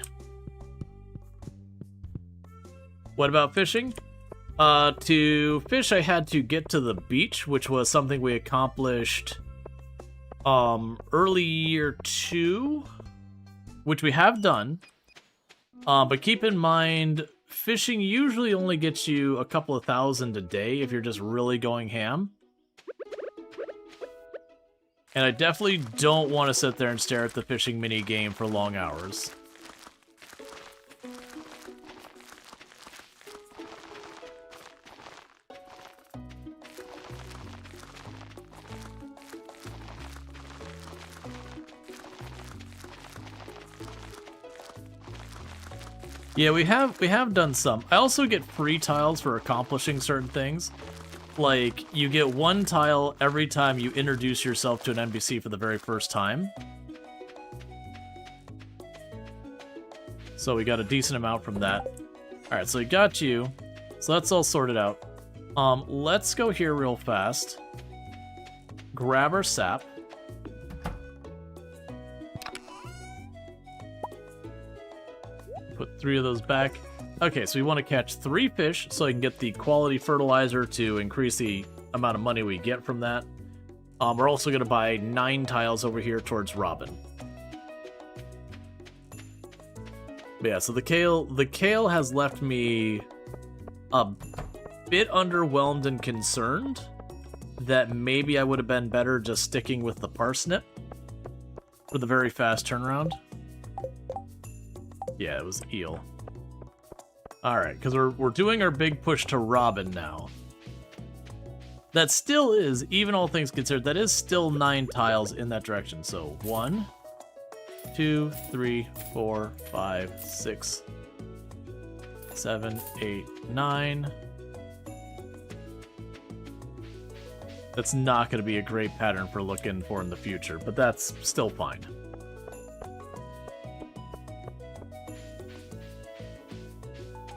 What about fishing? To fish, I had to get to the beach, which was something we accomplished early year 2, which we have done. But keep in mind, fishing usually only gets you a couple of thousand a day if you're just really going ham. And I definitely don't want to sit there and stare at the fishing mini game for long hours. Yeah, we have done some. I also get free tiles for accomplishing certain things. Like, you get 1 tile every time you introduce yourself to an NPC for the very first time. So we got a decent amount from that. Alright, so we got you. So that's all sorted out. Let's go here real fast. Grab our sap. Put 3 of those back. Okay, so we want to catch 3 fish so I can get the quality fertilizer to increase the amount of money we get from that. We're also going to buy 9 tiles over here towards Robin. But yeah, so the kale has left me a bit underwhelmed and concerned that maybe I would have been better just sticking with the parsnip for the very fast turnaround. Yeah, it was eel. Alright, because we're doing our big push to Robin now. That still is, even all things considered, that is still 9 tiles in that direction. So 1, 2, 3, 4, 5, 6, 7, 8, 9. That's not going to be a great pattern for looking for in the future, but that's still fine.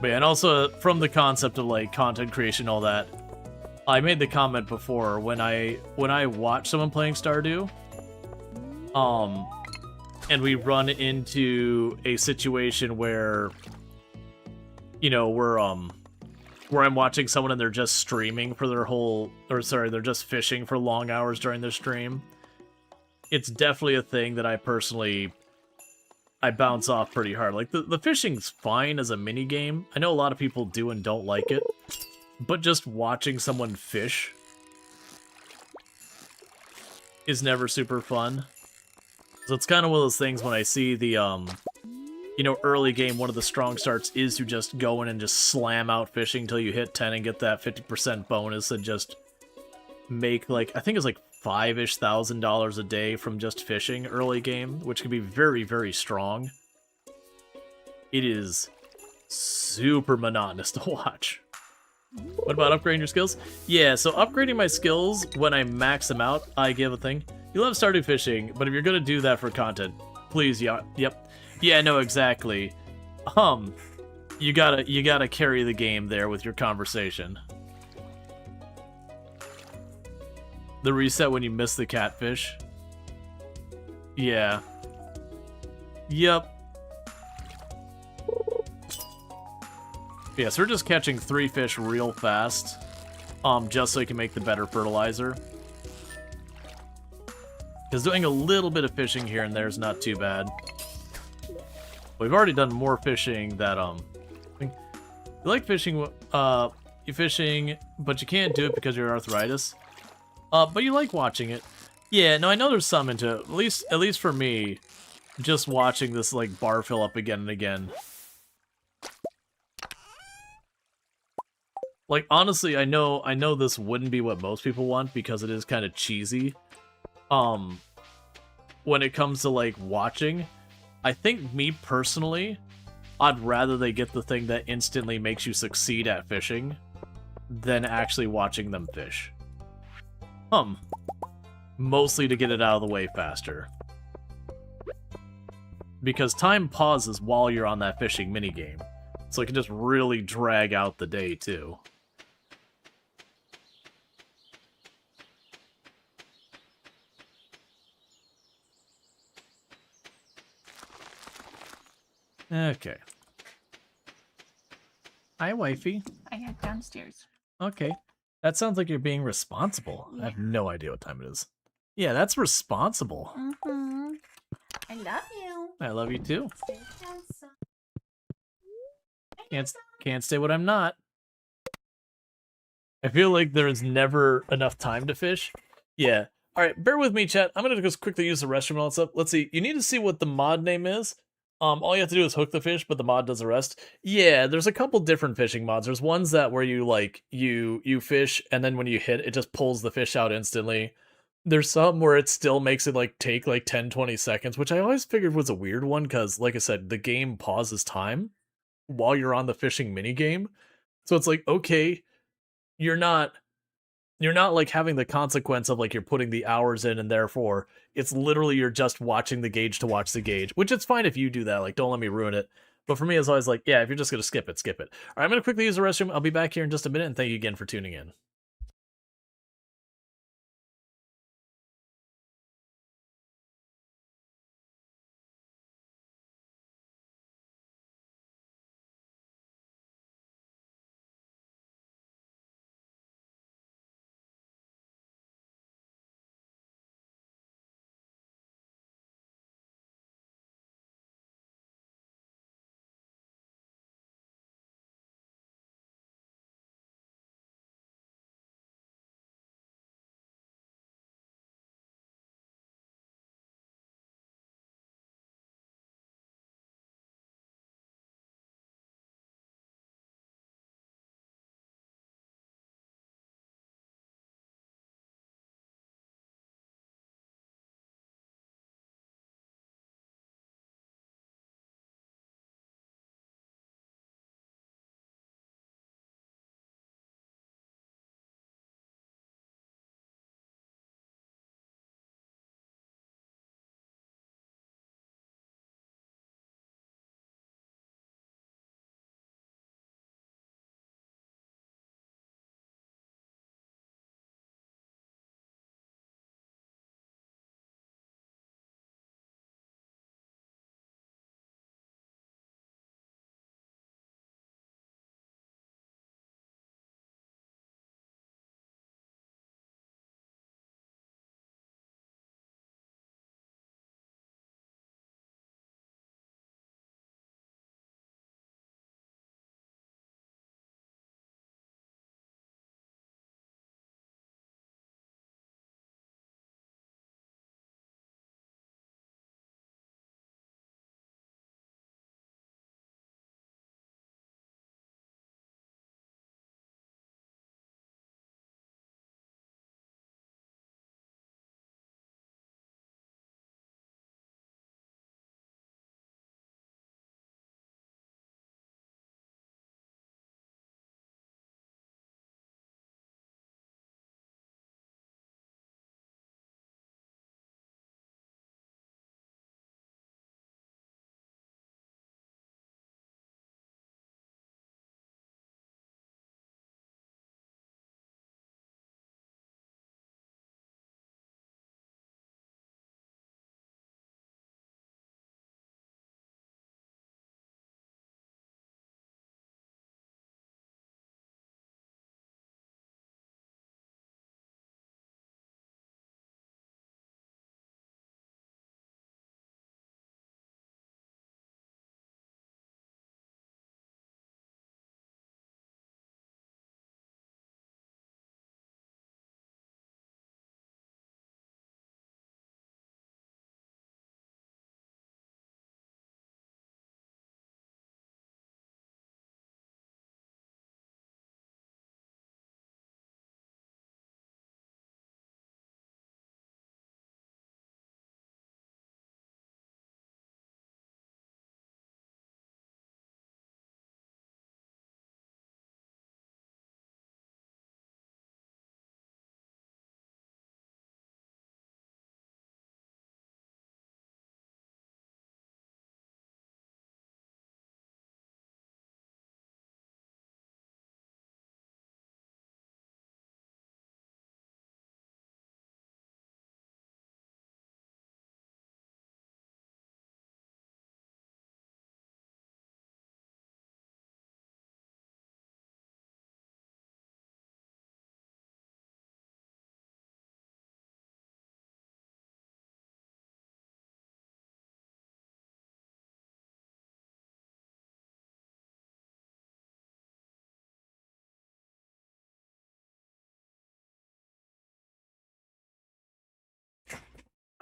But yeah, and also from the concept of like content creation, all that, I made the comment before when I watch someone playing Stardew, and we run into a situation where, you know, where I'm watching someone and they're just streaming for their whole, or sorry, they're just fishing for long hours during their stream. It's definitely a thing that I personally bounce off pretty hard. Like, the fishing's fine as a mini game. I know a lot of people do and don't like it, but just watching someone fish is never super fun. So it's kind of one of those things when I see the, you know, early game, one of the strong starts is to just go in and just slam out fishing until you hit 10 and get that 50% bonus and just make, like, I think it's like $5,000-ish a day from just fishing early game, which can be very, very strong. It is super monotonous to watch. What about upgrading your skills? Yeah, so upgrading my skills, when I max them out, I give a thing. You love Stardew fishing, but if you're gonna do that for content, please, yeah, yep. Yeah, no, exactly. You gotta carry the game there with your conversation. The reset when you miss the catfish. Yeah. Yep. Yeah, so we're just catching 3 fish real fast, just so you can make the better fertilizer. Because doing a little bit of fishing here and there is not too bad. We've already done more fishing that, you like fishing, you fishing, but you can't do it because of your arthritis. But you like watching it. Yeah, no, I know there's some into it. At least for me, just watching this, like, bar fill up again and again. Like, honestly, I know this wouldn't be what most people want because it is kind of cheesy. When it comes to, like, watching, I think, me personally, I'd rather they get the thing that instantly makes you succeed at fishing than actually watching them fish. Mostly to get it out of the way faster. Because time pauses while you're on that fishing minigame, so it can just really drag out the day, too. Okay. Hi, wifey. I head downstairs. Okay. That sounds like you're being responsible. Yeah. I have no idea what time it is. Yeah, that's responsible. Mm-hmm. I love you. I love you too. Stay handsome. Can't say what I'm not. I feel like there is never enough time to fish. Yeah. Alright, bear with me, chat. I'm gonna just quickly use the restroom and all that stuff. Let's see. You need to see what the mod name is. All you have to do is hook the fish, but the mod does the rest. Yeah, there's a couple different fishing mods. There's ones that where you, like, you fish, and then when you hit, it just pulls the fish out instantly. There's some where it still makes it, like, take, like, 10-20 seconds, which I always figured was a weird one, because, like I said, the game pauses time while you're on the fishing minigame. So it's like, okay, you're not like having the consequence of like you're putting the hours in, and therefore it's literally you're just watching the gauge to watch the gauge, which it's fine if you do that. Like, don't let me ruin it. But for me, it's always like, yeah, if you're just gonna skip it, skip it. All right, I'm gonna quickly use the restroom. I'll be back here in just a minute, and thank you again for tuning in.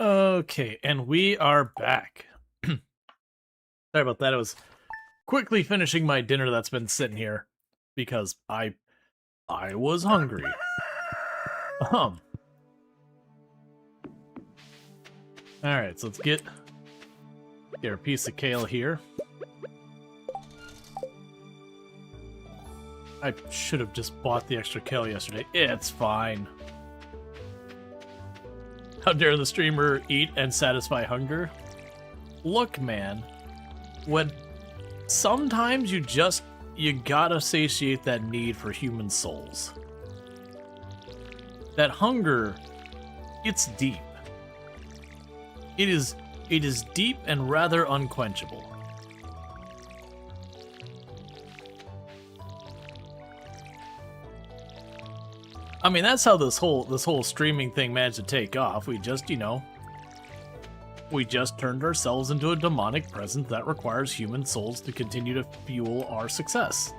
Okay, and we are back. Sorry about that. I was quickly finishing my dinner that's been sitting here because I was hungry. All right, so let's get our piece of kale here. I should have just bought the extra kale yesterday. It's fine. How dare the streamer eat and satisfy hunger? Look, man. When sometimes you gotta satiate that need for human souls. That hunger, it's deep. It is deep and rather unquenchable. I mean, that's how this whole streaming thing managed to take off. We just, we just turned ourselves into a demonic presence that requires human souls to continue to fuel our success.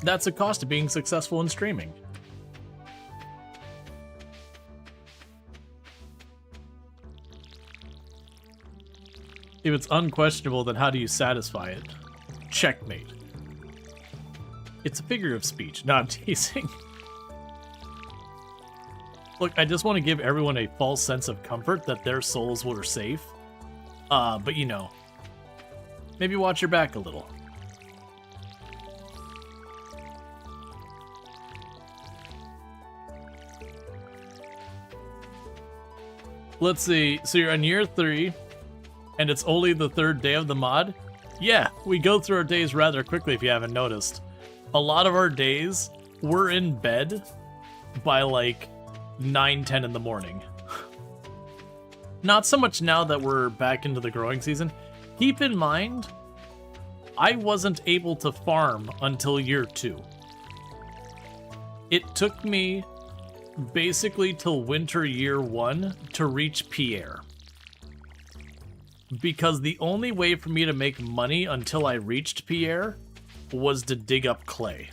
That's the cost of being successful in streaming. If it's unquestionable, then how do you satisfy it? Checkmate. It's a figure of speech. No, I'm teasing. Look, I just want to give everyone a false sense of comfort that their souls were safe. But maybe watch your back a little. Let's see. So you're on year 3, and it's only the 3rd day of the mod? Yeah, we go through our days rather quickly if you haven't noticed. A lot of our days, we're in bed by like 9, 10 in the morning. Not so much now that we're back into the growing season. Keep in mind, I wasn't able to farm until year 2. It took me basically till winter year 1 to reach Pierre. Because the only way for me to make money until I reached Pierre was to dig up clay.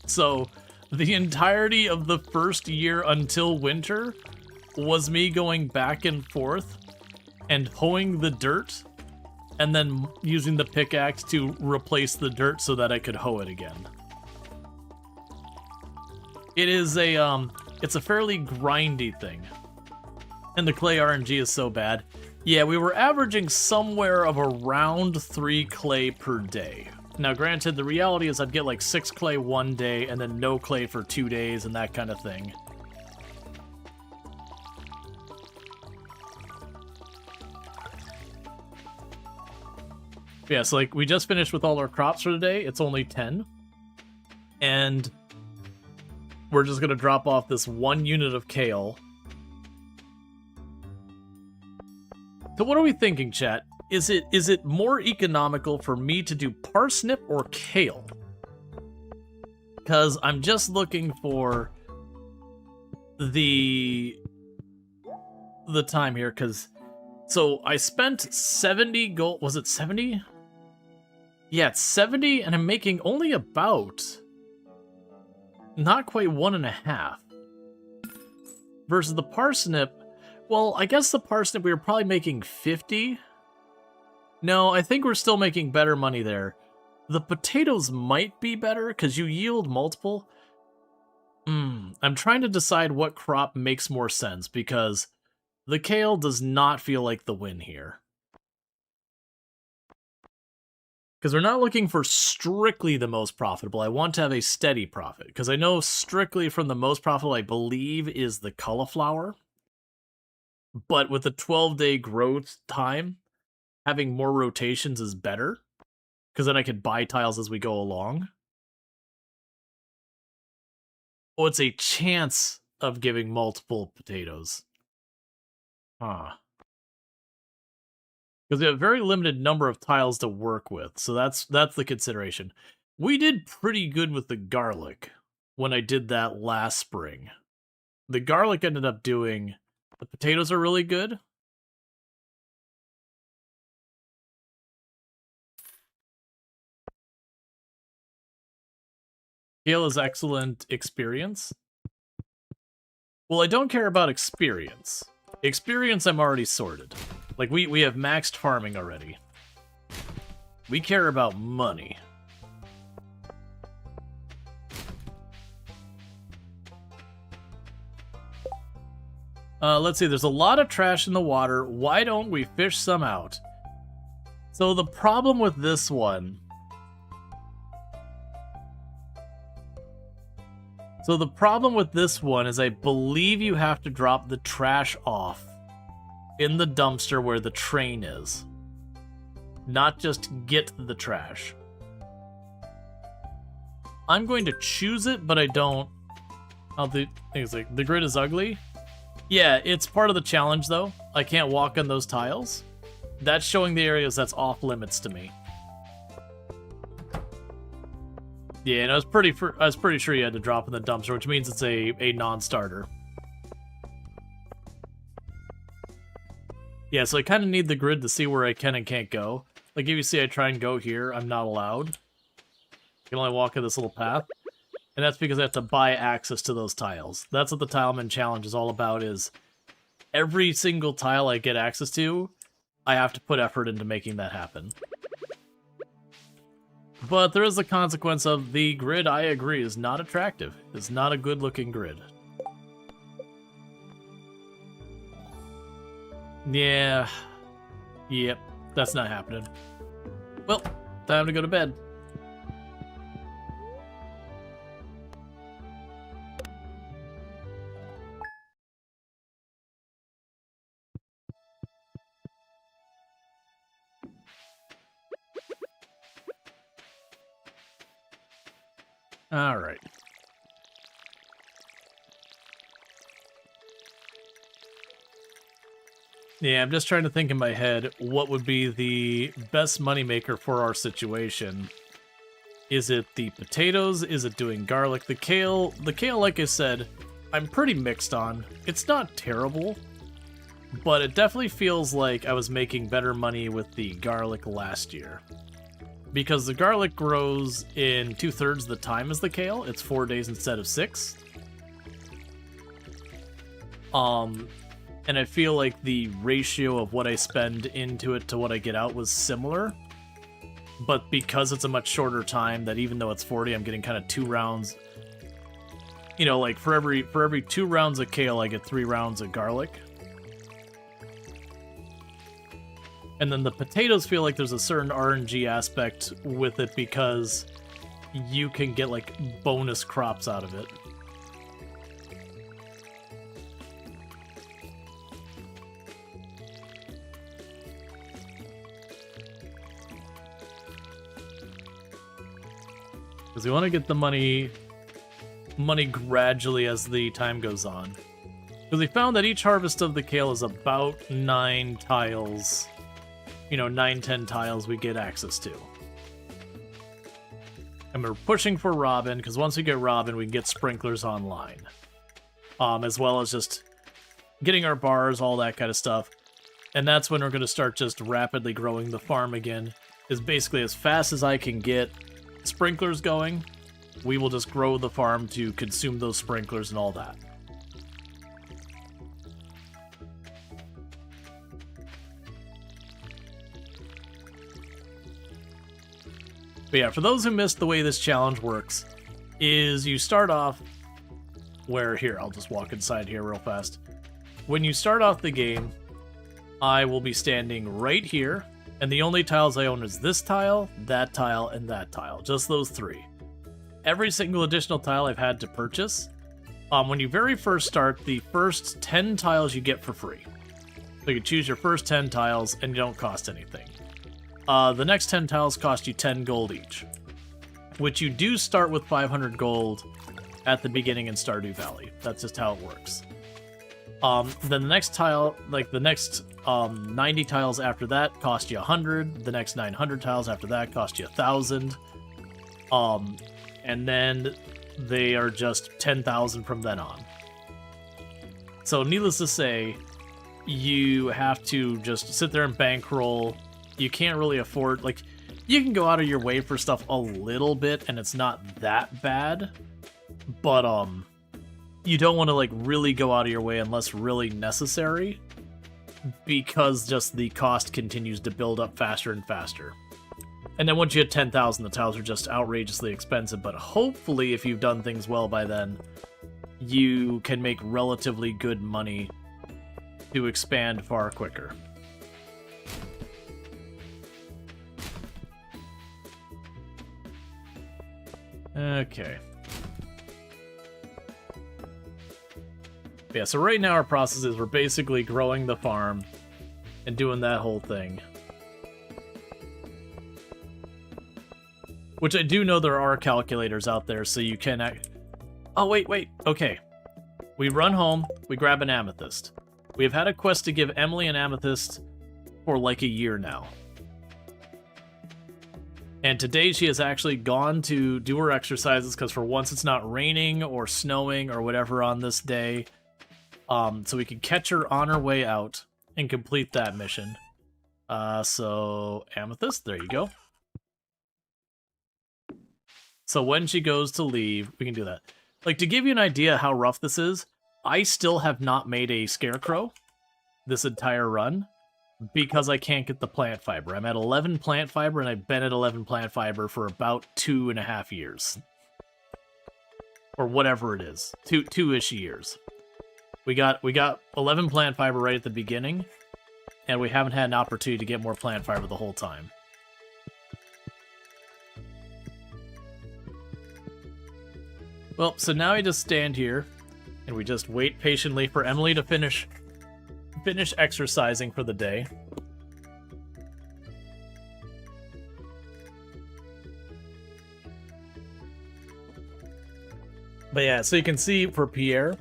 So, the entirety of the first year until winter was me going back and forth and hoeing the dirt and then using the pickaxe to replace the dirt so that I could hoe it again. It is it's a fairly grindy thing. And the clay RNG is so bad. Yeah, we were averaging somewhere of around 3 clay per day. Now, granted, the reality is I'd get like 6 clay one day and then no clay for 2 days and that kind of thing. Yeah, so like we just finished with all our crops for today. It's only 10. And we're just going to drop off this 1 unit of kale. So what are we thinking, chat? Is it more economical for me to do parsnip or kale? Because I'm just looking for the time here, because so I spent 70 gold. Was it 70? Yeah, it's 70, and I'm making only about not quite 1.5. Versus the parsnip. Well, I guess the parsnip we were probably making 50. No, I think we're still making better money there. The potatoes might be better because you yield multiple. I'm trying to decide what crop makes more sense because the kale does not feel like the win here. Because we're not looking for strictly the most profitable. I want to have a steady profit because I know strictly from the most profitable I believe is the cauliflower. But with the 12-day growth time, having more rotations is better, because then I could buy tiles as we go along. Oh, it's a chance of giving multiple potatoes. Huh. Because we have a very limited number of tiles to work with, so that's the consideration. We did pretty good with the garlic when I did that last spring. The garlic ended up doing... The potatoes are really good. Kale is excellent experience. Well, I don't care about experience. Experience I'm already sorted. Like, we have maxed farming already. We care about money. Let's see, there's a lot of trash in the water. Why don't we fish some out? So the problem with this one... So the problem with this one is I believe you have to drop the trash off in the dumpster where the train is. Not just get the trash. I'm going to choose it, but I don't... the things like the grid is ugly. Yeah, it's part of the challenge though. I can't walk on those tiles. That's showing the areas that's off limits to me. Yeah, and I was pretty sure you had to drop in the dumpster, which means it's a non-starter. Yeah, so I kind of need the grid to see where I can and can't go. Like if you see I try and go here, I'm not allowed. I can only walk in this little path. And that's because I have to buy access to those tiles. That's what the Tileman challenge is all about, is every single tile I get access to, I have to put effort into making that happen. But there is the consequence of the grid, I agree, is not attractive. It's not a good-looking grid. Yeah. Yep, that's not happening. Well, time to go to bed. Alright. Yeah, I'm just trying to think in my head what would be the best moneymaker for our situation. Is it the potatoes? Is it doing garlic? The kale, like I said, I'm pretty mixed on. It's not terrible, but it definitely feels like I was making better money with the garlic last year. Because the garlic grows in 2/3 the time as the kale. It's 4 days instead of 6. And I feel like the ratio of what I spend into it to what I get out was similar. But because it's a much shorter time, that even though it's 40, I'm getting kind of 2 rounds. You know, like for every 2 rounds of kale, I get 3 rounds of garlic. And then the potatoes feel like there's a certain RNG aspect with it because you can get like bonus crops out of it. Because we want to get the money gradually as the time goes on. Because we found that each harvest of the kale is about 9 tiles. You know, 9-10 tiles we get access to. And we're pushing for Robin, because once we get Robin, we can get sprinklers online. As well as just getting our bars, all that kind of stuff. And that's when we're going to start just rapidly growing the farm again. Is basically as fast as I can get sprinklers going, we will just grow the farm to consume those sprinklers and all that. But yeah, for those who missed the way this challenge works, is you start off where, here, I'll just walk inside here real fast. When you start off the game, I will be standing right here, and the only tiles I own is this tile, and that tile. Just those 3. Every single additional tile I've had to purchase. When you very first start, the first 10 tiles you get for free. So you can choose your first 10 tiles, and you don't cost anything. The next 10 tiles cost you 10 gold each, which you do start with 500 gold at the beginning in Stardew Valley. That's just how it works. Then the next tile, like the next 90 tiles after that cost you 100. The next 900 tiles after that cost you 1,000. And then they are just 10,000 from then on. So needless to say, you have to just sit there and bankroll. You can't really afford, like, you can go out of your way for stuff a little bit, and it's not that bad, but, you don't want to, like, really go out of your way unless really necessary, because just the cost continues to build up faster and faster. And then once you hit 10,000, the tiles are just outrageously expensive, but hopefully, if you've done things well by then, you can make relatively good money to expand far quicker. Okay. Yeah, so right now our process is we're basically growing the farm and doing that whole thing. Which I do know there are calculators out there, so you can... Oh, wait. Okay. We run home, we grab an amethyst. We have had a quest to give Emily an amethyst for like a year now. And today she has actually gone to do her exercises, because for once it's not raining or snowing or whatever on this day. So we can catch her on her way out and complete that mission. So, amethyst, there you go. So when she goes to leave, we can do that. Like, to give you an idea how rough this is, I still have not made a scarecrow this entire run because I can't get the plant fiber. I'm at 11 plant fiber, and I've been at 11 plant fiber for about 2.5 years. Or whatever it is. Two-ish years. We got 11 plant fiber right at the beginning, and we haven't had an opportunity to get more plant fiber the whole time. Well, so now I just stand here, and we just wait patiently for Emily to finish exercising for the day. But yeah, so you can see for Pierre,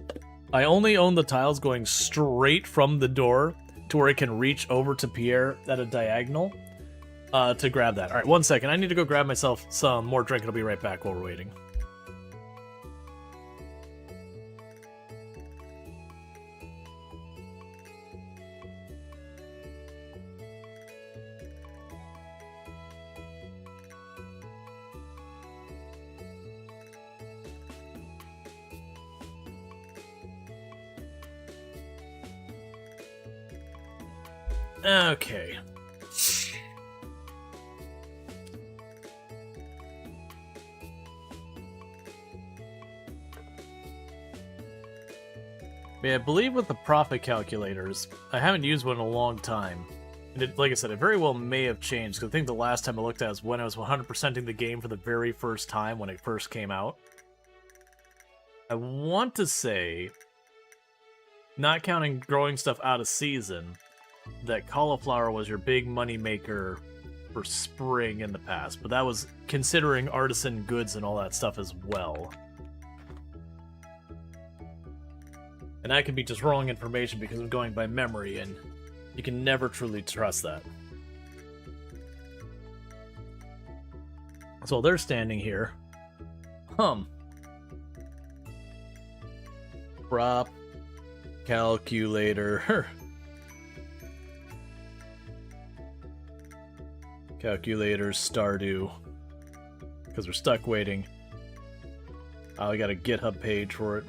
I only own the tiles going straight from the door to where it can reach over to Pierre at a diagonal to grab that. All right, 1 second. I need to go grab myself some more drink, and I'll be right back while we're waiting. Okay. Yeah, I believe with the profit calculators, I haven't used one in a long time. And it, like I said, it very well may have changed, because I think the last time I looked at was when I was 100%ing the game for the very first time when it first came out. I want to say, not counting growing stuff out of season, that cauliflower was your big money maker for spring in the past, but that was considering artisan goods and all that stuff as well. And that could be just wrong information because I'm going by memory, and you can never truly trust that. So they're standing here. Prop calculator. Calculators, Stardew. Because we're stuck waiting. I got a GitHub page for it.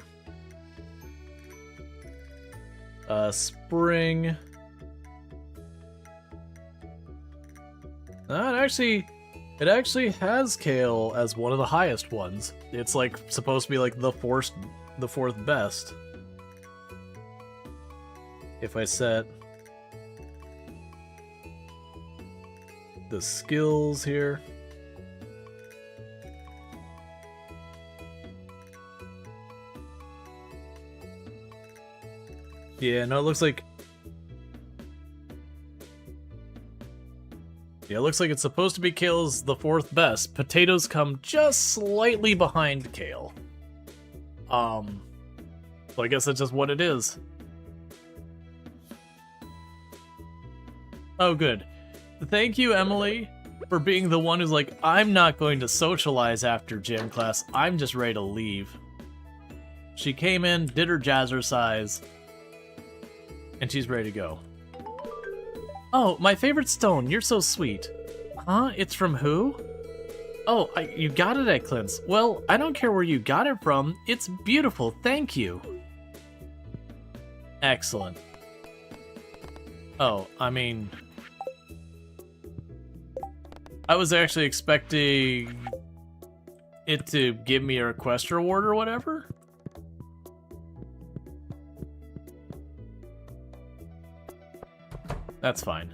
Spring. It actually has kale as one of the highest ones. It's like supposed to be like the fourth best. If I set the skills here. Yeah, no, it looks like... Yeah, it looks like it's supposed to be kale's the fourth best. Potatoes come just slightly behind kale. So I guess that's just what it is. Oh, good. Thank you, Emily, for being the one who's like, I'm not going to socialize after gym class. I'm just ready to leave. She came in, did her jazzercise, and she's ready to go. Oh, my favorite stone. You're so sweet. Huh? It's from who? Oh, you got it at Clint's. Well, I don't care where you got it from. It's beautiful. Thank you. Excellent. Oh, I mean... I was actually expecting it to give me a request reward or whatever. That's fine.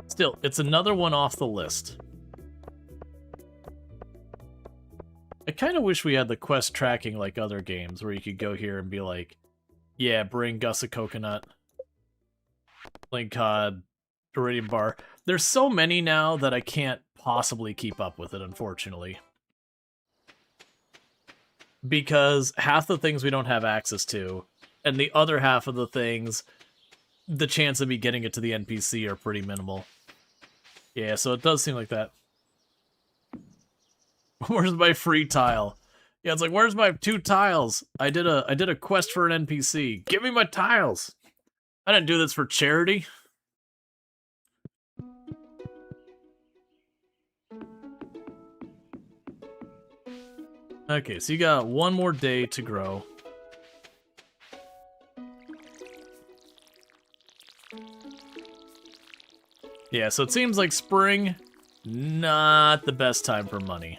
Still, it's another one off the list. I kind of wish we had the quest tracking like other games, where you could go here and be like, yeah, bring Gus a coconut, Link Cod, Iridium Bar. There's so many now that I can't possibly keep up with it, unfortunately. Because half the things we don't have access to, and the other half of the things, the chance of me getting it to the NPC are pretty minimal. Yeah, so it does seem like that. Where's my free tile? Yeah, it's like, where's my 2 tiles? I did a quest for an NPC. Give me my tiles. I didn't do this for charity. Okay, so you got 1 more day to grow. Yeah, so it seems like spring, not the best time for money.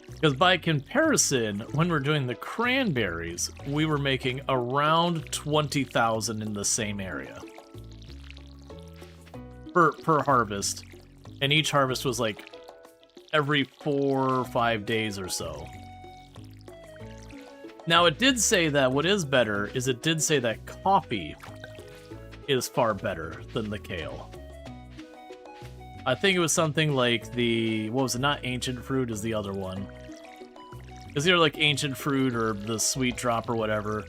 Because by comparison, when we're doing the cranberries, we were making around 20,000 in the same area. Per harvest. And each harvest was like every 4 or 5 days or so. Now, it did say that what is better is it did say that coffee is far better than the kale. I think it was something like the... What was it? Not ancient fruit is the other one. It's either like ancient fruit or the sweet drop or whatever.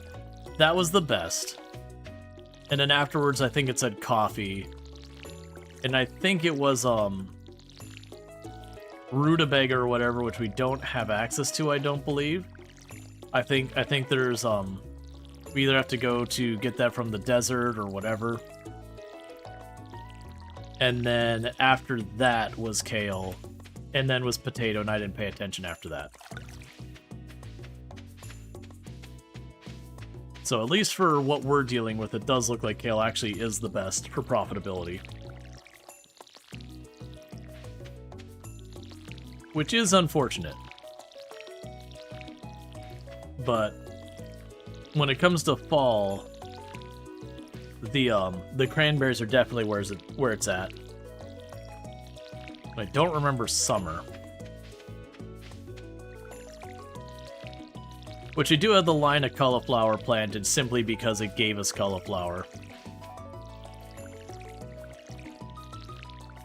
That was the best. And then afterwards, I think it said coffee. And I think it was rutabaga or whatever, which we don't have access to, I don't believe. I think there's we either have to go to get that from the desert or whatever. And then after that was kale, and then was potato, and I didn't pay attention after that. So at least for what we're dealing with, it does look like kale actually is the best for profitability. Which is unfortunate. But when it comes to fall, the cranberries are definitely where it's at. I don't remember summer. Which we do have the line of cauliflower planted simply because it gave us cauliflower.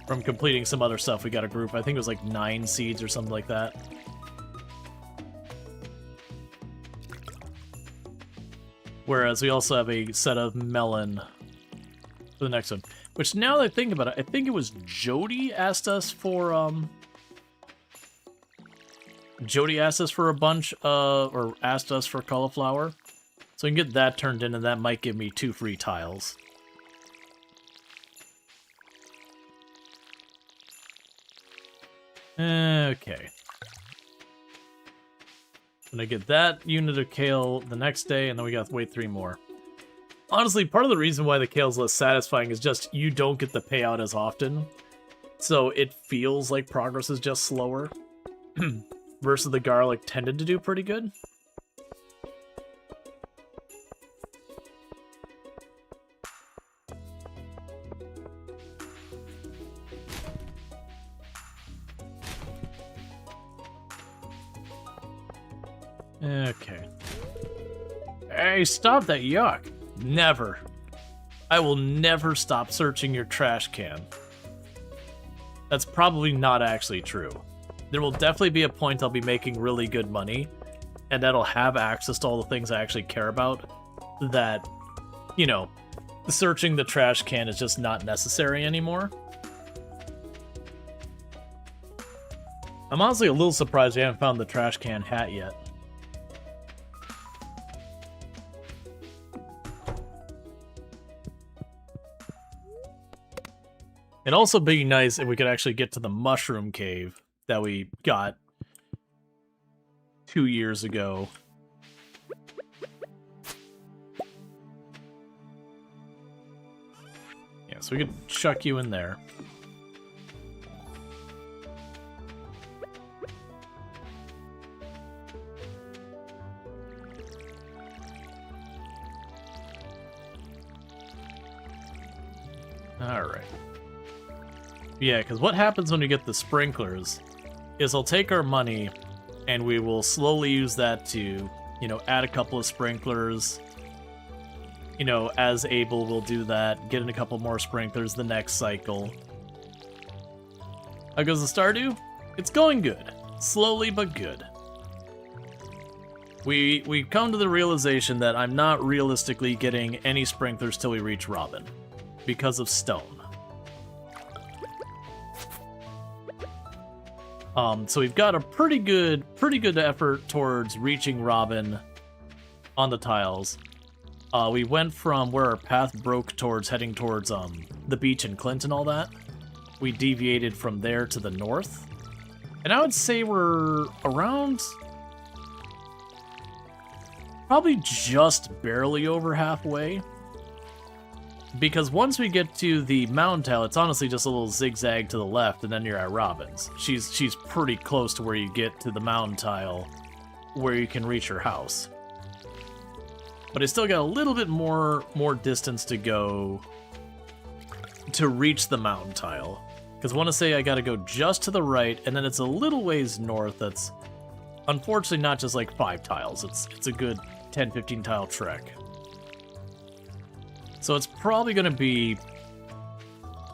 From completing some other stuff, we got a group. I think it was like 9 seeds or something like that. Whereas we also have a set of melon for the next one. Which, now that I think about it, I think it was Jody asked us for, Jody asked us for a bunch, or asked us for cauliflower. So we can get that turned in, and that might give me 2 free tiles. Okay. Gonna get that unit of kale the next day, and then we gotta wait 3 more. Honestly, part of the reason why the kale's less satisfying is just you don't get the payout as often. So it feels like progress is just slower. Versus the garlic tended to do pretty good. Okay. Hey, stop that yuck. Never. I will never stop searching your trash can. That's probably not actually true. There will definitely be a point I'll be making really good money, and that'll have access to all the things I actually care about, that, you know, searching the trash can is just not necessary anymore. I'm honestly a little surprised we haven't found the trash can hat yet. It'd also be nice if we could actually get to the mushroom cave that we got 2 years ago. Yeah, so we could chuck you in there. Alright. Yeah, because what happens when you get the sprinklers is I'll take our money and we will slowly use that to, you know, add a couple of sprinklers. You know, as able, we'll do that, get in a couple more sprinklers the next cycle. How goes the Stardew? It's going good. Slowly but good. We've come to the realization that I'm not realistically getting any sprinklers till we reach Robin because of stone. So we've got a pretty good effort towards reaching Robin on the tiles. We went from where our path broke towards heading towards the beach in Clint and all that. We deviated from there to the north. And I would say we're around probably just barely over halfway. Because once we get to the mountain tile, it's honestly just a little zigzag to the left, and then you're at Robin's. She's pretty close to where you get to the mountain tile, where you can reach her house. But I still got a little bit more distance to go to reach the mountain tile. Because I want to say I got to go just to the right, and then it's a little ways north. That's unfortunately not just like 5 tiles. It's a good 10-15 tile trek. So it's probably going to be,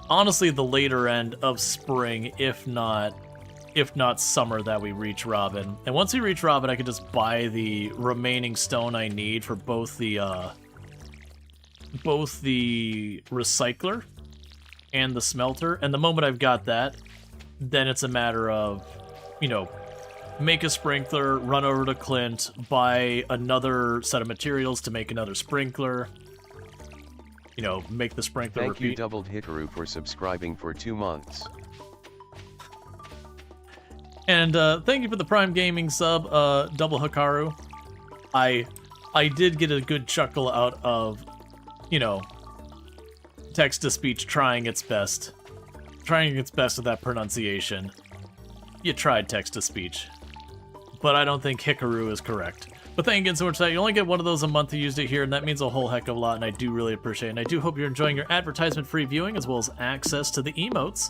honestly, the later end of spring, if not summer, that we reach Robin. And once we reach Robin, I can just buy the remaining stone I need for both the recycler and the smelter. And the moment I've got that, then it's a matter of, you know, make a sprinkler, run over to Clint, buy another set of materials to make another sprinkler. You know, make the sprinkler Thank repeat. you, Doubled Hikaru, for subscribing for 2 months. And thank you for the Prime Gaming sub, Double Hikaru. I did get a good chuckle out of, you know, text-to-speech trying its best with that pronunciation. You tried text-to-speech, but I don't think Hikaru is correct. But thank you again so much for that. You only get one of those a month. You used it here, and that means a whole heck of a lot, and I do really appreciate it. And I do hope you're enjoying your advertisement-free viewing, as well as access to the emotes.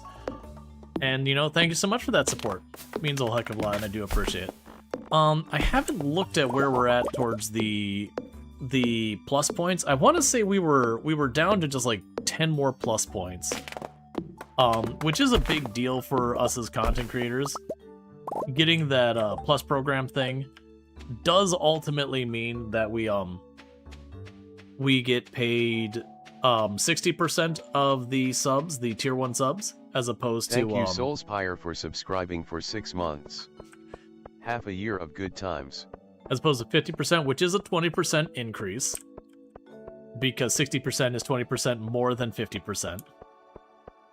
And, you know, thank you so much for that support. It means a whole heck of a lot, and I do appreciate it. I haven't looked at where we're at towards the plus points. I want to say we were down to just like 10 more plus points, which is a big deal for us as content creators. Getting that plus program thing does ultimately mean that we get paid 60% of the subs, the tier 1 subs, as opposed Thank to you, Soulspire, for subscribing for 6 months. Half a year of good times. as opposed to 50%, which is a 20% increase, because 60% is 20% more than 50%.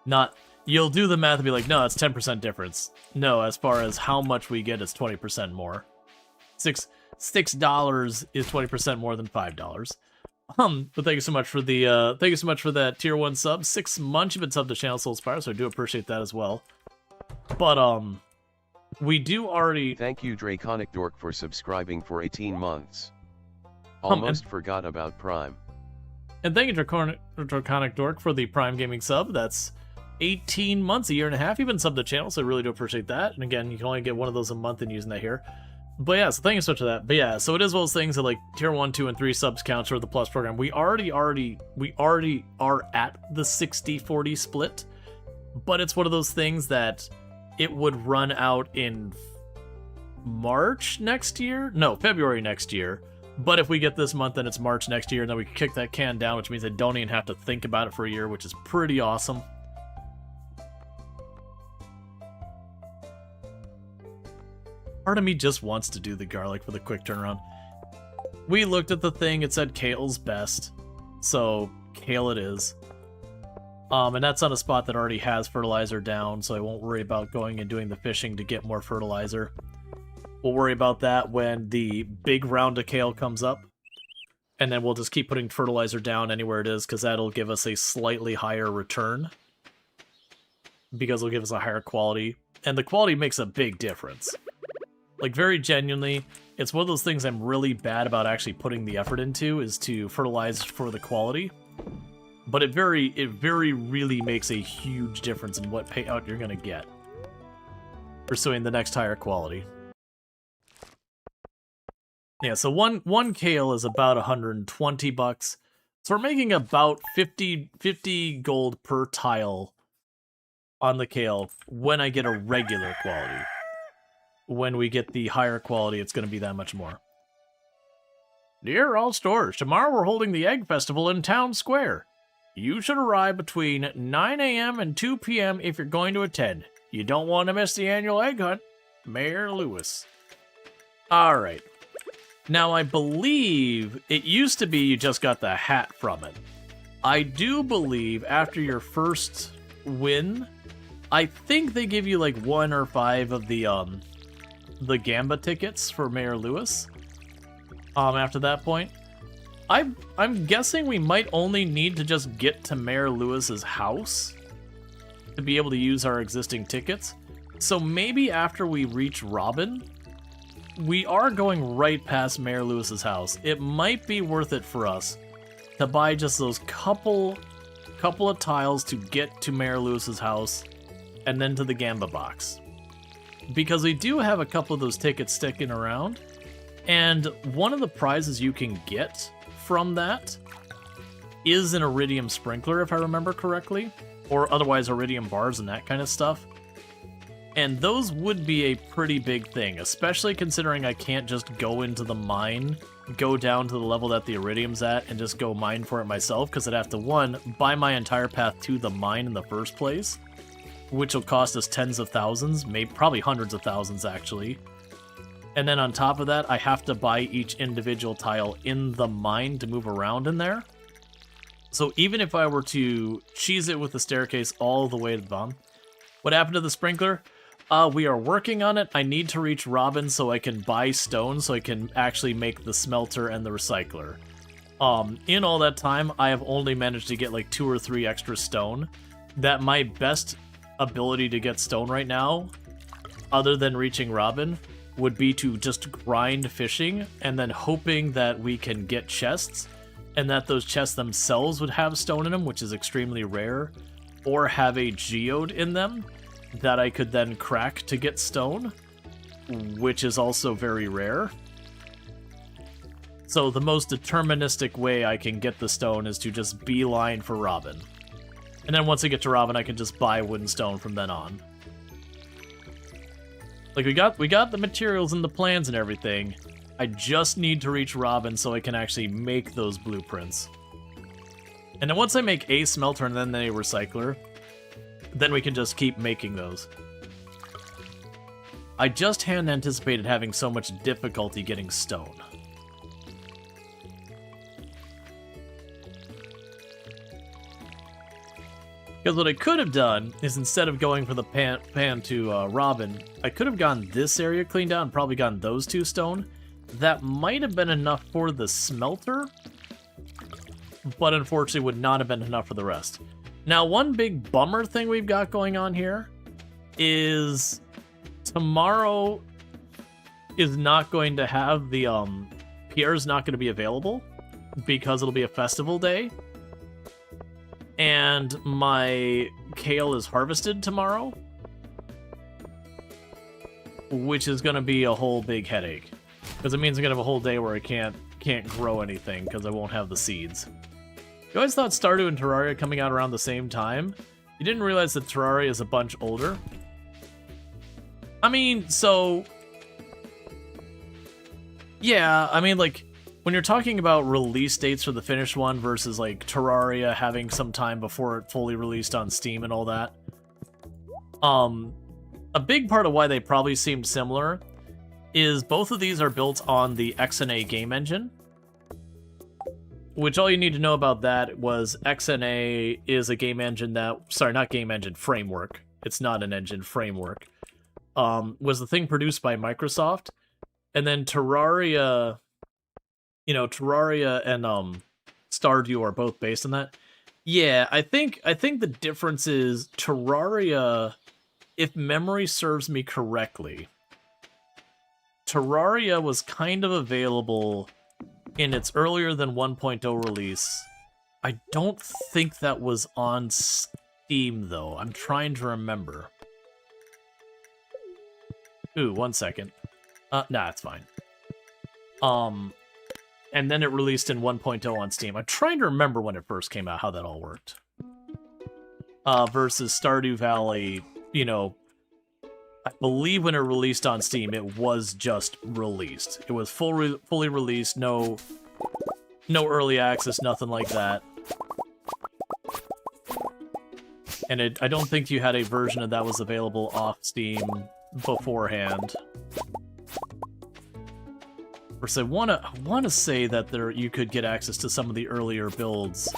Not, you'll do the math and be like, no, that's 10% difference. No, as far as how much we get, it's 20% more. $6 is 20% more than $5. But thank you so much for the thank you so much for that tier 1 sub. 6 months you've been subbed to Channel Soulspire, so I do appreciate that as well. But we do already Thank you, Draconic Dork, for subscribing for 18 months. Almost forgot about Prime. And thank you, Draconic Dork, for the Prime Gaming sub. That's 18 months, a year and a half. You've been subbed to the channel, so I really do appreciate that. And again, you can only get one of those a month and using that here. But yeah, so thank you so much for that. But yeah, so it is one of those things that like tier 1, 2, and 3 subs counts for the plus program. We already are at the 60-40 split, but it's one of those things that it would run out in March next year? No, February next year. But if we get this month, then it's March next year, and then we can kick that can down, which means I don't even have to think about it for a year, which is pretty awesome. Part of me just wants to do the garlic for the quick turnaround. We looked at the thing, it said kale's best, so kale it is. And that's on a spot that already has fertilizer down, so I won't worry about going and doing the fishing to get more fertilizer. We'll worry about that when the big round of kale comes up, and then we'll just keep putting fertilizer down anywhere it is, because that'll give us a slightly higher return, because it'll give us a higher quality, and the quality makes a big difference. Like, very genuinely, it's one of those things I'm really bad about actually putting the effort into, is to fertilize for the quality. But it very really makes a huge difference in what payout you're gonna get pursuing the next higher quality. Yeah, so one kale is about 120 bucks. So we're making about 50 gold per tile on the kale when I get a regular quality. When we get the higher quality, it's going to be that much more. Dear all Storge, tomorrow we're holding the Egg Festival in Town Square. You should arrive between 9 a.m. and 2 p.m. if you're going to attend. You don't want to miss the annual egg hunt. Mayor Lewis. Alright. Now, I believe it used to be you just got the hat from it. I do believe after your first win, I think they give you like 1 or 5 of the Gamba tickets for Mayor Lewis. After that point, I'm guessing we might only need to just get to Mayor Lewis's house to be able to use our existing tickets. So maybe after we reach Robin, we are going right past Mayor Lewis's house. It might be worth it for us to buy just those couple of tiles to get to Mayor Lewis's house and then to the Gamba box. Because we do have a couple of those tickets sticking around, and one of the prizes you can get from that is an iridium sprinkler, if I remember correctly, or otherwise iridium bars and that kind of stuff. And those would be a pretty big thing, especially considering I can't just go into the mine, go down to the level that the iridium's at, and just go mine for it myself, because I'd have to, 1, buy my entire path to the mine in the first place, which will cost us tens of thousands, maybe probably hundreds of thousands, actually. And then on top of that, I have to buy each individual tile in the mine to move around in there. So even if I were to cheese it with the staircase all the way to the bottom, what happened to the sprinkler? We are working on it. I need to reach Robin so I can buy stone so I can actually make the smelter and the recycler. In all that time, I have only managed to get like 2 or 3 extra stone. That my best ability to get stone right now, other than reaching Robin, would be to just grind fishing and then hoping that we can get chests and that those chests themselves would have stone in them, which is extremely rare, or have a geode in them that I could then crack to get stone, which is also very rare. So the most deterministic way I can get the stone is to just beeline for Robin. And then once I get to Robin, I can just buy wooden stone from then on. Like, we got the materials and the plans and everything. I just need to reach Robin so I can actually make those blueprints. And then once I make a smelter and then a recycler, then we can just keep making those. I just hadn't anticipated having so much difficulty getting stone. Because what I could have done is, instead of going for the pan to Robin, I could have gotten this area cleaned out and probably gotten those 2 stone. That might have been enough for the smelter, but unfortunately would not have been enough for the rest. Now, one big bummer thing we've got going on here is tomorrow is not going to have the, Pierre's not going to be available because it'll be a festival day. And my kale is harvested tomorrow, which is going to be a whole big headache. Because it means I'm going to have a whole day where I can't grow anything because I won't have the seeds. You always thought Stardew and Terraria coming out around the same time. You didn't realize that Terraria is a bunch older. I mean, so... yeah, I mean, like, when you're talking about release dates for the finished one versus, like, Terraria having some time before it fully released on Steam and all that, a big part of why they probably seemed similar is both of these are built on the XNA game engine. Which all you need to know about that was XNA is a game engine that... sorry, not game engine, framework. It's not an engine, framework. Was the thing produced by Microsoft. And then Terraria... you know, Terraria and Stardew are both based on that. Yeah, I think the difference is Terraria, if memory serves me correctly, Terraria was kind of available in its earlier than 1.0 release. I don't think that was on Steam, though. I'm trying to remember. Ooh, 1 second. Nah, it's fine. And then it released in 1.0 on Steam. I'm trying to remember when it first came out, how that all worked. Versus Stardew Valley, you know, I believe when it released on Steam, it was just released. It was fully released, no early access, nothing like that. And I don't think you had a version of that was available off Steam beforehand. Of course, I wanna say that you could get access to some of the earlier builds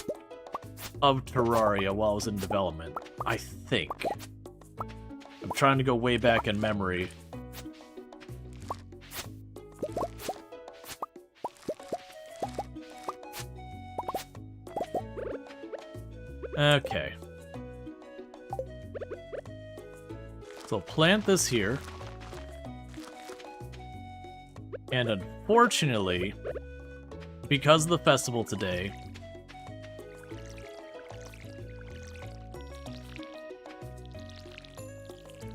of Terraria while it was in development. I think. I'm trying to go way back in memory. Okay. So plant this here. And unfortunately, because of the festival today,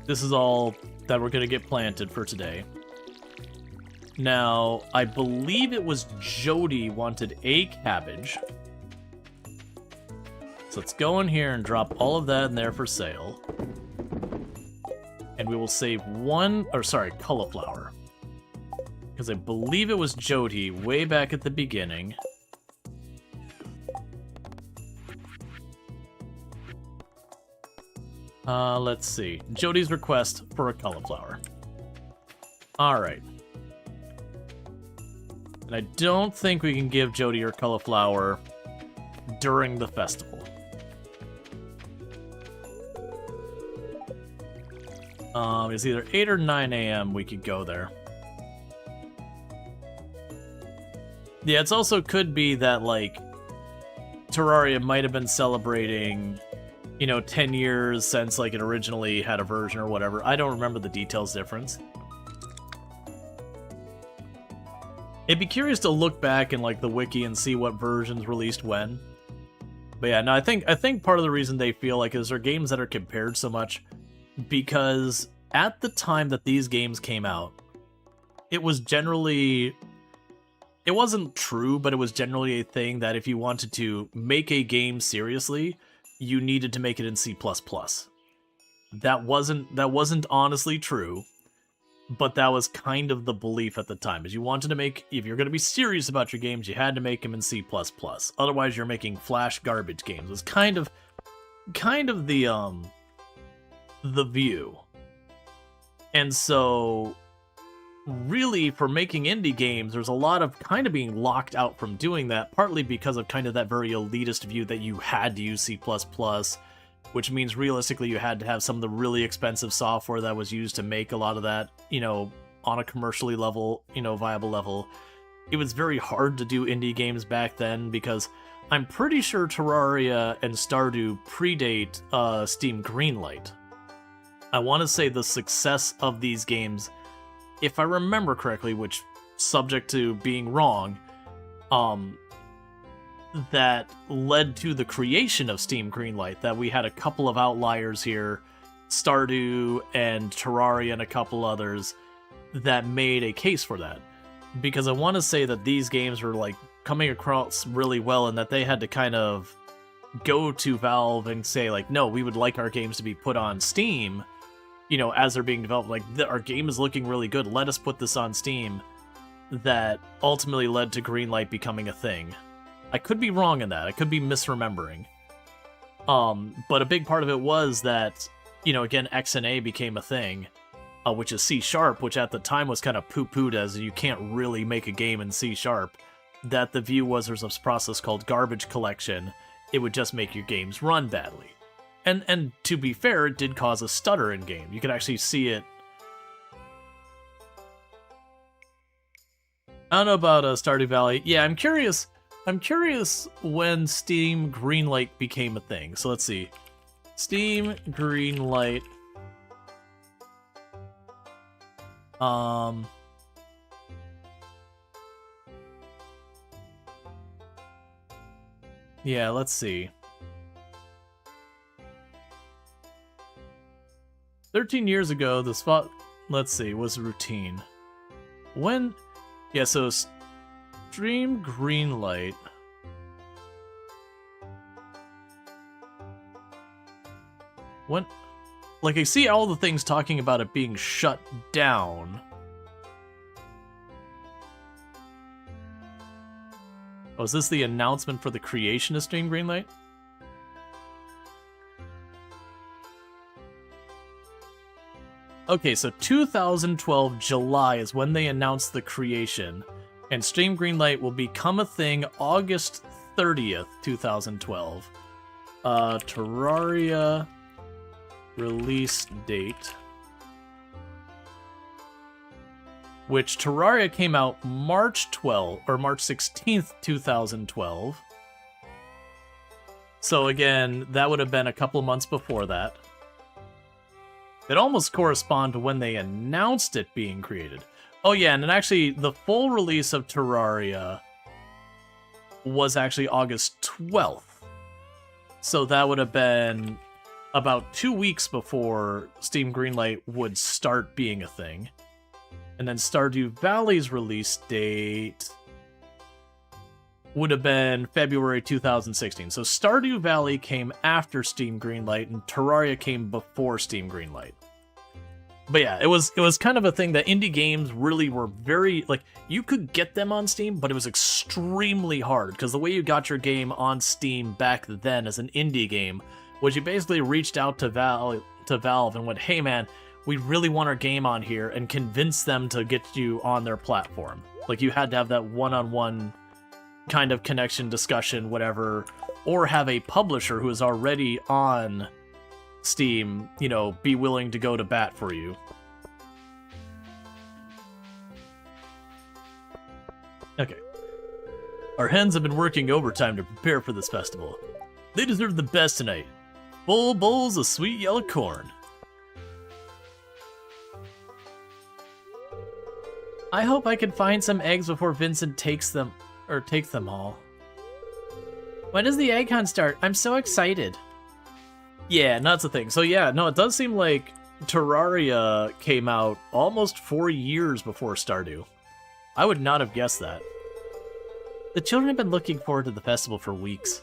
this is all that we're going to get planted for today. Now, I believe it was Jody wanted a cabbage. So let's go in here and drop all of that in there for sale. And we will save cauliflower. Because I believe it was Jody way back at the beginning. Let's see. Jody's request for a cauliflower. Alright. And I don't think we can give Jody her cauliflower during the festival. It's either 8 or 9 a.m. we could go there. Yeah, it's also could be that, like, Terraria might have been celebrating, 10 years since, like, it originally had a version or whatever. I don't remember the details difference. It'd be curious to look back in, like, the wiki and see what versions released when. But yeah, no, I think part of the reason they feel like is they're games that are compared so much because at the time that these games came out, it was generally... It wasn't true, but it was generally a thing that if you wanted to make a game seriously, you needed to make it in C++. That wasn't honestly true, but that was kind of the belief at the time. Is you wanted to make, if you're going to be serious about your games, you had to make them in C++. Otherwise, you're making Flash garbage games. It's kind of the view. And so really, for making indie games, there's a lot of kind of being locked out from doing that, partly because of kind of that very elitist view that you had to use C++, which means realistically you had to have some of the really expensive software that was used to make a lot of that, on a commercially level, viable level. It was very hard to do indie games back then because I'm pretty sure Terraria and Stardew predate Steam Greenlight. I want to say the success of these games, if I remember correctly, which subject to being wrong, that led to the creation of Steam Greenlight, that we had a couple of outliers here, Stardew and Terraria and a couple others, that made a case for that. Because I want to say that these games were like coming across really well and that they had to kind of go to Valve and say like, no, we would like our games to be put on Steam, as they're being developed, like, our game is looking really good, let us put this on Steam, that ultimately led to Greenlight becoming a thing. I could be wrong in that, I could be misremembering. But a big part of it was that, again, XNA became a thing, which is C#, which at the time was kind of poo-pooed as you can't really make a game in C#, that the view was there's a process called garbage collection, it would just make your games run badly. And to be fair, it did cause a stutter in game. You could actually see it. I don't know about Stardew Valley. Yeah, I'm curious when Steam Greenlight became a thing. So let's see. Steam Greenlight. Yeah, let's see. 13 years ago, the spot, let's see, was routine. When, yeah, so stream greenlight. When, like, I see all the things talking about it being shut down. Oh, is this the announcement for the creation of Stream Greenlight? Okay, so 2012 July is when they announced the creation, and Stream Greenlight will become a thing August 30th, 2012. Terraria release date. Which Terraria came out March 16th, 2012. So again, that would have been a couple months before that. It almost correspond to when they announced it being created. Oh yeah, and then actually the full release of Terraria was actually August 12th. So that would have been about 2 weeks before Steam Greenlight would start being a thing. And then Stardew Valley's release date would have been February 2016. So Stardew Valley came after Steam Greenlight, and Terraria came before Steam Greenlight. But yeah, it was kind of a thing that indie games really were very, like, you could get them on Steam, but it was extremely hard, because the way you got your game on Steam back then as an indie game was you basically reached out to Valve and went, hey man, we really want our game on here, and convince them to get you on their platform. Like, you had to have that one-on-one kind of connection, discussion, whatever, or have a publisher who is already on Steam, you know, be willing to go to bat for you. Okay. Our hens have been working overtime to prepare for this festival. They deserve the best tonight. Full bowls of sweet yellow corn. I hope I can find some eggs before Vincent takes them all. When does the egg hunt start? I'm so excited. Yeah, that's the thing. So yeah, no, it does seem like Terraria came out almost 4 years before Stardew. I would not have guessed that. The children have been looking forward to the festival for weeks.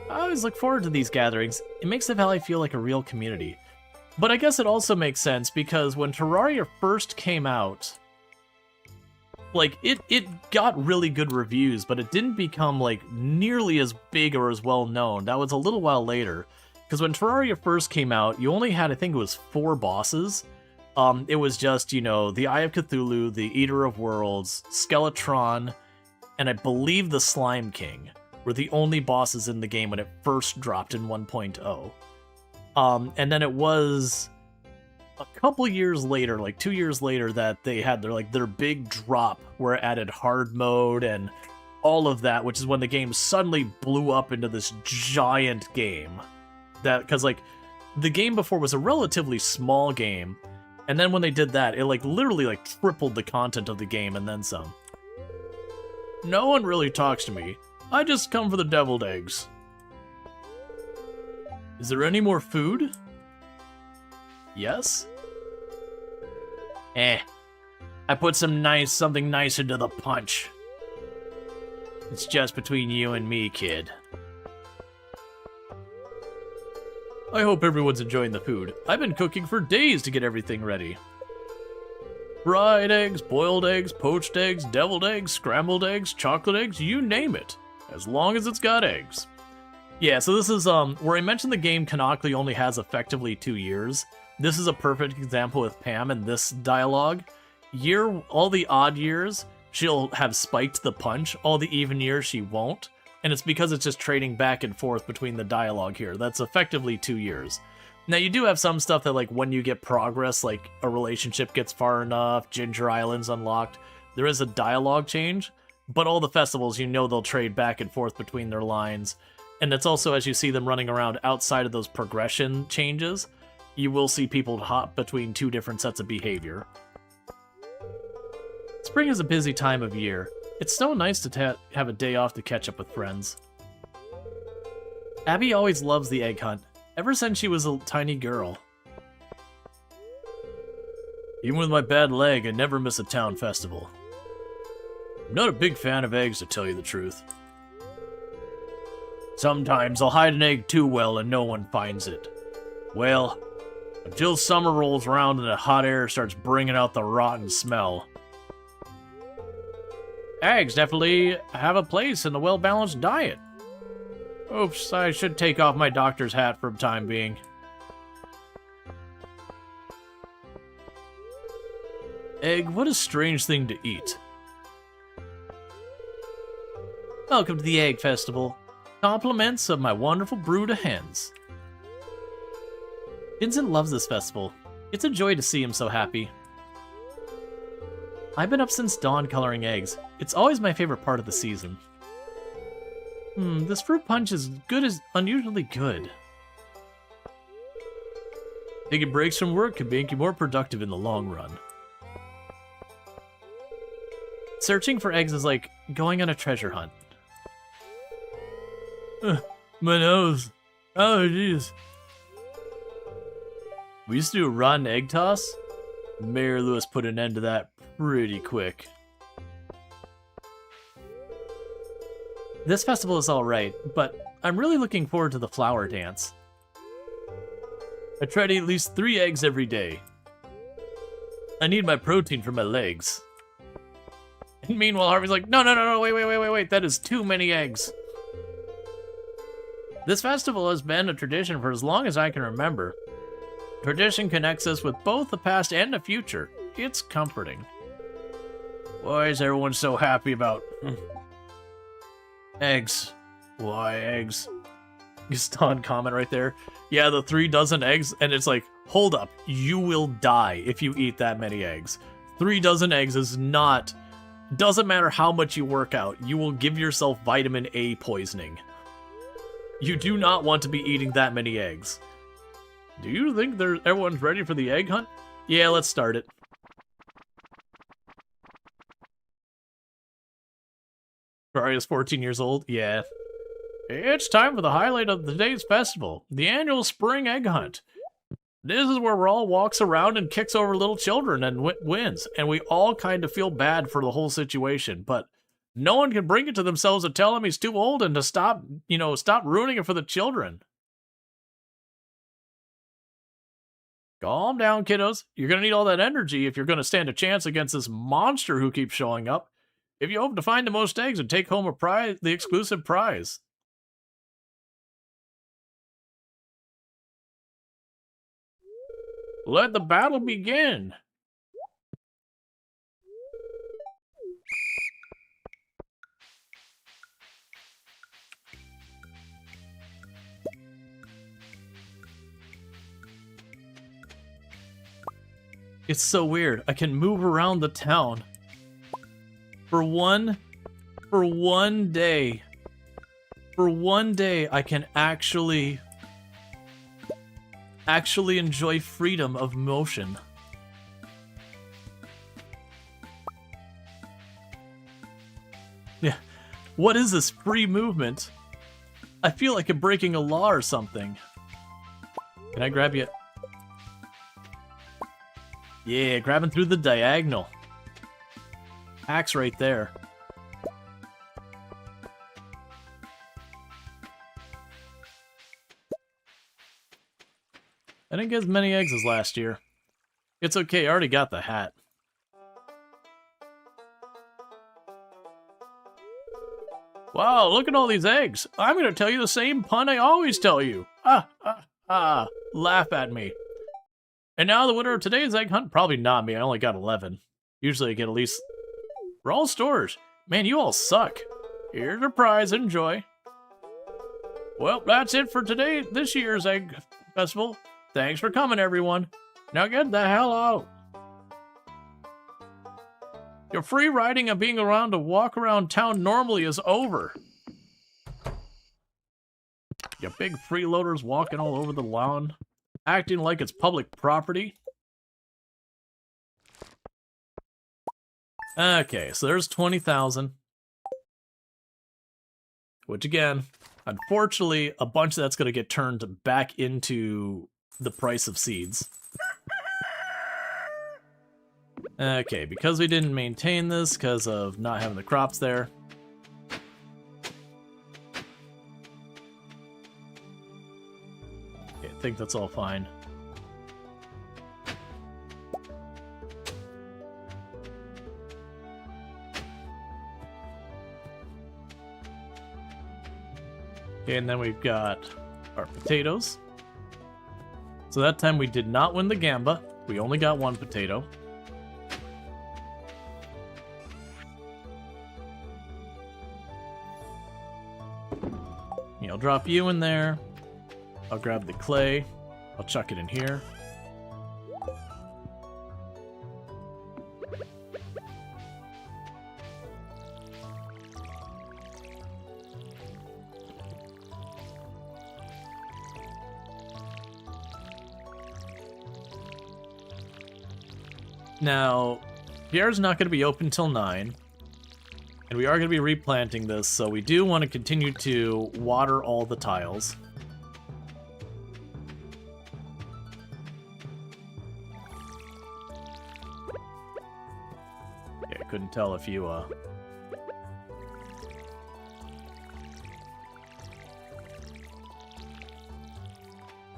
I always look forward to these gatherings. It makes the valley feel like a real community. But I guess it also makes sense because when Terraria first came out, like, it got really good reviews, but it didn't become, like, nearly as big or as well known. That was a little while later. Because when Terraria first came out, you only had, I think it was 4 bosses. It was just, you know, the Eye of Cthulhu, the Eater of Worlds, Skeletron, and I believe the Slime King were the only bosses in the game when it first dropped in 1.0. And then it was a couple years later, like 2 years later, that they had their big drop where it added hard mode and all of that, which is when the game suddenly blew up into this giant game. That, because like the game before was a relatively small game, and then when they did that, it like literally like tripled the content of the game and then some. No one really talks to me. I just come for the deviled eggs. Is there any more food? Yes? I put something nice into the punch. It's just between you and me, kid. I hope everyone's enjoying the food. I've been cooking for days to get everything ready. Fried eggs, boiled eggs, poached eggs, deviled eggs, scrambled eggs, chocolate eggs, you name it. As long as it's got eggs. Yeah, so this is where I mentioned the game canonically only has effectively 2 years. This is a perfect example with Pam in this dialogue. All the odd years, she'll have spiked the punch. All the even years, she won't. And it's because it's just trading back and forth between the dialogue here. That's effectively 2 years. Now, you do have some stuff that, like, when you get progress, like, a relationship gets far enough, Ginger Island's unlocked, there is a dialogue change. But all the festivals, you know they'll trade back and forth between their lines. And it's also, as you see them running around outside of those progression changes, you will see people hop between 2 different sets of behavior. Spring is a busy time of year. It's so nice to have a day off to catch up with friends. Abby always loves the egg hunt, ever since she was a tiny girl. Even with my bad leg, I never miss a town festival. I'm not a big fan of eggs, to tell you the truth. Sometimes I'll hide an egg too well and no one finds it. Well, until summer rolls around and the hot air starts bringing out the rotten smell. Eggs definitely have a place in a well-balanced diet. Oops, I should take off my doctor's hat for the time being. Egg, what a strange thing to eat. Welcome to the Egg Festival. Compliments of my wonderful brood of hens. Vincent loves this festival. It's a joy to see him so happy. I've been up since dawn coloring eggs. It's always my favorite part of the season. This fruit punch is unusually good. Taking breaks from work can make you more productive in the long run. Searching for eggs is like going on a treasure hunt. My nose. Oh, jeez. We used to do a rotten egg toss. Mayor Lewis put an end to that pretty quick. This festival is alright, but I'm really looking forward to the flower dance. I try to eat at least 3 eggs every day. I need my protein for my legs. And meanwhile, Harvey's like, no, wait, that is too many eggs. This festival has been a tradition for as long as I can remember. Tradition connects us with both the past and the future. It's comforting. Why is everyone so happy about eggs? Why eggs? Gaston comment right there. Yeah, the 3 dozen eggs, and it's like, hold up, you will die if you eat that many eggs. 3 dozen eggs is not... Doesn't matter how much you work out, you will give yourself vitamin A poisoning. You do not want to be eating that many eggs. Do you think everyone's ready for the egg hunt? Yeah, let's start it. Ferrari is 14 years old? Yeah. It's time for the highlight of today's festival, the annual spring egg hunt. This is where Rual walks around and kicks over little children and wins, and we all kind of feel bad for the whole situation, but no one can bring it to themselves to tell him he's too old and to stop ruining it for the children. Calm down, kiddos. You're going to need all that energy if you're going to stand a chance against this monster who keeps showing up. If you hope to find the most eggs and take home the exclusive prize. Let the battle begin. It's so weird. I can move around the town. For one day. For one day, I can actually enjoy freedom of motion. Yeah. What is this free movement? I feel like I'm breaking a law or something. Can I grab you? Yeah, grabbing through the diagonal. Axe right there. I didn't get as many eggs as last year. It's okay, I already got the hat. Wow, look at all these eggs. I'm gonna tell you the same pun I always tell you. Laugh at me. And now the winner of today's egg hunt, probably not me, I only got 11. Usually I get at least... Rual Storge. Man, you all suck. Here's your prize, enjoy. Well, that's it for this year's egg festival. Thanks for coming, everyone. Now get the hell out. Your free riding and being around to walk around town normally is over. You big freeloaders walking all over the lawn, acting like it's public property. Okay, so there's 20,000. Which again, unfortunately, a bunch of that's going to get turned back into the price of seeds. Okay, because we didn't maintain this because of not having the crops there. Okay, I think that's all fine. Okay, and then we've got our potatoes. So that time we did not win the gamba. We only got one potato. Yeah, I'll drop you in there. I'll grab the clay. I'll chuck it in here. Now, Pierre's not going to be open till 9, and we are going to be replanting this, so we do want to continue to water all the tiles. Yeah, I couldn't tell if you,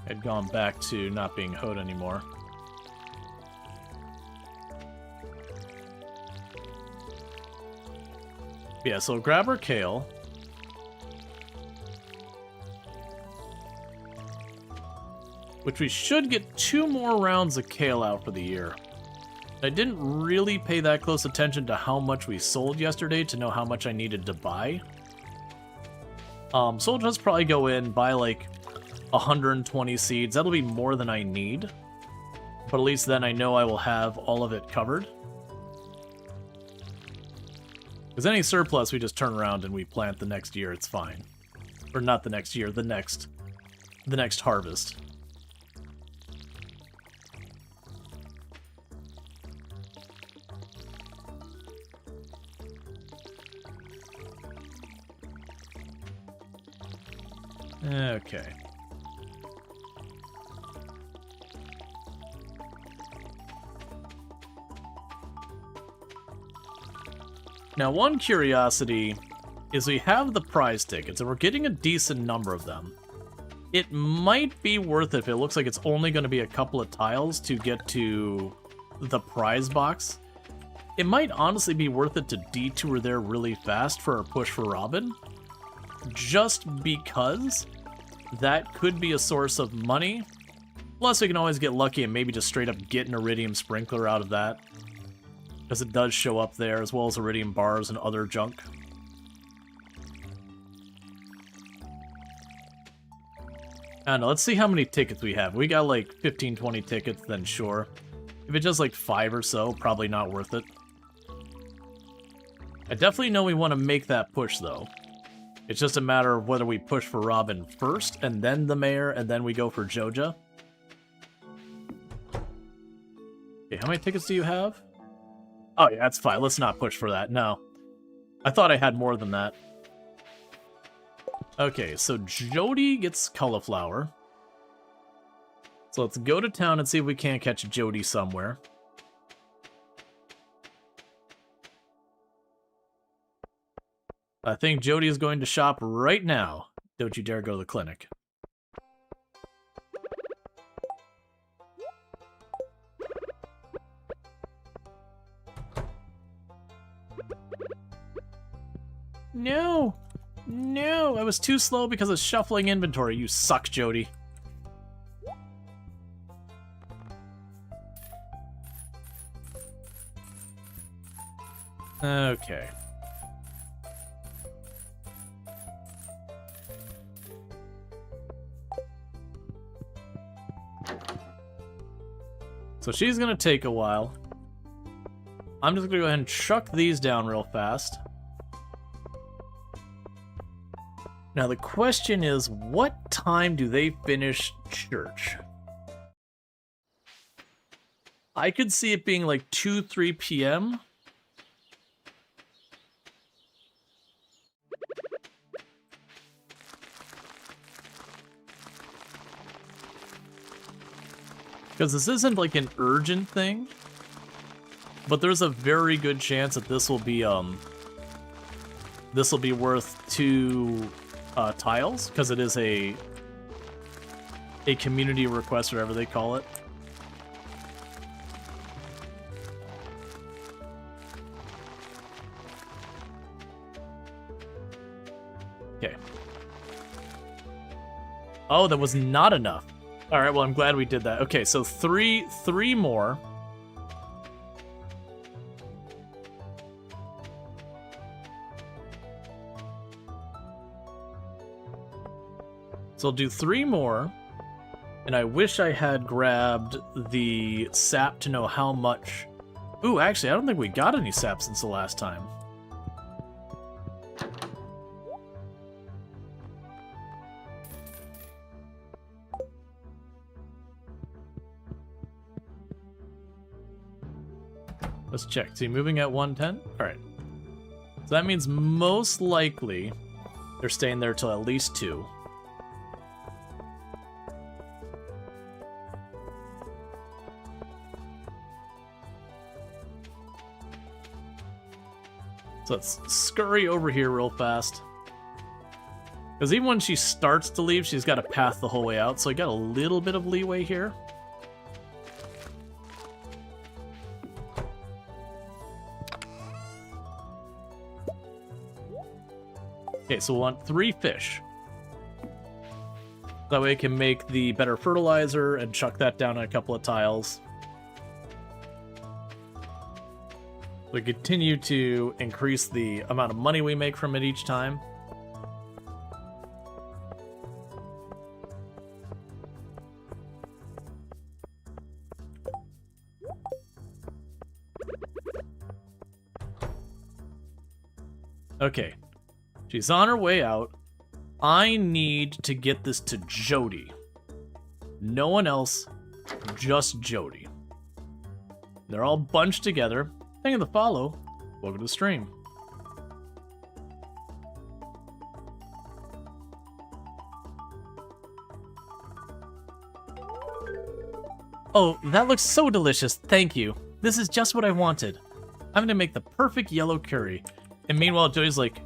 had gone back to not being hoed anymore. Yeah, so grab our kale. Which we should get 2 more rounds of kale out for the year. I didn't really pay that close attention to how much we sold yesterday to know how much I needed to buy. So we'll just probably go in, buy like 120 seeds. That'll be more than I need. But at least then I know I will have all of it covered. Because any surplus, we just turn around and we plant the next year, it's fine. Or not the next year, the next harvest. Okay. Now, one curiosity is we have the prize tickets, and we're getting a decent number of them. It might be worth it if it looks like it's only going to be a couple of tiles to get to the prize box. It might honestly be worth it to detour there really fast for our push for Robin, just because that could be a source of money. Plus, we can always get lucky and maybe just straight up get an iridium sprinkler out of that, because it does show up there, as well as iridium bars and other junk. I don't know, let's see how many tickets we have. We got like 15, 20 tickets, then sure. If it's just like 5 or so, probably not worth it. I definitely know we want to make that push, though. It's just a matter of whether we push for Robin first, and then the mayor, and then we go for Joja. Okay, how many tickets do you have? Oh yeah, that's fine. Let's not push for that. No. I thought I had more than that. Okay, so Jody gets cauliflower. So let's go to town and see if we can't catch Jody somewhere. I think Jody is going to shop right now. Don't you dare go to the clinic. No! No! I was too slow because of shuffling inventory. You suck, Jody. Okay. So she's gonna take a while. I'm just gonna go ahead and chuck these down real fast. Now the question is, what time do they finish church? I could see it being like 2, 3 p.m. Because this isn't like an urgent thing, but there's a very good chance that this will be worth 2 tiles, because it is a community request, whatever they call it. Okay. Oh, that was not enough. All right, well, I'm glad we did that. Okay, so three more. So I'll do 3 more. And I wish I had grabbed the sap to know how much... Ooh, actually, I don't think we got any sap since the last time. Let's check. Is he moving at 110? Alright. So that means most likely they're staying there till at least 2. So let's scurry over here real fast. Because even when she starts to leave, she's got a path the whole way out, so I got a little bit of leeway here. Okay, so we'll want 3 fish. That way I can make the better fertilizer and chuck that down on a couple of tiles. We continue to increase the amount of money we make from it each time. Okay. She's on her way out. I need to get this to Jody. No one else, just Jody. They're all bunched together. Thank you for the follow. Welcome to the stream. Oh, that looks so delicious. Thank you. This is just what I wanted. I'm gonna make the perfect yellow curry. And meanwhile, Joey's like,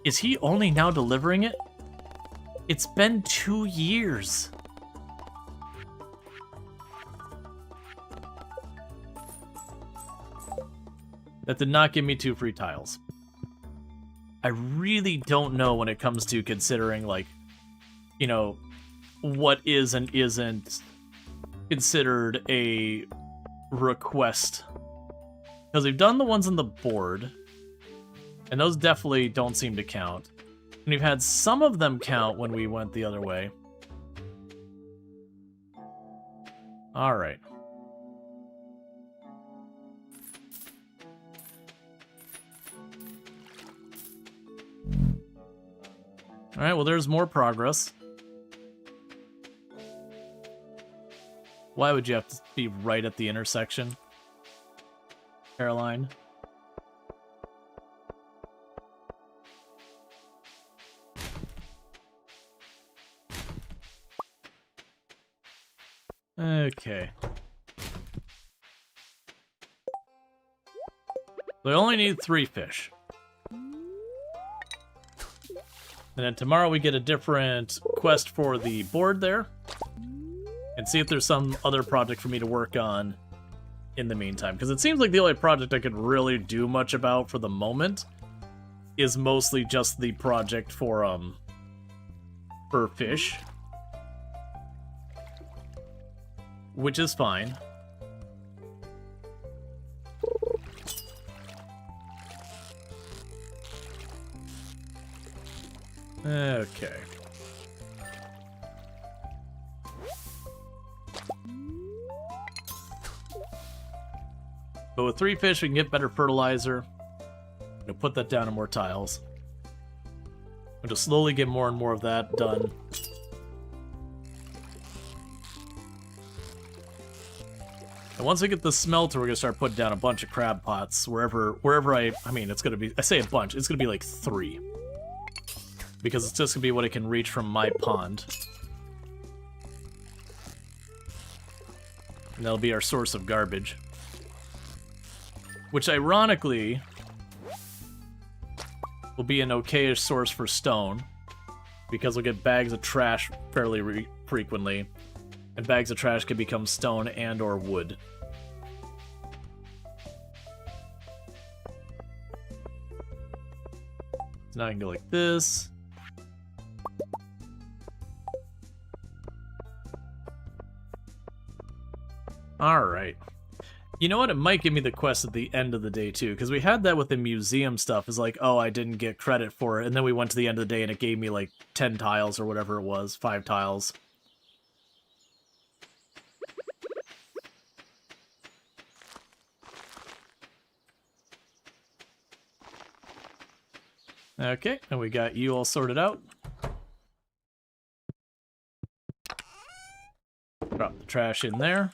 is he only now delivering it? It's been 2 years. That did not give me 2 free tiles. I really don't know when it comes to considering, like, you know, what is and isn't considered a request. Because we've done the ones on the board, and those definitely don't seem to count. And we've had some of them count when we went the other way. Alright. Alright, well, there's more progress. Why would you have to be right at the intersection, Caroline? Okay. So I only need 3 fish. And then tomorrow we get a different quest for the board there. And see if there's some other project for me to work on in the meantime. Because it seems like the only project I could really do much about for the moment is mostly just the project for fish. Which is fine. Okay. But with 3 fish, we can get better fertilizer. We'll put that down in more tiles. We'll just slowly get more and more of that done. And once we get the smelter, we're gonna start putting down a bunch of crab pots wherever I mean, it's gonna be, I say a bunch, it's gonna be like 3. Because it's just gonna be what it can reach from my pond. And that'll be our source of garbage. Which, ironically, will be an okayish source for stone. Because we'll get bags of trash fairly frequently. And bags of trash can become stone and or wood. So now I can go like this. Alright. You know what? It might give me the quest at the end of the day, too, because we had that with the museum stuff. It's like, oh, I didn't get credit for it, and then we went to the end of the day and it gave me, like, 10 tiles or whatever it was. 5 tiles. Okay, and we got you all sorted out. Drop the trash in there.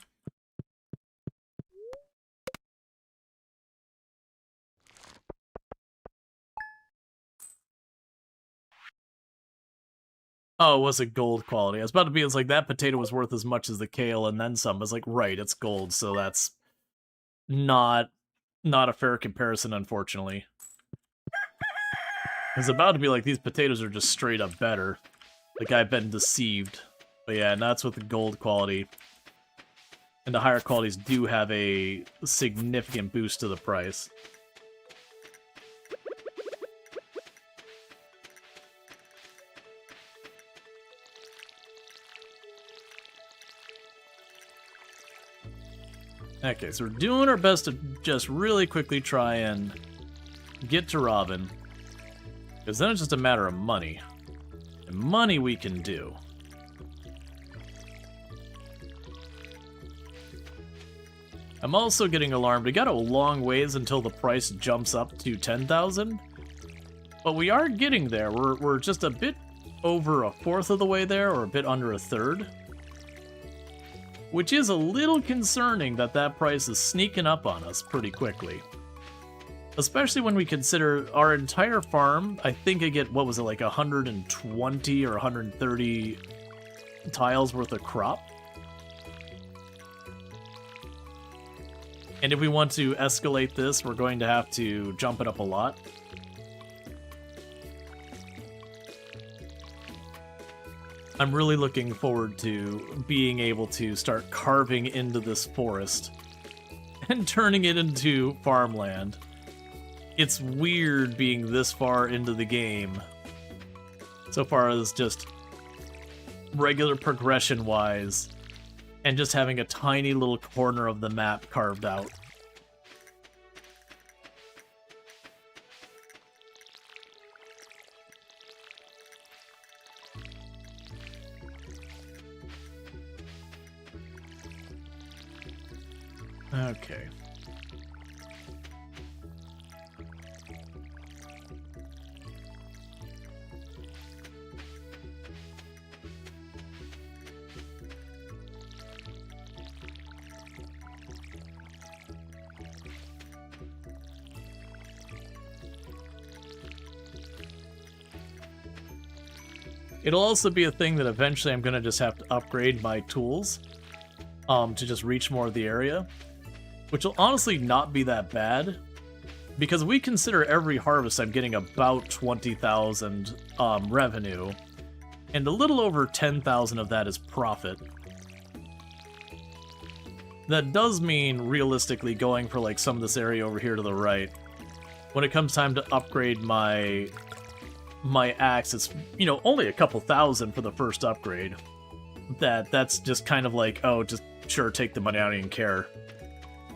Oh, it was a gold quality. I was about to be, it's like, that potato was worth as much as the kale and then some. I was like, right, it's gold, so that's not a fair comparison, unfortunately. It's about to be like, these potatoes are just straight up better. Like, I've been deceived. But yeah, and that's with the gold quality. And the higher qualities do have a significant boost to the price. Okay, so we're doing our best to just really quickly try and get to Robin. Because then it's just a matter of money. And money we can do. I'm also getting alarmed. We got a long ways until the price jumps up to 10,000. But we are getting there. We're just a bit over a fourth of the way there, or a bit under a third. Which is a little concerning that that price is sneaking up on us pretty quickly. Especially when we consider our entire farm, I think I get, what was it, like 120 or 130 tiles worth of crop? And if we want to escalate this, we're going to have to jump it up a lot. I'm really looking forward to being able to start carving into this forest and turning it into farmland. It's weird being this far into the game, so far as just regular progression-wise, and just having a tiny little corner of the map carved out. Okay. It'll also be a thing that eventually I'm going to just have to upgrade my tools to just reach more of the area. Which will honestly not be that bad, because we consider every harvest I'm getting about 20,000 revenue, and a little over 10,000 of that is profit. That does mean, realistically, going for like some of this area over here to the right, when it comes time to upgrade my axe, it's, you know, only a couple thousand for the first upgrade. That's just kind of like, oh, just sure, take the money, I don't even care.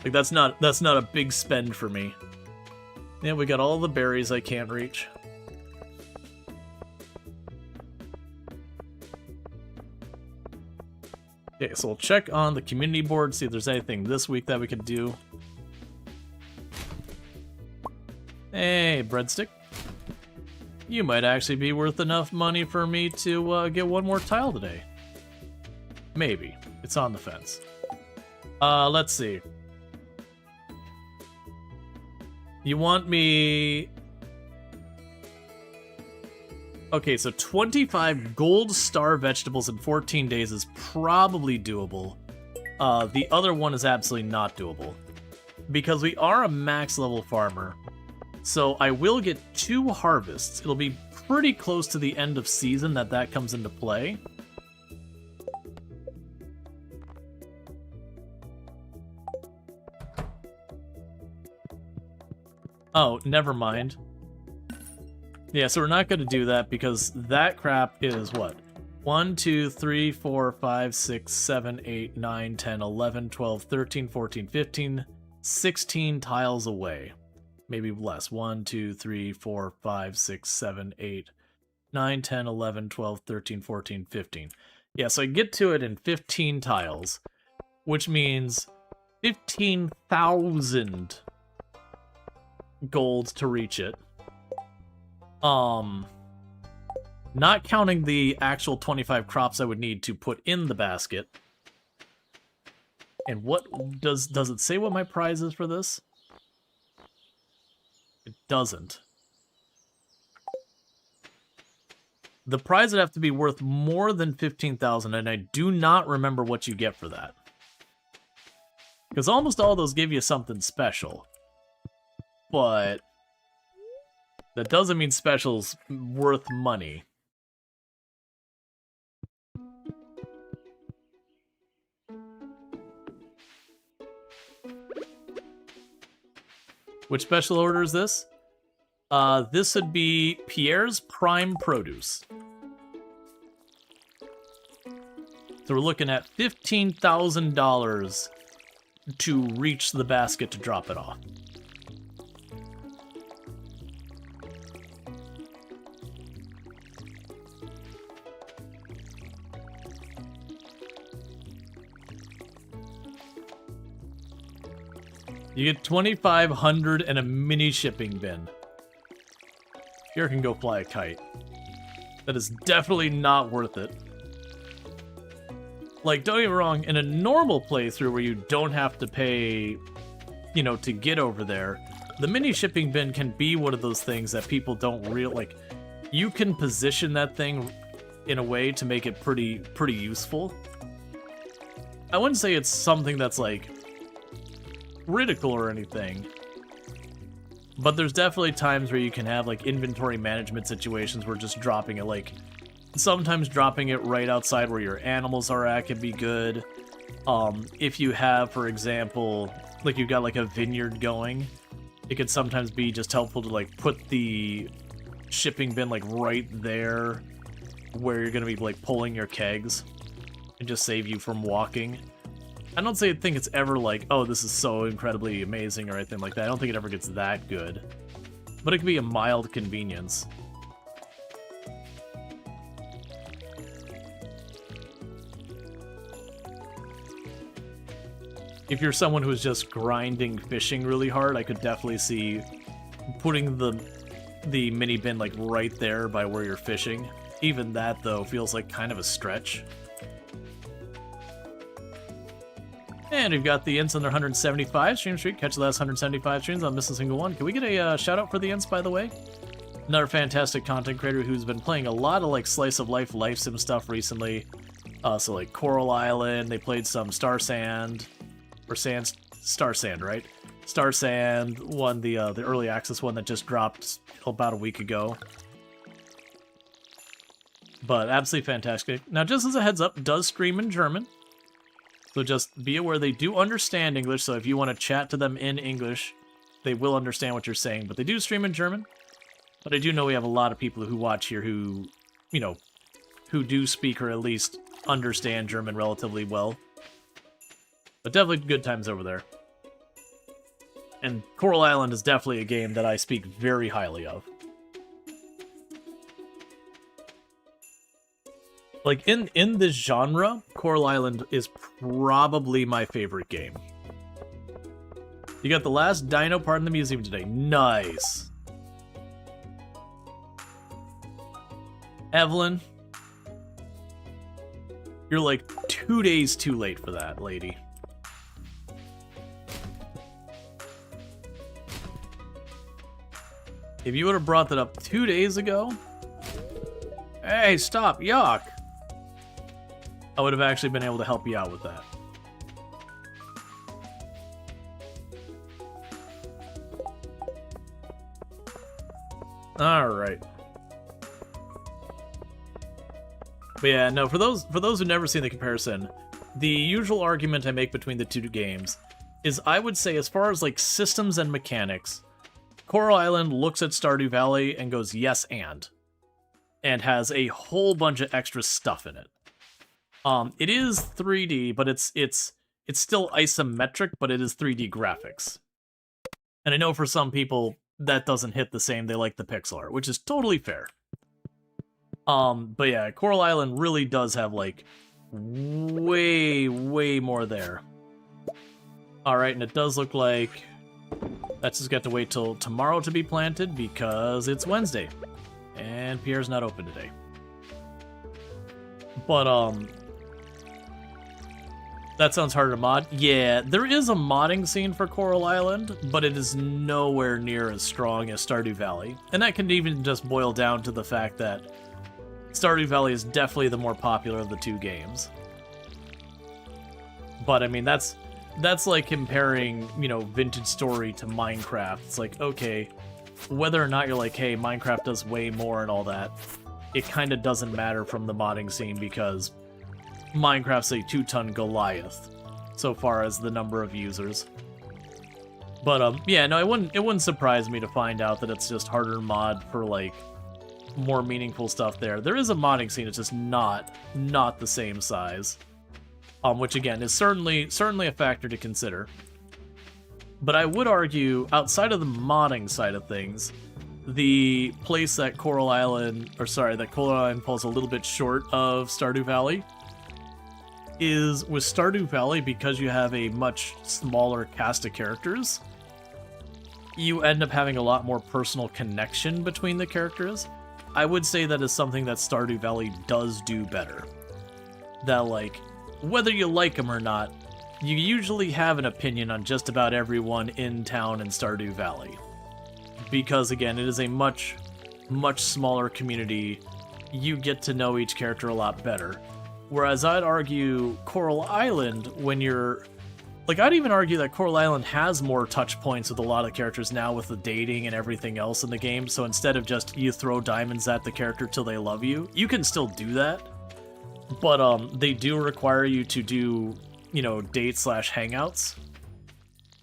Like, that's not a big spend for me. Yeah, we got all the berries I can't reach. Okay, so we'll check on the community board, see if there's anything this week that we could do. Hey, breadstick. You might actually be worth enough money for me to get one more tile today. Maybe. It's on the fence. Let's see. You want me... Okay, so 25 gold star vegetables in 14 days is probably doable. The other one is absolutely not doable. Because we are a max level farmer. So I will get 2 harvests. It'll be pretty close to the end of season that comes into play. Oh, never mind. Yeah, so we're not going to do that because that crap is what? 1, 2, 3, 4, 5, 6, 7, 8, 9, 10, 11, 12, 13, 14, 15, 16 tiles away. Maybe less. 1, 2, 3, 4, 5, 6, 7, 8, 9, 10, 11, 12, 13, 14, 15. Yeah, so I get to it in 15 tiles, which means 15,000 gold to reach it. Not counting the actual 25 crops I would need to put in the basket. And what does it say what my prize is for this? It doesn't. The prize would have to be worth more than 15,000, and I do not remember what you get for that. Because almost all those give you something special. But that doesn't mean special's worth money. Which special order is this? This would be Pierre's Prime Produce. So we're looking at $15,000 to reach the basket to drop it off. You get 2,500 and a mini shipping bin. Here can go fly a kite. That is definitely not worth it. Like, don't get me wrong, in a normal playthrough where you don't have to pay, you know, to get over there, the mini shipping bin can be one of those things that people don't like, you can position that thing in a way to make it pretty useful. I wouldn't say it's something that's, like, critical or anything, but there's definitely times where you can have like inventory management situations where just dropping it, like sometimes dropping it right outside where your animals are at can be good. If you have, for example, like you've got like a vineyard going, it could sometimes be just helpful to like put the shipping bin like right there where you're gonna be like pulling your kegs and just save you from walking. I don't think it's ever like, oh, this is so incredibly amazing or anything like that. I don't think it ever gets that good. But it can be a mild convenience. If you're someone who's just grinding fishing really hard, I could definitely see putting the mini bin like right there by where you're fishing. Even that, though, feels like kind of a stretch. And we've got the Ints on their 175 stream streak. Catch the last 175 streams. I'm missing a single one. Can we get a shout out for the Ints, by the way? Another fantastic content creator who's been playing a lot of like slice of life sim stuff recently. So like Coral Island. They played some Star Sand, right? Star Sand won the early access one that just dropped about a week ago. But absolutely fantastic. Now, just as a heads up, does stream in German. So just be aware they do understand English, so if you want to chat to them in English, they will understand what you're saying, but they do stream in German. But I do know we have a lot of people who watch here who, you know, who do speak or at least understand German relatively well. But definitely good times over there. And Coral Island is definitely a game that I speak very highly of. Like, in this genre, Coral Island is probably my favorite game. You got the last dino part in the museum today. Nice. Evelyn, you're like 2 days too late for that, lady. If you would have brought that up 2 days ago... Hey, stop, yuck! I would have actually been able to help you out with that. All right. But yeah, no, for those who've never seen the comparison, the usual argument I make between the two games is I would say as far as like systems and mechanics, Coral Island looks at Stardew Valley and goes yes and has a whole bunch of extra stuff in it. It is 3D, but it's still isometric, but it is 3D graphics. And I know for some people that doesn't hit the same. They like the pixel art, which is totally fair. But yeah, Coral Island really does have like way more there. All right, and it does look like that's just got to wait till tomorrow to be planted because it's Wednesday and Pierre's not open today. But that sounds harder to mod. Yeah, there is a modding scene for Coral Island, but it is nowhere near as strong as Stardew Valley. And that can even just boil down to the fact that Stardew Valley is definitely the more popular of the two games. But I mean, that's like comparing, you know, Vintage Story to Minecraft. It's like, okay, whether or not you're like, hey, Minecraft does way more and all that, it kind of doesn't matter from the modding scene because Minecraft's a 2-ton Goliath so far as the number of users. But yeah, no, it wouldn't surprise me to find out that it's just harder to mod for like more meaningful stuff there. There is a modding scene, it's just not the same size. Which again is certainly a factor to consider. But I would argue, outside of the modding side of things, the place that Coral Island falls a little bit short of Stardew Valley is with Stardew Valley, because you have a much smaller cast of characters, you end up having a lot more personal connection between the characters. I would say that is something that Stardew Valley does do better. That, like, whether you like them or not, you usually have an opinion on just about everyone in town in Stardew Valley. Because, again, it is a much smaller community. You get to know each character a lot better. Whereas I'd argue Coral Island, when you're... Like, I'd even argue that Coral Island has more touch points with a lot of characters now with the dating and everything else in the game, so instead of just you throw diamonds at the character till they love you, you can still do that. But they do require you to do, you know, date/hangouts.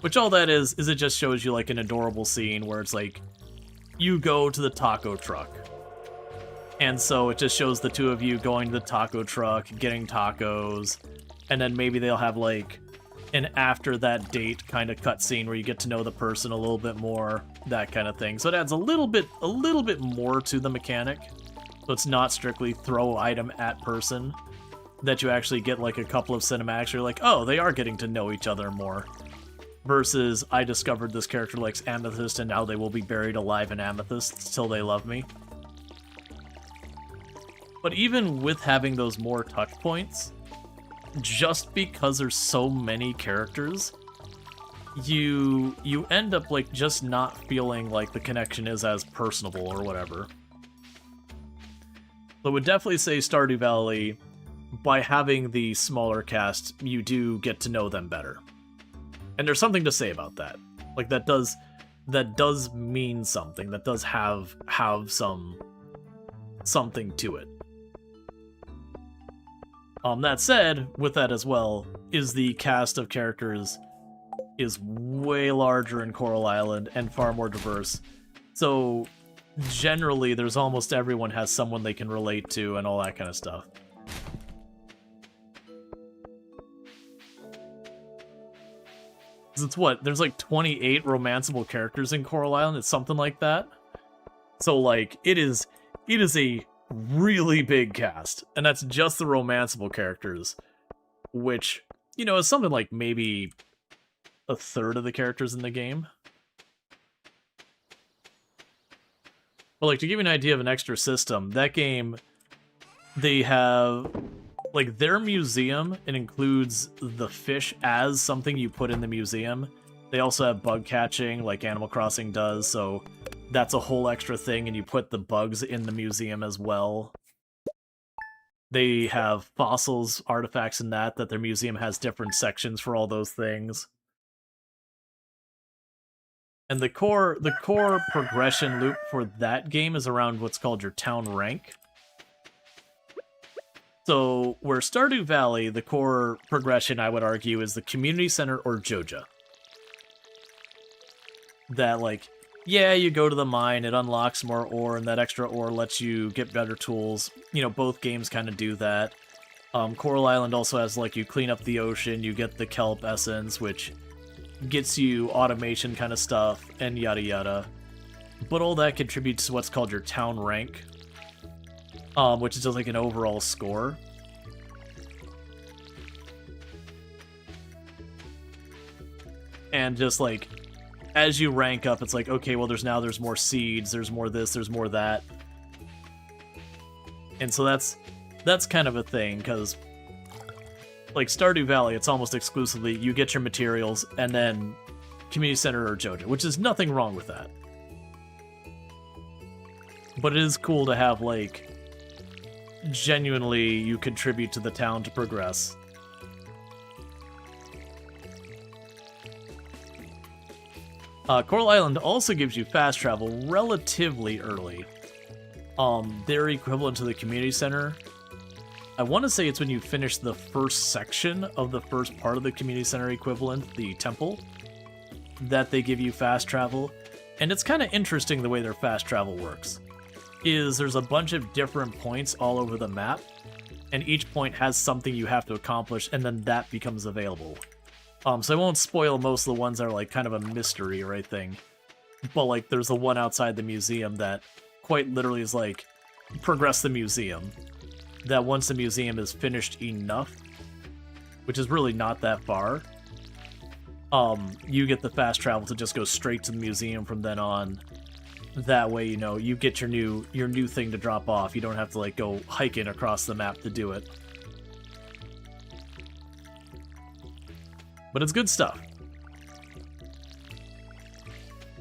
Which all that is it just shows you like an adorable scene where it's like, you go to the taco truck. And so it just shows the two of you going to the taco truck, getting tacos, and then maybe they'll have like an after that date kind of cutscene where you get to know the person a little bit more, that kind of thing. So it adds a little bit more to the mechanic. So it's not strictly throw item at person, that you actually get like a couple of cinematics where you're like, oh, they are getting to know each other more. Versus, I discovered this character likes amethyst and now they will be buried alive in amethysts till they love me. But even with having those more touch points, just because there's so many characters, you end up like just not feeling like the connection is as personable or whatever. So I would definitely say Stardew Valley, by having the smaller cast, you do get to know them better. And there's something to say about that. Like that does mean something. That does have something to it. That said, with that as well, is the cast of characters is way larger in Coral Island and far more diverse. So generally, there's almost everyone has someone they can relate to and all that kind of stuff. It's what? There's like 28 romanceable characters in Coral Island. It's something like that. So like, it is a really big cast, and that's just the romanceable characters, which, you know, is something like maybe a third of the characters in the game. But like, to give you an idea of an extra system, that game, they have like their museum, it includes the fish as something you put in the museum. They also have bug catching like Animal Crossing does, so that's a whole extra thing, and you put the bugs in the museum as well. They have fossils, artifacts in that their museum has different sections for all those things. And the core progression loop for that game is around what's called your town rank. So, where Stardew Valley, the core progression, I would argue, is the community center or Joja. That, like, yeah, you go to the mine, it unlocks more ore, and that extra ore lets you get better tools. You know, both games kind of do that. Coral Island also has, like, you clean up the ocean, you get the kelp essence, which gets you automation kind of stuff, and yada yada. But all that contributes to what's called your town rank, which is just like an overall score. And just like, as you rank up, it's like, okay, well, there's more seeds, there's more this, there's more that. And so that's kind of a thing, because like Stardew Valley, it's almost exclusively you get your materials and then community center or Joja, which is nothing wrong with that. But it is cool to have, like, genuinely you contribute to the town to progress. Coral Island also gives you fast travel relatively early. They're equivalent to the community center. I want to say it's when you finish the first section of the first part of the community center equivalent, the temple, that they give you fast travel. And it's kind of interesting the way their fast travel works. There's a bunch of different points all over the map, and each point has something you have to accomplish, and then that becomes available. So I won't spoil most of the ones that are like kind of a mystery or anything. But like there's the one outside the museum that quite literally is like, progress the museum. That once the museum is finished enough, which is really not that far, you get the fast travel to just go straight to the museum from then on. That way, you know, you get your new thing to drop off. You don't have to like go hiking across the map to do it. But it's good stuff.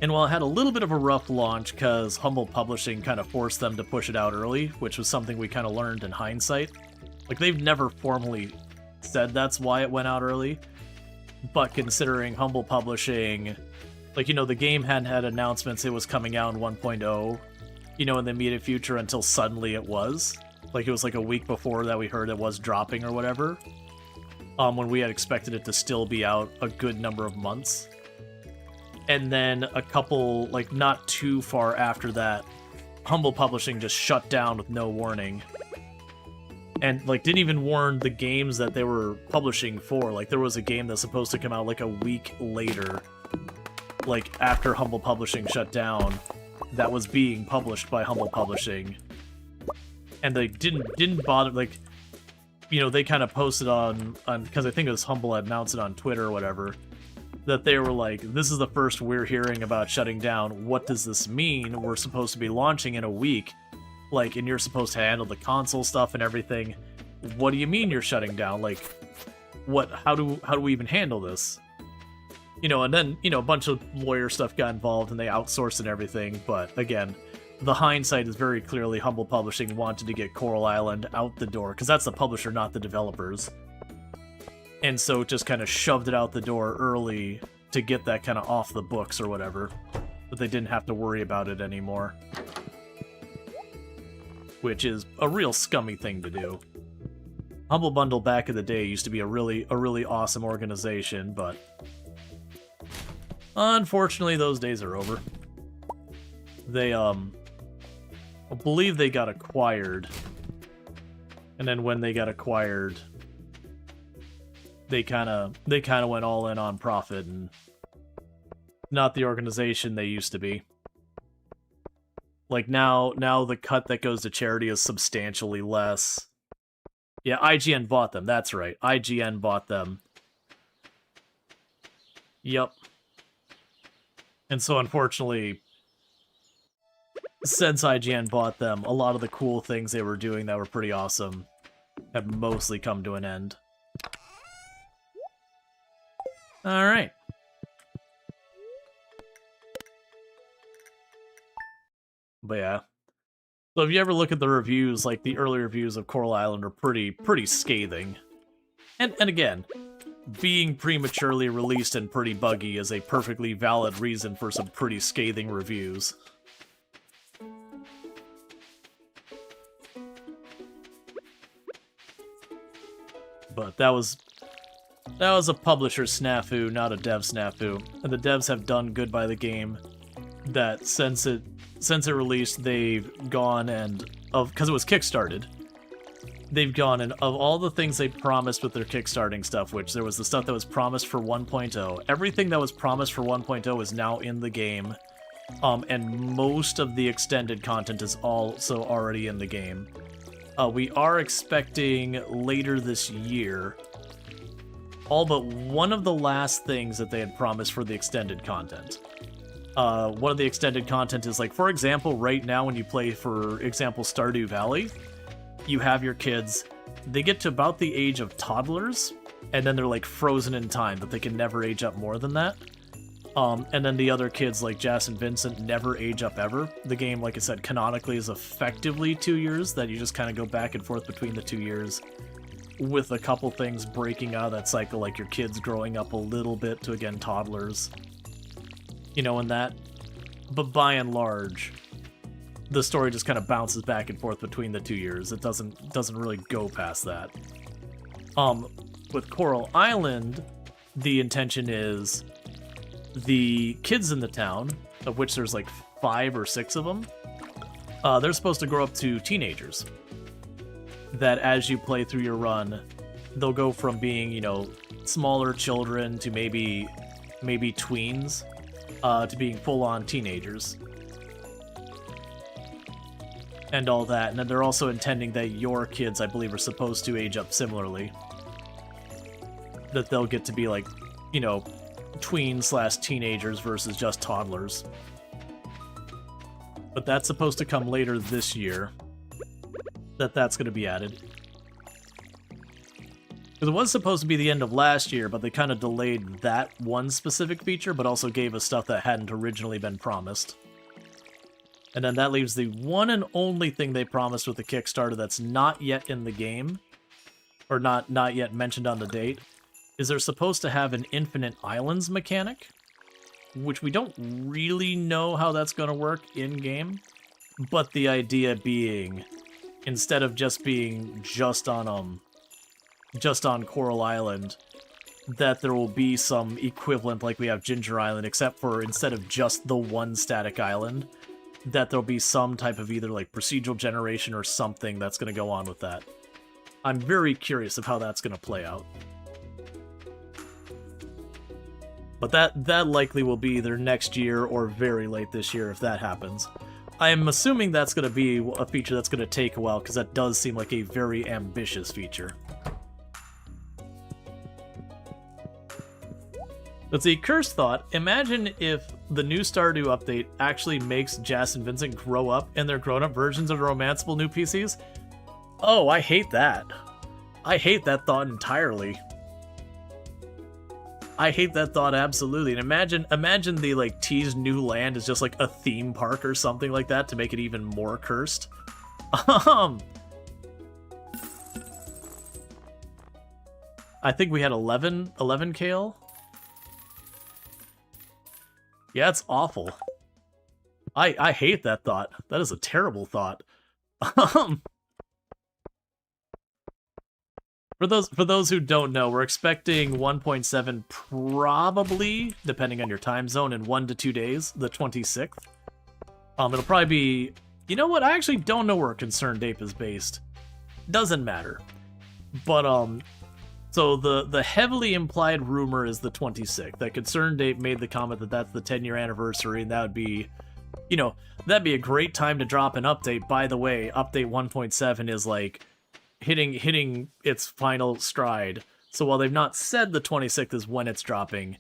And while it had a little bit of a rough launch because Humble Publishing kind of forced them to push it out early, which was something we kind of learned in hindsight. Like, they've never formally said that's why it went out early, but considering Humble Publishing, like, you know, the game hadn't had announcements it was coming out in 1.0, you know, in the immediate future until suddenly it was. Like, it was like a week before that we heard it was dropping or whatever. When we had expected it to still be out a good number of months. And then a couple, like, not too far after that, Humble Publishing just shut down with no warning. And, like, didn't even warn the games that they were publishing for. Like, there was a game that's supposed to come out, like, a week later, like, after Humble Publishing shut down, that was being published by Humble Publishing. And they didn't bother, like, you know, they kind of posted on because I think it was Humble had announced it on Twitter or whatever, that they were like, this is the first we're hearing about shutting down. What does this mean? We're supposed to be launching in a week, like, and you're supposed to handle the console stuff and everything. What do you mean you're shutting down? Like, what? How do we even handle this? You know, and then, you know, a bunch of lawyer stuff got involved and they outsourced and everything. But again, the hindsight is very clearly Humble Publishing wanted to get Coral Island out the door, because that's the publisher, not the developers. And so it just kind of shoved it out the door early to get that kind of off the books or whatever. But they didn't have to worry about it anymore. Which is a real scummy thing to do. Humble Bundle back in the day used to be a really awesome organization, but unfortunately those days are over. They, I believe they got acquired. And then when they got acquired, they kind of went all in on profit and not the organization they used to be. Like now the cut that goes to charity is substantially less. Yeah, IGN bought them. That's right. IGN bought them. Yep. And so unfortunately, since IGN bought them, a lot of the cool things they were doing that were pretty awesome have mostly come to an end. Alright. But yeah. So if you ever look at the reviews, like the early reviews of Coral Island are pretty scathing. And again, being prematurely released and pretty buggy is a perfectly valid reason for some pretty scathing reviews. But that was a publisher snafu, not a dev snafu. And the devs have done good by the game. That since it released, they've gone and because it was kickstarted, they've gone and of all the things they promised with their kickstarting stuff, which there was the stuff that was promised for 1.0, everything that was promised for 1.0 is now in the game. And most of the extended content is also already in the game. We are expecting later this year all but one of the last things that they had promised for the extended content. One of the extended content is, like, for example, right now when you play, for example, Stardew Valley, you have your kids, they get to about the age of toddlers, and then they're, like, frozen in time, that they can never age up more than that. And then the other kids, like Jas and Vincent, never age up ever. The game, like I said, canonically is effectively 2 years, that you just kind of go back and forth between the 2 years, with a couple things breaking out of that cycle, like your kids growing up a little bit to, again, toddlers. You know, and that. But by and large, the story just kind of bounces back and forth between the 2 years. It doesn't really go past that. With Coral Island, the intention is the kids in the town, of which there's like 5 or 6 of them, they're supposed to grow up to teenagers. That as you play through your run, they'll go from being, you know, smaller children to maybe tweens, to being full-on teenagers. And all that. And then they're also intending that your kids, I believe, are supposed to age up similarly. That they'll get to be like, you know, tweens/teenagers versus just toddlers. But that's supposed to come later this year. That's going to be added. Because it was supposed to be the end of last year, but they kind of delayed that one specific feature, but also gave us stuff that hadn't originally been promised. And then that leaves the one and only thing they promised with the Kickstarter that's not yet in the game, or not yet mentioned on the date, is they're supposed to have an infinite islands mechanic, which we don't really know how that's going to work in-game, but the idea being, instead of just being just on Coral Island, that there will be some equivalent like we have Ginger Island, except for instead of just the one static island, that there'll be some type of either like procedural generation or something that's going to go on with that. I'm very curious of how that's going to play out. But that likely will be either next year or very late this year if that happens. I am assuming that's going to be a feature that's going to take a while, because that does seem like a very ambitious feature. Let's see, Cursed Thought. Imagine if the new Stardew update actually makes Jas and Vincent grow up in their grown-up versions of the romanceable new PCs. Oh, I hate that. I hate that thought entirely. I hate that thought absolutely. And imagine the like teased new land is just like a theme park or something like that to make it even more cursed. I think we had 11 Kale. Yeah, it's awful. I hate that thought. That is a terrible thought. For those who don't know, we're expecting 1.7 probably, depending on your time zone, in 1 to 2 days, the 26th. It'll probably be... You know what? I actually don't know where Concerned Ape is based. Doesn't matter. But, so the heavily implied rumor is the 26th. That Concerned Ape made the comment that that's the 10-year anniversary, and that would be... You know, that'd be a great time to drop an update. By the way, update 1.7 is like... hitting its final stride. So while they've not said the 26th is when it's dropping,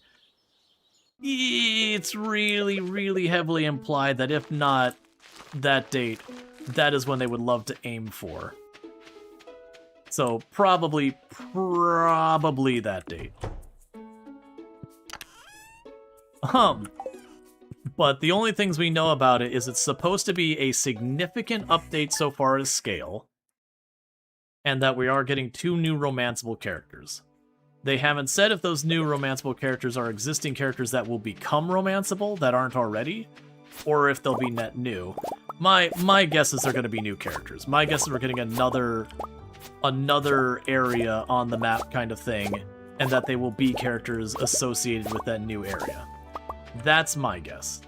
it's really, really heavily implied that if not that date, that is when they would love to aim for. So probably that date. But the only things we know about it is it's supposed to be a significant update so far as scale, and that we are getting 2 new romanceable characters. They haven't said if those new romanceable characters are existing characters that will become romanceable that aren't already, or if they'll be net new. My guess is they're going to be new characters. My guess is we're getting another area on the map kind of thing, and that they will be characters associated with that new area. That's my guess.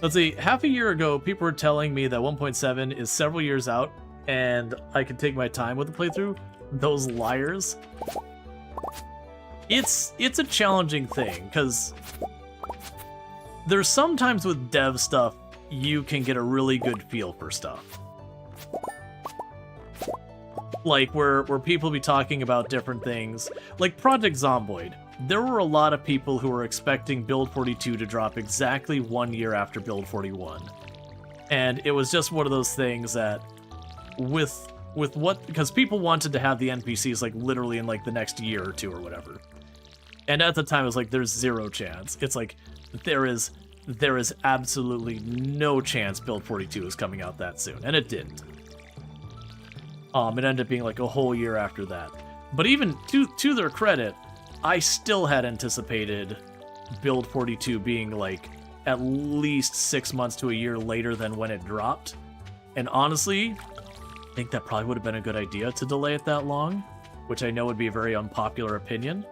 Let's see, half a year ago, people were telling me that 1.7 is several years out, and I can take my time with the playthrough. Those liars. It's a challenging thing, because there's sometimes with dev stuff, you can get a really good feel for stuff. Like, where people be talking about different things. Like Project Zomboid. There were a lot of people who were expecting Build 42 to drop exactly 1 year after Build 41. And it was just one of those things that, with what, because people wanted to have the NPCs like literally in like the next year or two or whatever. And at the time it was like, there's zero chance. It's like, there is absolutely no chance Build 42 is coming out that soon. And it didn't. It ended up being like a whole year after that. But even to their credit, I still had anticipated Build 42 being like at least 6 months to a year later than when it dropped. And honestly, I think that probably would have been a good idea to delay it that long, which I know would be a very unpopular opinion.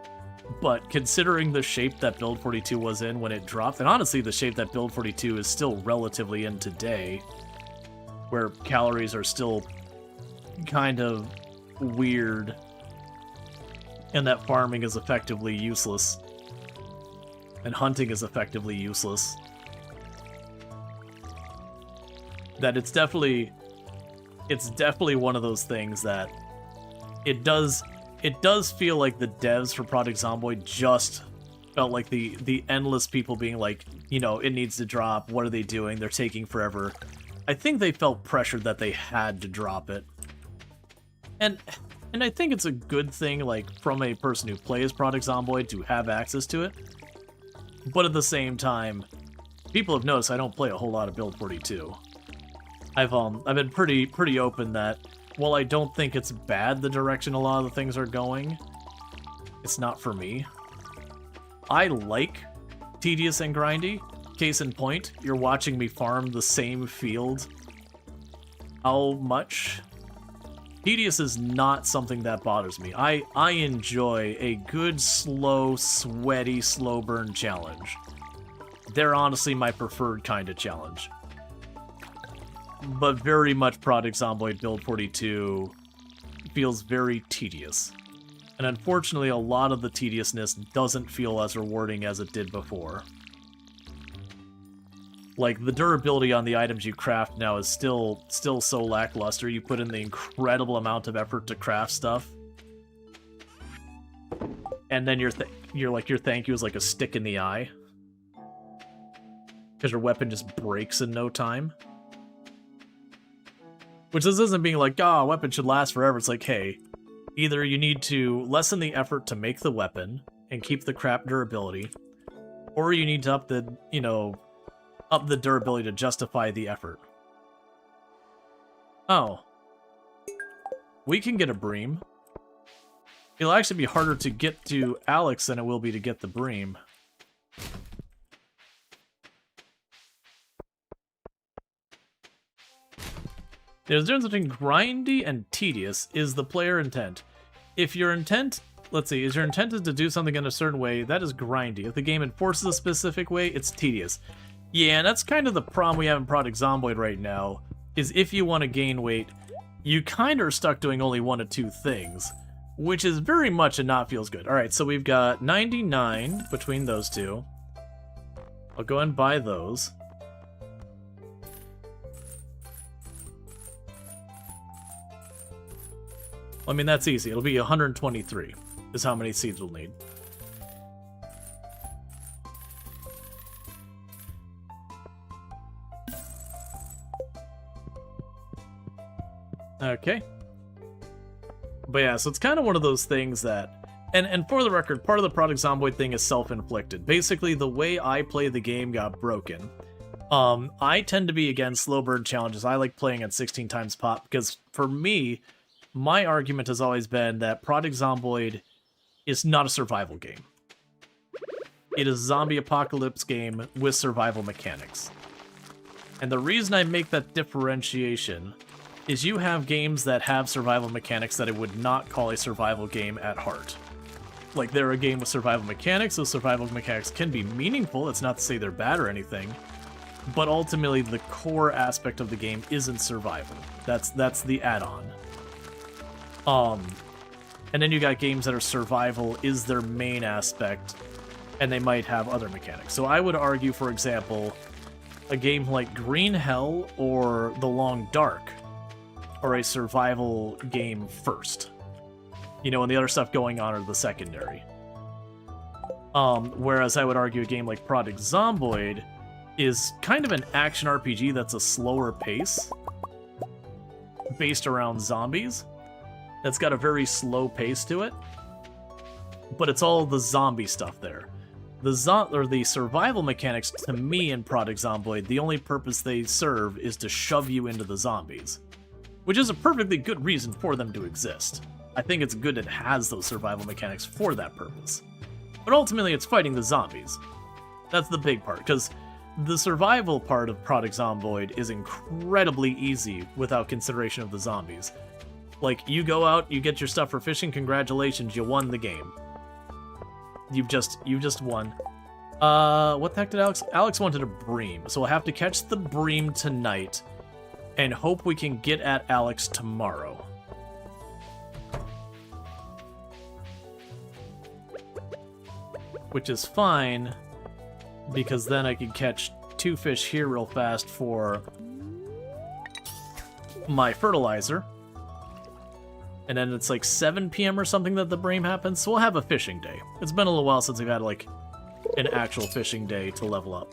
But considering the shape that Build 42 was in when it dropped, and honestly the shape that Build 42 is still relatively in today, where calories are still kind of weird, and that farming is effectively useless, and hunting is effectively useless, that it's definitely one of those things that it does feel like the devs for Project Zomboid just felt like the endless people being like, you know, it needs to drop, what are they doing, they're taking forever. I think they felt pressured that they had to drop it. And I think it's a good thing, like, from a person who plays Project Zomboid to have access to it. But at the same time, people have noticed I don't play a whole lot of Build 42. I've been pretty open that while I don't think it's bad the direction a lot of the things are going, it's not for me. I like tedious and grindy. Case in point, you're watching me farm the same field. How much? Tedious is not something that bothers me. I enjoy a good, slow, sweaty, slow burn challenge. They're honestly my preferred kind of challenge. But very much Project Zomboid Build 42 feels very tedious. And unfortunately, a lot of the tediousness doesn't feel as rewarding as it did before. Like, the durability on the items you craft now is still so lackluster. You put in the incredible amount of effort to craft stuff, and then your thank you is like a stick in the eye, because your weapon just breaks in no time. Which this isn't being like, a weapon should last forever. It's like, hey, either you need to lessen the effort to make the weapon and keep the crap durability, or you need to up the durability to justify the effort. Oh. We can get a bream. It'll actually be harder to get to Alex than it will be to get the bream. There's a difference between grindy and tedious is the player intent. If your intent, let's see, is your intent is to do something in a certain way, that is grindy. If the game enforces a specific way, it's tedious. Yeah, and that's kind of the problem we have in Project Zomboid right now, is if you want to gain weight, you kind of are stuck doing only one of two things, which is very much a not feels good. Alright, so we've got 99 between those two. I'll go and buy those. I mean, that's easy. It'll be 123 is how many seeds we'll need. Okay. But yeah, so it's kind of one of those things that... And for the record, part of the Project Zomboid thing is self-inflicted. Basically, the way I play the game got broken. I tend to be against slow burn challenges. I like playing at 16 times pop, because for me, my argument has always been that Project Zomboid is not a survival game. It is a zombie apocalypse game with survival mechanics. And the reason I make that differentiation is you have games that have survival mechanics that I would not call a survival game at heart. Like, they're a game with survival mechanics, so survival mechanics can be meaningful. It's not to say they're bad or anything. But ultimately, the core aspect of the game isn't survival. That's the add-on. And then you got games that are survival is their main aspect, and they might have other mechanics. So I would argue, for example, a game like Green Hell or The Long Dark are a survival game first. You know, and the other stuff going on are the secondary. Whereas I would argue a game like Project Zomboid is kind of an action RPG that's a slower pace, based around zombies. That's got a very slow pace to it, but it's all the zombie stuff there. The survival mechanics, to me, in Project Zomboid, the only purpose they serve is to shove you into the zombies, which is a perfectly good reason for them to exist. I think it's good it has those survival mechanics for that purpose. But ultimately, it's fighting the zombies. That's the big part, because the survival part of Project Zomboid is incredibly easy without consideration of the zombies. Like, you go out, you get your stuff for fishing, congratulations, you won the game. You've just won. What the heck did Alex? Alex wanted a bream, so we'll have to catch the bream tonight, and hope we can get at Alex tomorrow. Which is fine, because then I can catch 2 fish here real fast for my fertilizer. And then it's like 7 p.m. or something that the bream happens, so we'll have a fishing day. It's been a little while since we've had, like, an actual fishing day to level up.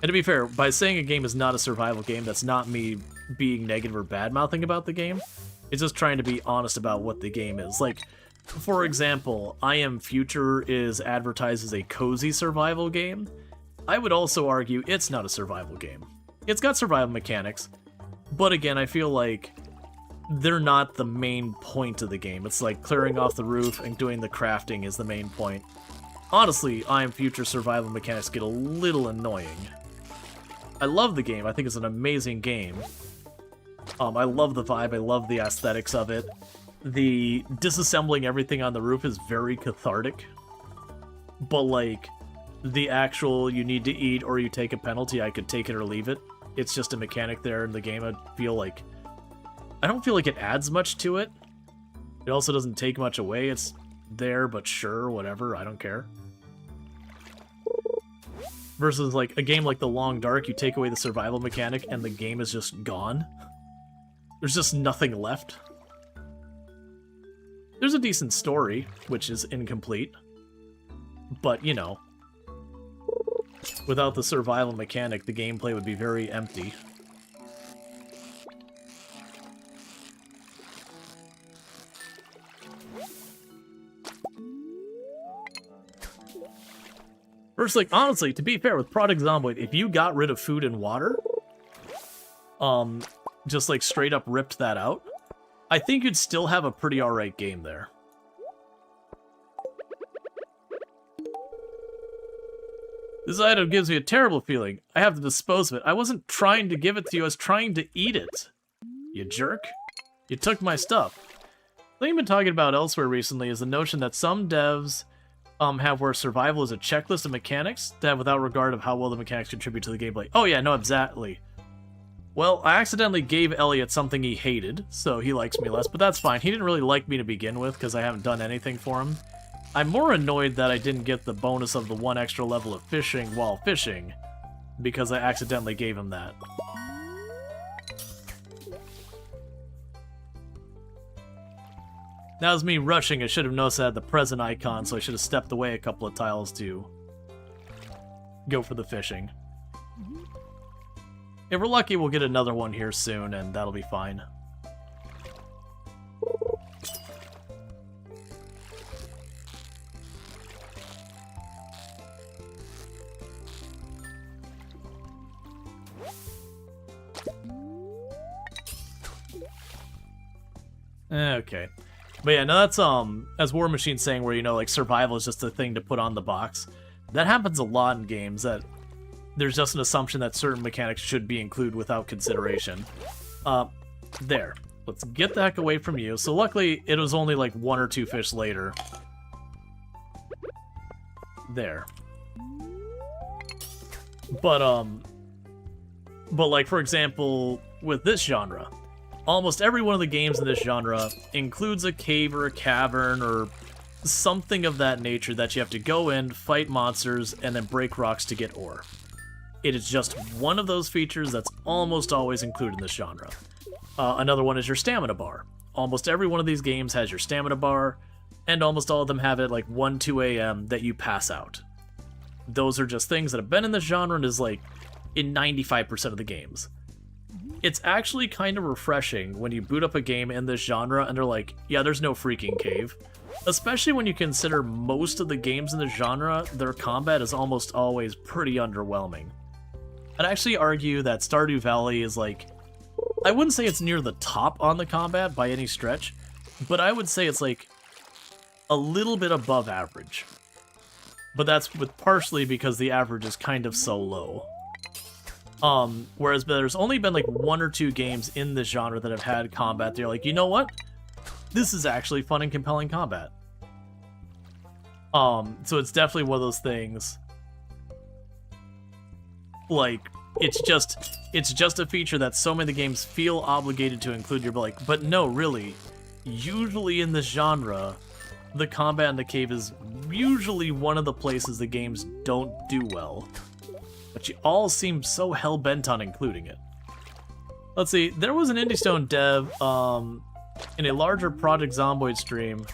And to be fair, by saying a game is not a survival game, that's not me being negative or bad-mouthing about the game. It's just trying to be honest about what the game is. Like, for example, I Am Future is advertised as a cozy survival game. I would also argue it's not a survival game. It's got survival mechanics, but again, I feel like they're not the main point of the game. It's like clearing off the roof and doing the crafting is the main point. Honestly, I Am Future survival mechanics get a little annoying. I love the game. I think it's an amazing game. I love the vibe. I love the aesthetics of it. The disassembling everything on the roof is very cathartic. But, like, the actual you need to eat or you take a penalty, I could take it or leave it. It's just a mechanic there in the game. I don't feel like it adds much to it. It also doesn't take much away. It's there, but sure, whatever, I don't care. Versus, like, a game like The Long Dark, you take away the survival mechanic and the game is just gone. There's just nothing left. There's a decent story, which is incomplete. But, you know, without the survival mechanic, the gameplay would be very empty. First, like, honestly, to be fair, with Project Zomboid, if you got rid of food and water, just, like, straight up ripped that out, I think you'd still have a pretty alright game there. This item gives me a terrible feeling. I have to dispose of it. I wasn't trying to give it to you, I was trying to eat it. You jerk. You took my stuff. The thing I've been talking about elsewhere recently is the notion that some devs have where survival is a checklist of mechanics to have without regard of how well the mechanics contribute to the gameplay. Oh yeah, no, exactly. Well, I accidentally gave Elliot something he hated, so he likes me less, but that's fine. He didn't really like me to begin with, because I haven't done anything for him. I'm more annoyed that I didn't get the bonus of the 1 extra level of fishing while fishing, because I accidentally gave him that. That was me rushing. I should have noticed I had the present icon, so I should have stepped away a couple of tiles to go for the fishing. If we're lucky, we'll get another one here soon, and that'll be fine. Okay. But yeah, no, that's as War Machine's saying, where like survival is just a thing to put on the box. That happens a lot in games, that there's just an assumption that certain mechanics should be included without consideration. There. Let's get the heck away from you. So luckily, it was only like 1 or 2 fish later. There. But like, for example, with this genre, almost every one of the games in this genre includes a cave or a cavern or something of that nature that you have to go in, fight monsters, and then break rocks to get ore. It is just one of those features that's almost always included in this genre. Another one is your stamina bar. Almost every one of these games has your stamina bar, and almost all of them have it at like 1, 2 a.m. that you pass out. Those are just things that have been in this genre and is like in 95% of the games. It's actually kind of refreshing when you boot up a game in this genre and they're like, yeah, there's no freaking cave. Especially when you consider most of the games in this genre, their combat is almost always pretty underwhelming. I'd actually argue that Stardew Valley is like, I wouldn't say it's near the top on the combat by any stretch, but I would say it's like a little bit above average. But that's partially because the average is kind of so low. Whereas there's only been like 1 or 2 games in this genre that have had combat that you're like, you know what? This is actually fun and compelling combat. So it's definitely one of those things. Like, it's just a feature that so many games feel obligated to include. You're like, but no, really. Usually in this genre, the combat in the cave is usually one of the places the games don't do well. But you all seem so hell-bent on including it. Let's see, there was an IndieStone dev in a larger Project Zomboid stream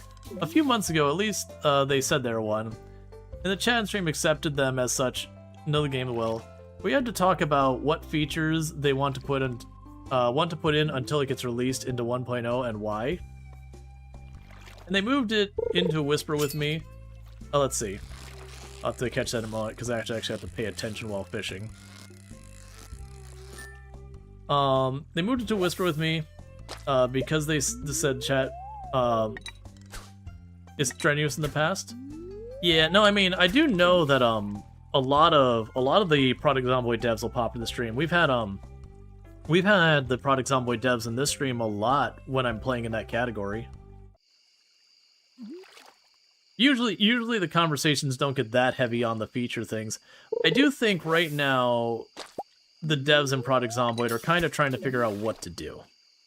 a few months ago, at least they said they were one. And the chat stream accepted them as such, know the game well. We had to talk about what features they want to put in until it gets released into 1.0 and why. And they moved it into a whisper with me. Let's see. I'll have to catch that in a moment, because I actually have to pay attention while fishing. They moved it to a whisper with me, because they said chat is strenuous in the past. Yeah, no, I mean, I do know that a lot of the Product Zomboid devs will pop in the stream. We've had the Product Zomboid devs in this stream a lot when I'm playing in that category. Usually the conversations don't get that heavy on the feature things. I do think right now the devs in Product Zomboid are kind of trying to figure out what to do.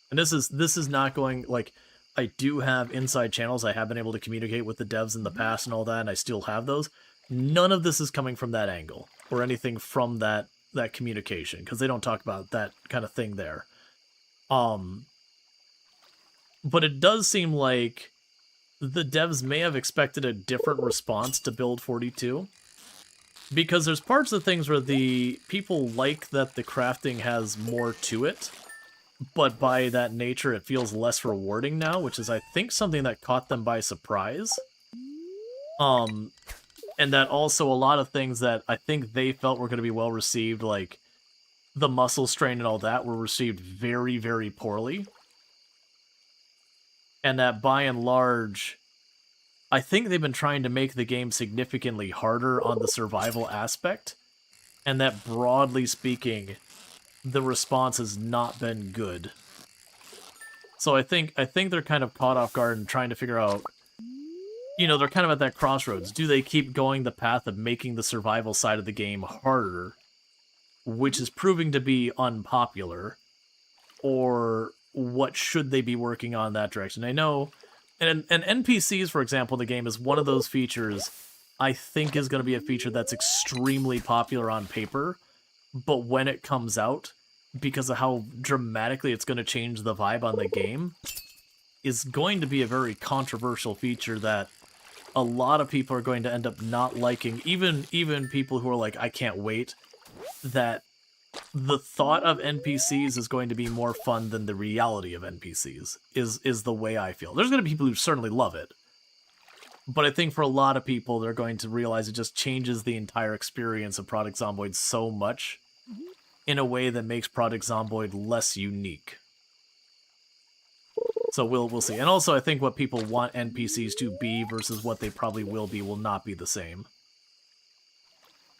And this is not going, like, I do have inside channels. I have been able to communicate with the devs in the past and all that, and I still have those. None of this is coming from that angle or anything from that communication, because they don't talk about that kind of thing there. But it does seem like the devs may have expected a different response to Build 42, because there's parts of things where the people like that the crafting has more to it, but by that nature it feels less rewarding now, which is, I think, something that caught them by surprise. And that also a lot of things that I think they felt were going to be well received, like the muscle strain and all that, were received very, very poorly. And that by and large, I think they've been trying to make the game significantly harder on the survival aspect, and that broadly speaking, the response has not been good. So I think they're kind of caught off guard and trying to figure out, they're kind of at that crossroads. Do they keep going the path of making the survival side of the game harder, which is proving to be unpopular, or what should they be working on in that direction? I know, and NPCs, for example, in the game is one of those features I think is going to be a feature that's extremely popular on paper, but when it comes out, because of how dramatically it's going to change the vibe on the game, is going to be a very controversial feature that a lot of people are going to end up not liking, even people who are like, I can't wait, that the thought of NPCs is going to be more fun than the reality of NPCs, is the way I feel. There's going to be people who certainly love it, but I think for a lot of people, they're going to realize it just changes the entire experience of Product Zomboid so much in a way that makes Product Zomboid less unique. So we'll see. And also, I think what people want NPCs to be versus what they probably will be will not be the same.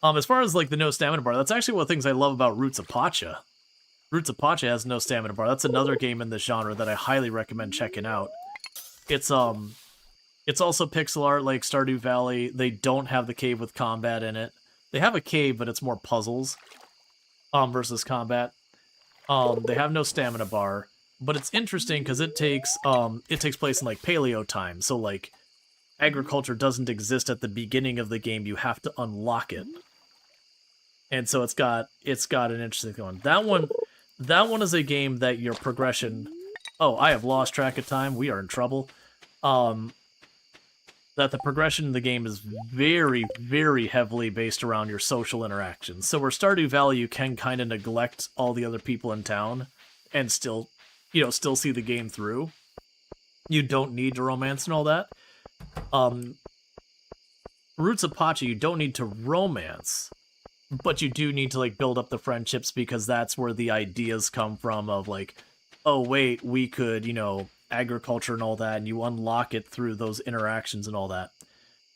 As far as like the no stamina bar, that's actually one of the things I love about Roots of Pacha. Roots of Pacha has no stamina bar. That's another game in this genre that I highly recommend checking out. It's also pixel art like Stardew Valley. They don't have the cave with combat in it. They have a cave, but it's more puzzles versus combat. They have no stamina bar, but it's interesting because it takes place in like paleo time. So like agriculture doesn't exist at the beginning of the game. You have to unlock it. And so it's got an interesting one. That one is a game that your progression. Oh, I have lost track of time. We are in trouble. That the progression in the game is very, very heavily based around your social interactions. So where Stardew Valley, you can kind of neglect all the other people in town and still see the game through. You don't need to romance and all that. Roots of Pacha, you don't need to romance, but you do need to like build up the friendships because that's where the ideas come from of like, oh wait, we could, agriculture and all that, and you unlock it through those interactions and all that.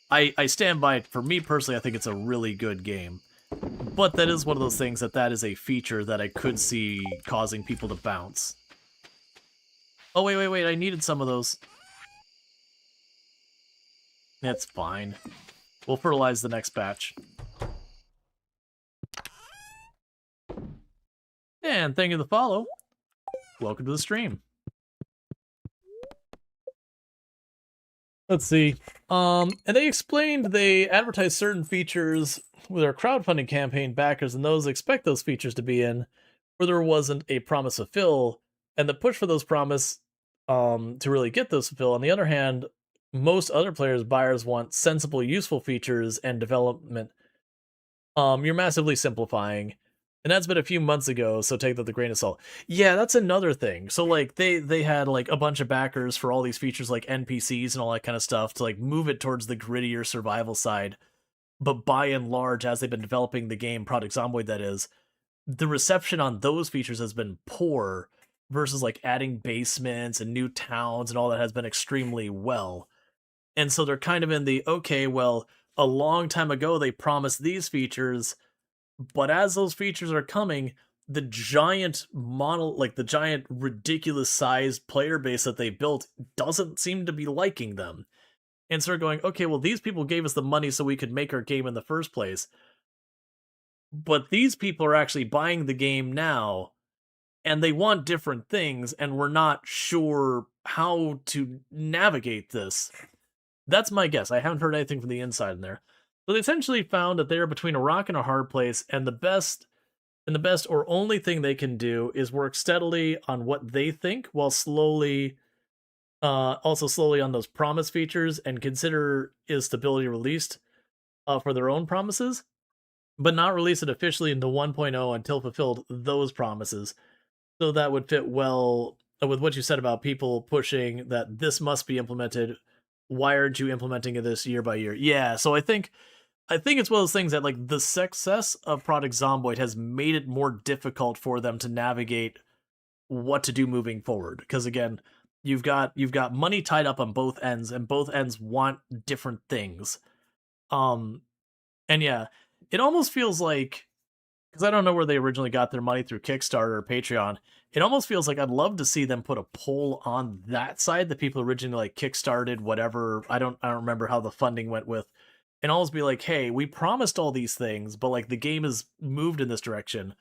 I stand by it. For me personally, I think it's a really good game. But that is one of those things that is a feature that I could see causing people to bounce. Oh, wait, I needed some of those. That's fine. We'll fertilize the next batch. And thank you for the follow. Welcome to the stream. Let's see. And they advertised certain features with our crowdfunding campaign backers, and those expect those features to be in, where there wasn't a promise fulfill, and the push for those promise to really get those fulfill. On the other hand, most other buyers want sensible, useful features and development. You're massively simplifying. And that's been a few months ago, so take that with a grain of salt. Yeah, that's another thing. So like they had like a bunch of backers for all these features like NPCs and all that kind of stuff to like move it towards the grittier survival side. But by and large, as they've been developing the game, Project Zomboid that is, the reception on those features has been poor versus like adding basements and new towns and all that has been extremely well. And so they're kind of in the, okay, well, a long time ago they promised these features, but as those features are coming, the giant ridiculous sized player base that they built doesn't seem to be liking them. And so they're going, okay, well, these people gave us the money so we could make our game in the first place. But these people are actually buying the game now, and they want different things, and we're not sure how to navigate this. That's my guess. I haven't heard anything from the inside in there. So they essentially found that they're between a rock and a hard place, and the best or only thing they can do is work steadily on what they think, while slowly on those promise features, and consider is stability released for their own promises, but not release it officially into 1.0 until fulfilled those promises. So that would fit well with what you said about people pushing that this must be implemented. Why aren't you implementing this year by year? Yeah, so I think it's one of those things that like the success of Project Zomboid has made it more difficult for them to navigate what to do moving forward. Because again, you've got money tied up on both ends, and both ends want different things. And yeah, it almost feels like, because I don't know where they originally got their money through Kickstarter or Patreon, it almost feels like I'd love to see them put a poll on that side, the people originally like kickstarted whatever. I don't remember how the funding went with, and always be like, hey, we promised all these things, but like the game has moved in this direction.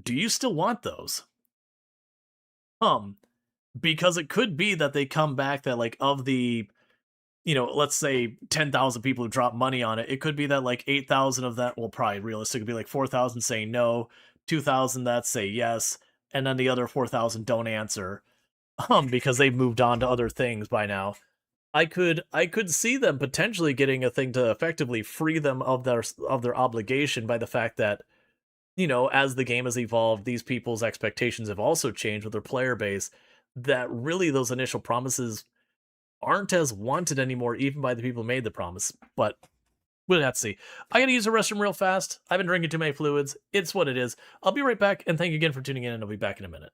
Do you still want those? Because it could be that they come back that like of the, let's say 10,000 people who drop money on it, it could be that like 8,000 of that, well, probably realistic, would be like 4,000 say no, 2,000 that say yes, and then the other 4,000 don't answer, because they've moved on to other things by now. I could see them potentially getting a thing to effectively free them of their obligation by the fact that, as the game has evolved, these people's expectations have also changed with their player base, that really those initial promises aren't as wanted anymore, even by the people who made the promise. But we'll have to see. I gotta use the restroom real fast. I've been drinking too many fluids. It's what it is. I'll be right back, and thank you again for tuning in, and I'll be back in a minute.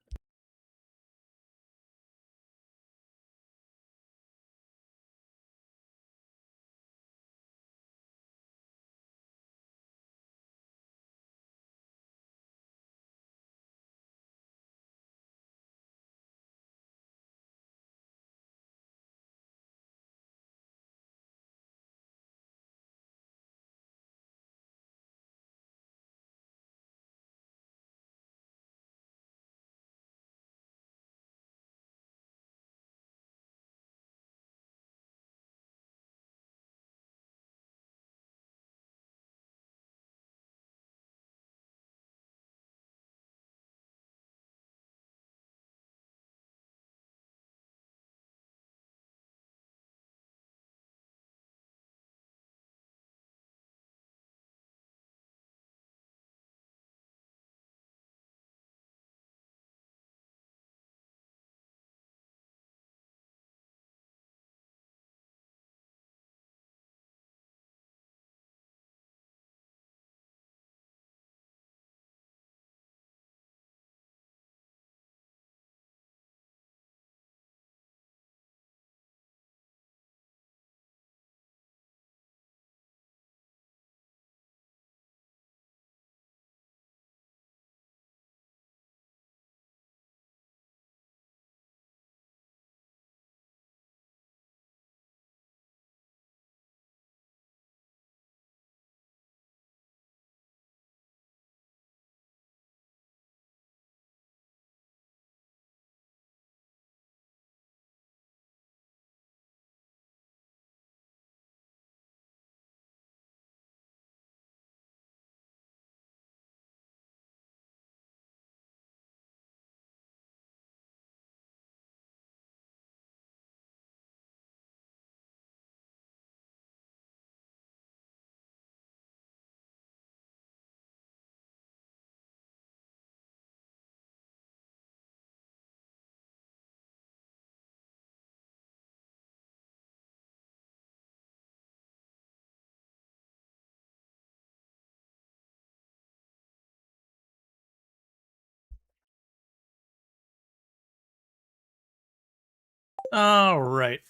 All right.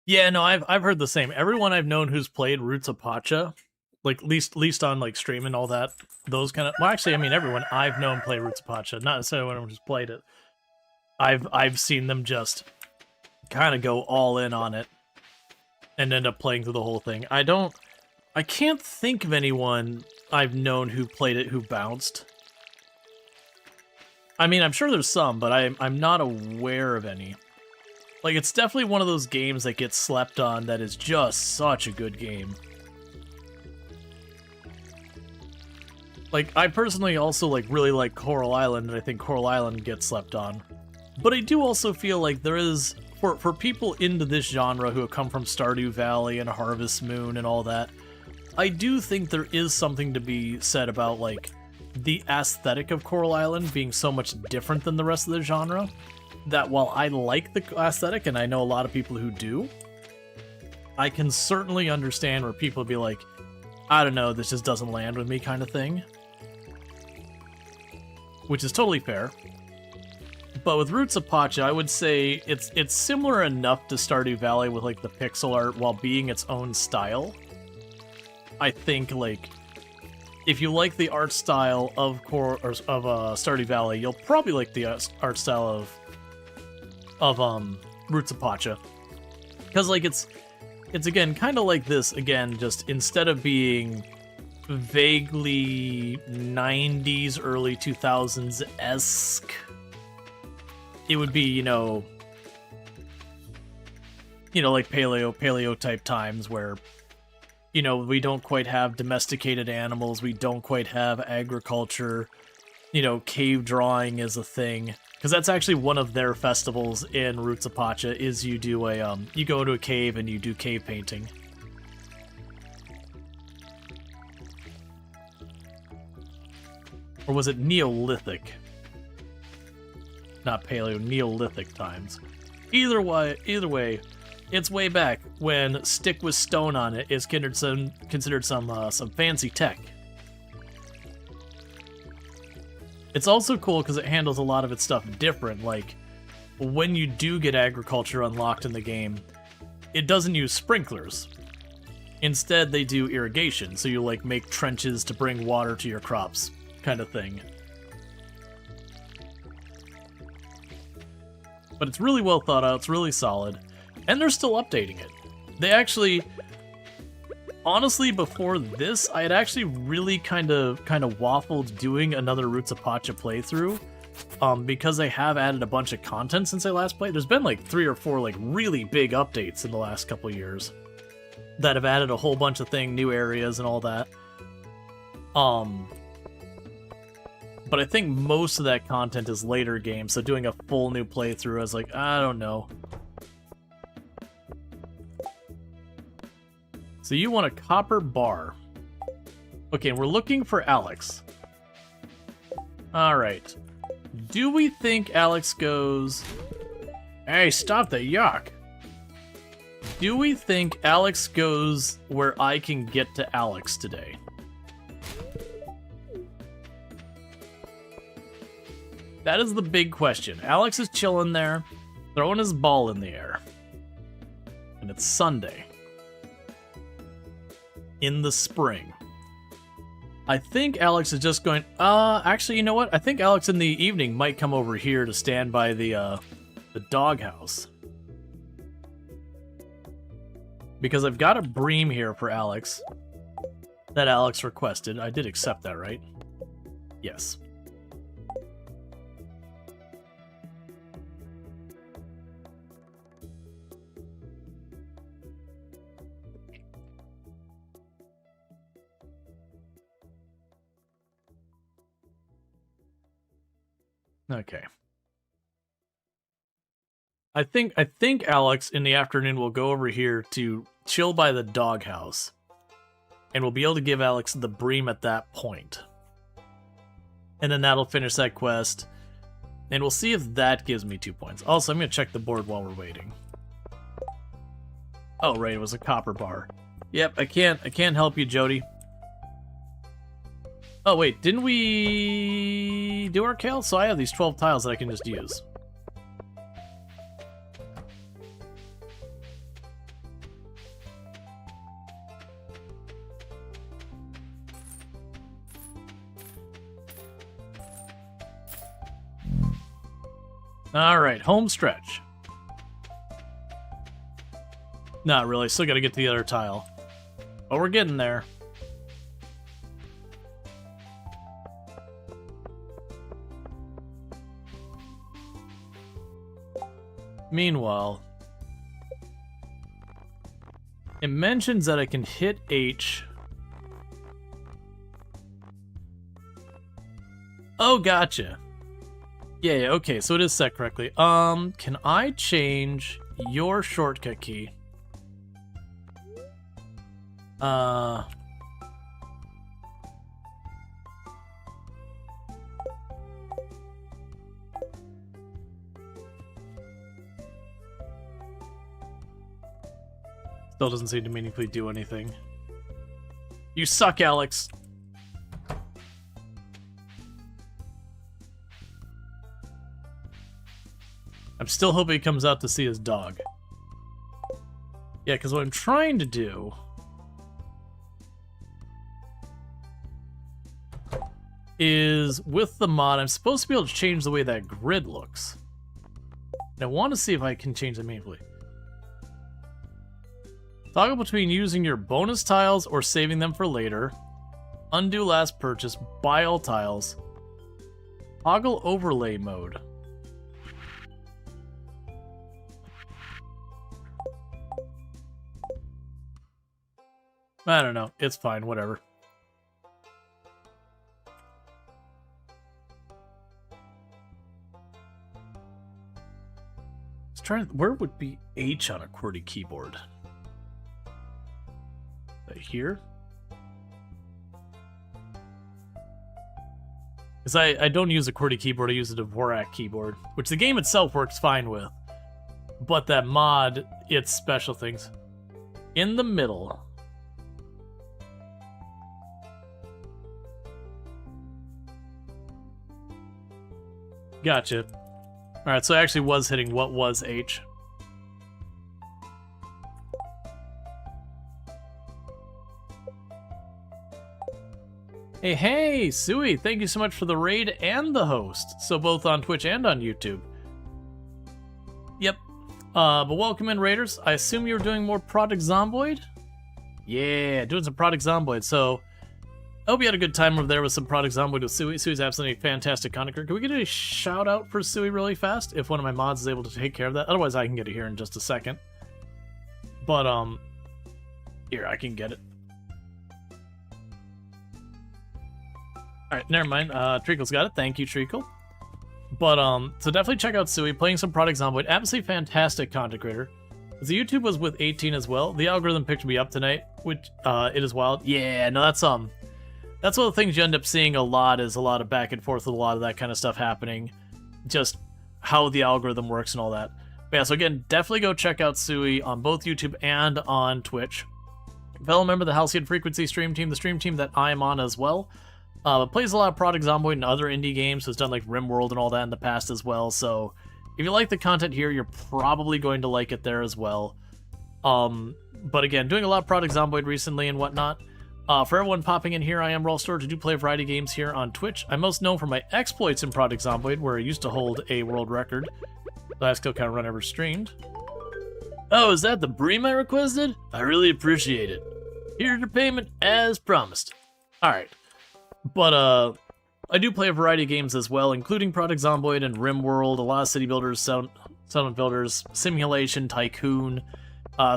Yeah, no, I've heard the same. Everyone I've known who's played Roots of Pacha, like least on like stream and all that, those kind of. Well, actually, I mean everyone I've known play Roots of Pacha, not necessarily anyone who's played it. I've seen them just kind of go all in on it and end up playing through the whole thing. I can't think of anyone I've known who played it who bounced. I mean, I'm sure there's some, but I'm not aware of any. Like, it's definitely one of those games that gets slept on that is just such a good game. Like, I personally also, like, really like Coral Island, and I think Coral Island gets slept on. But I do also feel like there is, for people into this genre who have come from Stardew Valley and Harvest Moon and all that, I do think there is something to be said about, like, the aesthetic of Coral Island being so much different than the rest of the genre, that while I like the aesthetic, and I know a lot of people who do, I can certainly understand where people would be like, I don't know, this just doesn't land with me kind of thing. Which is totally fair. But with Roots of Pacha, I would say it's similar enough to Stardew Valley with like the pixel art while being its own style. I think like if you like the art style of Stardew Valley, you'll probably like the art style of Roots of Pacha, because like it's again kind of like this again, just instead of being vaguely 90s early 2000s esque, it would be you know like paleo type times where you know we don't quite have domesticated animals, we don't quite have agriculture, you know, cave drawing is a thing. Because that's actually one of their festivals in Roots of Pacha, is you do a, you go to a cave and you do cave painting. Or was it Neolithic? Not Paleo, Neolithic times. Either way, it's way back when stick with stone on it is considered some fancy tech. It's also cool because it handles a lot of its stuff different, like, when you do get agriculture unlocked in the game, it doesn't use sprinklers. Instead, they do irrigation, so you, like, make trenches to bring water to your crops, kind of thing. But it's really well thought out, it's really solid, and they're still updating it. They actually... Honestly, before this, I had actually really kind of waffled doing another Roots of Pacha playthrough, because they have added a bunch of content since I last played. There's been like 3 or 4 like really big updates in the last couple of years that have added a whole bunch of new areas and all that. But I think most of that content is later game, so doing a full new playthrough, I was like, I don't know. So you want a copper bar. Okay, we're looking for Alex. Alright. Do we think Alex goes... Hey, stop the yuck! Do we think Alex goes where I can get to Alex today? That is the big question. Alex is chilling there, throwing his ball in the air. And it's Sunday. In the spring. I think Alex is just going, actually, you know what? I think Alex in the evening might come over here to stand by the doghouse. Because I've got a bream here for Alex that Alex requested. I did accept that, right? Yes. Okay. I think Alex in the afternoon will go over here to chill by the doghouse. And we'll be able to give Alex the bream at that point. And then that'll finish that quest. And we'll see if that gives me 2 points. Also, I'm going to check the board while we're waiting. Oh, right, it was a copper bar. Yep, I can't help you, Jody. Oh, wait, didn't we do our kale? So I have these 12 tiles that I can just use. Alright, home stretch. Not really, still gotta get to the other tile. But we're getting there. Meanwhile, it mentions that I can hit H. Oh, gotcha. Yeah, okay, so it is set correctly. Can I change your shortcut key? Still doesn't seem to meaningfully do anything. You suck, Alex. I'm still hoping he comes out to see his dog. Yeah, because what I'm trying to do is, with the mod, I'm supposed to be able to change the way that grid looks. And I want to see if I can change it meaningfully. Toggle between using your bonus tiles or saving them for later. Undo last purchase. Buy all tiles. Toggle overlay mode. I don't know. It's fine. Whatever. Let's try. Where would be H on a QWERTY keyboard? Right here? Because I don't use a QWERTY keyboard. I use a Dvorak keyboard, which the game itself works fine with. But that mod, it's special things. In the middle. Gotcha. Alright, so I actually was hitting what was H. Hey, Sui, thank you so much for the raid and the host. So both on Twitch and on YouTube. Yep. But welcome in, raiders. I assume you're doing more Project Zomboid? Yeah, doing some Project Zomboid. So, I hope you had a good time over there with some Project Zomboid with Sui. Sui's absolutely fantastic content creator. Can we get a shout out for Sui really fast? If one of my mods is able to take care of that. Otherwise, I can get it here in just a second. But, here, I can get it. Alright, never mind. Treacle's got it. Thank you, Treacle. But, so definitely check out Sui, playing some Project Zomboid. Absolutely fantastic content creator. The YouTube was with 18 as well. The algorithm picked me up tonight, which, it is wild. Yeah, no, that's one of the things you end up seeing a lot, is a lot of back and forth with a lot of that kind of stuff happening. Just how the algorithm works and all that. But yeah, so again, definitely go check out Sui on both YouTube and on Twitch. Fellow member of the Halcyon Frequency stream team, the stream team that I'm on as well. Plays a lot of Project Zomboid and other indie games, has done like RimWorld and all that in the past as well, so if you like the content here, you're probably going to like it there as well. But again, doing a lot of Project Zomboid recently and whatnot. For everyone popping in here, I am Rual Storge. I do play a variety of games here on Twitch. I'm most known for my exploits in Project Zomboid, where I used to hold a world record that I still kind of run ever streamed. Oh, is that the bream I requested? I really appreciate it. Here's your payment as promised. Alright. But, I do play a variety of games as well, including Project Zomboid and RimWorld, a lot of city builders, settlement builders, simulation, tycoon,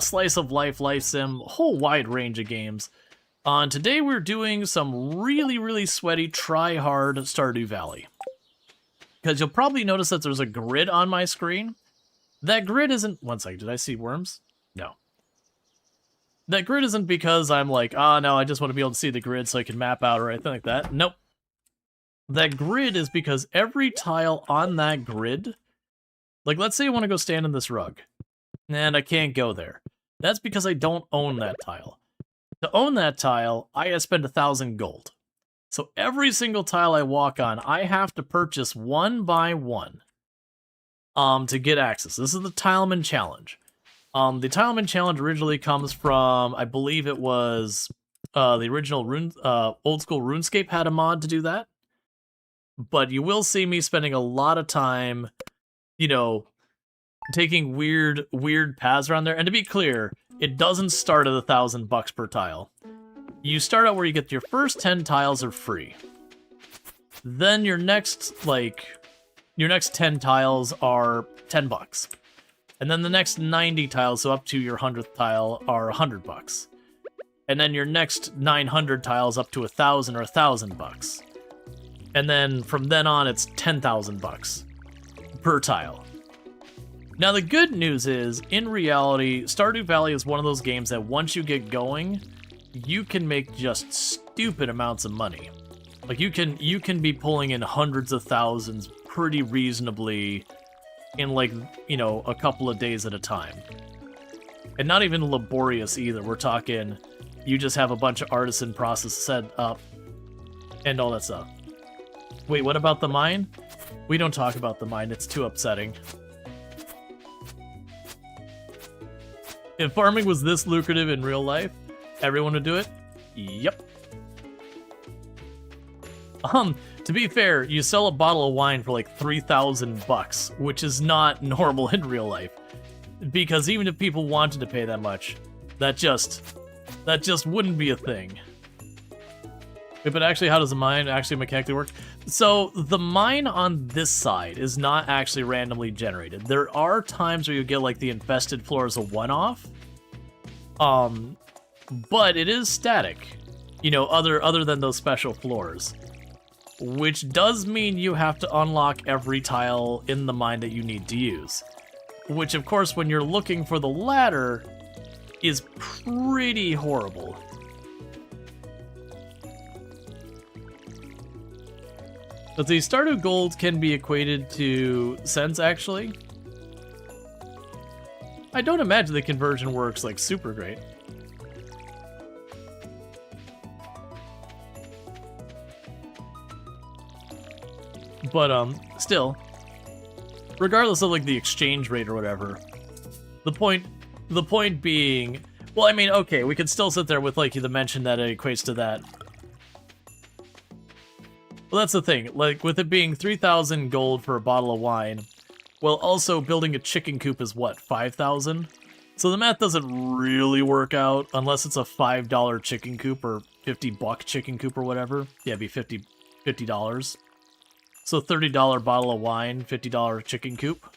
slice of life, life sim, a whole wide range of games. Today we're doing some really, really sweaty, try-hard Stardew Valley. Because you'll probably notice that there's a grid on my screen. That grid isn't... One second, did I see worms? No. That grid isn't because I'm like, no, I just want to be able to see the grid so I can map out or anything like that. Nope. That grid is because every tile on that grid... Like, let's say I want to go stand in this rug. And I can't go there. That's because I don't own that tile. To own that tile, I gotta spend 1,000 gold. So every single tile I walk on, I have to purchase one by one to get access. This is the Tileman Challenge. The Tileman Challenge originally comes from, I believe it was the original old school RuneScape had a mod to do that. But you will see me spending a lot of time you know, taking weird paths around there. And to be clear, it doesn't start at $1,000 per tile. You start out where you get your first 10 tiles are free. Then your next 10 tiles are $10. And then the next 90 tiles, so up to your 100th tile, are $100. And then your next 900 tiles up to 1,000 or $1,000. And then from then on, it's $10,000 per tile. Now, the good news is, in reality, Stardew Valley is one of those games that once you get going, you can make just stupid amounts of money. Like, you can be pulling in hundreds of thousands pretty reasonably in, like, you know, a couple of days at a time. And not even laborious either. We're talking, you just have a bunch of artisan process set up and all that stuff. Wait, what about the mine? We don't talk about the mine, it's too upsetting. If farming was this lucrative in real life, everyone would do it? Yep. To be fair, you sell a bottle of wine for like $3,000, which is not normal in real life. Because even if people wanted to pay that much, that just wouldn't be a thing. Wait, but actually, how does the mine actually mechanically work? So, the mine on this side is not actually randomly generated. There are times where you get, like, the infested floor as a one-off. But it is static. You know, other than those special floors. Which does mean you have to unlock every tile in the mine that you need to use. Which, of course, when you're looking for the ladder, is pretty horrible. But the Stardew Gold can be equated to cents, actually. I don't imagine the conversion works, like, super great. But, still, regardless of, like, the exchange rate or whatever, the point being, well, I mean, okay, we could still sit there with, like, the mention that it equates to that. Well, that's the thing, like, with it being 3,000 gold for a bottle of wine, well, also building a chicken coop is what, 5,000? So the math doesn't really work out unless it's a $5 chicken coop or $50 chicken coop or whatever. Yeah, it'd be $50. So $30 bottle of wine, $50 chicken coop.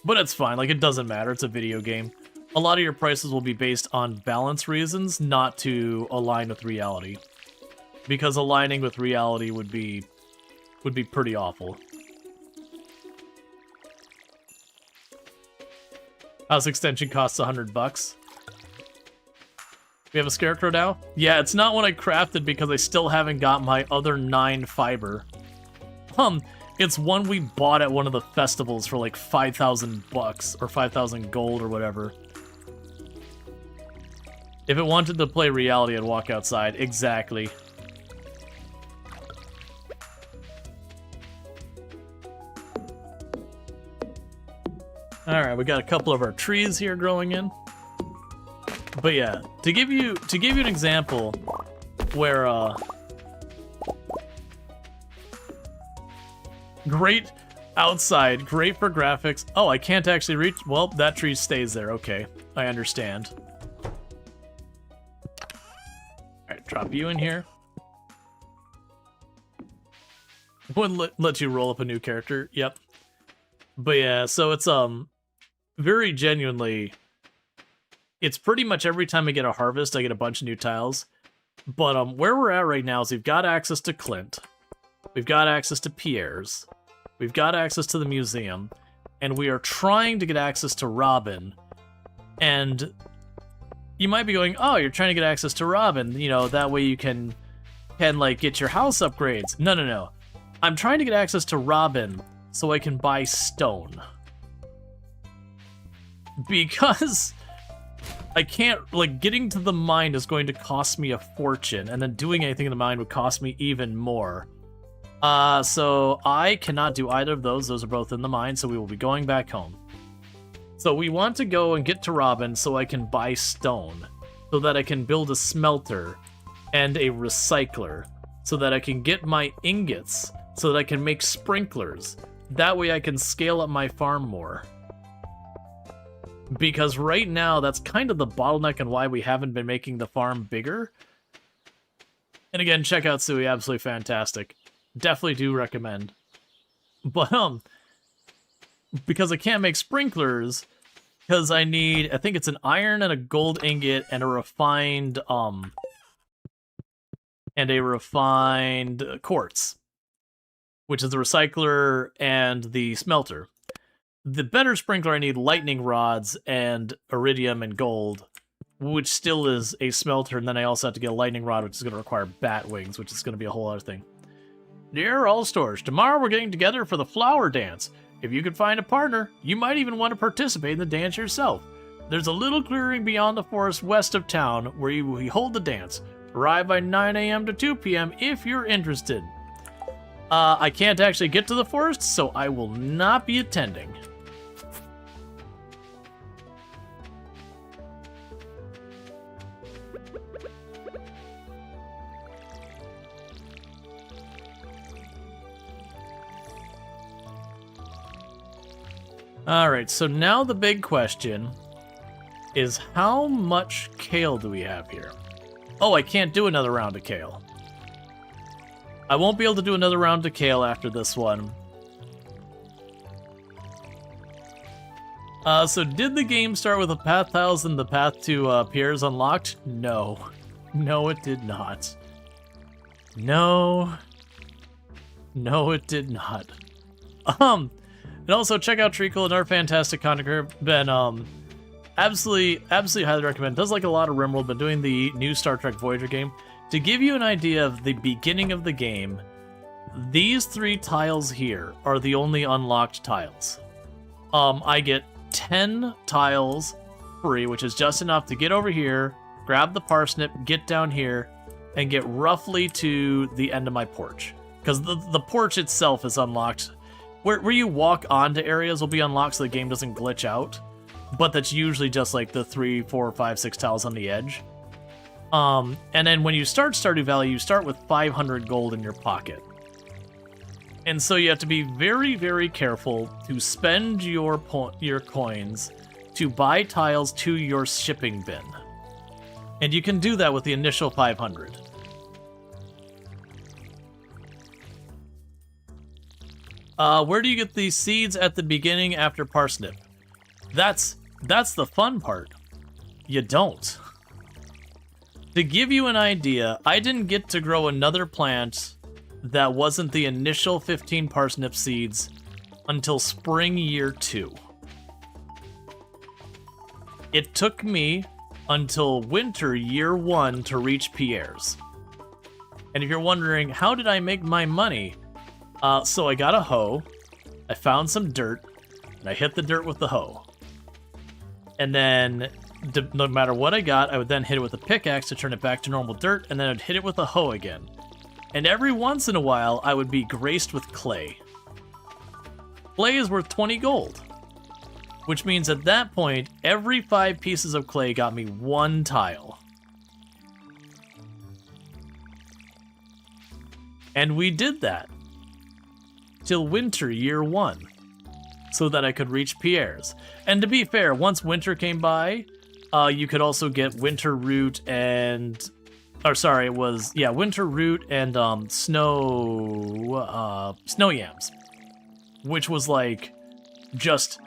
But it's fine, like, it doesn't matter, it's a video game. A lot of your prices will be based on balance reasons, not to align with reality. Because aligning with reality would be pretty awful. House extension costs $100. We have a scarecrow now? Yeah, it's not one I crafted because I still haven't got my other 9 fiber. It's one we bought at one of the festivals for like $5,000 or 5,000 gold or whatever. If it wanted to play reality, I'd walk outside. Exactly. Alright, we got a couple of our trees here growing in. But yeah, to give you an example where great outside, great for graphics. Oh, I can't actually reach. Well, that tree stays there. Okay, I understand. Alright, drop you in here. Wouldn't let you roll up a new character. Yep. But yeah, so it's very genuinely, it's pretty much every time I get a harvest, I get a bunch of new tiles. But where we're at right now is we've got access to Clint, we've got access to Pierre's, we've got access to the museum, and we are trying to get access to Robin. And you might be going, oh, you're trying to get access to Robin, you know, that way you can like get your house upgrades. No. I'm trying to get access to Robin so I can buy stone. Because I can't, like, getting to the mine is going to cost me a fortune, and then doing anything in the mine would cost me even more. So I cannot do either of those. Those are both in the mine, so we will be going back home. So we want to go and get to Robin so I can buy stone, so that I can build a smelter and a recycler, so that I can get my ingots, so that I can make sprinklers. That way I can scale up my farm more. Because right now, that's kind of the bottleneck and why we haven't been making the farm bigger. And again, check out Sui, absolutely fantastic. Definitely do recommend. But, because I can't make sprinklers, because I need, I think it's an iron and a gold ingot and a refined quartz, which is the recycler and the smelter. The better sprinkler, I need lightning rods and iridium and gold, which still is a smelter, and then I also have to get a lightning rod, which is going to require bat wings, which is going to be a whole other thing. Dear All Storge, tomorrow we're getting together for the flower dance. If you could find a partner, you might even want to participate in the dance yourself. There's a little clearing beyond the forest west of town where we hold the dance. Arrive by 9 a.m. to 2 p.m. if you're interested. I can't actually get to the forest, so I will not be attending. Alright, so now the big question is how much kale do we have here? Oh, I can't do another round of kale. I won't be able to do another round of kale after this one. So did the game start with the path tiles and the path to Pierre's unlocked? No. No, it did not. No. No, it did not. And also check out Treacle, another fantastic content creator. Been absolutely highly recommend. Does like a lot of RimWorld, been doing the new Star Trek Voyager game. To give you an idea of the beginning of the game, these 3 tiles here are the only unlocked tiles. I get 10 tiles free, which is just enough to get over here, grab the parsnip, get down here, and get roughly to the end of my porch. Because the porch itself is unlocked. Where you walk onto areas will be unlocked so the game doesn't glitch out. But that's usually just like the 3, 4, 5, 6 tiles on the edge. And then when you start Stardew Valley, you start with 500 gold in your pocket. And so you have to be very, very careful to spend your coins to buy tiles to your shipping bin. And you can do that with the initial 500. Where do you get these seeds at the beginning after parsnip? That's the fun part. You don't. To give you an idea, I didn't get to grow another plant that wasn't the initial 15 parsnip seeds until spring year 2. It took me until winter year 1 to reach Pierre's. And if you're wondering, how did I make my money? So I got a hoe, I found some dirt, and I hit the dirt with the hoe. And then, no matter what I got, I would then hit it with a pickaxe to turn it back to normal dirt, and then I'd hit it with a hoe again. And every once in a while, I would be graced with clay. Clay is worth 20 gold. Which means at that point, every 5 pieces of clay got me 1 tile. And we did that till winter year 1, so that I could reach Pierre's. And to be fair, once winter came by, you could also get winter root and, or sorry, it was, yeah, winter root and snow yams, which was like just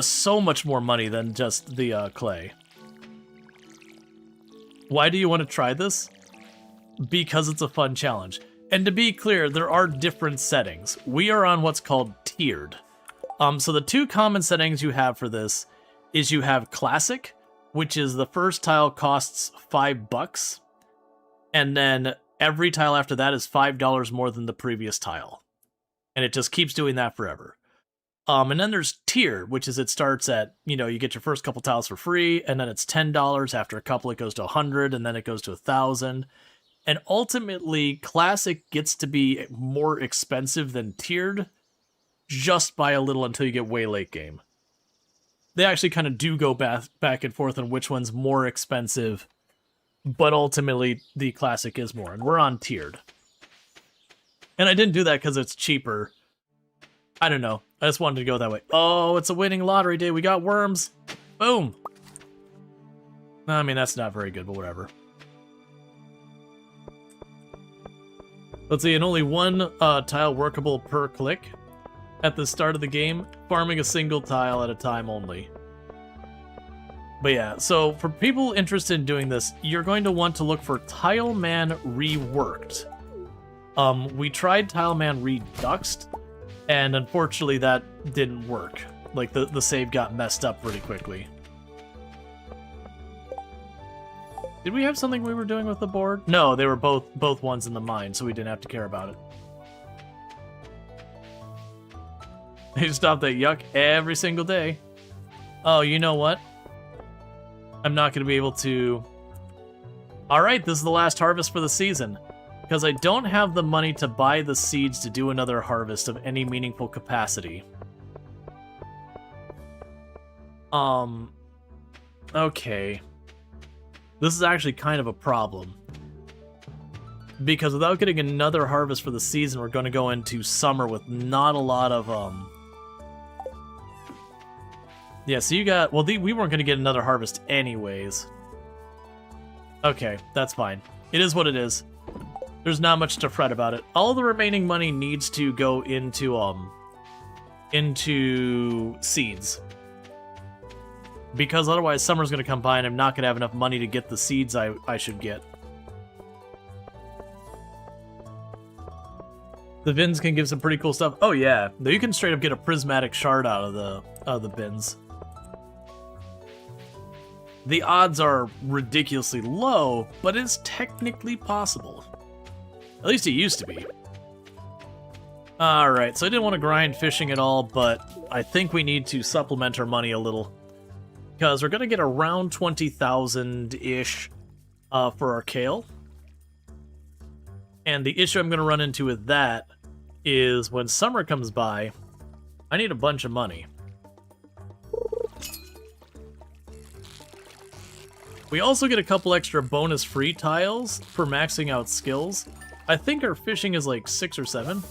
so much more money than just the clay. Why do you want to try this? Because it's a fun challenge. And to be clear, there are different settings. We are on what's called tiered. So the 2 common settings you have for this is you have classic, which is the first tile costs $5, and then every tile after that is $5 more than the previous tile. And it just keeps doing that forever. And then there's tiered, which is it starts at, you get your first couple tiles for free, and then it's $10. After a couple, it goes to $100, and then it goes to $1,000. And ultimately, classic gets to be more expensive than tiered just by a little until you get way late game. They actually kind of do go back and forth on which one's more expensive, but ultimately the classic is more, and we're on tiered. And I didn't do that because it's cheaper. I don't know. I just wanted to go that way. Oh, it's a winning lottery day. We got worms. Boom. I mean, that's not very good, but whatever. Let's see, and only one tile workable per click at the start of the game, farming a single tile at a time only. But yeah, so for people interested in doing this, you're going to want to look for Tileman Reworked. We tried Tileman Reduxed, and unfortunately that didn't work. Like, the save got messed up pretty quickly. Did we have something we were doing with the board? No, they were both ones in the mine, so we didn't have to care about it. They stopped that yuck every single day. Oh, you know what? I'm not going to be able to... Alright, this is the last harvest for the season. Because I don't have the money to buy the seeds to do another harvest of any meaningful capacity. Okay. This is actually kind of a problem. Because without getting another harvest for the season, we're going to go into summer with not a lot of, Yeah, so you got... Well, we weren't going to get another harvest anyways. Okay, that's fine. It is what it is. There's not much to fret about it. All the remaining money needs to go into seeds. Because otherwise summer's going to come by and I'm not going to have enough money to get the seeds I should get. The bins can give some pretty cool stuff. Oh yeah, you can straight up get a prismatic shard out of the bins. The odds are ridiculously low, but it's technically possible. At least it used to be. Alright, so I didn't want to grind fishing at all, but I think we need to supplement our money a little. Because we're going to get around 20,000-ish for our kale. And the issue I'm going to run into with that is when summer comes by, I need a bunch of money. We also get a couple extra bonus free tiles for maxing out skills. I think our fishing is like 6 or 7.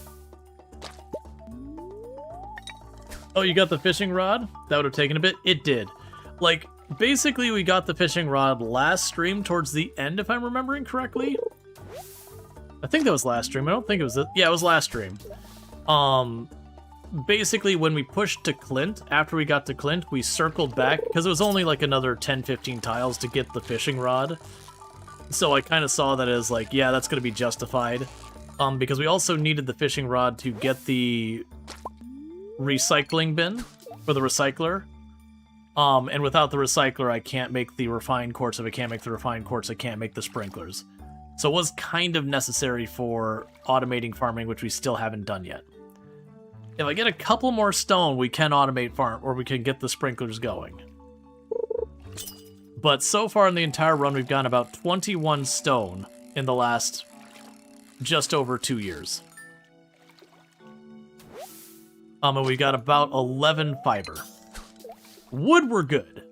Oh, you got the fishing rod? That would have taken a bit. It did. Like, basically we got the fishing rod last stream towards the end, if I'm remembering correctly. I think that was last stream. I don't think it was... Yeah, it was last stream. Basically, when we pushed to Clint, after we got to Clint, we circled back, because it was only like another 10-15 tiles to get the fishing rod. So I kind of saw that as like, yeah, that's going to be justified. Because we also needed the fishing rod to get the recycling bin for the recycler. And without the recycler, I can't make the refined quartz. If I can't make the refined quartz, I can't make the sprinklers. So it was kind of necessary for automating farming, which we still haven't done yet. If I get a couple more stone, we can automate farm, or we can get the sprinklers going. But so far in the entire run, we've gotten about 21 stone in the last just over 2 years. And we got about 11 fiber. Wood, we're good.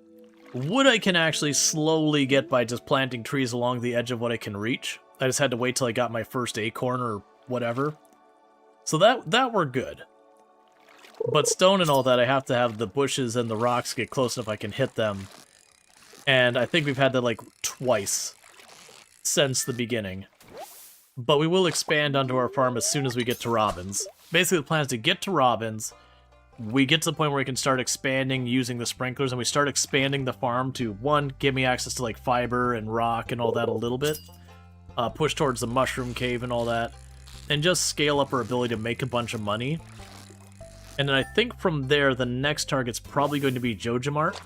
Wood I can actually slowly get by just planting trees along the edge of what I can reach. I just had to wait till I got my first acorn or whatever. So that we're good. But stone and all that, I have to have the bushes and the rocks get close enough I can hit them. And I think we've had that like twice since the beginning. But we will expand onto our farm as soon as we get to Robin's. Basically the plan is to get to Robin's, we get to the point where we can start expanding using the sprinklers, and we start expanding the farm to, one, give me access to like fiber and rock and all that a little bit. Push towards the mushroom cave and all that. And just scale up our ability to make a bunch of money. And then I think from there, the next target's probably going to be Jojamart.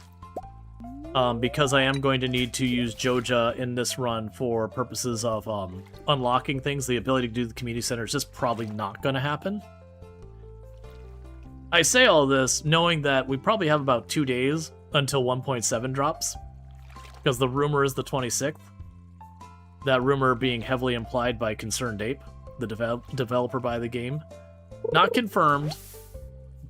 Because I am going to need to use Joja in this run for purposes of unlocking things. The ability to do the community center is just probably not going to happen. I say all this knowing that we probably have about 2 days until 1.7 drops. Because the rumor is the 26th. That rumor being heavily implied by Concerned Ape, the developer by the game. Not confirmed,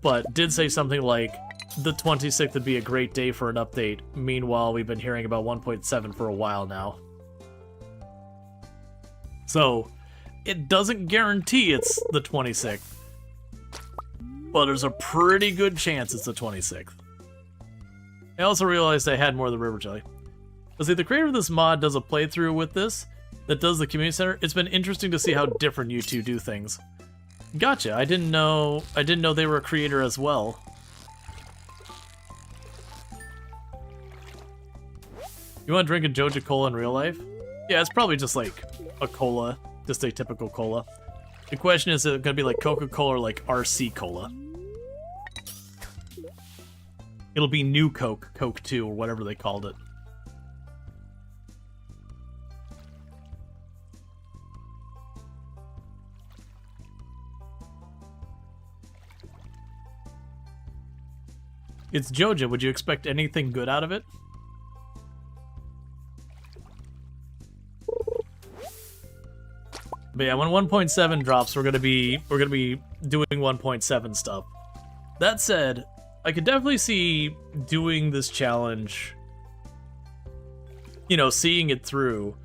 but did say something like, the 26th would be a great day for an update. Meanwhile, we've been hearing about 1.7 for a while now. So, it doesn't guarantee it's the 26th. But there's a pretty good chance it's the 26th. I also realized I had more of the river jelly. Let's see, the creator of this mod does a playthrough with this that does the community center. It's been interesting to see how different you two do things. Gotcha. I didn't know they were a creator as well. You want to drink a Joja Cola in real life? Yeah, it's probably just like a cola, just a typical cola. The question is it going to be like Coca-Cola or like RC Cola? It'll be New Coke, Coke 2, or whatever they called it. It's Joja. Would you expect anything good out of it? But yeah, when 1.7 drops, we're gonna be doing 1.7 stuff. That said, I could definitely see doing this challenge, you know, seeing it through.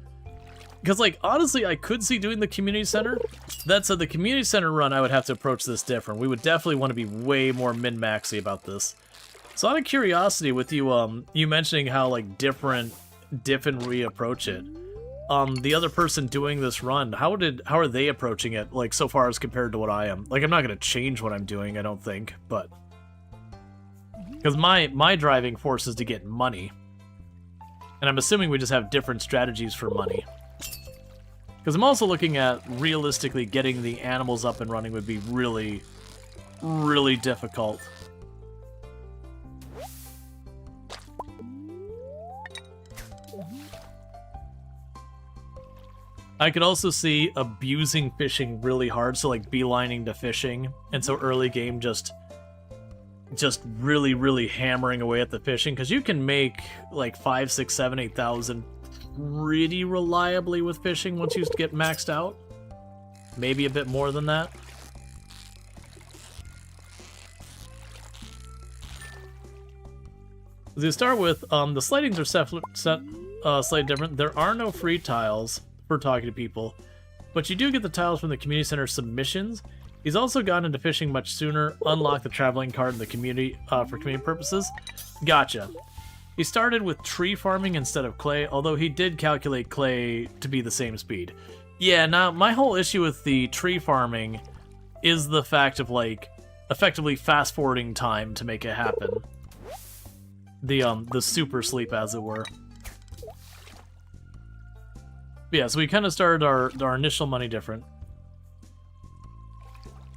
Because, like, honestly, I could see doing the community center. That said, the community center run, I would have to approach this different. We would definitely want to be way more min-maxy about this. So out of curiosity, with you, you mentioning how, like, different we approach it. The other person doing this run, how are they approaching it, like, so far as compared to what I am? Like, I'm not going to change what I'm doing, I don't think, but... Because my driving force is to get money. And I'm assuming we just have different strategies for money. Because I'm also looking at, realistically, getting the animals up and running would be really, really difficult. I could also see abusing fishing really hard, so like beelining to fishing, and so early game just really, really hammering away at the fishing, because you can make like 5, 6, 7, 8,000 pretty reliably with fishing once you get maxed out. Maybe a bit more than that. To start with, the slightings are slightly different. There are no free tiles for talking to people, but you do get the tiles from the community center submissions. He's also gotten into fishing much sooner, unlocked the traveling card in the community for community purposes. Gotcha. He started with tree farming instead of clay, although he did calculate clay to be the same speed. Yeah, now my whole issue with the tree farming is the fact of, like, effectively fast forwarding time to make it happen. The super sleep, as it were. But yeah, so we kind of started our initial money different.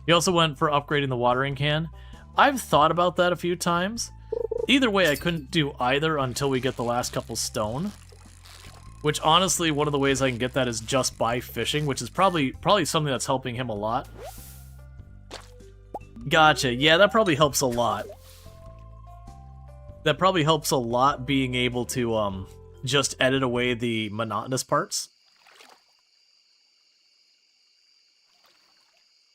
He also went for upgrading the watering can. I've thought about that a few times. Either way, I couldn't do either until we get the last couple stone. Which, honestly, one of the ways I can get that is just by fishing, which is probably something that's helping him a lot. Gotcha. Yeah, that probably helps a lot. That probably helps a lot, being able to just edit away the monotonous parts.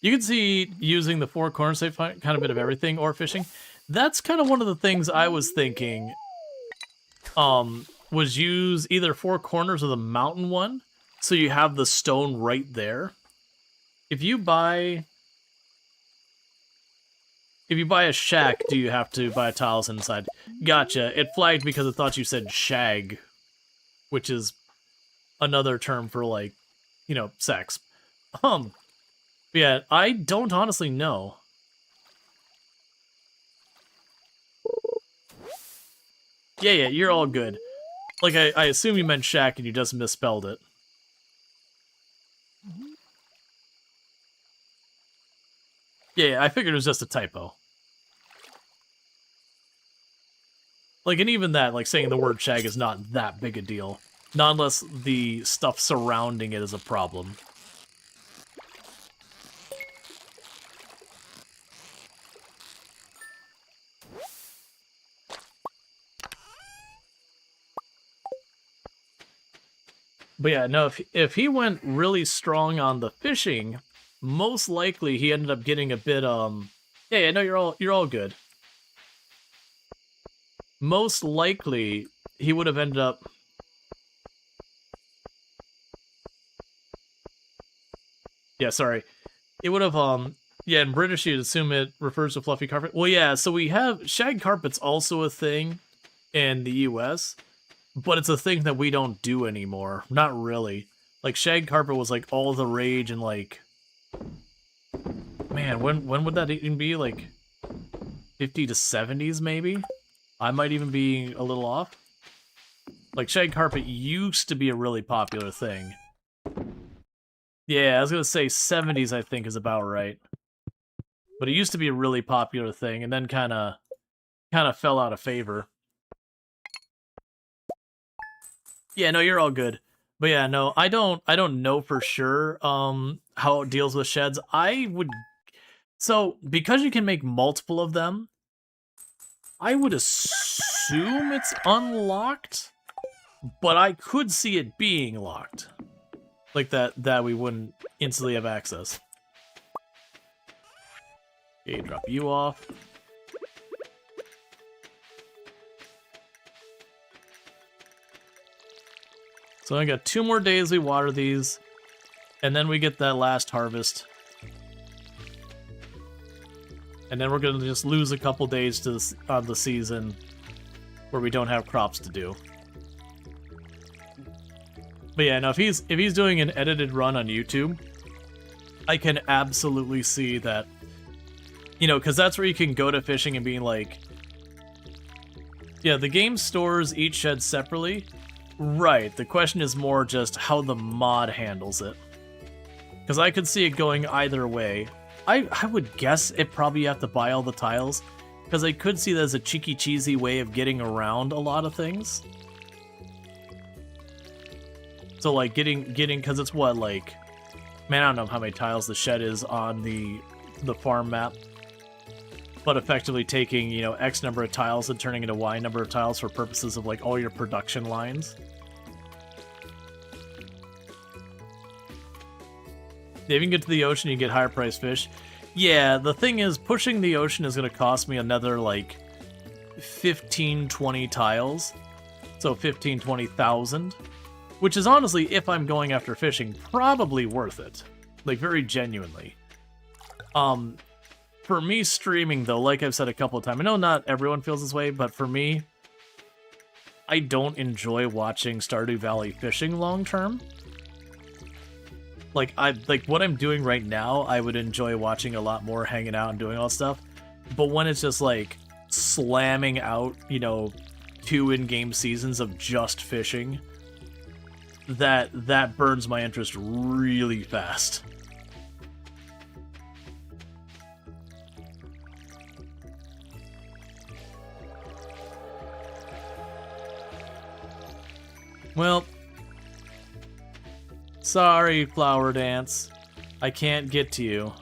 You can see using the 4 corners to find kind of bit of everything, or fishing. That's kind of one of the things I was thinking. Was use either 4 corners or the mountain one, so you have the stone right there. If you buy a shack, do you have to buy tiles inside? Gotcha. It flagged because it thought you said shag, which is another term for, like, you know, sex. Yeah, I don't honestly know. Yeah, you're all good. Like, I assume you meant shack and you just misspelled it. Yeah, I figured it was just a typo. Like, and even that, like, saying the word shag is not that big a deal. Not unless the stuff surrounding it is a problem. But yeah, no, if he went really strong on the fishing, most likely he ended up getting a bit, yeah, no, you're all good. Most likely, he would have ended up... Yeah, sorry. It would have, yeah, in British you'd assume it refers to fluffy carpet. Well, yeah, so we have, shag carpet's also a thing in the US, but it's a thing that we don't do anymore. Not really. Like, shag carpet was, like, all the rage and, like... Man, when would that even be? Like, 50 to 70s, maybe? I might even be a little off. Like, shag carpet used to be a really popular thing. Yeah, I was gonna say 70s, I think, is about right. But it used to be a really popular thing, and then kind of fell out of favor. Yeah, no, you're all good. But yeah, no, I don't know for sure how it deals with sheds. I would... So, because you can make multiple of them, I would assume it's unlocked, but I could see it being locked. Like that we wouldn't instantly have access. Okay, drop you off. So I got 2 more days we water these, and then we get that last harvest. And then we're gonna just lose a couple days to on the season where we don't have crops to do. But yeah, no, if he's doing an edited run on YouTube, I can absolutely see that, you know, because that's where you can go to fishing and being like, yeah, the game stores each shed separately. Right, the question is more just how the mod handles it. Because I could see it going either way. I would guess it probably have to buy all the tiles, because I could see that as a cheeky cheesy way of getting around a lot of things. So like getting because it's what, like, man, I don't know how many tiles the shed is on the farm map, but effectively taking, you know, X number of tiles and turning into Y number of tiles for purposes of like all your production lines. If you can get to the ocean, you get higher priced fish. Yeah, the thing is, pushing the ocean is going to cost me another, like, 15, 20 tiles. So 15, 20,000. Which is honestly, if I'm going after fishing, probably worth it. Like, very genuinely. For me streaming, though, like I've said a couple of times, I know not everyone feels this way, but for me, I don't enjoy watching Stardew Valley fishing long term. Like, what I'm doing right now, I would enjoy watching a lot more, hanging out and doing all stuff. But when it's just, like, slamming out, you know, 2 in-game seasons of just fishing, that burns my interest really fast. Well... Sorry, Flower Dance. I can't get to you.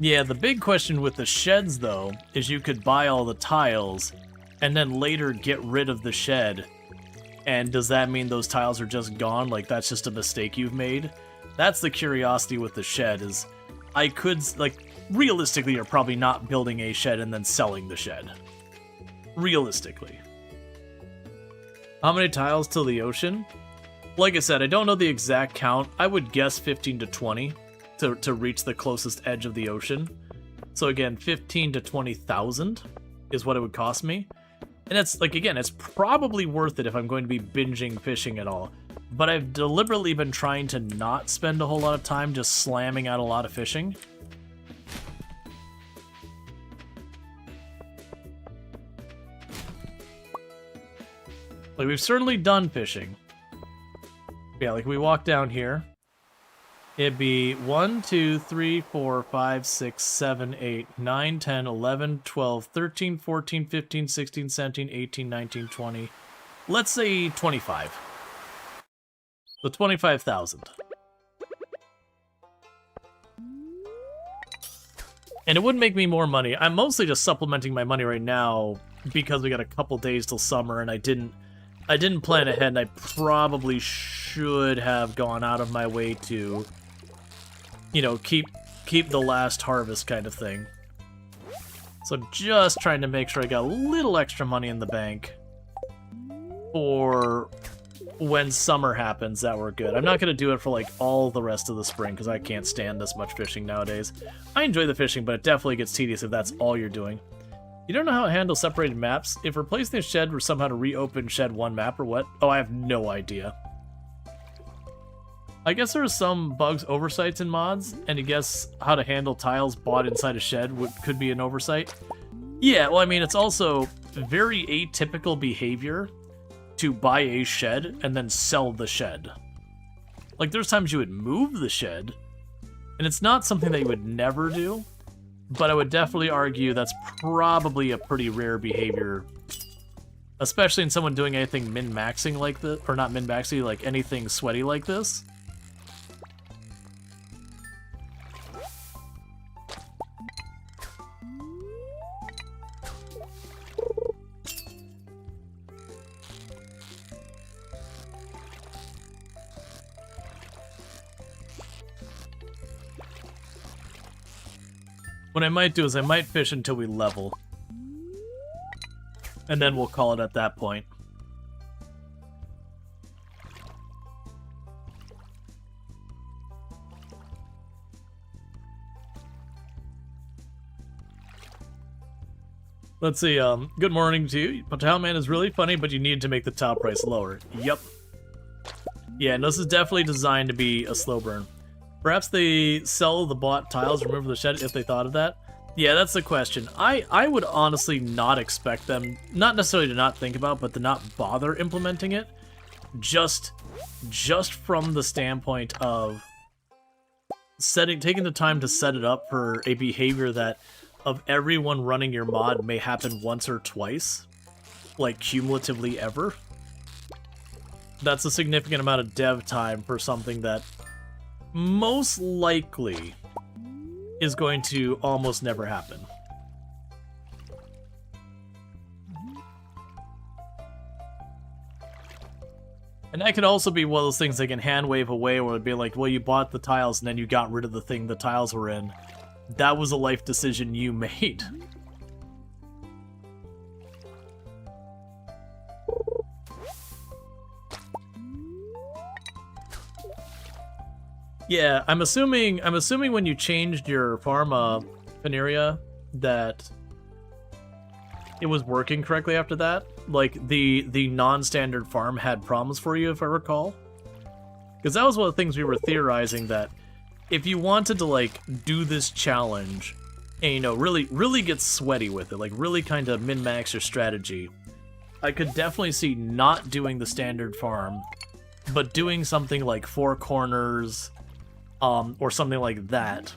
Yeah, the big question with the sheds, though, is you could buy all the tiles, and then later get rid of the shed. And does that mean those tiles are just gone? Like, that's just a mistake you've made? That's the curiosity with the shed, is I could, like... Realistically, you're probably not building a shed and then selling the shed. Realistically. How many tiles till the ocean? Like I said, I don't know the exact count. I would guess 15 to 20 to reach the closest edge of the ocean. So again, 15 to 20,000 is what it would cost me. And it's, like, again, it's probably worth it if I'm going to be binging fishing at all. But I've deliberately been trying to not spend a whole lot of time just slamming out a lot of fishing. Like, we've certainly done fishing. Yeah, like, we walk down here. It'd be 1, 2, 3, 4, 5, 6, 7, 8, 9, 10, 11, 12, 13, 14, 15, 16, 17, 18, 19, 20. Let's say 25. So 25,000. And it would make me more money. I'm mostly just supplementing my money right now because we got a couple days till summer and I didn't plan ahead, and I probably should have gone out of my way to, you know, keep the last harvest kind of thing. So just trying to make sure I got a little extra money in the bank for when summer happens that were good. I'm not going to do it for like all the rest of the spring because I can't stand this much fishing nowadays. I enjoy the fishing, but it definitely gets tedious if that's all you're doing. You don't know how to handle separated maps? If replacing the shed were somehow to reopen shed 1 map or what? Oh, I have no idea. I guess there are some bugs, oversights in mods, and you guess how to handle tiles bought inside a shed could be an oversight. Yeah, well, I mean, it's also very atypical behavior to buy a shed and then sell the shed. Like, there's times you would move the shed, and it's not something that you would never do, but I would definitely argue that's probably a pretty rare behavior, especially in someone doing anything min-maxing like this, or not min-maxing, like anything sweaty like this. What I might do is I might fish until we level. And then we'll call it at that point. Let's see, good morning to you. Tileman is really funny, but you need to make the tile price lower. Yep. Yeah, and this is definitely designed to be a slow burn. Perhaps they sell the bought tiles, remove the shed if they thought of that. Yeah, that's the question. I would honestly not expect them, not necessarily to not think about, but to not bother implementing it. Just from the standpoint of taking the time to set it up for a behavior that of everyone running your mod may happen once or twice, like cumulatively ever. That's a significant amount of dev time for something that most likely is going to almost never happen. And that could also be one of those things they can hand wave away where it'd be like, well, you bought the tiles and then you got rid of the thing the tiles were in. That was a life decision you made. Yeah, I'm assuming when you changed your Pharma Veneria that it was working correctly after that. Like the non-standard farm had problems for you, if I recall. Because that was one of the things we were theorizing, that if you wanted to like do this challenge and, you know, really get sweaty with it, like really kind of min-max your strategy, I could definitely see not doing the standard farm, but doing something like Four Corners, or something like that.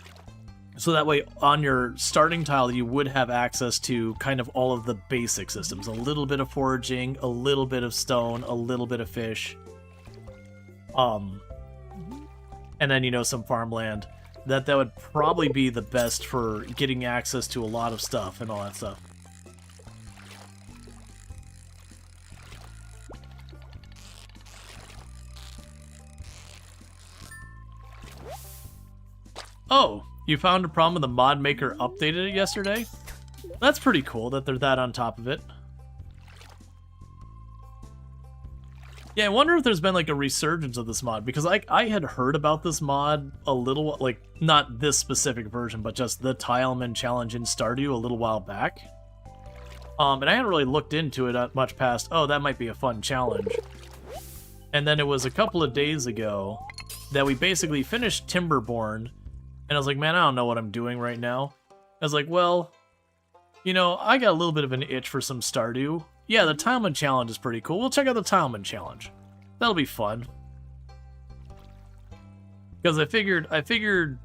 So that way, on your starting tile, you would have access to kind of all of the basic systems. A little bit of foraging, a little bit of stone, a little bit of fish. And then, you know, some farmland. That would probably be the best for getting access to a lot of stuff and all that stuff. Oh, you found a problem with the mod maker updated it yesterday? That's pretty cool that they're that on top of it. Yeah, I wonder if there's been like a resurgence of this mod, because I had heard about this mod a little, like, not this specific version, but just the Tileman challenge in Stardew a little while back. And I hadn't really looked into it much past, oh, that might be a fun challenge. And then it was a couple of days ago that we basically finished Timberborn. And I was like, man, I don't know what I'm doing right now. I was like, well, you know, I got a little bit of an itch for some Stardew. Yeah, the Tileman challenge is pretty cool. We'll check out the Tileman challenge. That'll be fun. Because I figured,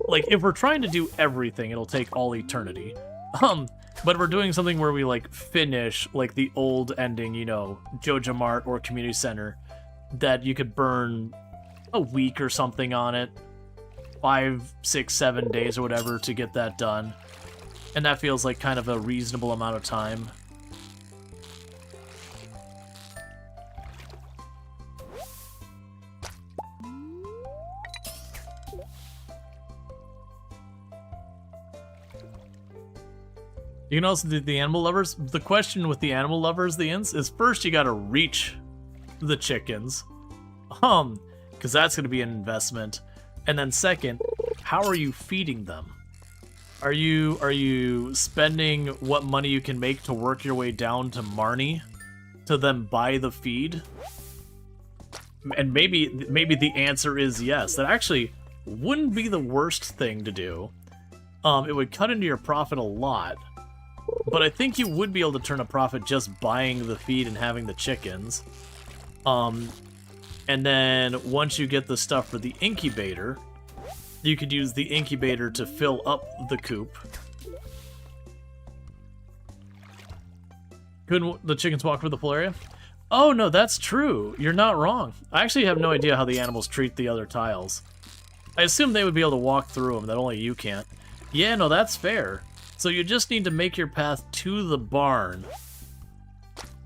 like, if we're trying to do everything, it'll take all eternity. But we're doing something where we, like, finish, like, the old ending, you know, Joja Mart or Community Center, that you could burn a week or something on it. 5, 6, 7 days or whatever to get that done. And that feels like kind of a reasonable amount of time. You can also do the animal lovers. The question with the animal lovers, the ints, is first you gotta reach the chickens. Because that's gonna be an investment. And then second, how are you feeding them? Are you spending what money you can make to work your way down to Marnie to then buy the feed? And maybe the answer is yes. That actually wouldn't be the worst thing to do. It would cut into your profit a lot. But I think you would be able to turn a profit just buying the feed and having the chickens. And then once you get the stuff for the incubator, you could use the incubator to fill up the coop. Couldn't the chickens walk through the full area? Oh, no, that's true. You're not wrong. I actually have no idea how the animals treat the other tiles. I assume they would be able to walk through them, that only you can't. Yeah, no, that's fair. So you just need to make your path to the barn.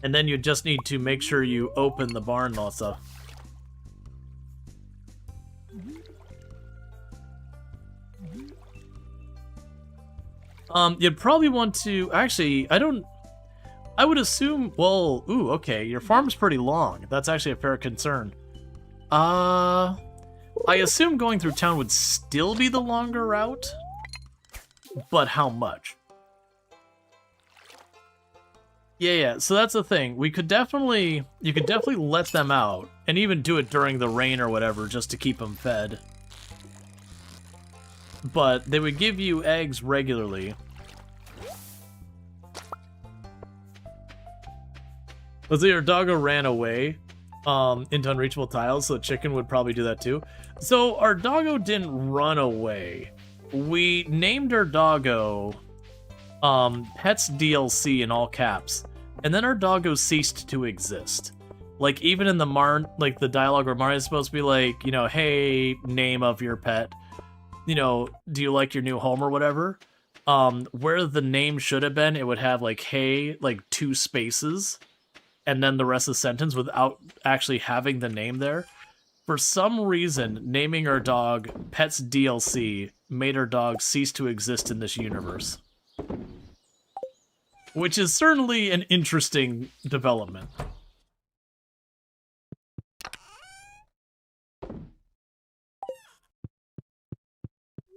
And then you just need to make sure you open the barn and all that stuff. You'd probably want to... Actually, I would assume... Well, ooh, okay, your farm's pretty long. That's actually a fair concern. I assume going through town would still be the longer route. But how much? Yeah, so that's the thing. You could definitely let them out, and even do it during the rain or whatever, just to keep them fed. But they would give you eggs regularly. Let's say your doggo ran away into unreachable tiles, so the chicken would probably do that too. So our doggo didn't run away. We named our doggo Pets DLC in all caps, and then our doggo ceased to exist. Like, even in the like the dialogue where Marnie is supposed to be like, you know, hey, name of your pet, you know, do you like your new home or whatever? Where the name should have been, it would have like, hey, like 2 spaces, and then the rest of the sentence without actually having the name there. For some reason, naming our dog Pets DLC made our dog cease to exist in this universe. Which is certainly an interesting development.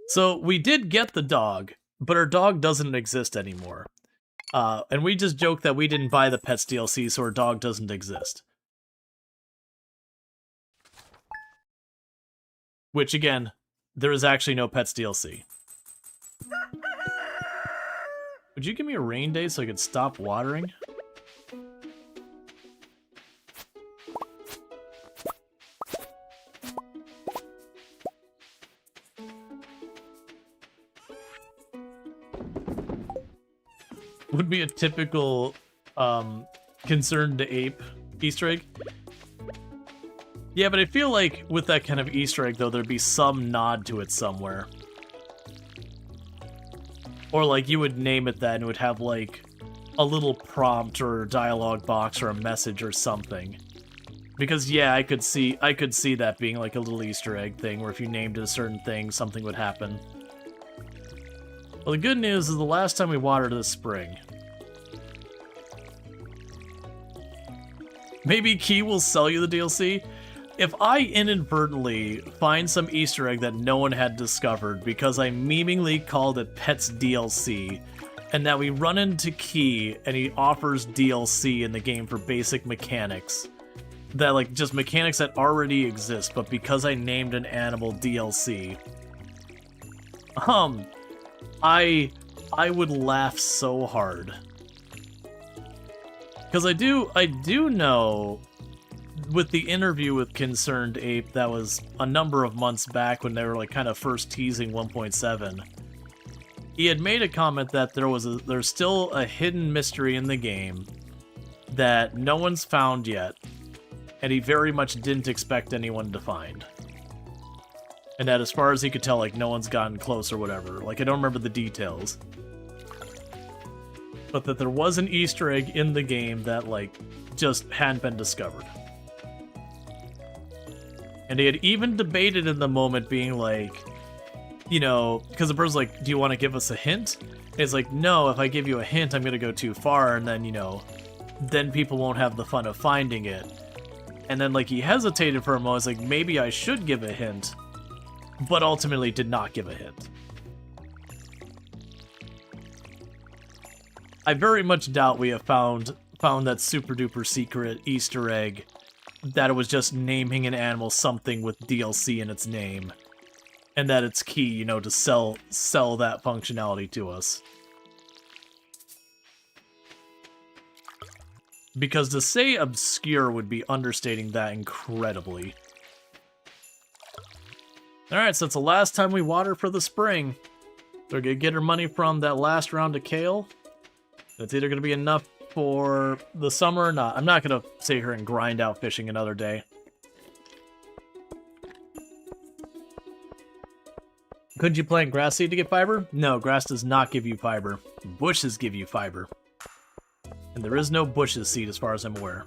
So we did get the dog, but our dog doesn't exist anymore. And we just joked that we didn't buy the Pets DLC, so our dog doesn't exist. Which, again, there is actually no Pets DLC. Would you give me a rain day so I could stop watering? Would be a typical concerned ape Easter egg. Yeah, but I feel like with that kind of Easter egg, though, there'd be some nod to it somewhere. Or, like, you would name it that and it would have, like, a little prompt or a dialogue box or a message or something. Because, yeah, I could see that being, like, a little Easter egg thing, where if you named it a certain thing, something would happen. Well, the good news is the last time we watered this spring. Maybe Key will sell you the DLC? If I inadvertently find some Easter egg that no one had discovered because I memeingly called it Pets DLC, and that we run into Key and he offers DLC in the game for basic mechanics, that like just mechanics that already exist, but because I named an animal DLC, I would laugh so hard. Because I do know, with the interview with Concerned Ape, that was a number of months back when they were like kind of first teasing 1.7, he had made a comment that there's still a hidden mystery in the game that no one's found yet, and he very much didn't expect anyone to find. And that as far as he could tell, like, no one's gotten close or whatever. Like, I don't remember the details. But that there was an Easter egg in the game that, like, just hadn't been discovered. And he had even debated in the moment being like, you know, because the person's like, do you want to give us a hint? It's like, no, if I give you a hint, I'm gonna go too far, and then, you know, then people won't have the fun of finding it. And then, like, he hesitated for a moment, it's like, maybe I should give a hint, but ultimately did not give a hint. I very much doubt we have found that super duper secret Easter egg that it was just naming an animal something with DLC in its name, and that it's key, you know, to sell that functionality to us. Because to say obscure would be understating that incredibly. Alright, so it's the last time we water for the spring. So we're gonna get our money from that last round of kale. It's either gonna be enough for the summer or not. I'm not gonna sit here and grind out fishing another day. Couldn't you plant grass seed to get fiber? No, grass does not give you fiber. Bushes give you fiber. And there is no bushes seed as far as I'm aware.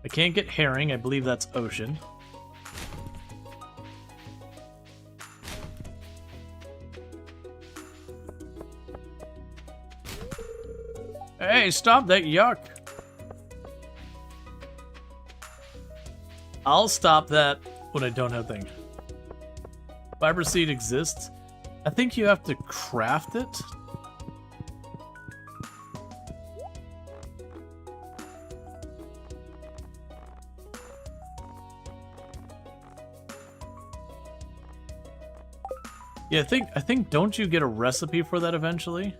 I can't get herring, I believe that's ocean. Hey, stop that yuck! I'll stop that when I don't have thing. Fiber seed exists. I think you have to craft it. Yeah, I think don't you get a recipe for that eventually?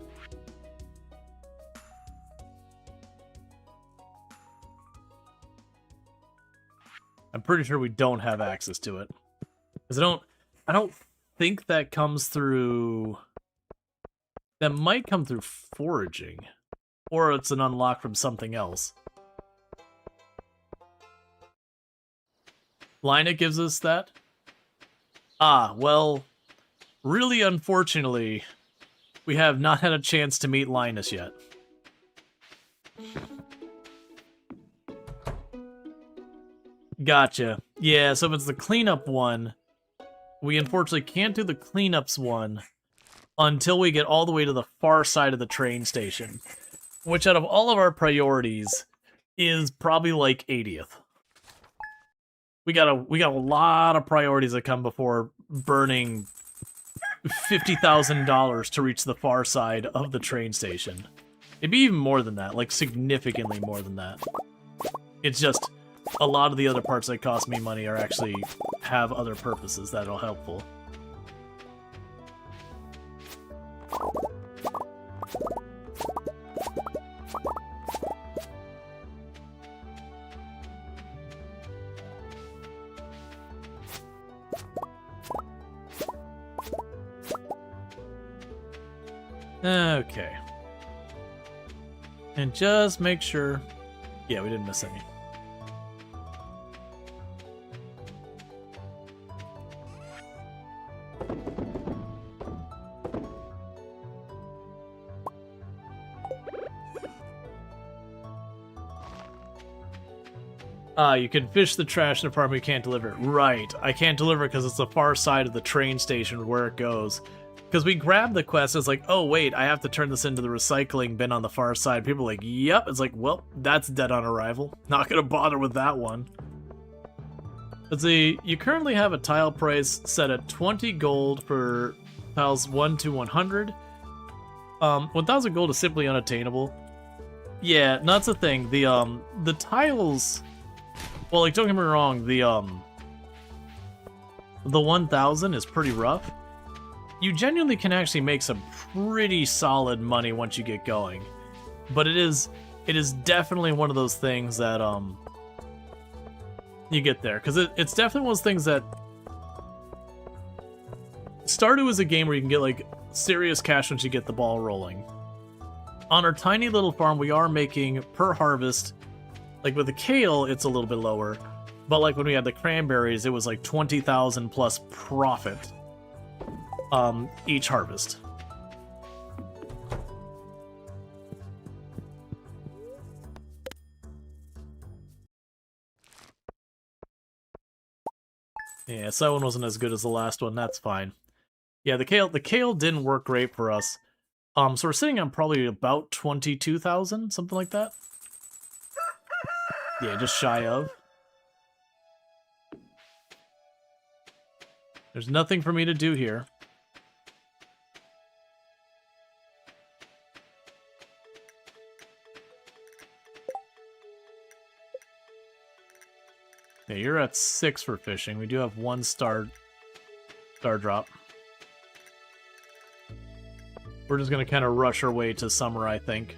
I'm pretty sure we don't have access to it. Because I don't think that comes through... That might come through foraging. Or it's an unlock from something else. Lina gives us that? Ah, well... Really unfortunately, we have not had a chance to meet Linus yet. Gotcha. Yeah, so if it's the cleanup one, we unfortunately can't do the cleanups one until we get all the way to the far side of the train station, which out of all of our priorities is probably like 80th. We got a lot of priorities that come before burning $50,000 to reach the far side of the train station. It'd be even more than that, like significantly more than that. It's just a lot of the other parts that cost me money are actually have other purposes that are helpful. Okay. And just make sure... Yeah, we didn't miss any. You can fish the trash in the farm, but you can't deliver it. Right, I can't deliver it because it's the far side of the train station where it goes. Because we grabbed the quest, it's like, oh wait, I have to turn this into the recycling bin on the far side. People are like, yep. It's like, well, that's dead on arrival. Not gonna bother with that one. Let's see, you currently have a tile price set at 20 gold for tiles 1 to 100. 1,000 gold is simply unattainable. Yeah, no, that's the thing. The tiles... Well, like, don't get me wrong, the 1,000 is pretty rough. You genuinely can actually make some pretty solid money once you get going. But it is definitely one of those things that, you get there. Because it's definitely one of those things that... Stardew is a game where you can get, like, serious cash once you get the ball rolling. On our tiny little farm, we are making, per harvest... Like, with the kale, it's a little bit lower. But, like, when we had the cranberries, it was, like, 20,000 plus profit. Each harvest. Yeah, so that one wasn't as good as the last one, that's fine. Yeah, the kale didn't work great for us. So we're sitting on probably about 22,000, something like that. Yeah, just shy of. There's nothing for me to do here. Yeah, you're at 6 for fishing. We do have 1 star drop. We're just gonna kind of rush our way to summer, I think.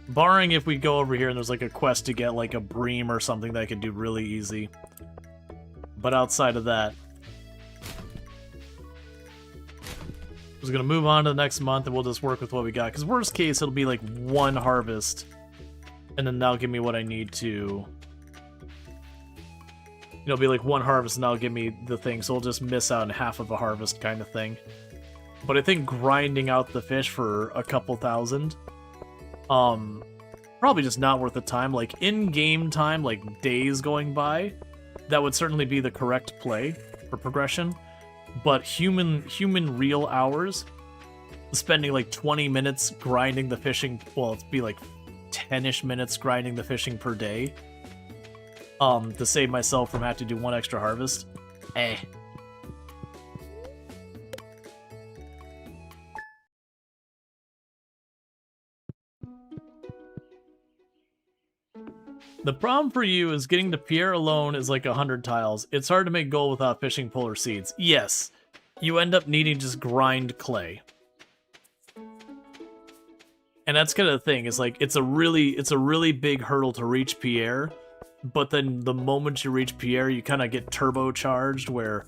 Barring if we go over here and there's like a quest to get like a bream or something that I can do really easy. But outside of that, we're just gonna move on to the next month and we'll just work with what we got. Because worst case, it'll be like 1 harvest, and then that'll give me what I need to. It'll be like 1 harvest and that'll give me the thing, so we'll just miss out on half of a harvest kind of thing. But I think grinding out the fish for a couple thousand, probably just not worth the time. Like, in-game time, like days going by, that would certainly be the correct play for progression. But human real hours, spending like 20 minutes grinding the fishing, well, it'd be like 10-ish minutes grinding the fishing per day, to save myself from having to do 1 extra harvest. The problem for you is getting to Pierre alone is like 100 tiles. It's hard to make gold without fishing polar seeds. Yes, you end up needing to just grind clay. And that's kind of the thing, is like it's a really big hurdle to reach Pierre, but then the moment you reach Pierre, you kind of get turbocharged where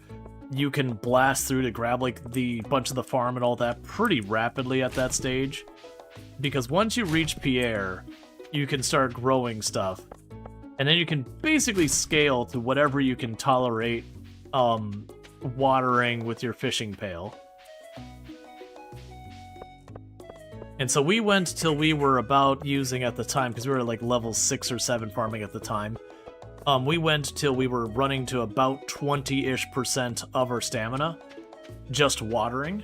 you can blast through to grab like the bunch of the farm and all that pretty rapidly at that stage. Because once you reach Pierre, you can start growing stuff. And then you can basically scale to whatever you can tolerate watering with your fishing pail. And so we went till we were about using at the time, because we were like level 6 or 7 farming at the time. We went till we were running to about 20-ish% of our stamina, just watering.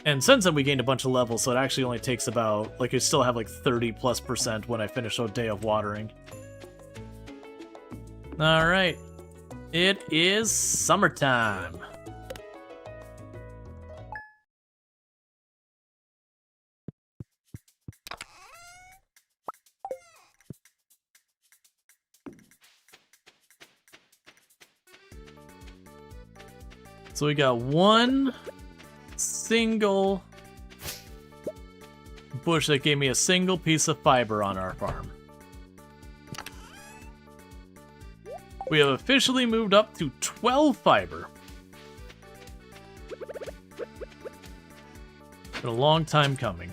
And since then we gained a bunch of levels, so it actually only takes about, like, I still have like 30+% when I finish a day of watering. Alright. It is summertime. So we got 1 single bush that gave me a single piece of fiber on our farm. We have officially moved up to 12 fiber. Been a long time coming.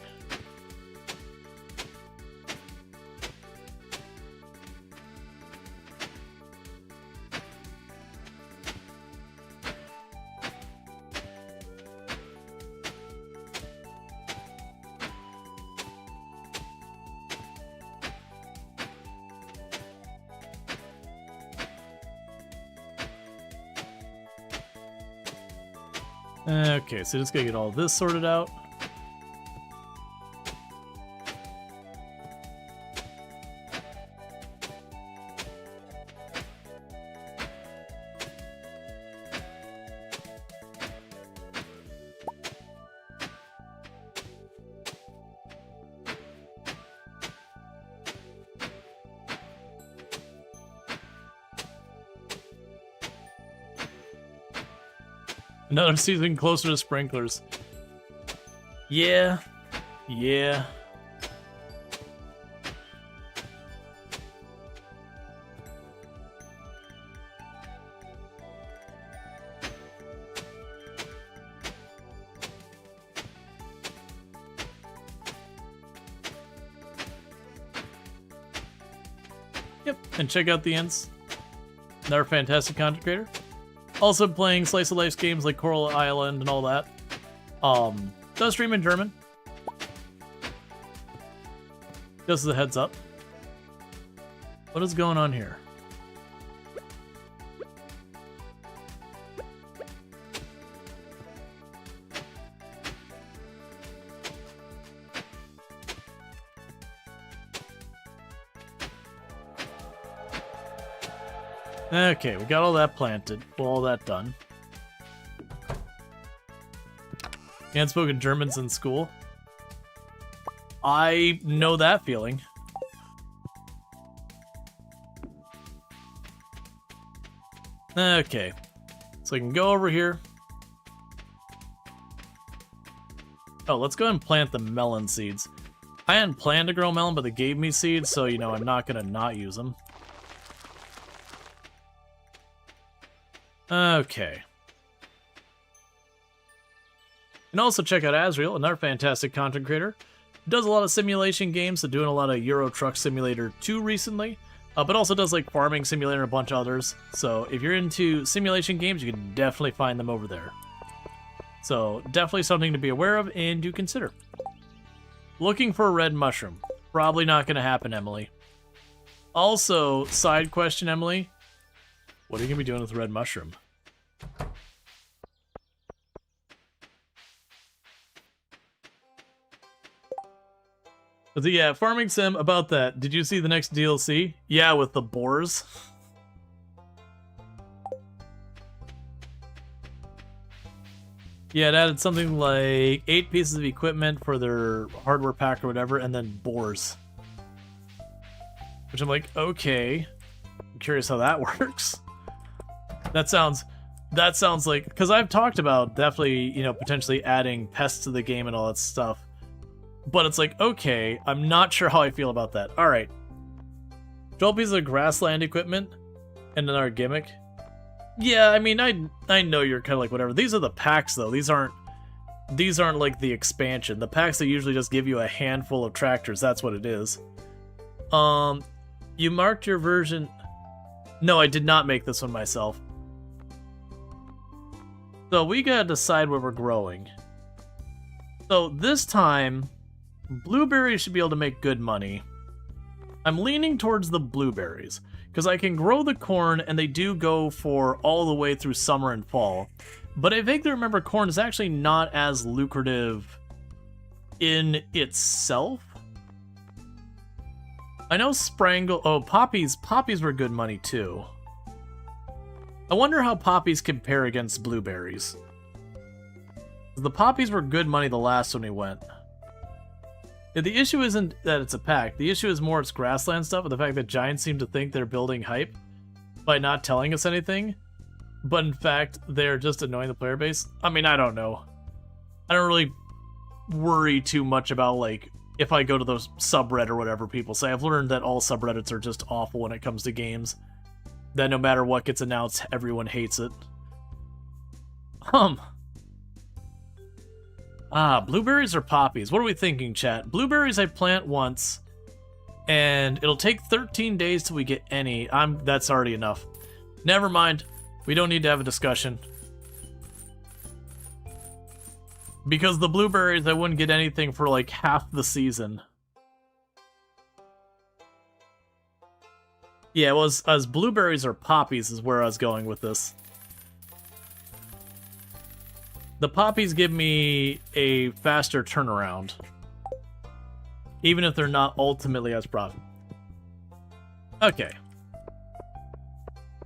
Okay, so just gotta get all this sorted out. Another season closer to sprinklers. Yeah. Yeah. Yep, and check out the ends. Another fantastic content creator. Also playing slice of life games like Coral Island and all that. Does stream in German. Just as a heads up. What is going on here? Okay, we got all that planted. Well, all that done. You hadn't spoken Germans in school? I know that feeling. Okay. So I can go over here. Oh, let's go ahead and plant the melon seeds. I hadn't planned to grow melon, but they gave me seeds, so, you know, I'm not going to not use them. Okay. And also check out Azrael, another fantastic content creator. Does a lot of simulation games, so doing a lot of Euro Truck Simulator 2 recently. But also does like Farming Simulator and a bunch of others. So if you're into simulation games, you can definitely find them over there. So definitely something to be aware of and do consider. Looking for a red mushroom. Probably not going to happen, Emily. Also, side question, Emily. What are you going to be doing with the red mushroom? But yeah, Farming Sim, about that. Did you see the next DLC? Yeah, with the boars. Yeah, it added something like 8 pieces of equipment for their hardware pack or whatever, and then boars. Which I'm like, okay. I'm curious how that works. That sounds like, because I've talked about definitely, you know, potentially adding pests to the game and all that stuff. But it's like, okay, I'm not sure how I feel about that. Alright. 12 pieces of grassland equipment and another gimmick. Yeah, I mean, I know you're kind of like whatever. These are the packs, though. These aren't like the expansion. The packs that usually just give you a handful of tractors. That's what it is. You marked your version. No, I did not make this one myself. So we gotta decide where we're growing. So this time, blueberries should be able to make good money. I'm leaning towards the blueberries, because I can grow the corn, and they do go for all the way through summer and fall. But I vaguely remember corn is actually not as lucrative in itself. I know Sprangle... Oh, poppies. Poppies were good money, too. I wonder how poppies compare against blueberries. The poppies were good money the last time we went. Yeah, the issue isn't that it's a pack. The issue is more it's grassland stuff, and the fact that Giants seem to think they're building hype by not telling us anything. But in fact, they're just annoying the player base. I mean, I don't know. I don't really worry too much about, like, if I go to the subreddit or whatever people say. I've learned that all subreddits are just awful when it comes to games. That no matter what gets announced, everyone hates it. Blueberries or poppies? What are we thinking, chat? Blueberries I plant once, and it'll take 13 days till we get any. That's already enough. Never mind. We don't need to have a discussion. Because the blueberries, I wouldn't get anything for like half the season. Yeah, it was as blueberries or poppies is where I was going with this. The poppies give me a faster turnaround. Even if they're not ultimately as profitable. Okay.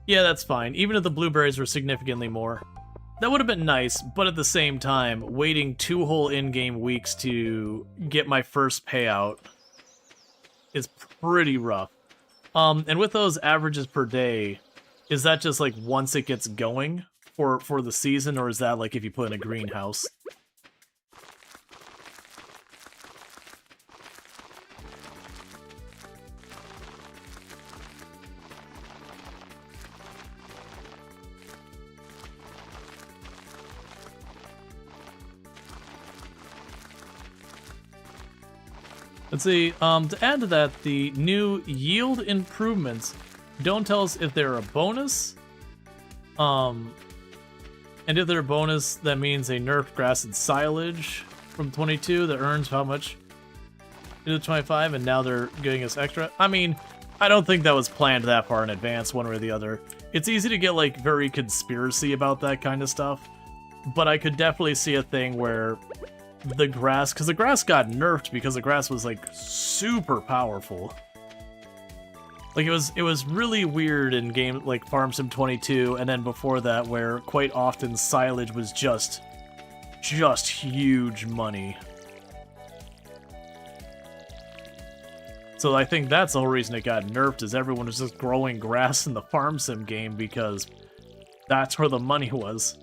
Yeah, that's fine. Even if the blueberries were significantly more. That would have been nice, but at the same time, waiting 2 whole in-game weeks to get my first payout is pretty rough. And with those averages per day, is that just like once it gets going for the season, or is that like if you put in a greenhouse? Let's see, to add to that, the new yield improvements don't tell us if they're a bonus. And if they're a bonus, that means they nerfed grass and silage from 22 that earns how much? Into 25, and now they're giving us extra. I mean, I don't think that was planned that far in advance, one way or the other. It's easy to get, like, very conspiracy about that kind of stuff, but I could definitely see a thing where the grass, because the grass got nerfed because the grass was like super powerful. Like it was really weird in game like Farm Sim 22, and then before that, where quite often silage was just huge money. So I think that's the whole reason it got nerfed, is everyone was just growing grass in the Farm Sim game because that's where the money was.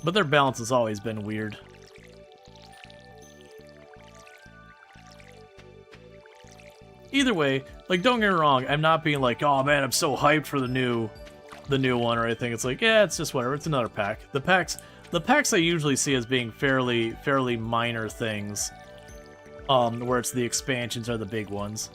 But their balance has always been weird. Either way, like, don't get me wrong, I'm not being like, oh man, I'm so hyped for the new one or anything. It's like, yeah, it's just whatever, it's another pack. The packs I usually see as being fairly minor things, where it's the expansions are the big ones.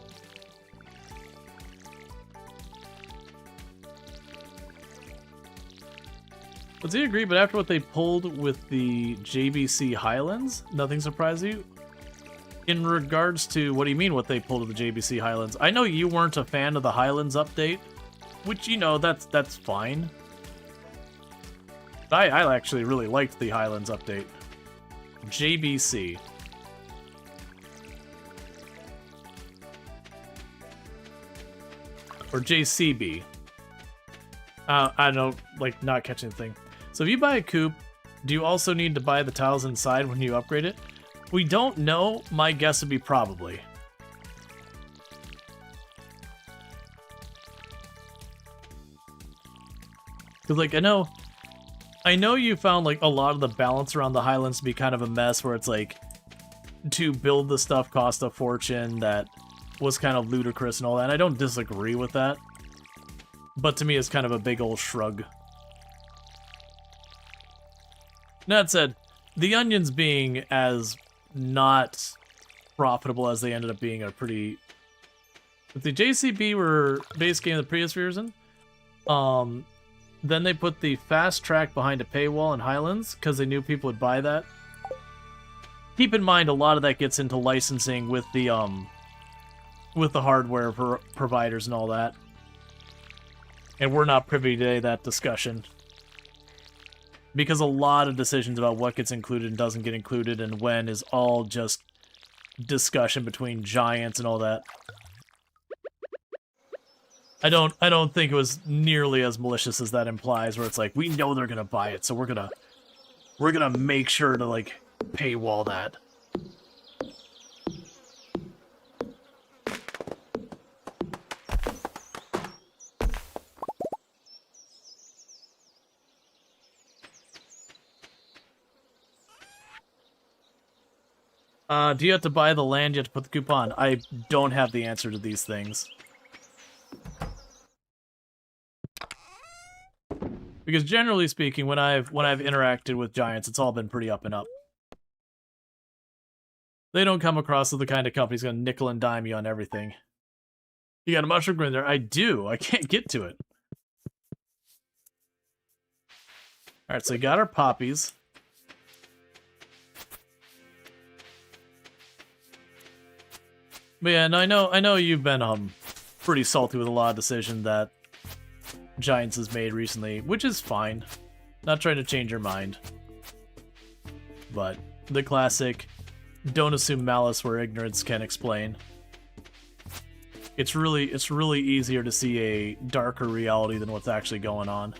Does he agree? But after what they pulled with the JBC Highlands, nothing surprised you? In regards to, what do you mean what they pulled with the JBC Highlands? I know you weren't a fan of the Highlands update, which, you know, that's fine. I actually really liked the Highlands update. JBC. Or JCB. I don't, like, not catching the thing. So if you buy a coupe, do you also need to buy the tiles inside when you upgrade it? We don't know. My guess would be probably. Because, like, I know you found, like, a lot of the balance around the Highlands to be kind of a mess, where it's like, to build the stuff cost a fortune, that was kind of ludicrous and all that, and I don't disagree with that. But to me, it's kind of a big old shrug. That said, the onions being as not profitable as they ended up being are pretty... If the JCB were base game of the previous version, then they put the fast track behind a paywall in Highlands because they knew people would buy that. Keep in mind, a lot of that gets into licensing with the hardware providers and all that. And we're not privy to that discussion. Because a lot of decisions about what gets included and doesn't get included and when is all just discussion between giants and all that. I don't think it was nearly as malicious as that implies, where it's like, we know they're gonna buy it, so we're gonna make sure to, like, paywall that. Do you have to buy the land? You have to put the coupon. I don't have the answer to these things. Because generally speaking, when I've interacted with giants, it's all been pretty up and up. They don't come across as the kind of company's gonna nickel and dime you on everything. You got a mushroom green there? I do. I can't get to it. Alright, so we got our poppies. But yeah, no, I know you've been pretty salty with a lot of decisions that Giants has made recently, which is fine. Not trying to change your mind. But the classic, don't assume malice where ignorance can explain. It's really easier to see a darker reality than what's actually going on.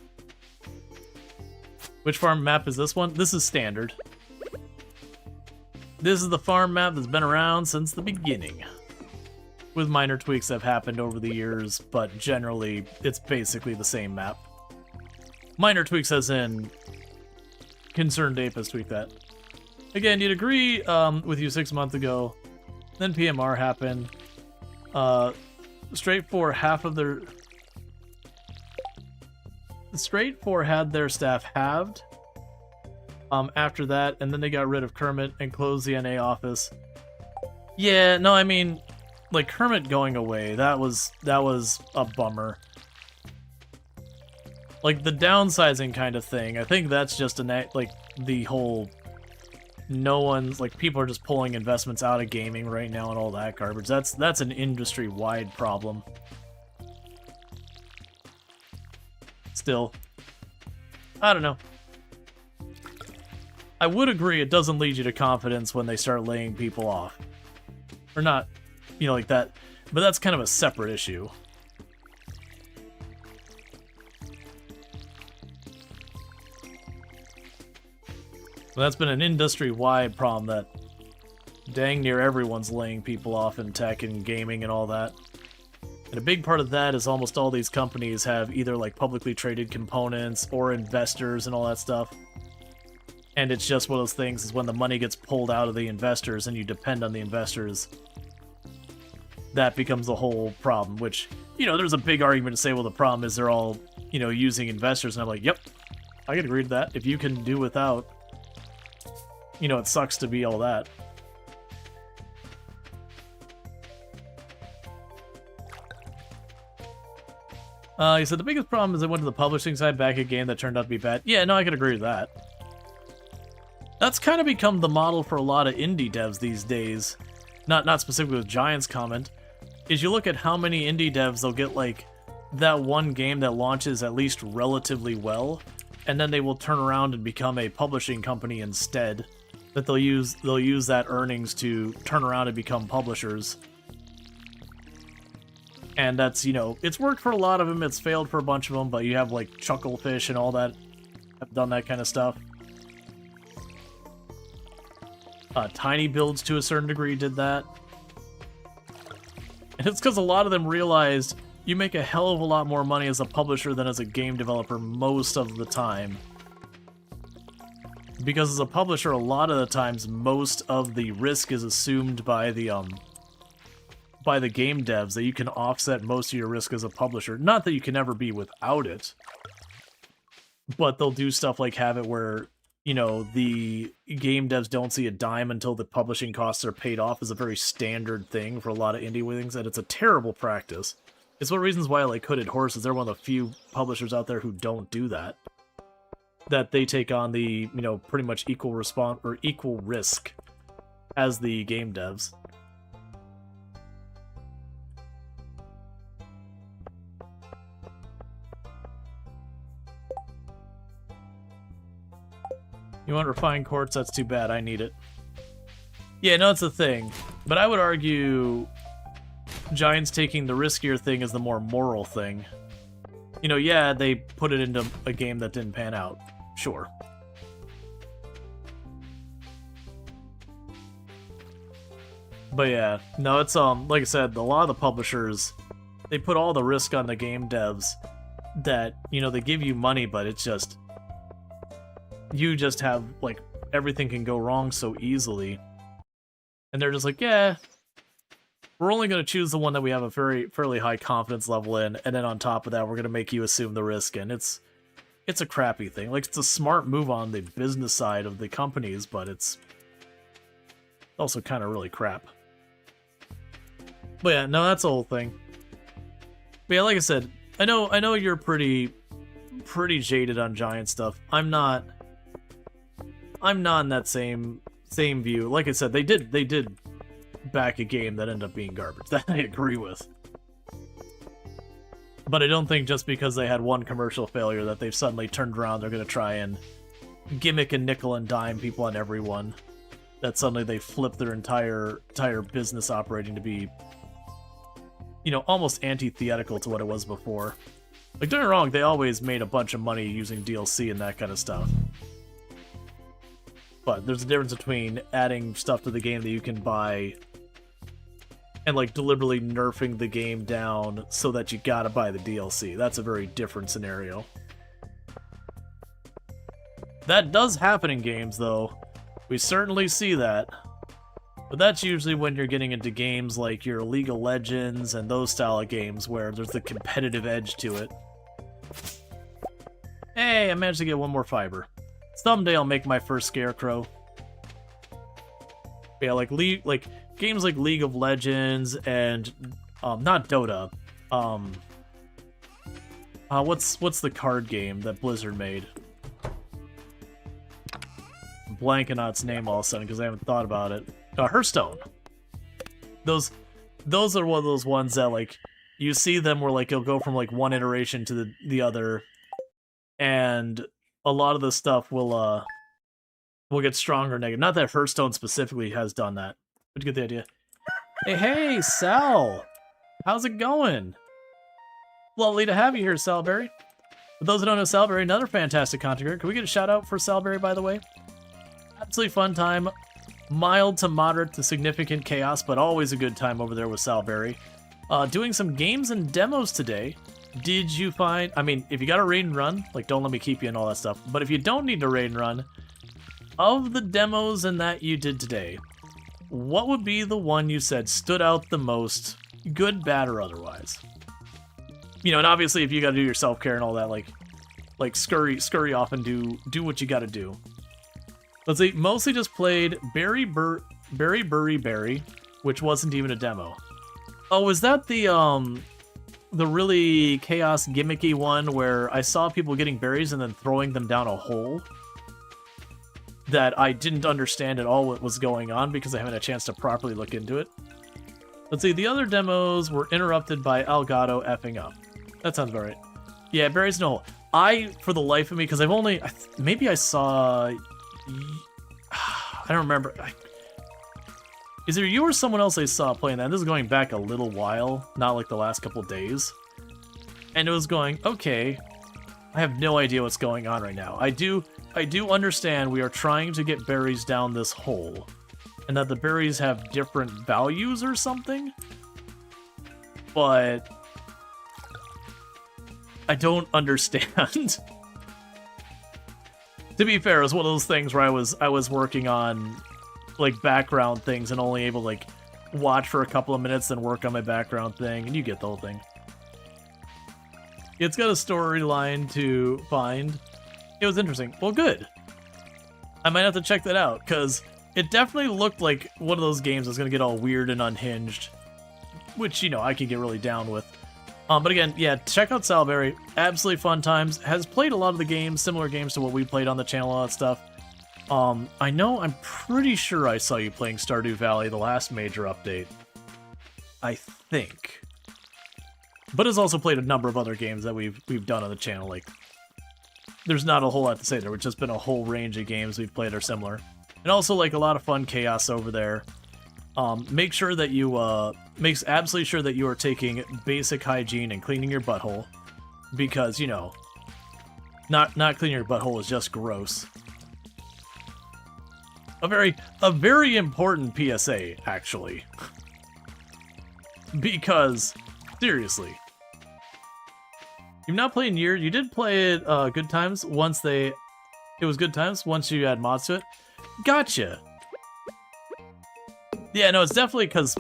Which farm map is this one? This is standard. This is the farm map that's been around since the beginning. With minor tweaks that have happened over the years, but generally, it's basically the same map. Minor tweaks as in Concerned Ape has tweaked that. Again, you'd agree with you 6 months ago, then PMR happened. Straight 4 had their staff halved after that, and then they got rid of Kermit and closed the NA office. Yeah, no, I mean, like, Kermit going away, that was a bummer. Like, the downsizing kind of thing, I think that's just like, the whole, no one's, like, people are just pulling investments out of gaming right now and all that garbage. That's an industry-wide problem. Still, I don't know. I would agree it doesn't lead you to confidence when they start laying people off. Or not, you know, like that. But that's kind of a separate issue. Well, that's been an industry-wide problem that dang near everyone's laying people off in tech and gaming and all that. And a big part of that is almost all these companies have either like publicly traded components or investors and all that stuff. And it's just one of those things is when the money gets pulled out of the investors and you depend on the investors, that becomes the whole problem, which, you know, there's a big argument to say, well, the problem is they're all, you know, using investors. And I'm like, yep, I can agree to that. If you can do without, you know, it sucks to be all that. He said the biggest problem is I went to the publishing side, back a game that turned out to be bad. Yeah, no, I could agree with that. That's kind of become the model for a lot of indie devs these days. Not specifically with Giant's comment. Is you look at how many indie devs they'll get like that one game that launches at least relatively well, and then they will turn around and become a publishing company instead. That they'll use that earnings to turn around and become publishers. And that's, you know, it's worked for a lot of them, it's failed for a bunch of them, but you have like Chucklefish and all that have done that kind of stuff. Tiny Builds to a certain degree did that. And it's because a lot of them realized you make a hell of a lot more money as a publisher than as a game developer most of the time. Because as a publisher, a lot of the times, most of the risk is assumed by the game devs, that you can offset most of your risk as a publisher. Not that you can ever be without it, but they'll do stuff like have it where, you know, the game devs don't see a dime until the publishing costs are paid off is a very standard thing for a lot of indie things, and it's a terrible practice. It's one of the reasons why I like Hooded Horses. They're one of the few publishers out there who don't do that. That they take on the, you know, pretty much equal response or equal risk as the game devs. You want refined quartz? That's too bad. I need it. Yeah, no, it's a thing. But I would argue Giants taking the riskier thing is the more moral thing. You know, yeah, they put it into a game that didn't pan out. Sure. But yeah, no, it's like I said, a lot of the publishers, they put all the risk on the game devs that, you know, they give you money, but it's just, you just have, like, everything can go wrong so easily. And they're just like, yeah, we're only going to choose the one that we have a fairly high confidence level in, and then on top of that, we're going to make you assume the risk, and it's a crappy thing. Like, it's a smart move on the business side of the companies, but it's also kind of really crap. But yeah, no, that's the whole thing. But yeah, like I said, I know you're pretty jaded on Giant stuff. I'm not in that same view. Like I said, they did back a game that ended up being garbage. That I agree with. But I don't think just because they had one commercial failure that they've suddenly turned around, they're going to try and gimmick and nickel and dime people on everyone. That suddenly they flip their entire business operating to be, you know, almost antithetical to what it was before. Like, don't get me wrong, they always made a bunch of money using DLC and that kind of stuff. But there's a difference between adding stuff to the game that you can buy and, like, deliberately nerfing the game down so that you gotta buy the DLC. That's a very different scenario. That does happen in games, though. We certainly see that. But that's usually when you're getting into games like your League of Legends and those style of games where there's the competitive edge to it. Hey, I managed to get one more fiber. Someday I'll make my first scarecrow. Yeah, like games like League of Legends and not Dota. What's the card game that Blizzard made? I'm blanking on its name all of a sudden because I haven't thought about it. Hearthstone. Those are one of those ones that, like, you see them where, like, it'll go from, like, one iteration to the other, and a lot of the stuff will get stronger or negative. Not that Hearthstone specifically has done that, but you get the idea. Hey, Sal! How's it going? Lovely to have you here, Salberry. For those who don't know Salberry, another fantastic content creator. Can we get a shout out for Salberry, by the way? Absolutely fun time. Mild to moderate to significant chaos, but always a good time over there with Salberry. Doing some games and demos today. Did you find... I mean, if you got a raid and run, like, don't let me keep you and all that stuff. But if you don't need to raid and run, of the demos and that you did today, what would be the one you said stood out the most, good, bad, or otherwise? You know, and obviously if you got to do your self-care and all that, like scurry off and do what you got to do. Let's see, mostly just played Berry, which wasn't even a demo. Oh, is that the really chaos gimmicky one where I saw people getting berries and then throwing them down a hole? That I didn't understand at all what was going on because I haven't had a chance to properly look into it. Let's see, the other demos were interrupted by Elgato effing up. That sounds about right. Yeah, berries in a hole. For the life of me, because I've only... maybe I saw... I don't remember. Is there you or someone else I saw playing that? This is going back a little while, not like the last couple days. And it was going, okay, I have no idea what's going on right now. I do understand we are trying to get berries down this hole, and that the berries have different values or something, but I don't understand. To be fair, it was one of those things where I was working on like background things and only able to like watch for a couple of minutes, then work on my background thing, and you get the whole thing. It's got a storyline to find. It was interesting. Well, good. I might have to check that out, because it definitely looked like one of those games that's going to get all weird and unhinged, which, you know, I can get really down with. But again, yeah, check out Salberry. Absolutely fun times. Has played a lot of the games, similar games to what we played on the channel, all that stuff. I'm pretty sure I saw you playing Stardew Valley, the last major update. I think. But has also played a number of other games that we've done on the channel. Like, there's not a whole lot to say there. It's just been a whole range of games we've played are similar. And also, like, a lot of fun chaos over there. Make sure that you, makes absolutely sure that you are taking basic hygiene and cleaning your butthole. Because, you know, not cleaning your butthole is just gross. A very important PSA, actually. Because, seriously. You've not played in years. You did play it Good Times once it was Good Times once you add mods to it. Gotcha. Yeah, no, it's definitely because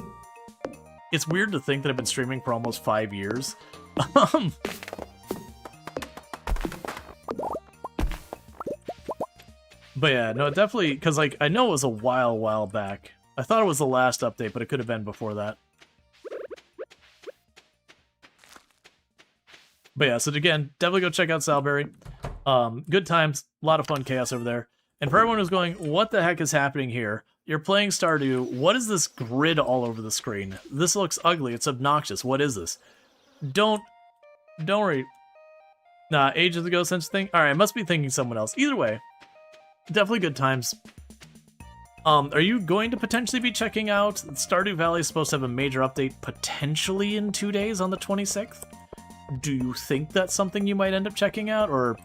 it's weird to think that I've been streaming for almost 5 years. But yeah, no, definitely, because like I know it was a while back. I thought it was the last update, but it could have been before that. But yeah, so again, definitely go check out Salberry. Good times, a lot of fun chaos over there. And for everyone who's going, what the heck is happening here? You're playing Stardew. What is this grid all over the screen? This looks ugly. It's obnoxious. What is this? Don't worry. Nah, ages ago such a thing? Alright, I must be thinking someone else. Either way, definitely good times. Are you going to potentially be checking out Stardew Valley is supposed to have a major update potentially in 2 days on the 26th? Do you think that's something you might end up checking out? Or,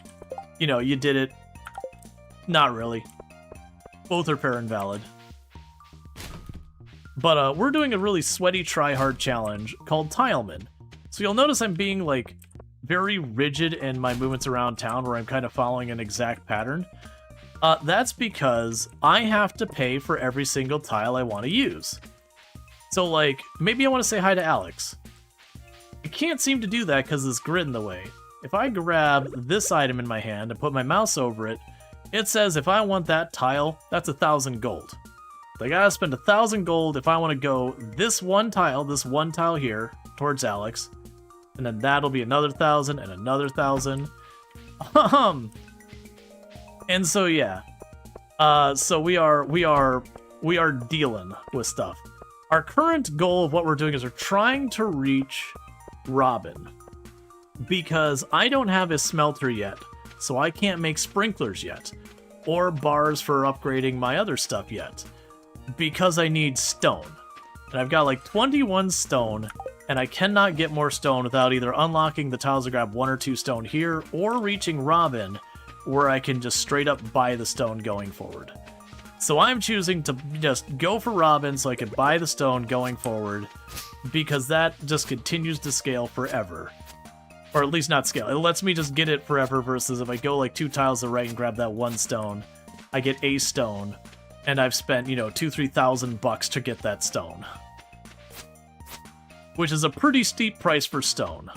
you know, you did it? Not really. Both are fair and valid. But we're doing a really sweaty try-hard challenge called Tileman. So you'll notice I'm being, like, very rigid in my movements around town where I'm kind of following an exact pattern. That's because I have to pay for every single tile I want to use. So, like, maybe I want to say hi to Alex. I can't seem to do that because there's grid in the way. If I grab this item in my hand and put my mouse over it, it says if I want that tile, that's 1,000 gold. So I gotta spend 1,000 gold if I want to go this one tile here, towards Alex. And then that'll be another 1,000 and another 1,000. And so yeah. So we are dealing with stuff. Our current goal of what we're doing is we're trying to reach Robin. Because I don't have a smelter yet, so I can't make sprinklers yet. Or bars for upgrading my other stuff yet. Because I need stone. And I've got like 21 stone, and I cannot get more stone without either unlocking the tiles to grab 1 or 2 stone here, or reaching Robin, where I can just straight up buy the stone going forward. So I'm choosing to just go for Robin so I can buy the stone going forward, because that just continues to scale forever. Or at least not scale. It lets me just get it forever versus if I go like 2 tiles to the right and grab that 1 stone, I get a stone, and I've spent, you know, $2,000-3,000 to get that stone. Which is a pretty steep price for stone.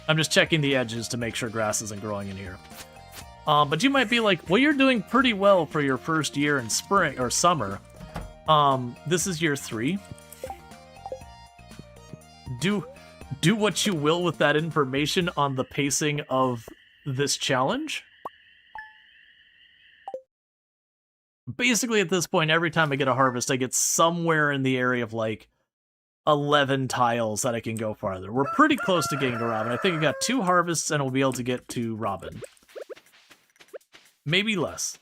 I'm just checking the edges to make sure grass isn't growing in here. But you might be like, well, you're doing pretty well for your first year in spring or summer. This is year 3. Do what you will with that information on the pacing of this challenge. Basically, at this point, every time I get a harvest, I get somewhere in the area of like 11 tiles that I can go farther. We're pretty close to getting to Robin. I think I got 2 harvests and we'll be able to get to Robin. Maybe less.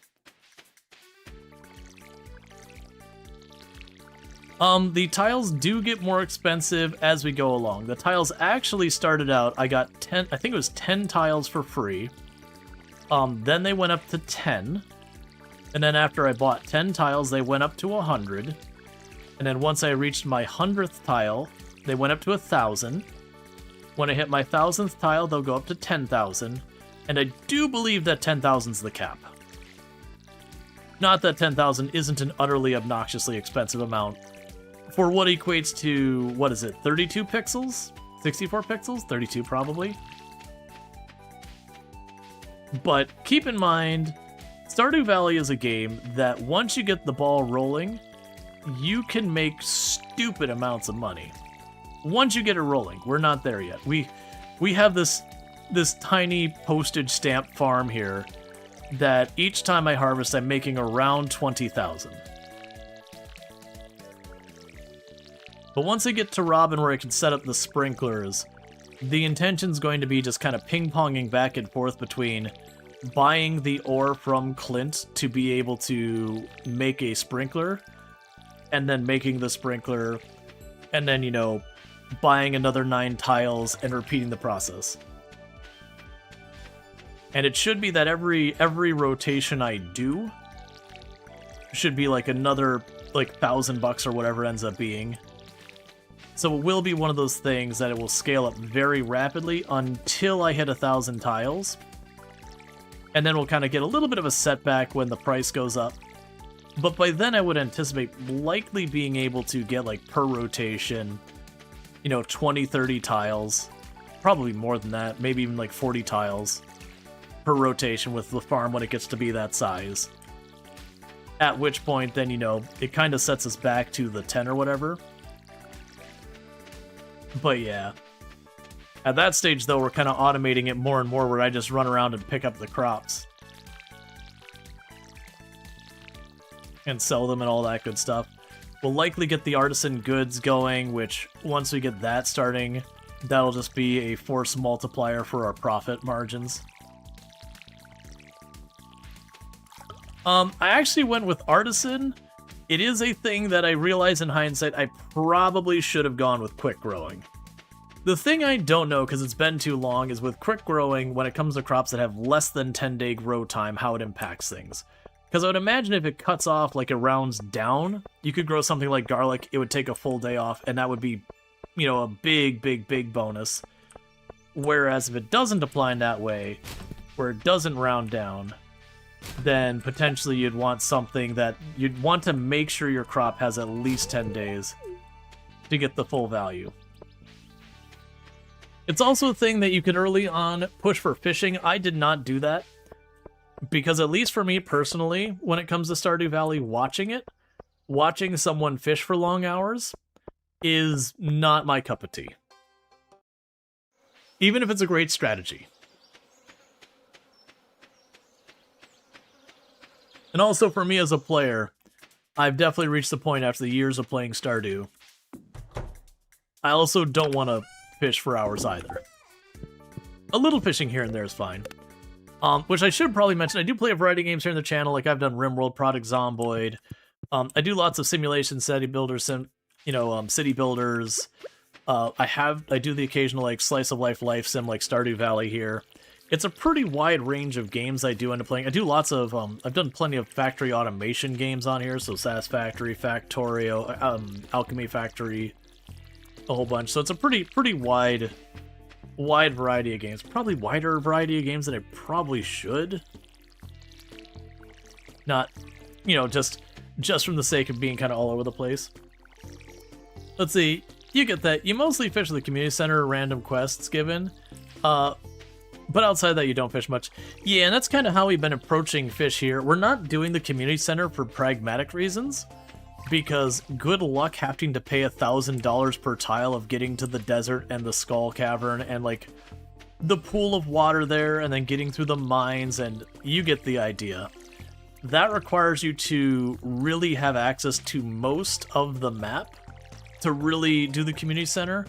The tiles do get more expensive as we go along. The tiles actually started out, I got 10, I think it was 10 tiles for free. Then they went up to 10. And then after I bought 10 tiles, they went up to 100. And then once I reached my 100th tile, they went up to 1,000. When I hit my 1,000th tile, they'll go up to 10,000. And I do believe that 10,000's the cap. Not that 10,000 isn't an utterly obnoxiously expensive amount. For what equates to, what is it, 32 pixels? 64 pixels? 32 probably. But keep in mind, Stardew Valley is a game that once you get the ball rolling, you can make stupid amounts of money. Once you get it rolling, we're not there yet. We have this tiny postage stamp farm here that each time I harvest, I'm making around 20,000. But once I get to Robin where I can set up the sprinklers, the intention's going to be just kind of ping-ponging back and forth between buying the ore from Clint to be able to make a sprinkler, and then making the sprinkler, and then, you know, buying another 9 tiles and repeating the process. And it should be that every rotation I do should be like another like $1,000 or whatever it ends up being. So it will be one of those things that it will scale up very rapidly until I hit 1,000 tiles. And then we'll kind of get a little bit of a setback when the price goes up. But by then I would anticipate likely being able to get like per rotation, you know, 20, 30 tiles. Probably more than that, maybe even like 40 tiles per rotation with the farm when it gets to be that size. At which point then, you know, it kind of sets us back to the 10 or whatever. But yeah. At that stage, though, we're kind of automating it more and more where I just run around and pick up the crops. And sell them and all that good stuff. We'll likely get the artisan goods going, which once we get that starting, that'll just be a force multiplier for our profit margins. I actually went with artisan. It is a thing that I realize in hindsight I probably should have gone with quick growing. The thing I don't know, because it's been too long, is with quick growing, when it comes to crops that have less than 10-day grow time, how it impacts things. Because I would imagine if it cuts off, like it rounds down, you could grow something like garlic, it would take a full day off, and that would be, you know, a big, big, big bonus. Whereas if it doesn't apply in that way, where it doesn't round down, then potentially you'd want something that you'd want to make sure your crop has at least 10 days to get the full value. It's also a thing that you could early on push for fishing. I did not do that because, at least for me personally, when it comes to Stardew Valley, watching someone fish for long hours is not my cup of tea. Even if it's a great strategy. And also for me as a player, I've definitely reached the point after the years of playing Stardew. I also don't want to fish for hours either. A little fishing here and there is fine. Which I should probably mention, I do play a variety of games here on the channel, like I've done RimWorld, Project Zomboid. I do lots of simulation, city builder, city builders. I do the occasional like slice of life sim like Stardew Valley here. It's a pretty wide range of games I do end up playing. I do lots of I've done plenty of factory automation games on here, so Satisfactory, Factorio, Alchemy Factory, a whole bunch. So it's a pretty wide variety of games. Probably wider variety of games than I probably should. Not, just from the sake of being kind of all over the place. Let's see. You get that. You mostly fish the community center, random quests given. But outside that, you don't fish much. Yeah, and that's kind of how we've been approaching fish here. We're not doing the community center for pragmatic reasons, because good luck having to pay $1,000 per tile of getting to the desert and the skull cavern and, like, the pool of water there, and then getting through the mines, and you get the idea. That requires you to really have access to most of the map to really do the community center.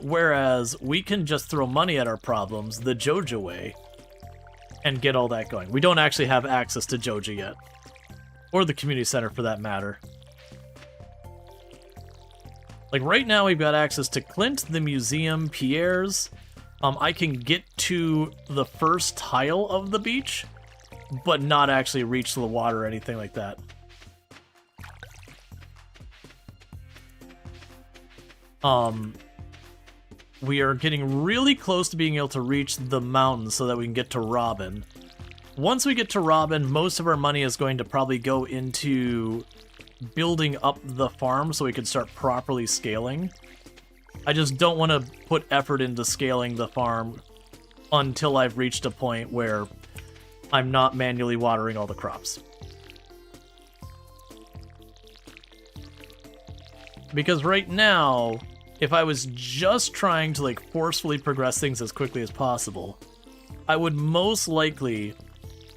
Whereas we can just throw money at our problems the Joja way and get all that going. We don't actually have access to Joja yet. Or the community center for that matter. Like right now we've got access to Clint, the museum, Pierre's. I can get to the first tile of the beach, but not actually reach the water or anything like that. We are getting really close to being able to reach the mountains so that we can get to Robin. Once we get to Robin, most of our money is going to probably go into building up the farm so we can start properly scaling. I just don't want to put effort into scaling the farm until I've reached a point where I'm not manually watering all the crops. Because right now, if I was just trying to like forcefully progress things as quickly as possible, I would most likely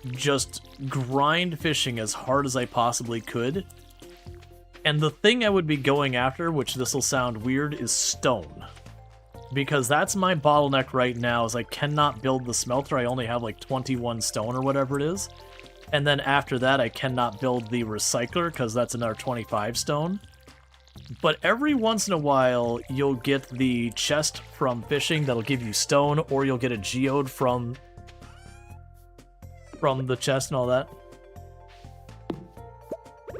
just grind fishing as hard as I possibly could. And the thing I would be going after, which this will sound weird, is stone. Because that's my bottleneck right now, is I cannot build the smelter. I only have like 21 stone or whatever it is. And then after that, I cannot build the recycler because that's another 25 stone. But every once in a while, you'll get the chest from fishing that'll give you stone, or you'll get a geode from the chest and all that.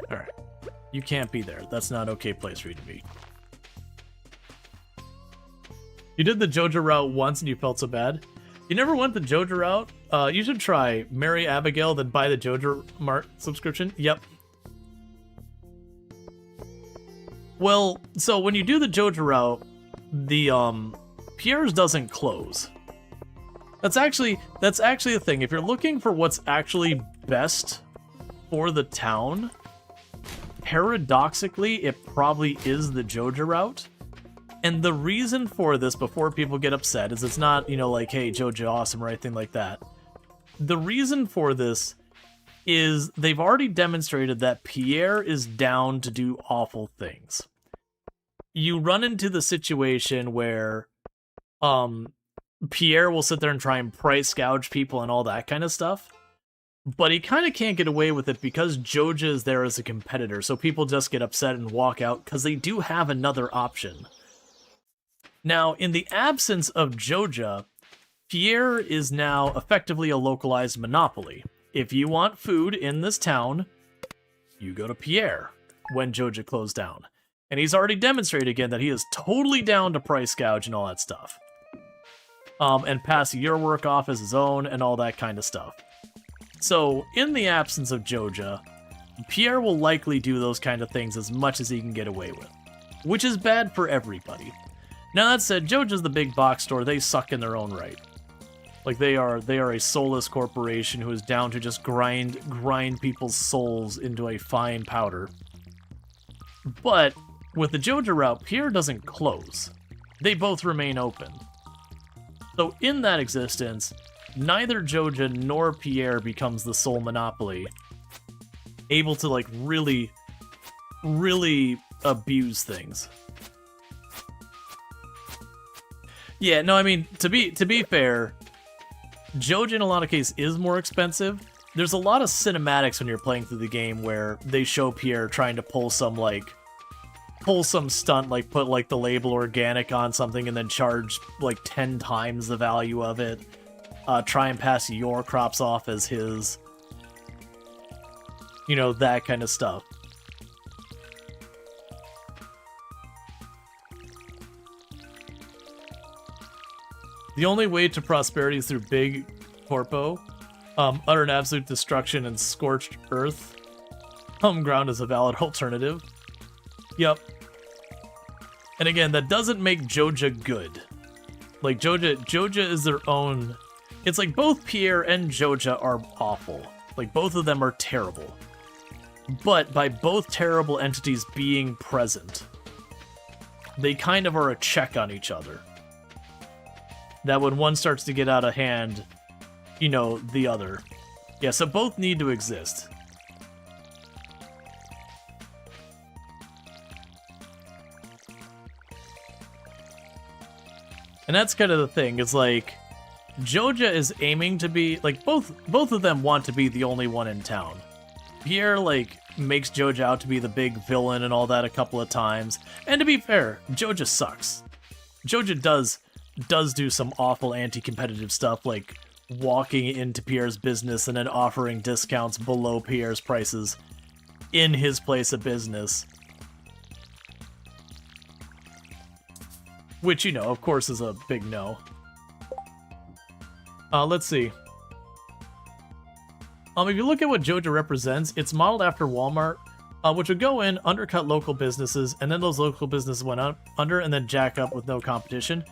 Alright. You can't be there. That's not an okay place for you to be. You did the Joja route once and you felt so bad. You never went the Joja route? You should try Marry Abigail, then buy the Joja Mart subscription. Yep. Well, so when you do the Joja route, the Pierre's doesn't close. That's actually a thing. If you're looking for what's actually best for the town, paradoxically, it probably is the Joja route. And the reason for this, before people get upset, is it's not, like, hey, Joja awesome or anything like that. The reason for this is they've already demonstrated that Pierre is down to do awful things. You run into the situation where Pierre will sit there and try and price gouge people and all that kind of stuff, but he kind of can't get away with it because Joja is there as a competitor, so people just get upset and walk out because they do have another option. Now, in the absence of Joja, Pierre is now effectively a localized monopoly. If you want food in this town, you go to Pierre when Joja closed down. And he's already demonstrated again that he is totally down to price gouge and all that stuff. And pass your work off as his own and all that kind of stuff. So, in the absence of Joja, Pierre will likely do those kind of things as much as he can get away with. Which is bad for everybody. Now that said, Joja's the big box store, they suck in their own right. Like, they are a soulless corporation who is down to just grind people's souls into a fine powder. But with the Joja route, Pierre doesn't close. They both remain open. So in that existence, neither Joja nor Pierre becomes the sole monopoly, able to like really abuse things. Yeah, no, I mean, to be fair, Joja in a lot of cases is more expensive. There's a lot of cinematics when you're playing through the game where they show Pierre trying to pull some, like, pull some stunt, like put like the label organic on something and then charge like 10 times the value of it. Try and pass your crops off as his. You know, that kind of stuff. The only way to prosperity is through big corpo, utter and absolute destruction and scorched earth. Home ground is a valid alternative. Yep. And again, that doesn't make Joja good. Like, Joja is their own... It's like both Pierre and Joja are awful. Like, both of them are terrible. But by both terrible entities being present, they kind of are a check on each other. That when one starts to get out of hand, you know, the other. Yeah, so both need to exist. And that's kind of the thing, is like, Joja is aiming to be, like, both of them want to be the only one in town. Pierre, like, makes Joja out to be the big villain and all that a couple of times. And to be fair, Joja sucks. Joja does do some awful anti-competitive stuff, like walking into Pierre's business and then offering discounts below Pierre's prices in his place of business. Which, you know, of course is a big no. Let's see. If you look at what Joja represents, it's modeled after Walmart, which would go in, undercut local businesses, and then those local businesses went under and then jack up with no competition.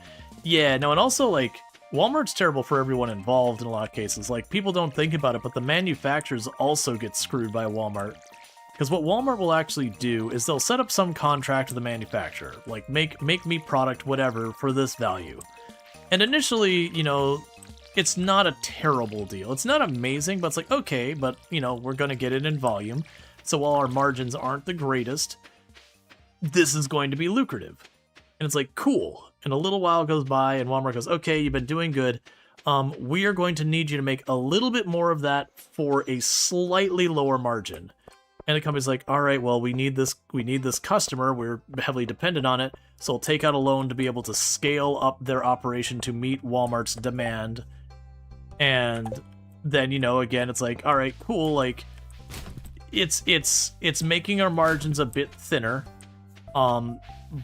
Yeah, no, and also, like, Walmart's terrible for everyone involved in a lot of cases. Like, people don't think about it, but the manufacturers also get screwed by Walmart. Because what Walmart will actually do is they'll set up some contract with the manufacturer. Like, make me product whatever for this value. And initially, you know, it's not a terrible deal. It's not amazing, but it's like, okay, but, you know, we're going to get it in volume. So while our margins aren't the greatest, this is going to be lucrative. And it's like, cool. And a little while goes by and Walmart goes, okay, you've been doing good. We are going to need you to make a little bit more of that for a slightly lower margin. And the company's like, all right, well, we need this customer. We're heavily dependent on it. So we'll take out a loan to be able to scale up their operation to meet Walmart's demand. And then, you know, again, it's like, all right, cool. Like, it's making our margins a bit thinner.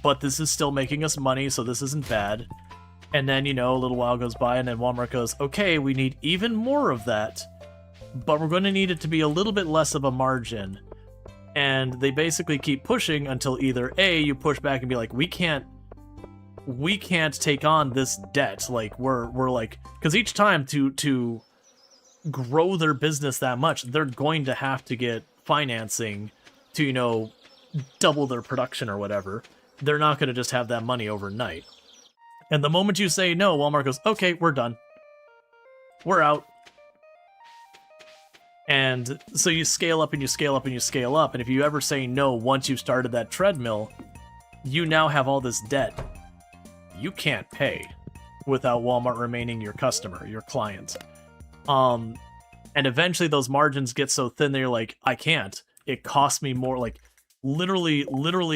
But this is still making us money, so this isn't bad. And then, you know, a little while goes by, and then Walmart goes, okay, we need even more of that, but we're going to need it to be a little bit less of a margin. And they basically keep pushing until either A, you push back and be like, we can't take on this debt. Like, we're like, because each time to grow their business that much, they're going to have to get financing to, you know, double their production or whatever. They're not going to just have that money overnight. And the moment you say no, Walmart goes, okay, we're done. We're out. And so you scale up and you scale up and you scale up. And if you ever say no once you've started that treadmill, you now have all this debt you can't pay without Walmart remaining your customer, your client. And eventually those margins get so thin that you're like, I can't. It costs me more, like literally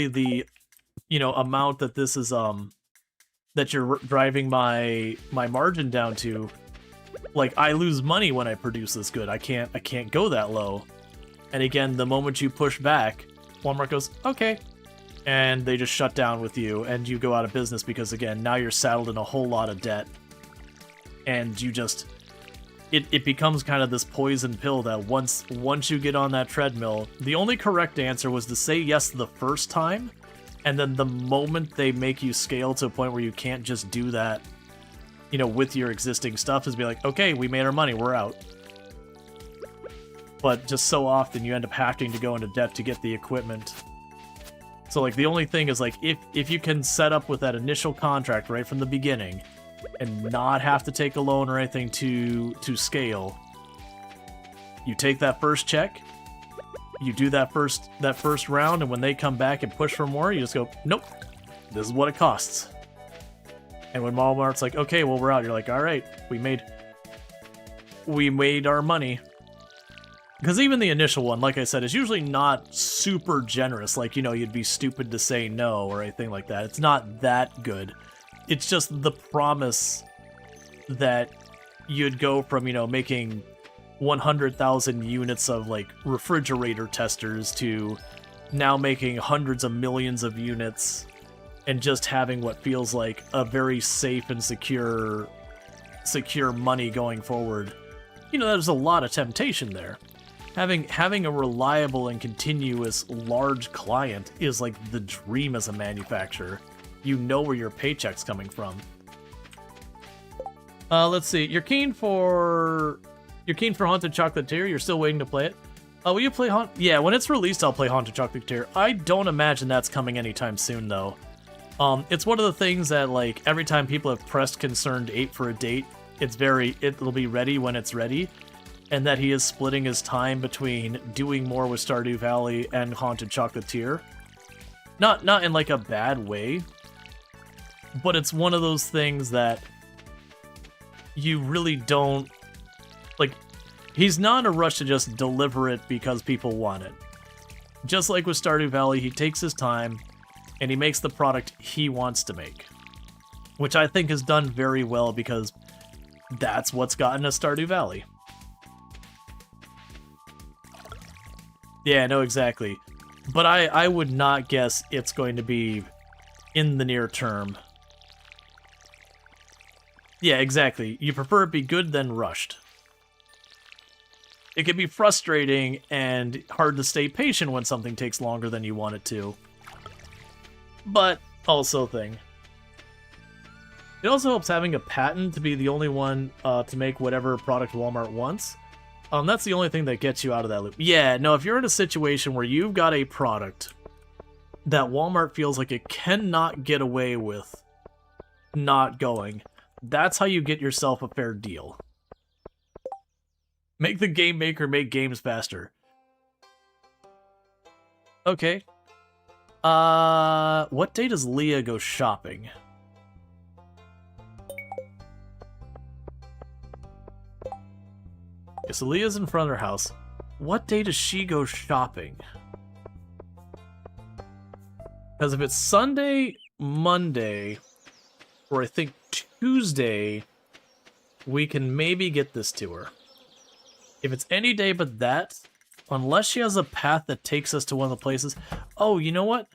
the, you know, amount that this is, that you're driving my margin down to. Like, I lose money when I produce this good. I can't go that low. And again, the moment you push back, Walmart goes, okay. And they just shut down with you, and you go out of business because, again, now you're saddled in a whole lot of debt. And you just... It becomes kind of this poison pill that once you get on that treadmill, the only correct answer was to say yes the first time, and then the moment they make you scale to a point where you can't just do that, you know, with your existing stuff, is be like, okay, we made our money, we're out. But just so often you end up having to go into debt to get the equipment. So, like, the only thing is, like, if you can set up with that initial contract right from the beginning and not have to take a loan or anything to scale, you take that first check, you do that first round, and when they come back and push for more, you just go, nope, this is what it costs. And when Walmart's like, okay, well, we're out, you're like, all right, we made our money. Because even the initial one, like I said, is usually not super generous. Like, you know, you'd be stupid to say no or anything like that. It's not that good. It's just the promise that you'd go from, you know, making 100,000 units of, like, refrigerator testers to now making hundreds of millions of units and just having what feels like a very safe and secure money going forward. You know, there's a lot of temptation there. Having a reliable and continuous large client is like the dream as a manufacturer. You know where your paycheck's coming from. Let's see. You're keen for Haunted Chocolatier? You're still waiting to play it? Will you play Yeah, when it's released, I'll play Haunted Chocolatier. I don't imagine that's coming anytime soon, though. It's one of the things that, like, every time people have pressed Concerned 8 for a date, it'll be ready when it's ready, and that he is splitting his time between doing more with Stardew Valley and Haunted Chocolatier. Not in, like, a bad way, but it's one of those things that you really don't... Like, he's not in a rush to just deliver it because people want it. Just like with Stardew Valley, he takes his time, and he makes the product he wants to make. Which I think is done very well, because that's what's gotten us Stardew Valley. Yeah, no, exactly. But I would not guess it's going to be in the near term. Yeah, exactly. You prefer it be good than rushed. It can be frustrating and hard to stay patient when something takes longer than you want it to. But also a thing. It also helps having a patent to be the only one to make whatever product Walmart wants. That's the only thing that gets you out of that loop. Yeah, no, if you're in a situation where you've got a product that Walmart feels like it cannot get away with not going, that's how you get yourself a fair deal. Make the game maker make games faster. Okay. What day does Leah go shopping? Okay, so Leah's in front of her house. What day does she go shopping? Because if it's Sunday, Monday, or I think Tuesday, we can maybe get this to her. If it's any day but that, unless she has a path that takes us to one of the places... Oh, you know what?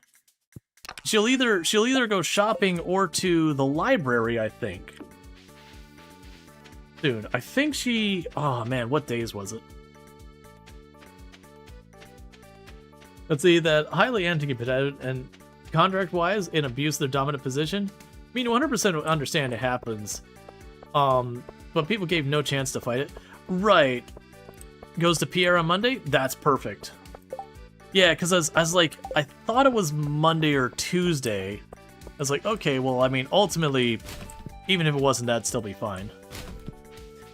She'll either go shopping or to the library, I think. Dude, I think she... Oh, man, what days was it? Let's see, that highly anti-competitive and contract-wise in abuse their dominant position. I mean, 100% understand it happens. But people gave no chance to fight it. Right. Goes to Pierre on Monday? That's perfect. Yeah, because I was like, I thought it was Monday or Tuesday. I was like, okay, well, I mean, ultimately, even if it wasn't, that'd still be fine.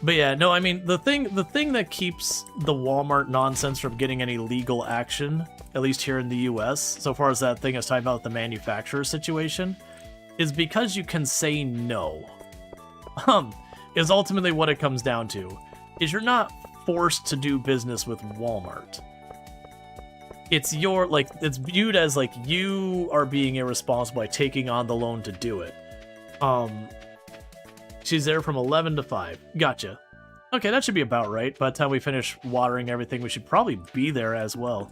But yeah, no, I mean, the thing that keeps the Walmart nonsense from getting any legal action, at least here in the US, so far as that thing I was talking about the manufacturer situation, is because you can say no. Is ultimately what it comes down to. Is you're not forced to do business with Walmart. It's it's viewed as like you are being irresponsible by taking on the loan to do it. She's there from 11 to 5. Gotcha. Okay, that should be about right. By the time we finish watering everything, we should probably be there as well.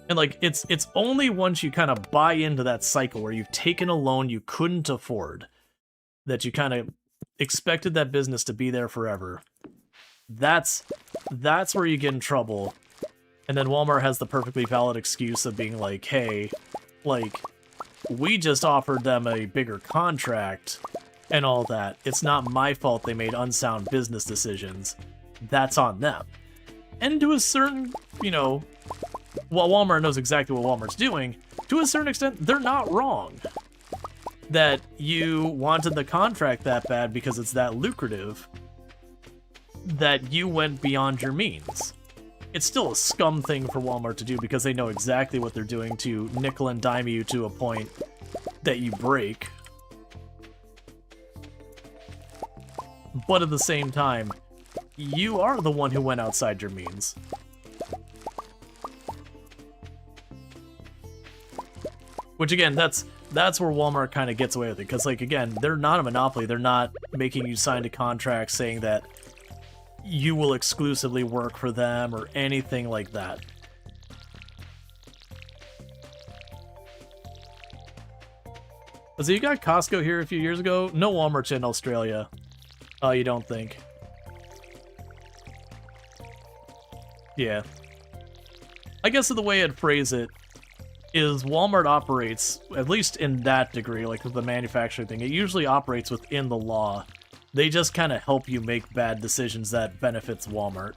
And like, it's only once you kind of buy into that cycle where you've taken a loan you couldn't afford that you kind of expected that business to be there forever. That's where you get in trouble. And then Walmart has the perfectly valid excuse of being like, hey, like, we just offered them a bigger contract and all that. It's not my fault they made unsound business decisions. That's on them. And to a certain, you know, while Walmart knows exactly what Walmart's doing, to a certain extent, they're not wrong. That you wanted the contract that bad because it's that lucrative, that you went beyond your means. It's still a scum thing for Walmart to do because they know exactly what they're doing to nickel and dime you to a point that you break. But at the same time, you are the one who went outside your means. Which again, that's where Walmart kind of gets away with it, because like again, they're not a monopoly. They're not making you sign a contract saying that you will exclusively work for them or anything like that. So you got Costco here a few years ago. No Walmart's in Australia. Oh, you don't think? Yeah. I guess the way I'd phrase it is Walmart operates, at least in that degree, like with the manufacturing thing, it usually operates within the law. They just kind of help you make bad decisions that benefits Walmart.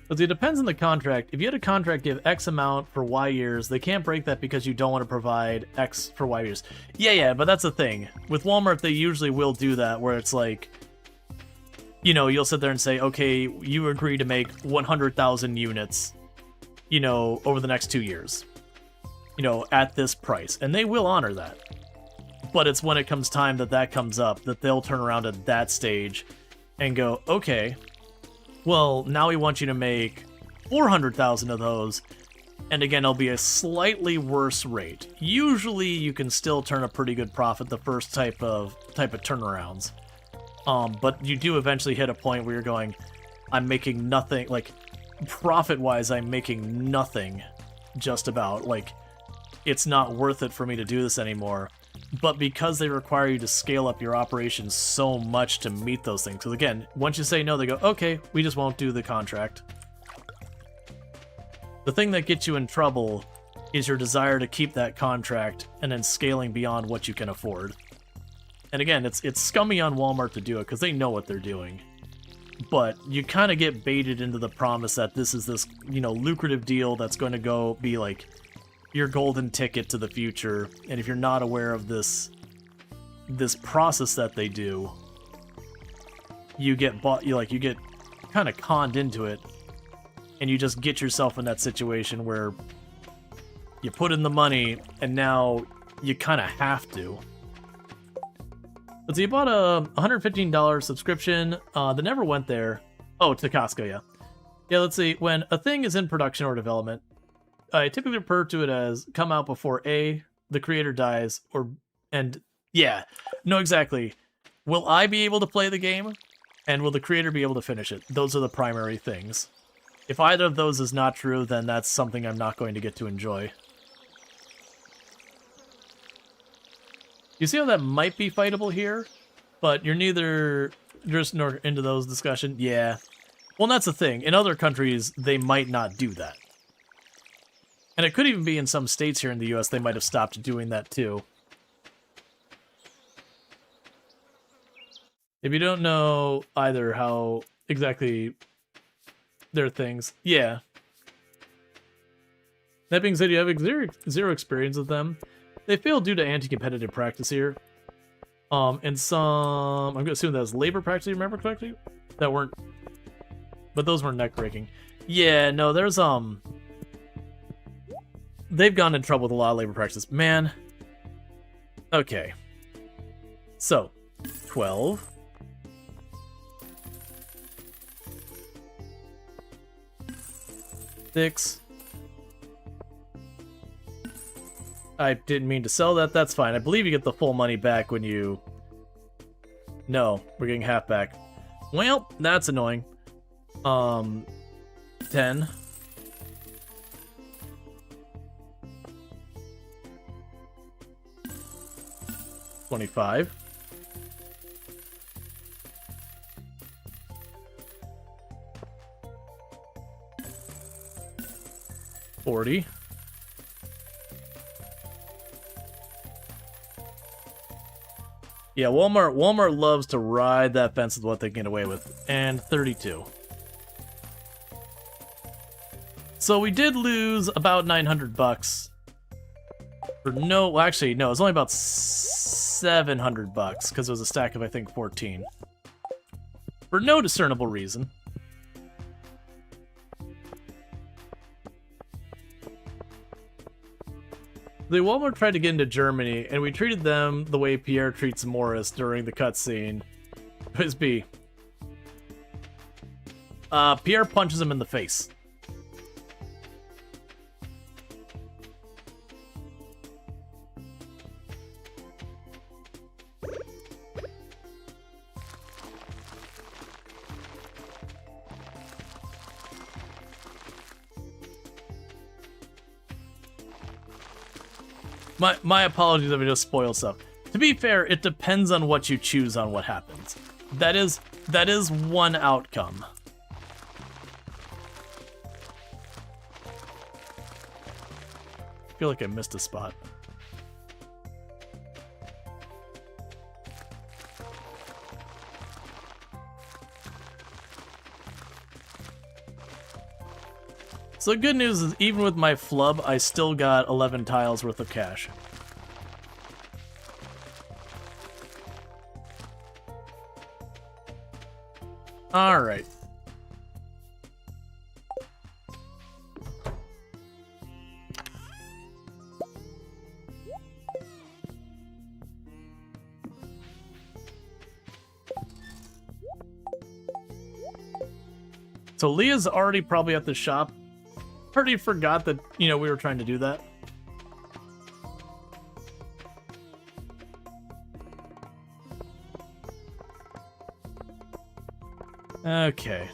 But it depends on the contract. If you had a contract give X amount for Y years, they can't break that because you don't want to provide X for Y years. Yeah, but that's the thing. With Walmart, they usually will do that, where it's like, you know, you'll sit there and say, okay, you agree to make 100,000 units, you know, over the next 2 years, you know, at this price. And they will honor that. But it's when it comes time that comes up that they'll turn around at that stage and go, okay, well, now we want you to make 400,000 of those. And again, it'll be a slightly worse rate. Usually you can still turn a pretty good profit the first type of turnarounds. But you do eventually hit a point where you're going, I'm making nothing, like, profit-wise, I'm making nothing, just about. Like, it's not worth it for me to do this anymore. But because they require you to scale up your operations so much to meet those things, because again, once you say no, they go, okay, we just won't do the contract. The thing that gets you in trouble is your desire to keep that contract and then scaling beyond what you can afford. And again, it's scummy on Walmart to do it because they know what they're doing. But you kind of get baited into the promise that this is this, you know, lucrative deal that's going to go be like your golden ticket to the future. And if you're not aware of this process that they do, you get you get kind of conned into it, and you just get yourself in that situation where you put in the money and now you kind of have to. Let's see, you bought a $115 subscription that never went there. Oh, to Costco, yeah. Yeah, let's see. When a thing is in production or development, I typically refer to it as come out before A, the creator dies, and yeah, no, exactly. Will I be able to play the game? And will the creator be able to finish it? Those are the primary things. If either of those is not true, then that's something I'm not going to get to enjoy. You see how that might be fightable here? But you're neither just nor into those discussions? Yeah. Well, that's the thing. In other countries, they might not do that. And it could even be in some states here in the US, they might have stopped doing that too. If you don't know either how exactly their things, yeah. That being said, you have zero experience with them. They fail due to anti-competitive practice here. And some, I'm going to assume that was labor practice, you remember correctly? That weren't, but those weren't neck-breaking. Yeah, no, there's, they've gone in trouble with a lot of labor practices. Man. Okay. So, 12. Six. I didn't mean to sell that. That's fine. I believe you get the full money back when you... No, we're getting half back. Well, that's annoying. 10. 25. 40. Yeah, Walmart loves to ride that fence with what they can get away with. And 32. So we did lose about 900 bucks. For no, well, actually, no, it was only about 700 bucks because it was a stack of, I think, 14. For no discernible reason. The Walmart tried to get into Germany, and we treated them the way Pierre treats Morris during the cutscene. Quiz B. Pierre punches him in the face. My apologies if I just spoil stuff. To be fair, it depends on what you choose on what happens. That is one outcome. I feel like I missed a spot. So the good news is, even with my flub, I still got 11 tiles worth of cash. Alright. So Leah's already probably at the shop. Already forgot that, you know, we were trying to do that. Okay.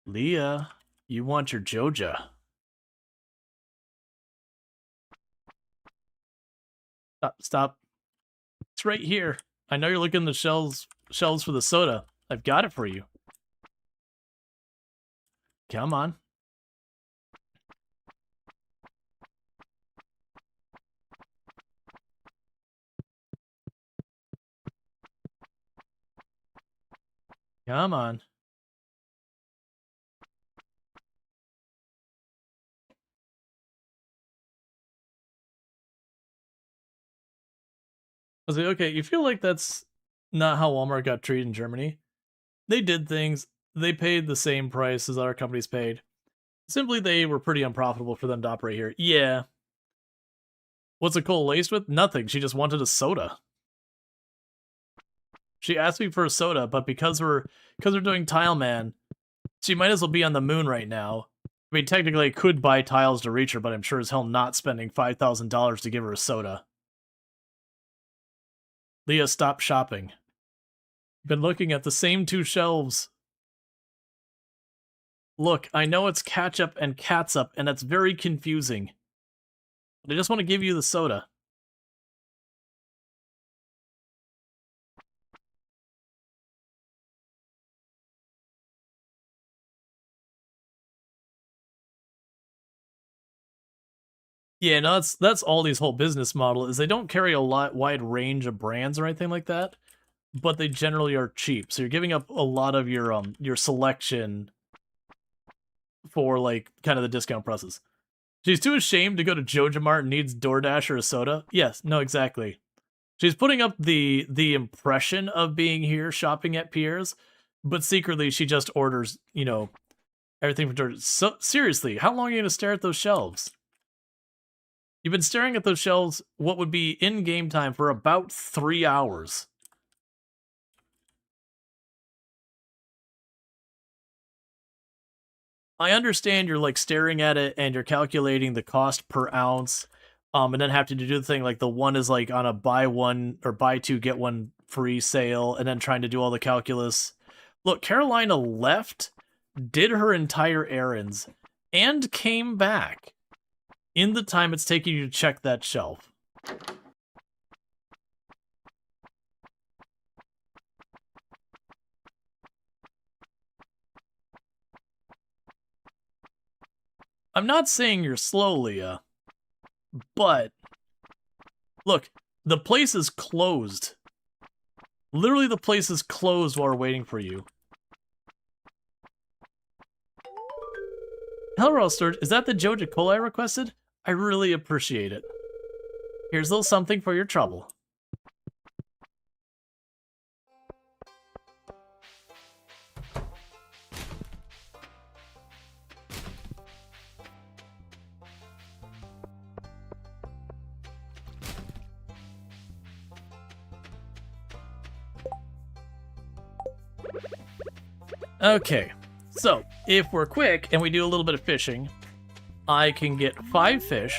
Leah, you want your Joja. Stop. It's right here. I know you're looking in the shelves for the soda. I've got it for you. Come on. Come on. I was like, okay, you feel like that's not how Walmart got treated in Germany? They did things. They paid the same price as other companies paid. Simply, they were pretty unprofitable for them to operate here. Yeah. What's Nicole laced with? Nothing. She just wanted a soda. She asked me for a soda, but because we're doing Tileman, she might as well be on the moon right now. I mean, technically, I could buy tiles to reach her, but I'm sure as hell not spending $5,000 to give her a soda. Leah, stop shopping. Been looking at the same two shelves. Look, I know it's catch-up and catsup, and that's very confusing. But I just want to give you the soda. Yeah, no, that's Aldi's whole business model, is they don't carry a wide range of brands or anything like that, but they generally are cheap. So you're giving up a lot of your selection for, like, kind of the discount prices. She's too ashamed to go to Joja Mart and needs DoorDash or a soda? Yes, no, exactly. She's putting up the impression of being here shopping at Pierre's, but secretly she just orders, you know, everything from DoorDash. So, seriously, how long are you going to stare at those shelves? You've been staring at those shelves, what would be in-game time, for about 3 hours. I understand you're, like, staring at it and you're calculating the cost per ounce, and then having to do the thing, like, the one is, like, on a buy one or buy two, get one free sale, and then trying to do all the calculus. Look, Carolina left, did her entire errands, and came back in the time it's taking you to check that shelf. I'm not saying you're slow, Leah, but look, the place is closed. Literally, the place is closed while we're waiting for you. Hello, Storge. Is that the Joja Cola I requested? I really appreciate it. Here's a little something for your trouble. Okay, so if we're quick and we do a little bit of fishing, I can get 5 fish.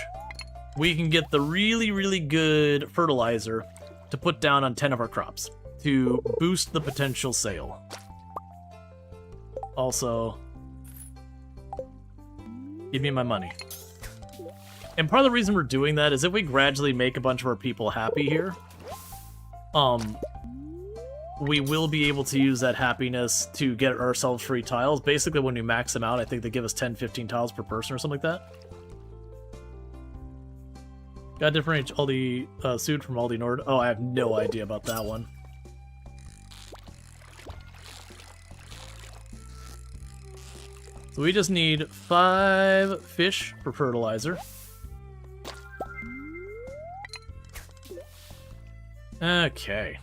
We can get the really, really good fertilizer to put down on 10 of our crops to boost the potential sale. Also, give me my money. And part of the reason we're doing that is if we gradually make a bunch of our people happy here, we will be able to use that happiness to get ourselves free tiles. Basically, when we max them out, I think they give us 10, 15 tiles per person or something like that. Got different Aldi suit from Aldi Nord. Oh, I have no idea about that one. So we just need 5 fish for fertilizer. Okay.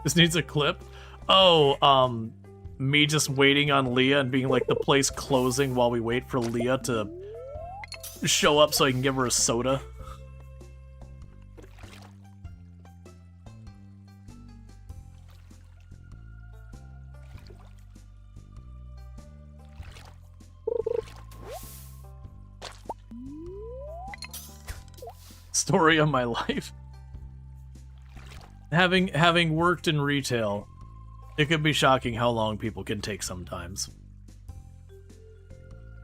This needs a clip. Oh, me just waiting on Leah and being like the place closing while we wait for Leah to show up so I can give her a soda. Story of my life. Having worked in retail, it can be shocking how long people can take sometimes.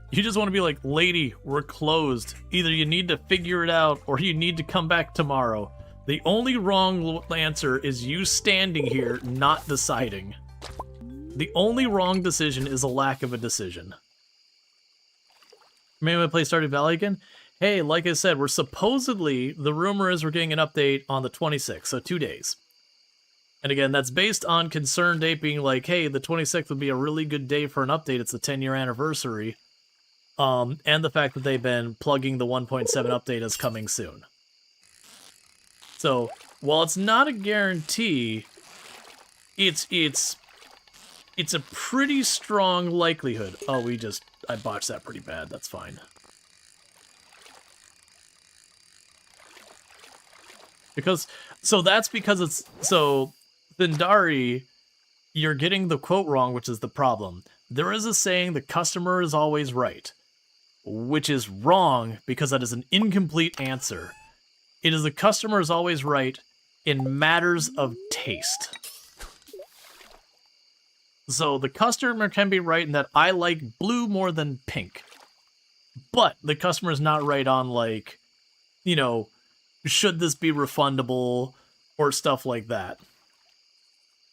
You just want to be like, lady, we're closed. Either you need to figure it out or you need to come back tomorrow. The only wrong answer is you standing here not deciding. The only wrong decision is a lack of a decision. Maybe I play Stardew Valley again? Hey, like I said, we're supposedly, the rumor is we're getting an update on the 26th, so 2 days. And again, that's based on Concern Date being like, hey, the 26th would be a really good day for an update. It's the 10-year anniversary. And the fact that they've been plugging the 1.7 update as coming soon. So, while it's not a guarantee, it's a pretty strong likelihood. Oh, I botched that pretty bad. That's fine. That's because it's, so, Thindari, you're getting the quote wrong, which is the problem. There is a saying, the customer is always right, which is wrong because that is an incomplete answer. It is the customer is always right in matters of taste. So the customer can be right in that I like blue more than pink. But the customer is not right on, like, you know, should this be refundable or stuff like that.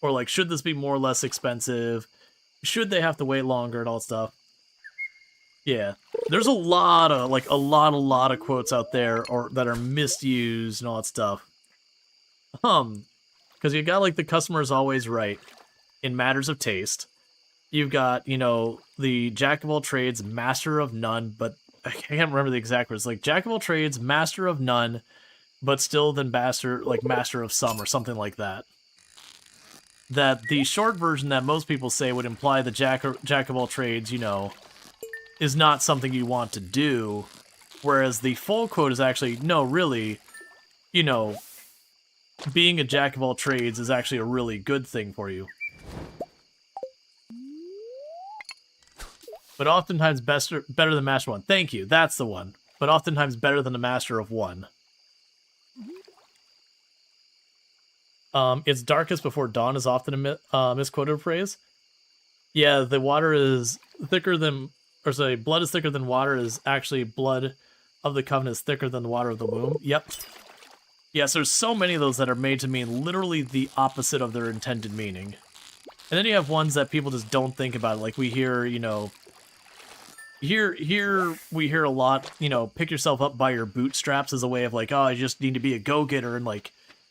Or like, should this be more or less expensive? Should they have to wait longer and all that stuff? Yeah. There's a lot of quotes out there or that are misused and all that stuff. Because you got like the customer is always right in matters of taste. You've got, you know, the jack of all trades, master of none, but I can't remember the exact words. Like jack of all trades, master of none, but still then master of some or something like that. That the short version that most people say would imply the jack of all trades, you know, is not something you want to do, whereas the full quote is actually, no, really, you know, being a jack of all trades is actually a really good thing for you. But oftentimes better than master one. Thank you, that's the one. But oftentimes better than a master of one. It's darkest before dawn is often a misquoted phrase. Yeah, the water is thicker than, or sorry, blood is thicker than water is actually blood of the covenant is thicker than the water of the womb. Yep. Yes, there's so many of those that are made to mean literally the opposite of their intended meaning. And then you have ones that people just don't think about it. Like we hear, you know, here we hear a lot, you know, pick yourself up by your bootstraps as a way of like, oh, I just need to be a go-getter and like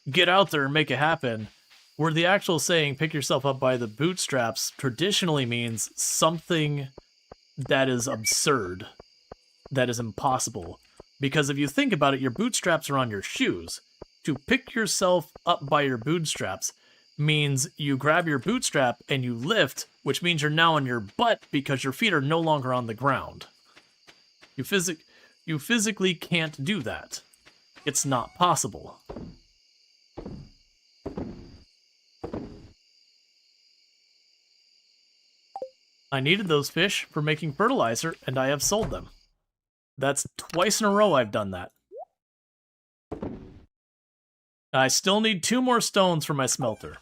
get out there and make it happen. where the actual saying, pick yourself up by the bootstraps, traditionally means something that is absurd, that is impossible. Because if you think about it, your bootstraps are on your shoes. To pick yourself up by your bootstraps means you grab your bootstrap and you lift, which means you're now on your butt because your feet are no longer on the ground. You physically can't do that. It's not possible. I needed those fish for making fertilizer, and I have sold them. That's twice in a row I've done that. I still need 2 more stones for my smelter.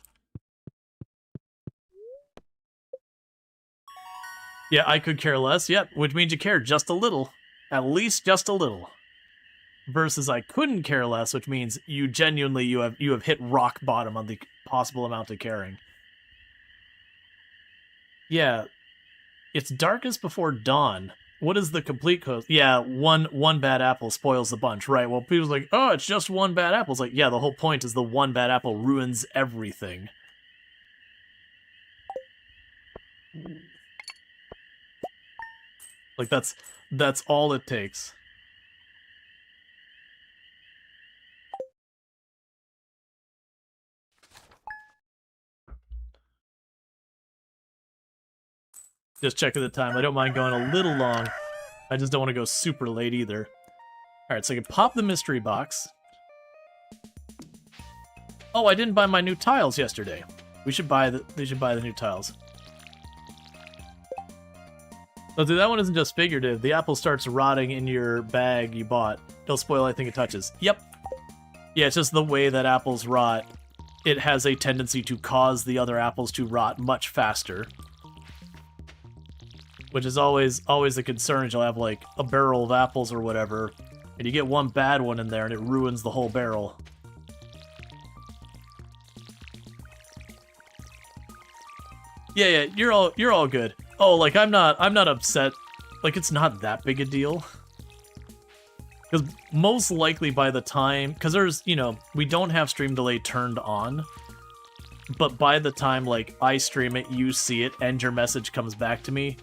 Yeah, I could care less. Yep, which means you care just a little. At least just a little. Versus I couldn't care less, which means you genuinely you have hit rock bottom on the possible amount of caring. Yeah, it's darkest before dawn. What is the complete code? Yeah, one bad apple spoils the bunch, right? Well, people's like, oh, it's just one bad apple. It's like, yeah, the whole point is the one bad apple ruins everything. Like that's all it takes. Just checking the time. I don't mind going a little long. I just don't want to go super late either. Alright, so I can pop the mystery box. Oh, I didn't buy my new tiles yesterday. They should buy the new tiles. Oh, dude, that one isn't just figurative. The apple starts rotting in your bag you bought. It'll spoil anything it touches. Yep. Yeah, it's just the way that apples rot. It has a tendency to cause the other apples to rot much faster. Which is always the concern. You'll have, like, a barrel of apples or whatever, and you get one bad one in there, and it ruins the whole barrel. Yeah, you're all good. Oh, like, I'm not upset. Like, it's not that big a deal. Because most likely by the time... Because there's, you know, we don't have stream delay turned on. But by the time, like, I stream it, you see it, and your message comes back to me,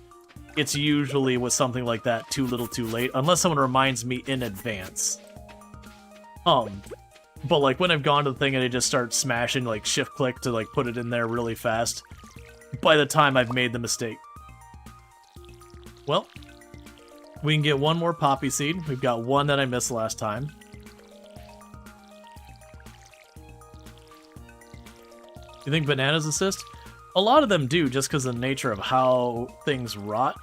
it's usually with something like that too little too late, unless someone reminds me in advance. But like when I've gone to the thing and I just start smashing like shift click to like put it in there really fast, by the time I've made the mistake. Well, we can get one more poppy seed. We've got one that I missed last time. You think bananas assist? A lot of them do, just because of the nature of how things rot.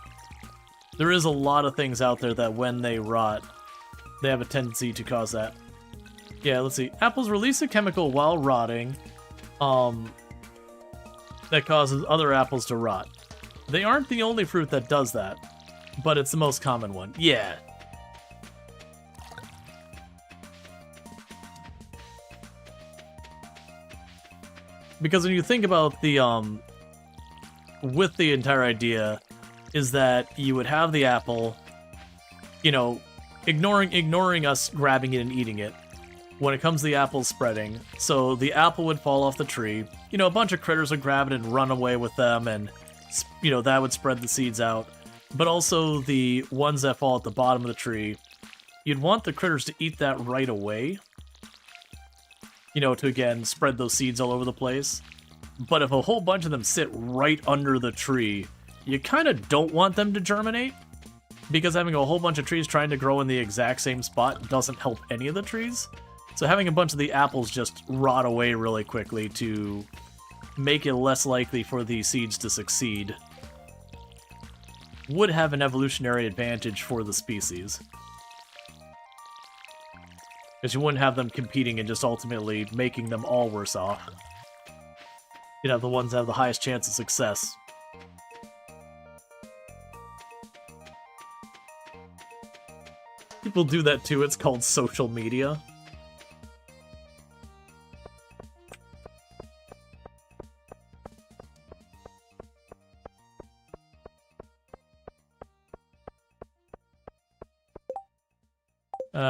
There is a lot of things out there that when they rot, they have a tendency to cause that. Yeah, let's see. Apples release a chemical while rotting that causes other apples to rot. They aren't the only fruit that does that, but it's the most common one. Yeah. Because when you think about the, with the entire idea, is that you would have the apple, you know, ignoring us grabbing it and eating it, when it comes to the apple spreading, so the apple would fall off the tree, you know, a bunch of critters would grab it and run away with them, and, you know, that would spread the seeds out. But also the ones that fall at the bottom of the tree, you'd want the critters to eat that right away, you know, to, again, spread those seeds all over the place. But if a whole bunch of them sit right under the tree, you kind of don't want them to germinate, because having a whole bunch of trees trying to grow in the exact same spot doesn't help any of the trees. So having a bunch of the apples just rot away really quickly to make it less likely for the seeds to succeed would have an evolutionary advantage for the species. Because you wouldn't have them competing and just ultimately making them all worse off. You'd have the ones that have the highest chance of success. People do that too, it's called social media.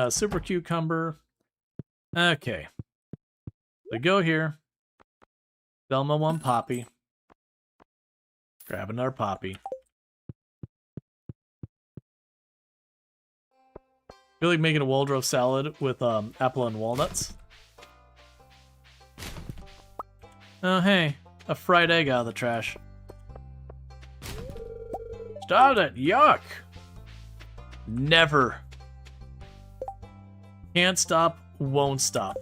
Super cucumber. Okay. We go here. Velma one Poppy. Grabbing our Poppy. Feel like making a Waldorf salad with apple and walnuts. Oh hey, a fried egg out of the trash. Stop it! Yuck! Never. Can't stop, won't stop.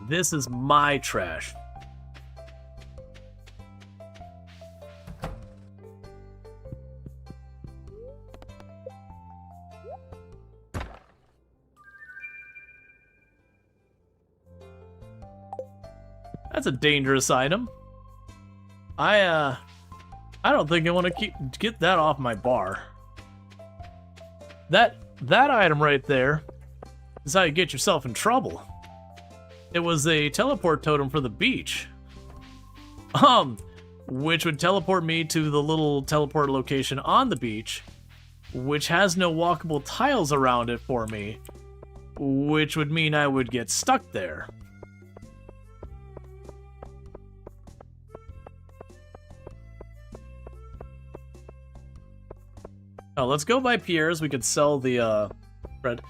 This is my trash. That's a dangerous item. I don't think I want to get that off my bar. That item right there is how you get yourself in trouble. It was a teleport totem for the beach. Which would teleport me to the little teleport location on the beach, which has no walkable tiles around it for me, which would mean I would get stuck there. Oh, let's go by Pierre's. We could sell the bread.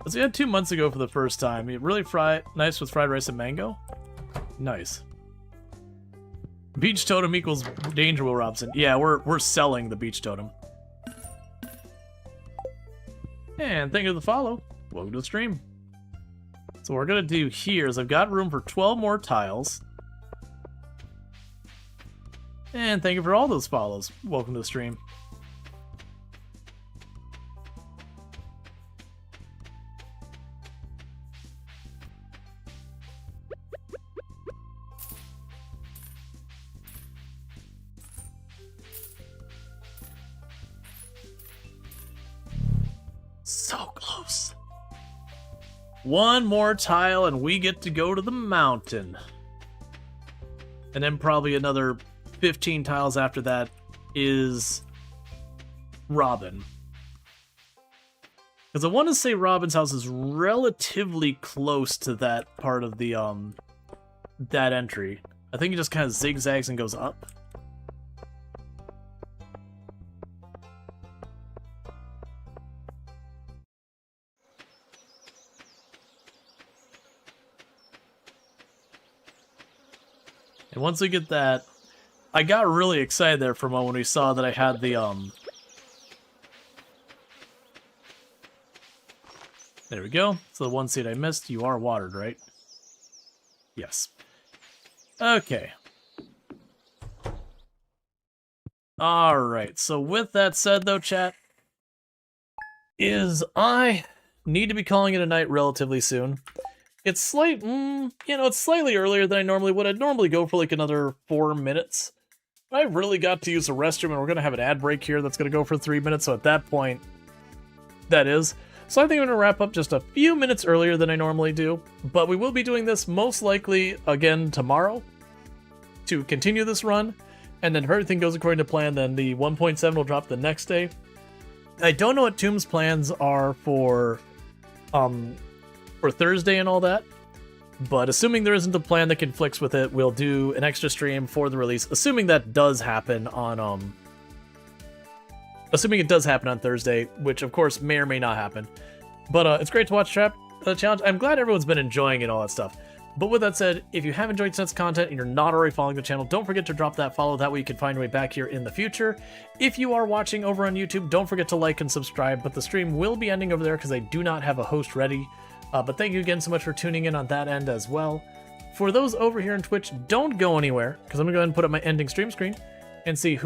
Let's had 2 months ago for the first time. It really nice with fried rice and mango. Nice. Beach totem equals danger, Will Robson. Yeah, we're selling the beach totem. And thank you for the follow. Welcome to the stream. So what we're gonna do here is I've got room for 12 more tiles. And thank you for all those follows. Welcome to the stream. So close. One more tile and we get to go to the mountain. And then probably another 15 tiles after that is Robin. Because I want to say Robin's house is relatively close to that part of the that entry. I think it just kind of zigzags and goes up. And once we get that, I got really excited there for a moment when we saw that I had the, There we go. So the one seed I missed, you are watered, right? Yes. Okay. Alright, so with that said though, chat, I need to be calling it a night relatively soon. It's it's slightly earlier than I normally would. I'd normally go for like another 4 minutes. I really got to use the restroom, and we're going to have an ad break here that's going to go for 3 minutes, so at that point, that is. So I think I'm going to wrap up just a few minutes earlier than I normally do, but we will be doing this most likely again tomorrow to continue this run, and then if everything goes according to plan, then the 1.7 will drop the next day. I don't know what Tomb's plans are for Thursday and all that, but assuming there isn't a plan that conflicts with it, we'll do an extra stream for the release, assuming that does happen on assuming it does happen on Thursday, which of course may or may not happen. But it's great to watch Trap Challenge. I'm glad everyone's been enjoying it, all that stuff. But with that said, if you have enjoyed tonight's content and you're not already following the channel, don't forget to drop that follow. That way you can find your way back here in the future. If you are watching over on YouTube, don't forget to like and subscribe, but the stream will be ending over there because I do not have a host ready. But thank you again so much for tuning in on that end as well. For those over here on Twitch, don't go anywhere, because I'm going to go ahead and put up my ending stream screen and see who